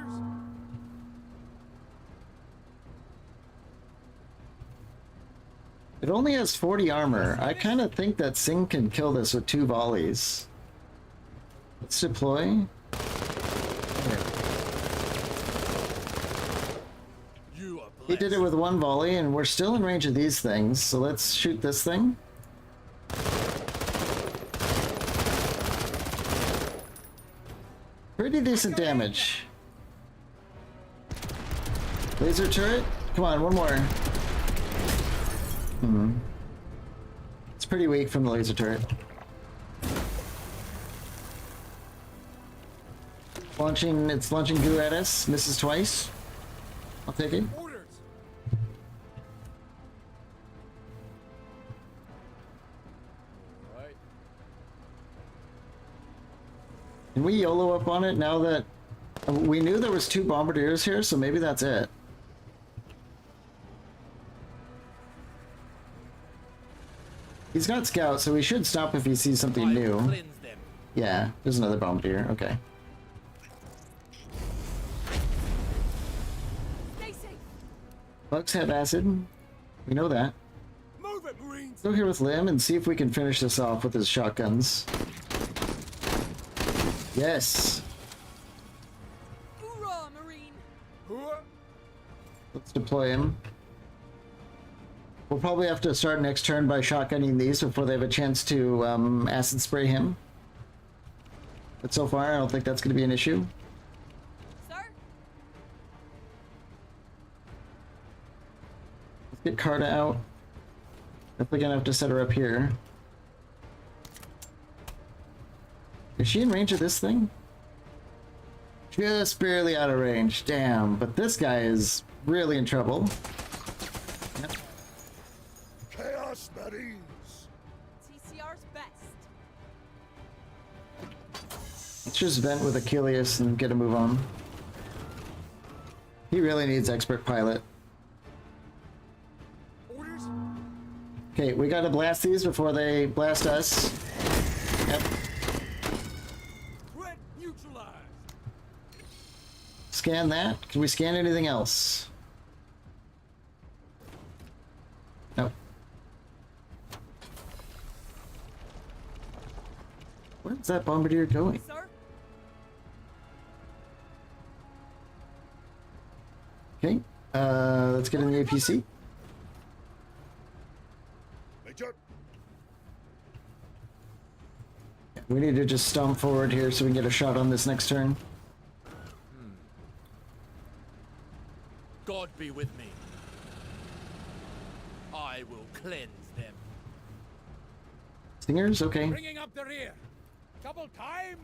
It only has 40 armor. I kind of think that Sing can kill this with 2 volleys. Let's deploy. You are He did it with 1 volley, and we're still in range of these things, so let's shoot this thing. Pretty decent damage. Laser turret? Come on, one more. It's pretty weak from the laser turret. It's launching goo at us. Misses twice. I'll take it. Orders. right. Can we YOLO up on it now that we knew there was 2 bombardiers here, so maybe that's it. He's got scouts, so we should stop if he sees something I new. will cleanse them. Yeah, there's another bombardier. Okay. Stay safe. Bugs have acid. We know that. Move it, Marines. Go here with Lim and see if we can finish this off with his shotguns. Yes. Hoorah, Marine. Whoa. Let's deploy him. We'll probably have to start next turn by shotgunning these before they have a chance to acid spray him. But so far, I don't think that's going to be an issue. Sir? Let's get Carta out. Definitely going to have to set her up here. Is she in range of this thing? Just barely out of range. Damn, but this guy is really in trouble. Yep. Chaos Marines! TCR's best. Let's just vent with Achilles and get a move on. He really needs expert pilot. Orders. Okay, we gotta blast these before they blast us. Yep. Threat neutralized. Scan that. Can we scan anything else? Nope. Where's that bombardier going? Sir? Okay, let's get in the APC. Major, We need to just stomp forward here so we can get a shot on this next turn. God be with me. I will cleanse them. Stingers? Okay. Bringing up the rear. Double time.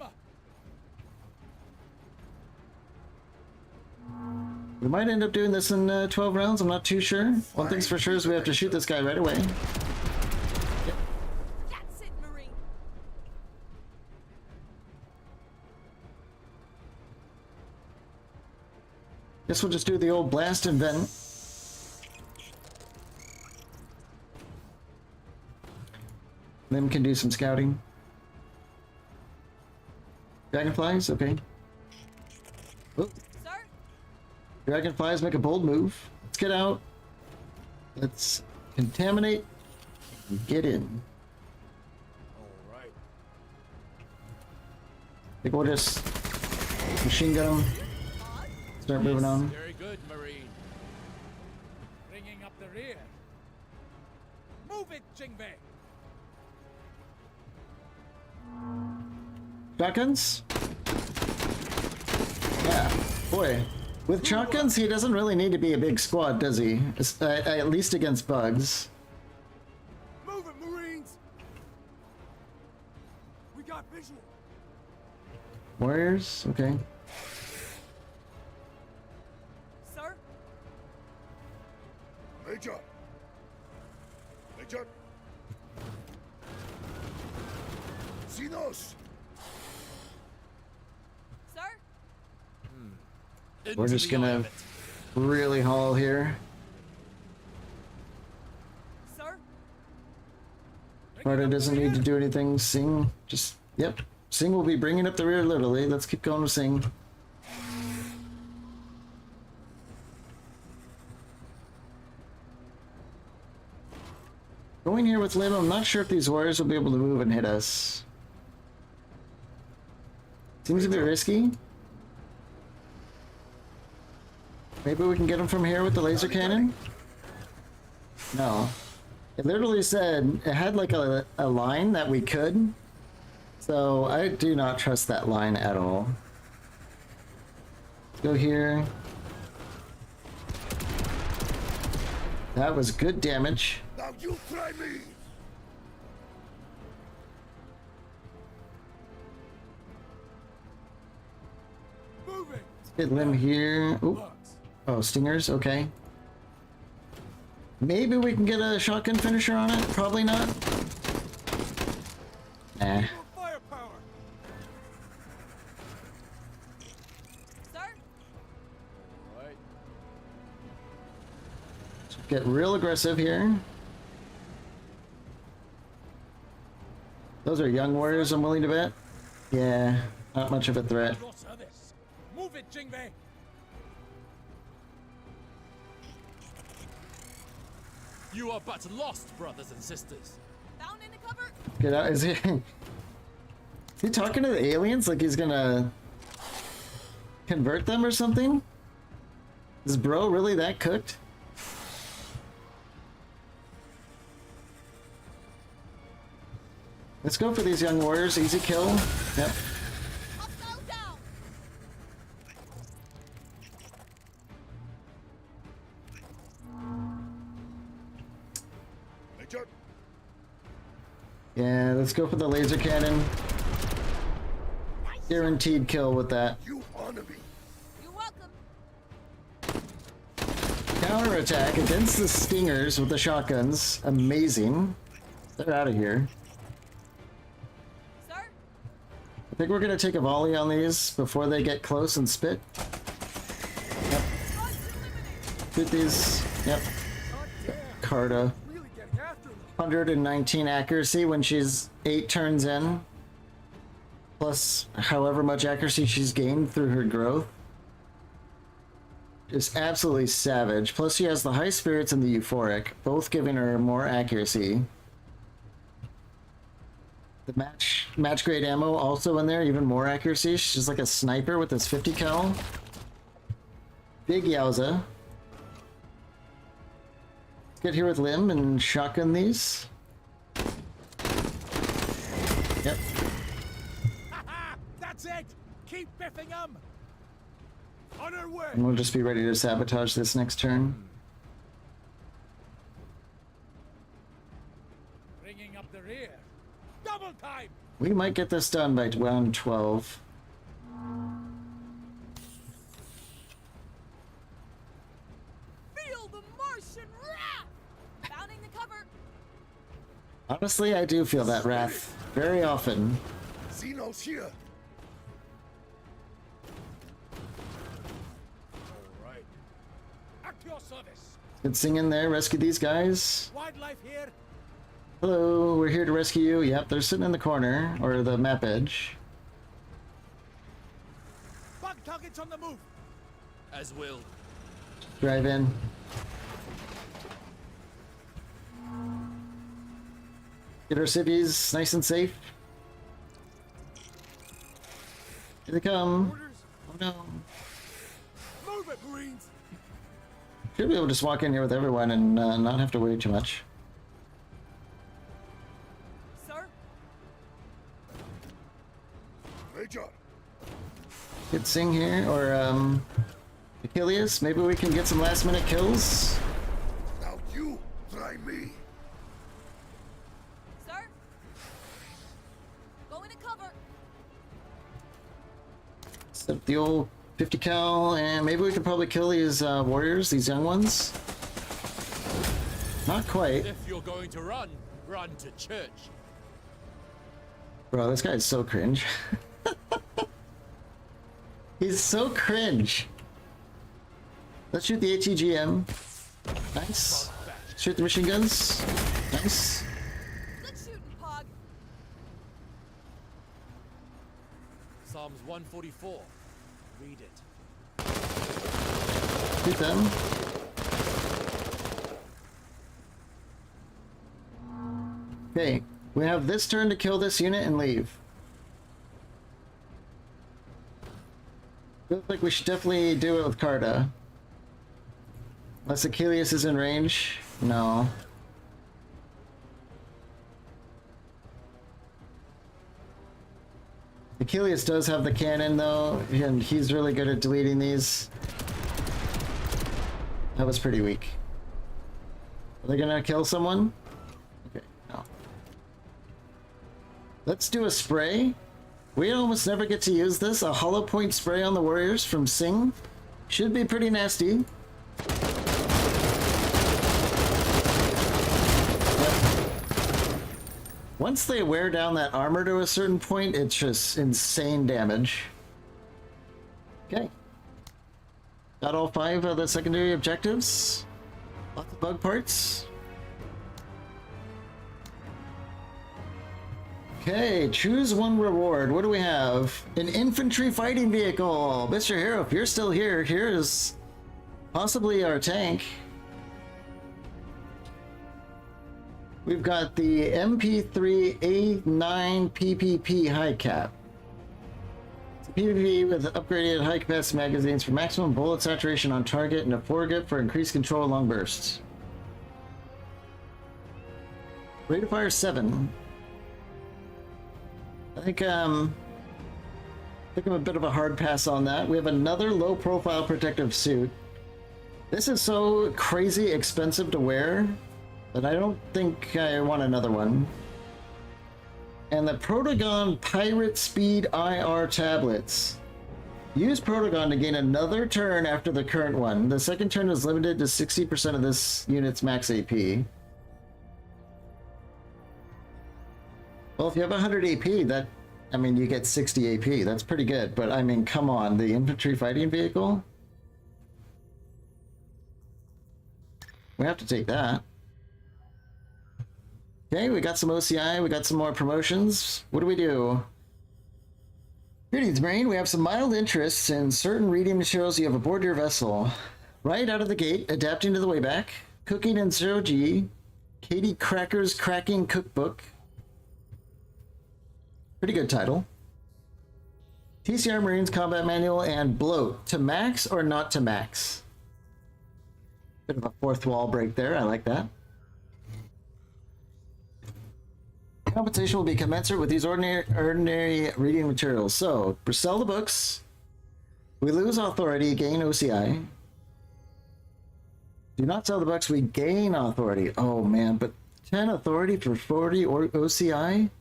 We might end up doing this in 12 rounds, I'm not too sure. One thing's for sure is we have to shoot this guy right away. That's it, Marine. Guess we'll just do the old blast and vent. Lim can do some scouting. Dragonflies? Okay. Oop. Sir? Dragonflies make a bold move. Let's get out. Let's contaminate and get in. All right. I think we'll just machine gun them. Start moving on. Very good, Marine. Bringing up the rear. Move it, Jingbe. Shotguns? Yeah. Boy, with shotguns, he doesn't really need to be a big squad, does he? At least against bugs. Move it, Marines. We got visual. Warriors? Okay. Sir? Major, Sinos! Sir? We're Into just the eye gonna of it. really haul here. Sir? Sparta doesn't need to do anything. Sing, just, yep. Sing will be bringing up the rear literally. Let's keep going with Sing. Going here with Lim, I'm not sure if these warriors will be able to move and hit us. Seems a bit risky. Maybe we can get them from here with the laser cannon? No. It literally said, it had like a line that we could. So I do not trust that line at all. Let's go here. That was good damage. Now you try me! Move it! Hit Lim here. Oop. Bugs. Oh, stingers, okay. Maybe we can get a shotgun finisher on it? Probably not. Nah. More firepower! Sir? Right. Get real aggressive here. Those are young warriors, I'm willing to bet. Yeah, not much of a threat. Your service. Move it, Jingwei! You are but lost, brothers and sisters. Found in the cover? Get out. Is he talking to the aliens like he's gonna convert them or something? Is bro really that cooked? Let's go for these young warriors. Easy kill. Yep. Hostile down! Major! Yeah, let's go for the laser cannon. Guaranteed kill with that. You honor me! You're welcome. Counterattack against the stingers with the shotguns. Amazing. They're out of here. Sir? I think we're gonna take a volley on these before they get close and spit. Yep. Shoot these. Yep. Carta. Really getting after them. 119 accuracy when she's 8 turns in. Plus however much accuracy she's gained through her growth. Is absolutely savage. Plus she has the high spirits and the euphoric, both giving her more accuracy. The match grade ammo also in there, even more accuracy. She's like a sniper with this 50 cal. Big yowza. Let's get here with Lim and shotgun these. Yep. That's it! Keep biffing them! On our way! And we'll just be ready to sabotage this next turn. Bringing up the rear. Double time! We might get this done by round 12. Feel the Martian wrath! Founding the cover! Honestly, I do feel that wrath very often. Xenos here! Alright. At your service! Good singing there, rescue these guys. Wildlife here! Hello, we're here to rescue you. Yep, they're sitting in the corner, or the map edge. Bug targets on the move! As will. Drive in. Get our civvies nice and safe. Here they come. Orders! Oh no. Move it, Marines! Should be able to just walk in here with everyone and not have to worry too much. Sir? Major! Get Sing here, or Achilles. Maybe we can get some last minute kills. Now you try me! Sir? Go into cover! Set the old 50 cal, and maybe we could probably kill these warriors, these young ones. Not quite. If you're going to run, run to church. Bro, this guy is so cringe. He's so cringe. Let's shoot the ATGM. Nice. Shoot the machine guns. Nice. Good shooting, Pog. Psalms 144. Read it. Shoot them. Okay, we have this turn to kill this unit and leave. Feels like we should definitely do it with Carta. Unless Achilles is in range. No. Achilles does have the cannon though, and he's really good at deleting these. That was pretty weak. Are they gonna kill someone? Okay, no. Let's do a spray. We almost never get to use this. A hollow point spray on the warriors from Sing. Should be pretty nasty. Once they wear down that armor to a certain point, it's just insane damage. Okay. Got all 5 of the secondary objectives. Lots of bug parts. Okay, choose one reward. What do we have? An infantry fighting vehicle. Mr. Hero, if you're still here, here is possibly our tank. We've got the MP3A9 PPP high cap. It's a PPP with upgraded high capacity magazines for maximum bullet saturation on target and a foregrip for increased control of long bursts. Rate of fire 7. I think I'm a bit of a hard pass on that. We have another low profile protective suit. This is so crazy expensive to wear that I don't think I want another one. And the Protagon Pirate Speed IR tablets. Use Protagon to gain another turn after the current one. The second turn is limited to 60% of this unit's max AP. Well, if you have 100 AP, that, I mean, you get 60 AP. That's pretty good. But I mean, come on, the infantry fighting vehicle? We have to take that. Okay, we got some OCI, we got some more promotions. What do we do? Greetings, Marine. We have some mild interests in certain reading materials you have aboard your vessel. Right out of the gate, adapting to the way back, cooking in 0G, Katie Cracker's Cracking Cookbook. Pretty good title. TCR Marines Combat Manual and Bloat. To max or not to max? Bit of a fourth wall break there. I like that. Compensation will be commensurate with these ordinary reading materials. So, sell the books. We lose authority, gain OCI. Do not sell the books, we gain authority. Oh man, but 10 authority for 40 or OCI?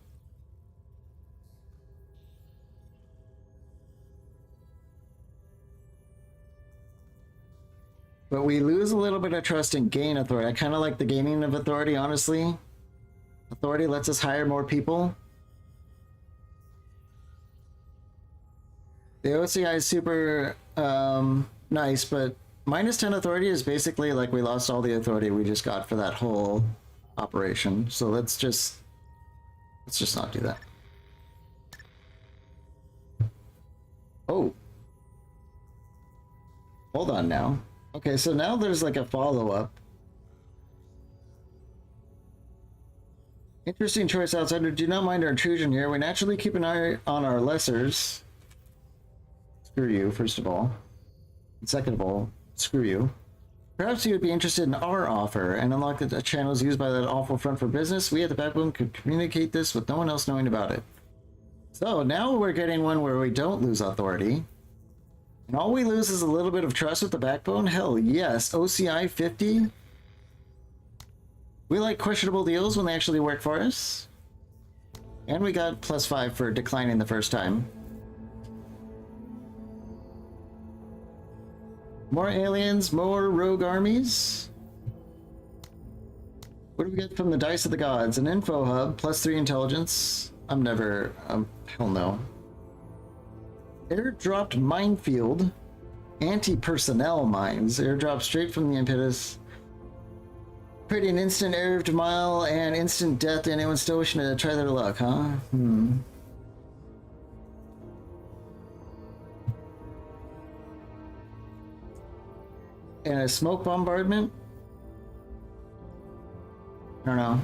But we lose a little bit of trust and gain authority. I kind of like the gaining of authority, honestly. Authority lets us hire more people. The OCI is super nice, but minus 10 authority is basically like we lost all the authority we just got for that whole operation. So let's just not do that. Oh. Hold on now. Okay, so now there's like a follow-up. Interesting choice, outsider. Do not mind our intrusion here. We naturally keep an eye on our lessers. Screw you, first of all. And second of all, screw you. Perhaps you would be interested in our offer and unlock the channels used by that awful front for business. We at the Backbone could communicate this with no one else knowing about it. So now we're getting one where we don't lose authority. And all we lose is a little bit of trust with the Backbone? Hell yes. OCI 50? We like questionable deals when they actually work for us. And we got +5 for declining the first time. More aliens, more rogue armies. What do we get from the Dice of the Gods? An info hub, +3 intelligence. I'm never... hell no. Airdropped minefield. Anti-personnel mines. Airdrop straight from the impetus. Pretty an instant air mile and instant death to anyone still wishing to try their luck, huh? Hmm. And a smoke bombardment? I don't know.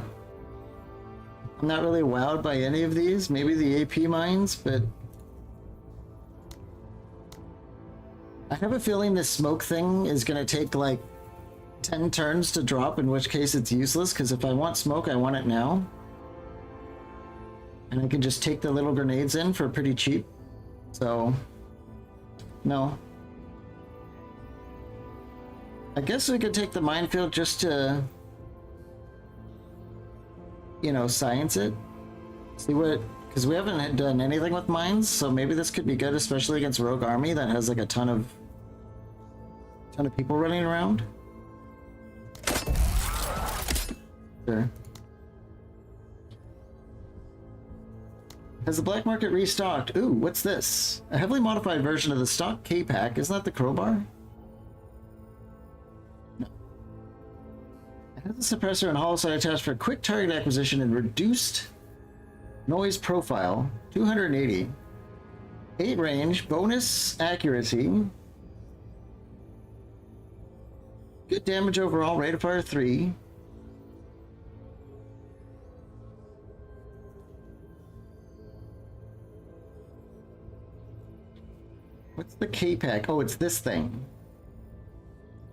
I'm not really wowed by any of these. Maybe the AP mines, but... I have a feeling this smoke thing is going to take like 10 turns to drop, in which case it's useless, because if I want smoke, I want it now. And I can just take the little grenades in for pretty cheap. So, no. I guess we could take the minefield just to, you know, science it. See what, because we haven't done anything with mines, so maybe this could be good, especially against Rogue Army that has like a ton of people running around. Sure. Has the black market restocked? Ooh, what's this? A heavily modified version of the stock K-Pack. Isn't that the crowbar? No. It has a suppressor and hollow sight attached for quick target acquisition and reduced noise profile. 280. 8 range. Bonus accuracy. Good damage overall. Rate of fire 3. What's the K-Pack? Oh, it's this thing.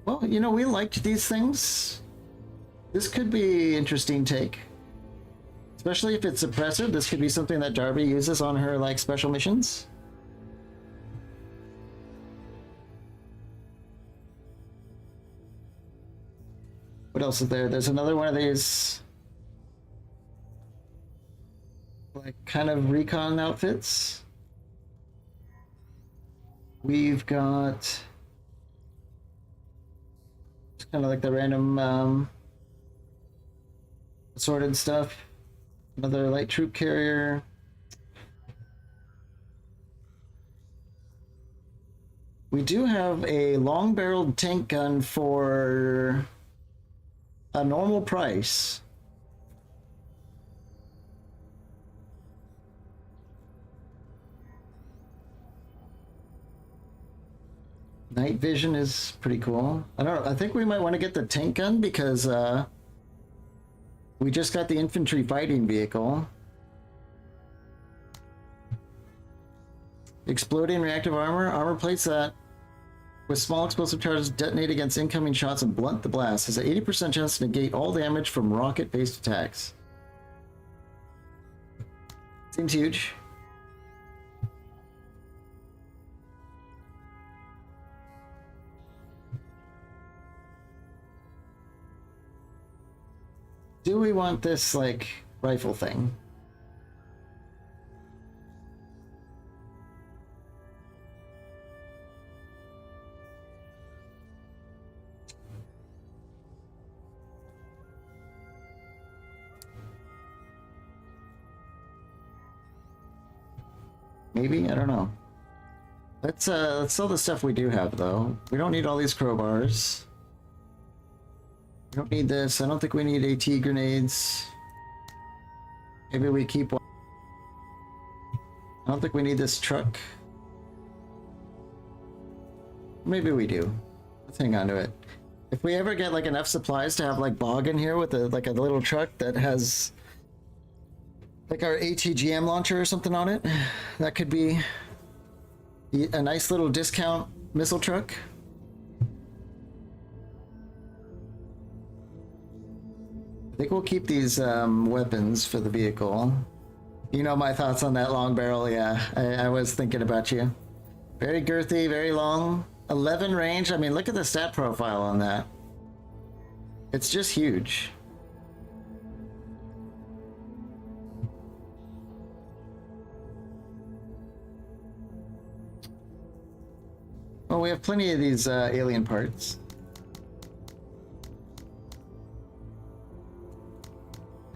Well, you know, we liked these things. This could be interesting take. Especially if it's suppressive. This could be something that Darby uses on her, like, special missions. What else is there? There's another one of these, like, kind of recon outfits. We've got it's kind of like the random assorted stuff. Another light troop carrier. We do have a long-barreled tank gun for a normal price. Night vision is pretty cool. I don't know. I think we might want to get the tank gun because we just got the infantry fighting vehicle. Exploding reactive armor. Armor plates that with small explosive charges detonate against incoming shots and blunt the blast. Has an 80% chance to negate all damage from rocket-based attacks. Seems huge. Do we want this, like, rifle thing? Maybe? I don't know. Let's sell the stuff we do have, though. We don't need all these crowbars. We don't need this. I don't think we need AT grenades. Maybe we keep one. I don't think we need this truck. Maybe we do. Let's hang on to it. If we ever get like enough supplies to have like Bog in here with like a little truck that has like our ATGM launcher or something on it, that could be a nice little discount missile truck. I think we'll keep these weapons for the vehicle. You know my thoughts on that long barrel. Yeah, I was thinking about you. Very girthy, very long. 11 range. I mean, look at the stat profile on that. It's just huge. Well, we have plenty of these alien parts.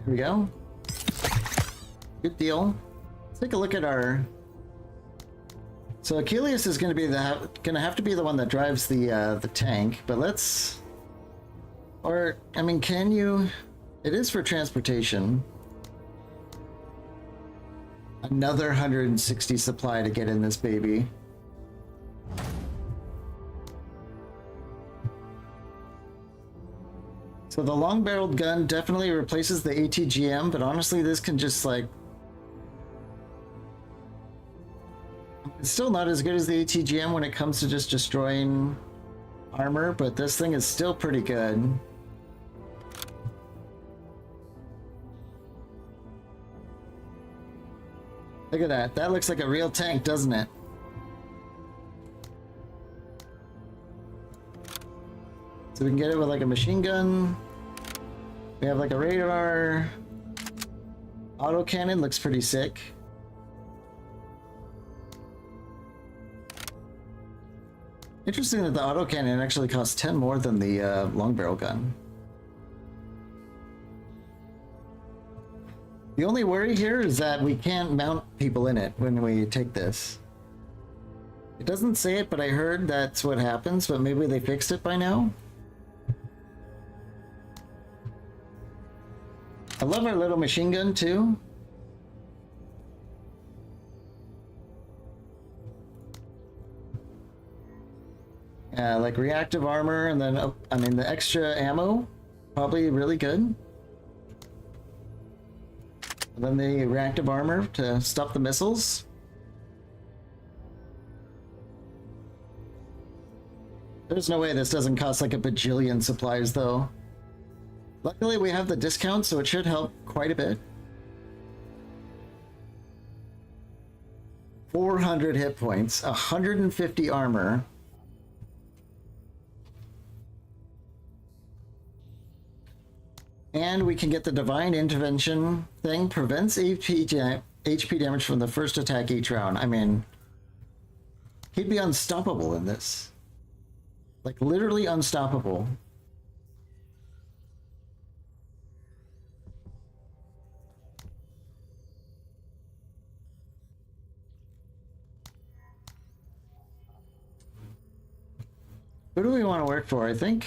Here we go. Good deal. Let's take a look at our... So Achilles is going to have to be the one that drives the tank, but let's... Or, I mean, can you... It is for transportation. Another 160 supply to get in this baby. So the long-barreled gun definitely replaces the ATGM, but honestly this can just like... It's still not as good as the ATGM when it comes to just destroying armor, but this thing is still pretty good. Look at that. That looks like a real tank, doesn't it? So we can get it with like a machine gun. We have like a radar. Autocannon looks pretty sick. Interesting that the autocannon actually costs 10 more than the long barrel gun. The only worry here is that we can't mount people in it when we take this. It doesn't say it, but I heard that's what happens, but maybe they fixed it by now. I love our little machine gun too. Like reactive armor, and then I mean the extra ammo, probably really good. And then the reactive armor to stop the missiles. There's no way this doesn't cost like a bajillion supplies though. Luckily we have the discount, so it should help quite a bit. 400 hit points, 150 armor. And we can get the Divine Intervention thing. Prevents HP damage from the first attack each round. I mean, he'd be unstoppable in this. Like, literally unstoppable. Who do we want to work for? I think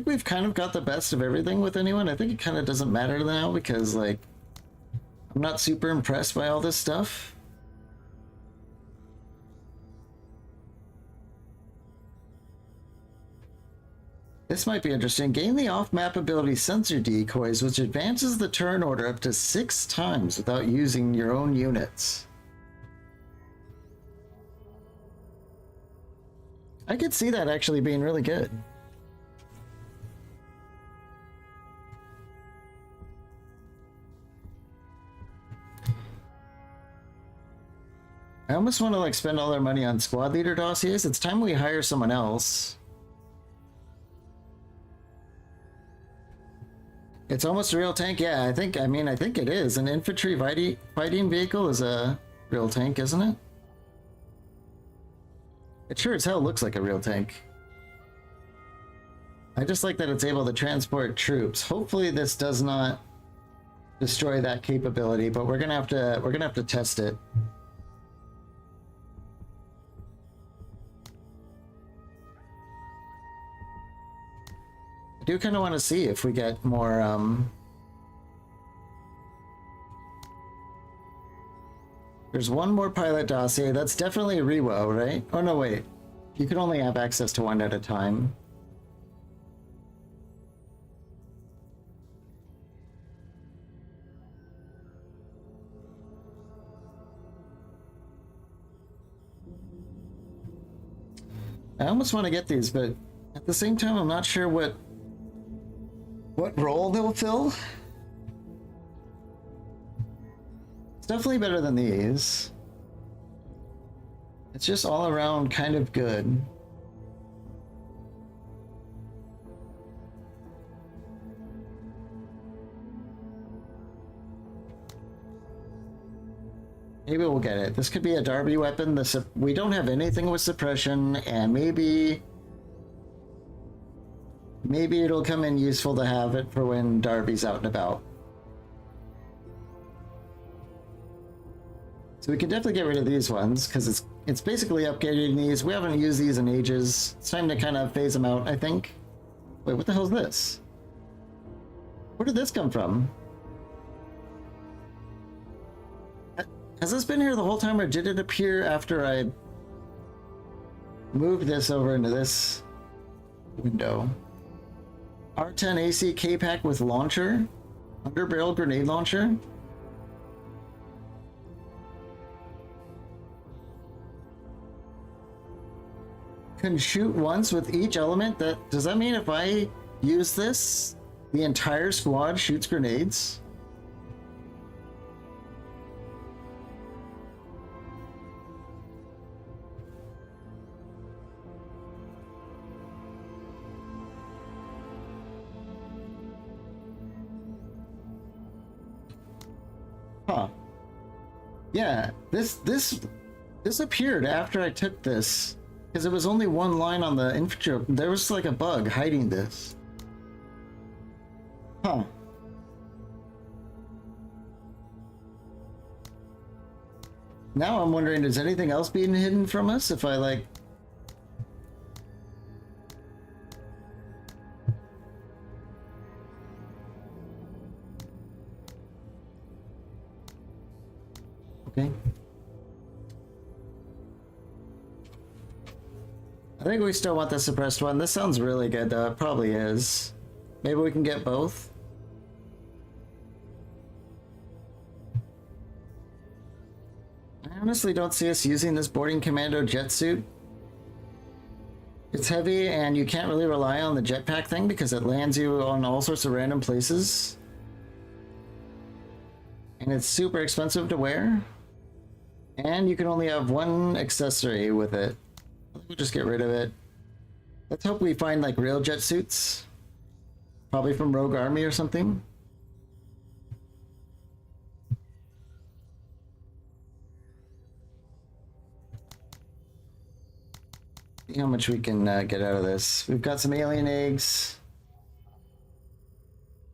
we've kind of got the best of everything with anyone. I think it kind of doesn't matter now because, like, I'm not super impressed by all this stuff. This might be interesting. Gain the off-map ability Sensor Decoys, which advances the turn order up to 6 times without using your own units. I could see that actually being really good. I almost want to like spend all our money on squad leader dossiers. It's time we hire someone else. It's almost a real tank. Yeah, I think it is. An infantry fighting vehicle is a real tank, isn't it? It sure as hell looks like a real tank. I just like that it's able to transport troops. Hopefully this does not destroy that capability, but we're gonna have to test it. I do kind of want to see if we get more There's one more pilot dossier. That's definitely a rewo, right? Oh no, wait. You can only have access to one at a time. I almost want to get these, but at the same time, I'm not sure what role they'll fill. It's definitely better than these. It's just all around kind of good. Maybe we'll get it. This could be a Darby weapon. We don't have anything with suppression, and maybe it'll come in useful to have it for when Darby's out and about. So we can definitely get rid of these ones, because it's basically upgrading these. We haven't used these in ages. It's time to kind of phase them out, I think. Wait, what the hell is this? Where did this come from? Has this been here the whole time, or did it appear after I moved this over into this window? R10 AC K-Pack with launcher? Underbarrel grenade launcher? Can shoot once with each element? Does that mean if I use this, the entire squad shoots grenades? Huh. Yeah, this appeared after I took this. Because it was only one line on the infantry. There was like a bug hiding this. Huh. Now I'm wondering, is anything else being hidden from us if I like... Okay. I think we still want the suppressed one. This sounds really good though. It probably is. Maybe we can get both. I honestly don't see us using this boarding commando jet suit. It's heavy and you can't really rely on the jetpack thing because it lands you on all sorts of random places. And it's super expensive to wear. And you can only have one accessory with it. We'll just get rid of it. Let's hope we find like real jet suits. Probably from Rogue Army or something. See how much we can get out of this. We've got some alien eggs.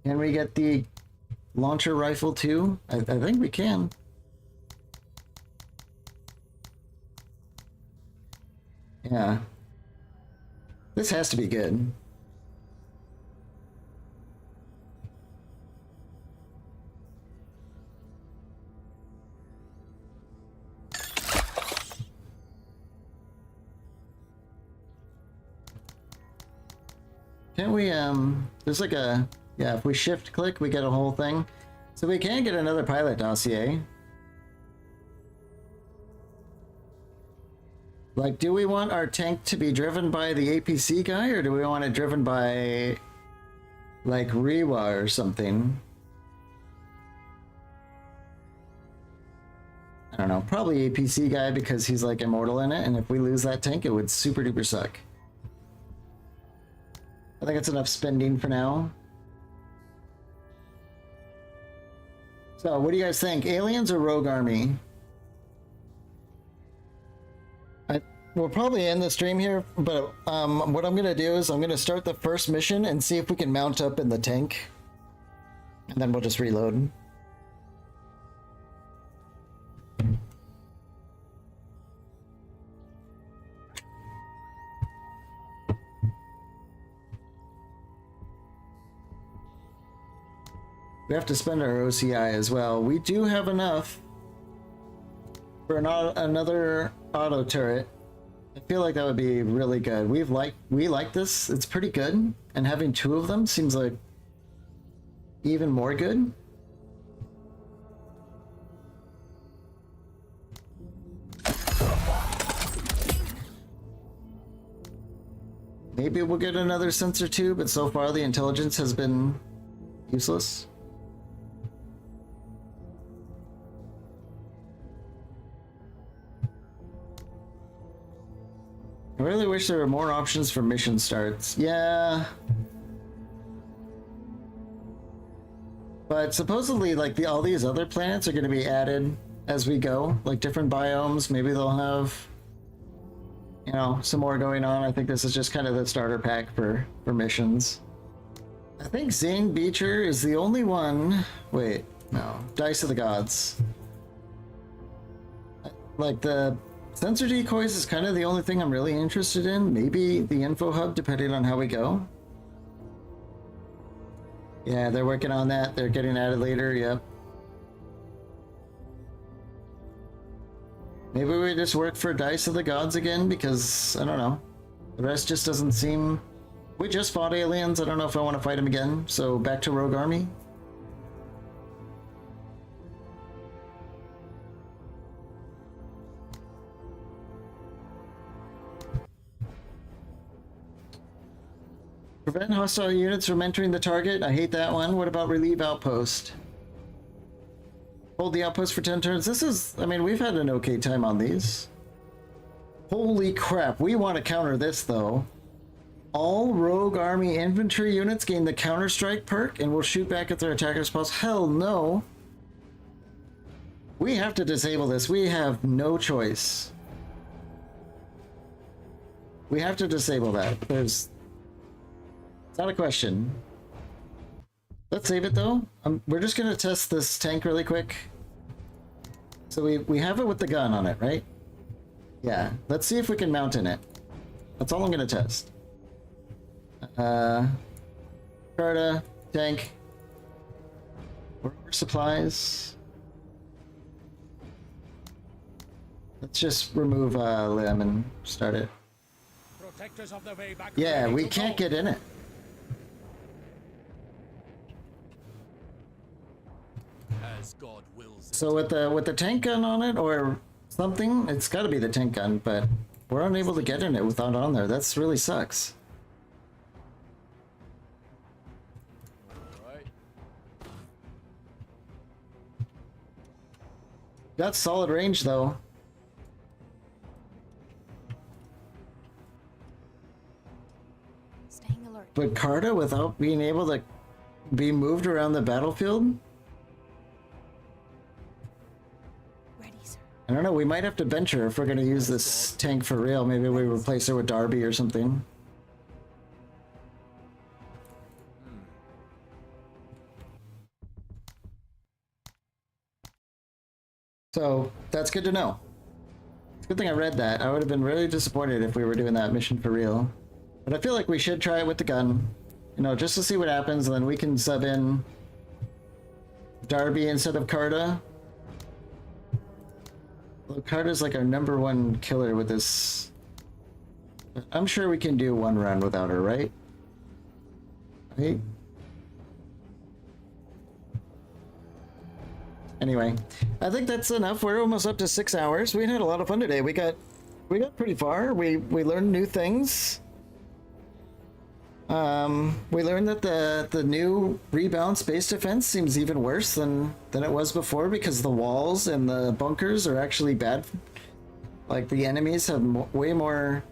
Can we get the launcher rifle too? I think we can. Yeah. This has to be good. Can't we, there's like a, yeah, if we shift click, we get a whole thing. So we can get another pilot dossier. Like, do we want our tank to be driven by the APC guy, or do we want it driven by, like, Rewa or something? I don't know, probably APC guy because he's, like, immortal in it, and if we lose that tank, it would super duper suck. I think it's enough spending for now. So, what do you guys think? Aliens or Rogue Army? We'll probably end the stream here, but what I'm going to do is I'm going to start the first mission and see if we can mount up in the tank. And then we'll just reload. We have to spend our OCI as well. We do have enough for another auto turret. I feel like that would be really good. We like this. It's pretty good, and having two of them seems like even more good. Maybe we'll get another sensor too, but so far the intelligence has been useless. I really wish there were more options for mission starts. Yeah. But supposedly, like, all these other planets are going to be added as we go. Like, different biomes. Maybe they'll have, you know, some more going on. I think this is just kind of the starter pack for missions. I think Zane Beecher is the only one... Wait, no. Dice of the Gods. Like the sensor decoys is kind of the only thing I'm really interested in. Maybe the info hub, depending on how we go. Yeah, they're working on that. They're getting added later. Yep. Maybe we just work for Dice of the Gods again, because I don't know. The rest just doesn't seem. We just fought aliens. I don't know if I want to fight them again. So back to Rogue Army. Prevent hostile units from entering the target. I hate that one. What about relieve outpost? Hold the outpost for 10 turns. This is, I mean, we've had an okay time on these. Holy crap. We want to counter this, though. All Rogue Army infantry units gain the counter strike perk and will shoot back at their attackers' pulse. Hell no. We have to disable this. We have no choice. We have to disable that. It's not a question. Let's save it though. We're just gonna test this tank really quick. So we have it with the gun on it, right? Yeah. Let's see if we can mount in it. That's all I'm gonna test. Carta, tank. Worker supplies. Let's just remove limb and start it. Protectors of the way back. Yeah, ready we to can't go. get in it. As God wills it. So with the tank gun on it or something, it's got to be the tank gun, but we're unable to get in it without on there. That's really sucks. Alright. Got solid range though. Staying alert. But Carta without being able to be moved around the battlefield? Ready, sir. I don't know, we might have to bench her if we're going to use this tank for real. Maybe we replace her with Darby or something. So, that's good to know. It's a good thing I read that. I would have been really disappointed if we were doing that mission for real. But I feel like we should try it with the gun. You know, just to see what happens, and then we can sub in Darby instead of Carta. Well, Carta's like our #1 killer with this. I'm sure we can do one run without her, right? Right? Anyway, I think that's enough. We're almost up to 6 hours. We had a lot of fun today. We got pretty far. We learned new things. We learned that the new rebound space defense seems even worse than it was before, because the walls and the bunkers are actually bad. Like, the enemies have way more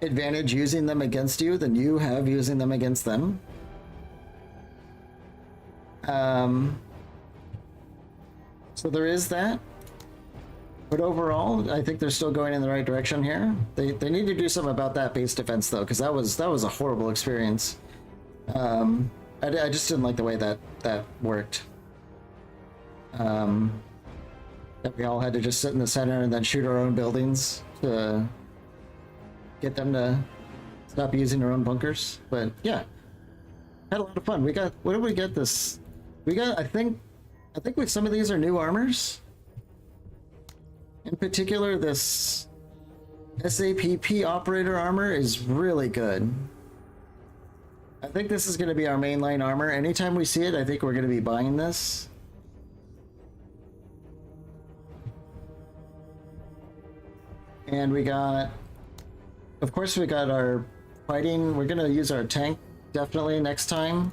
advantage using them against you than you have using them against them. So there is that. But overall, I think they're still going in the right direction here. They need to do something about that base defense though, because that was a horrible experience. I just didn't like the way that worked. That we all had to just sit in the center and then shoot our own buildings to get them to stop using their own bunkers. But yeah, had a lot of fun. We got, what did we get this? We got, I think with some of these are new armors. In particular, this SAPP operator armor is really good. I think this is going to be our mainline armor. Anytime we see it, I think we're going to be buying this. And we got, of course, we got our fighting. We're going to use our tank definitely next time.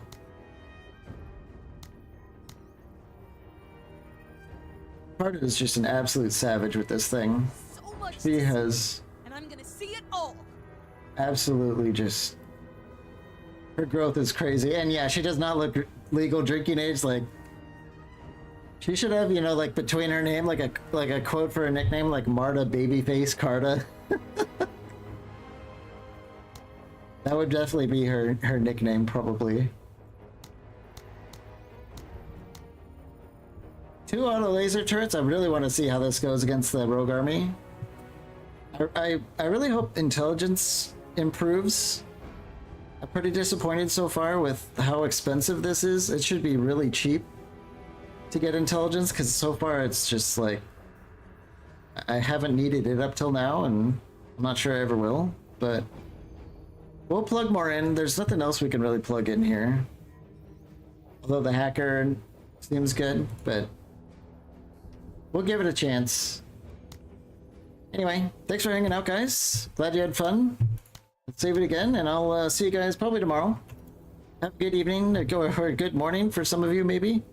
Carta is just an absolute savage with this thing. So much She to see, has and I'm gonna see it all. absolutely just... Her growth is crazy. And yeah, she does not look legal drinking age. Like, she should have, you know, like between her name, like a quote for a nickname, like Marta Babyface Carta. That would definitely be her nickname, probably. 2 auto laser turrets. I really want to see how this goes against the rogue army. I really hope intelligence improves. I'm pretty disappointed so far with how expensive this is. It should be really cheap to get intelligence, because so far it's just like I haven't needed it up till now, and I'm not sure I ever will, but we'll plug more in. There's nothing else we can really plug in here. Although the hacker seems good, but we'll give it a chance. Anyway, thanks for hanging out, guys. Glad you had fun. Let's save it again, and I'll see you guys probably tomorrow. Have a good evening, or a good morning for some of you, maybe.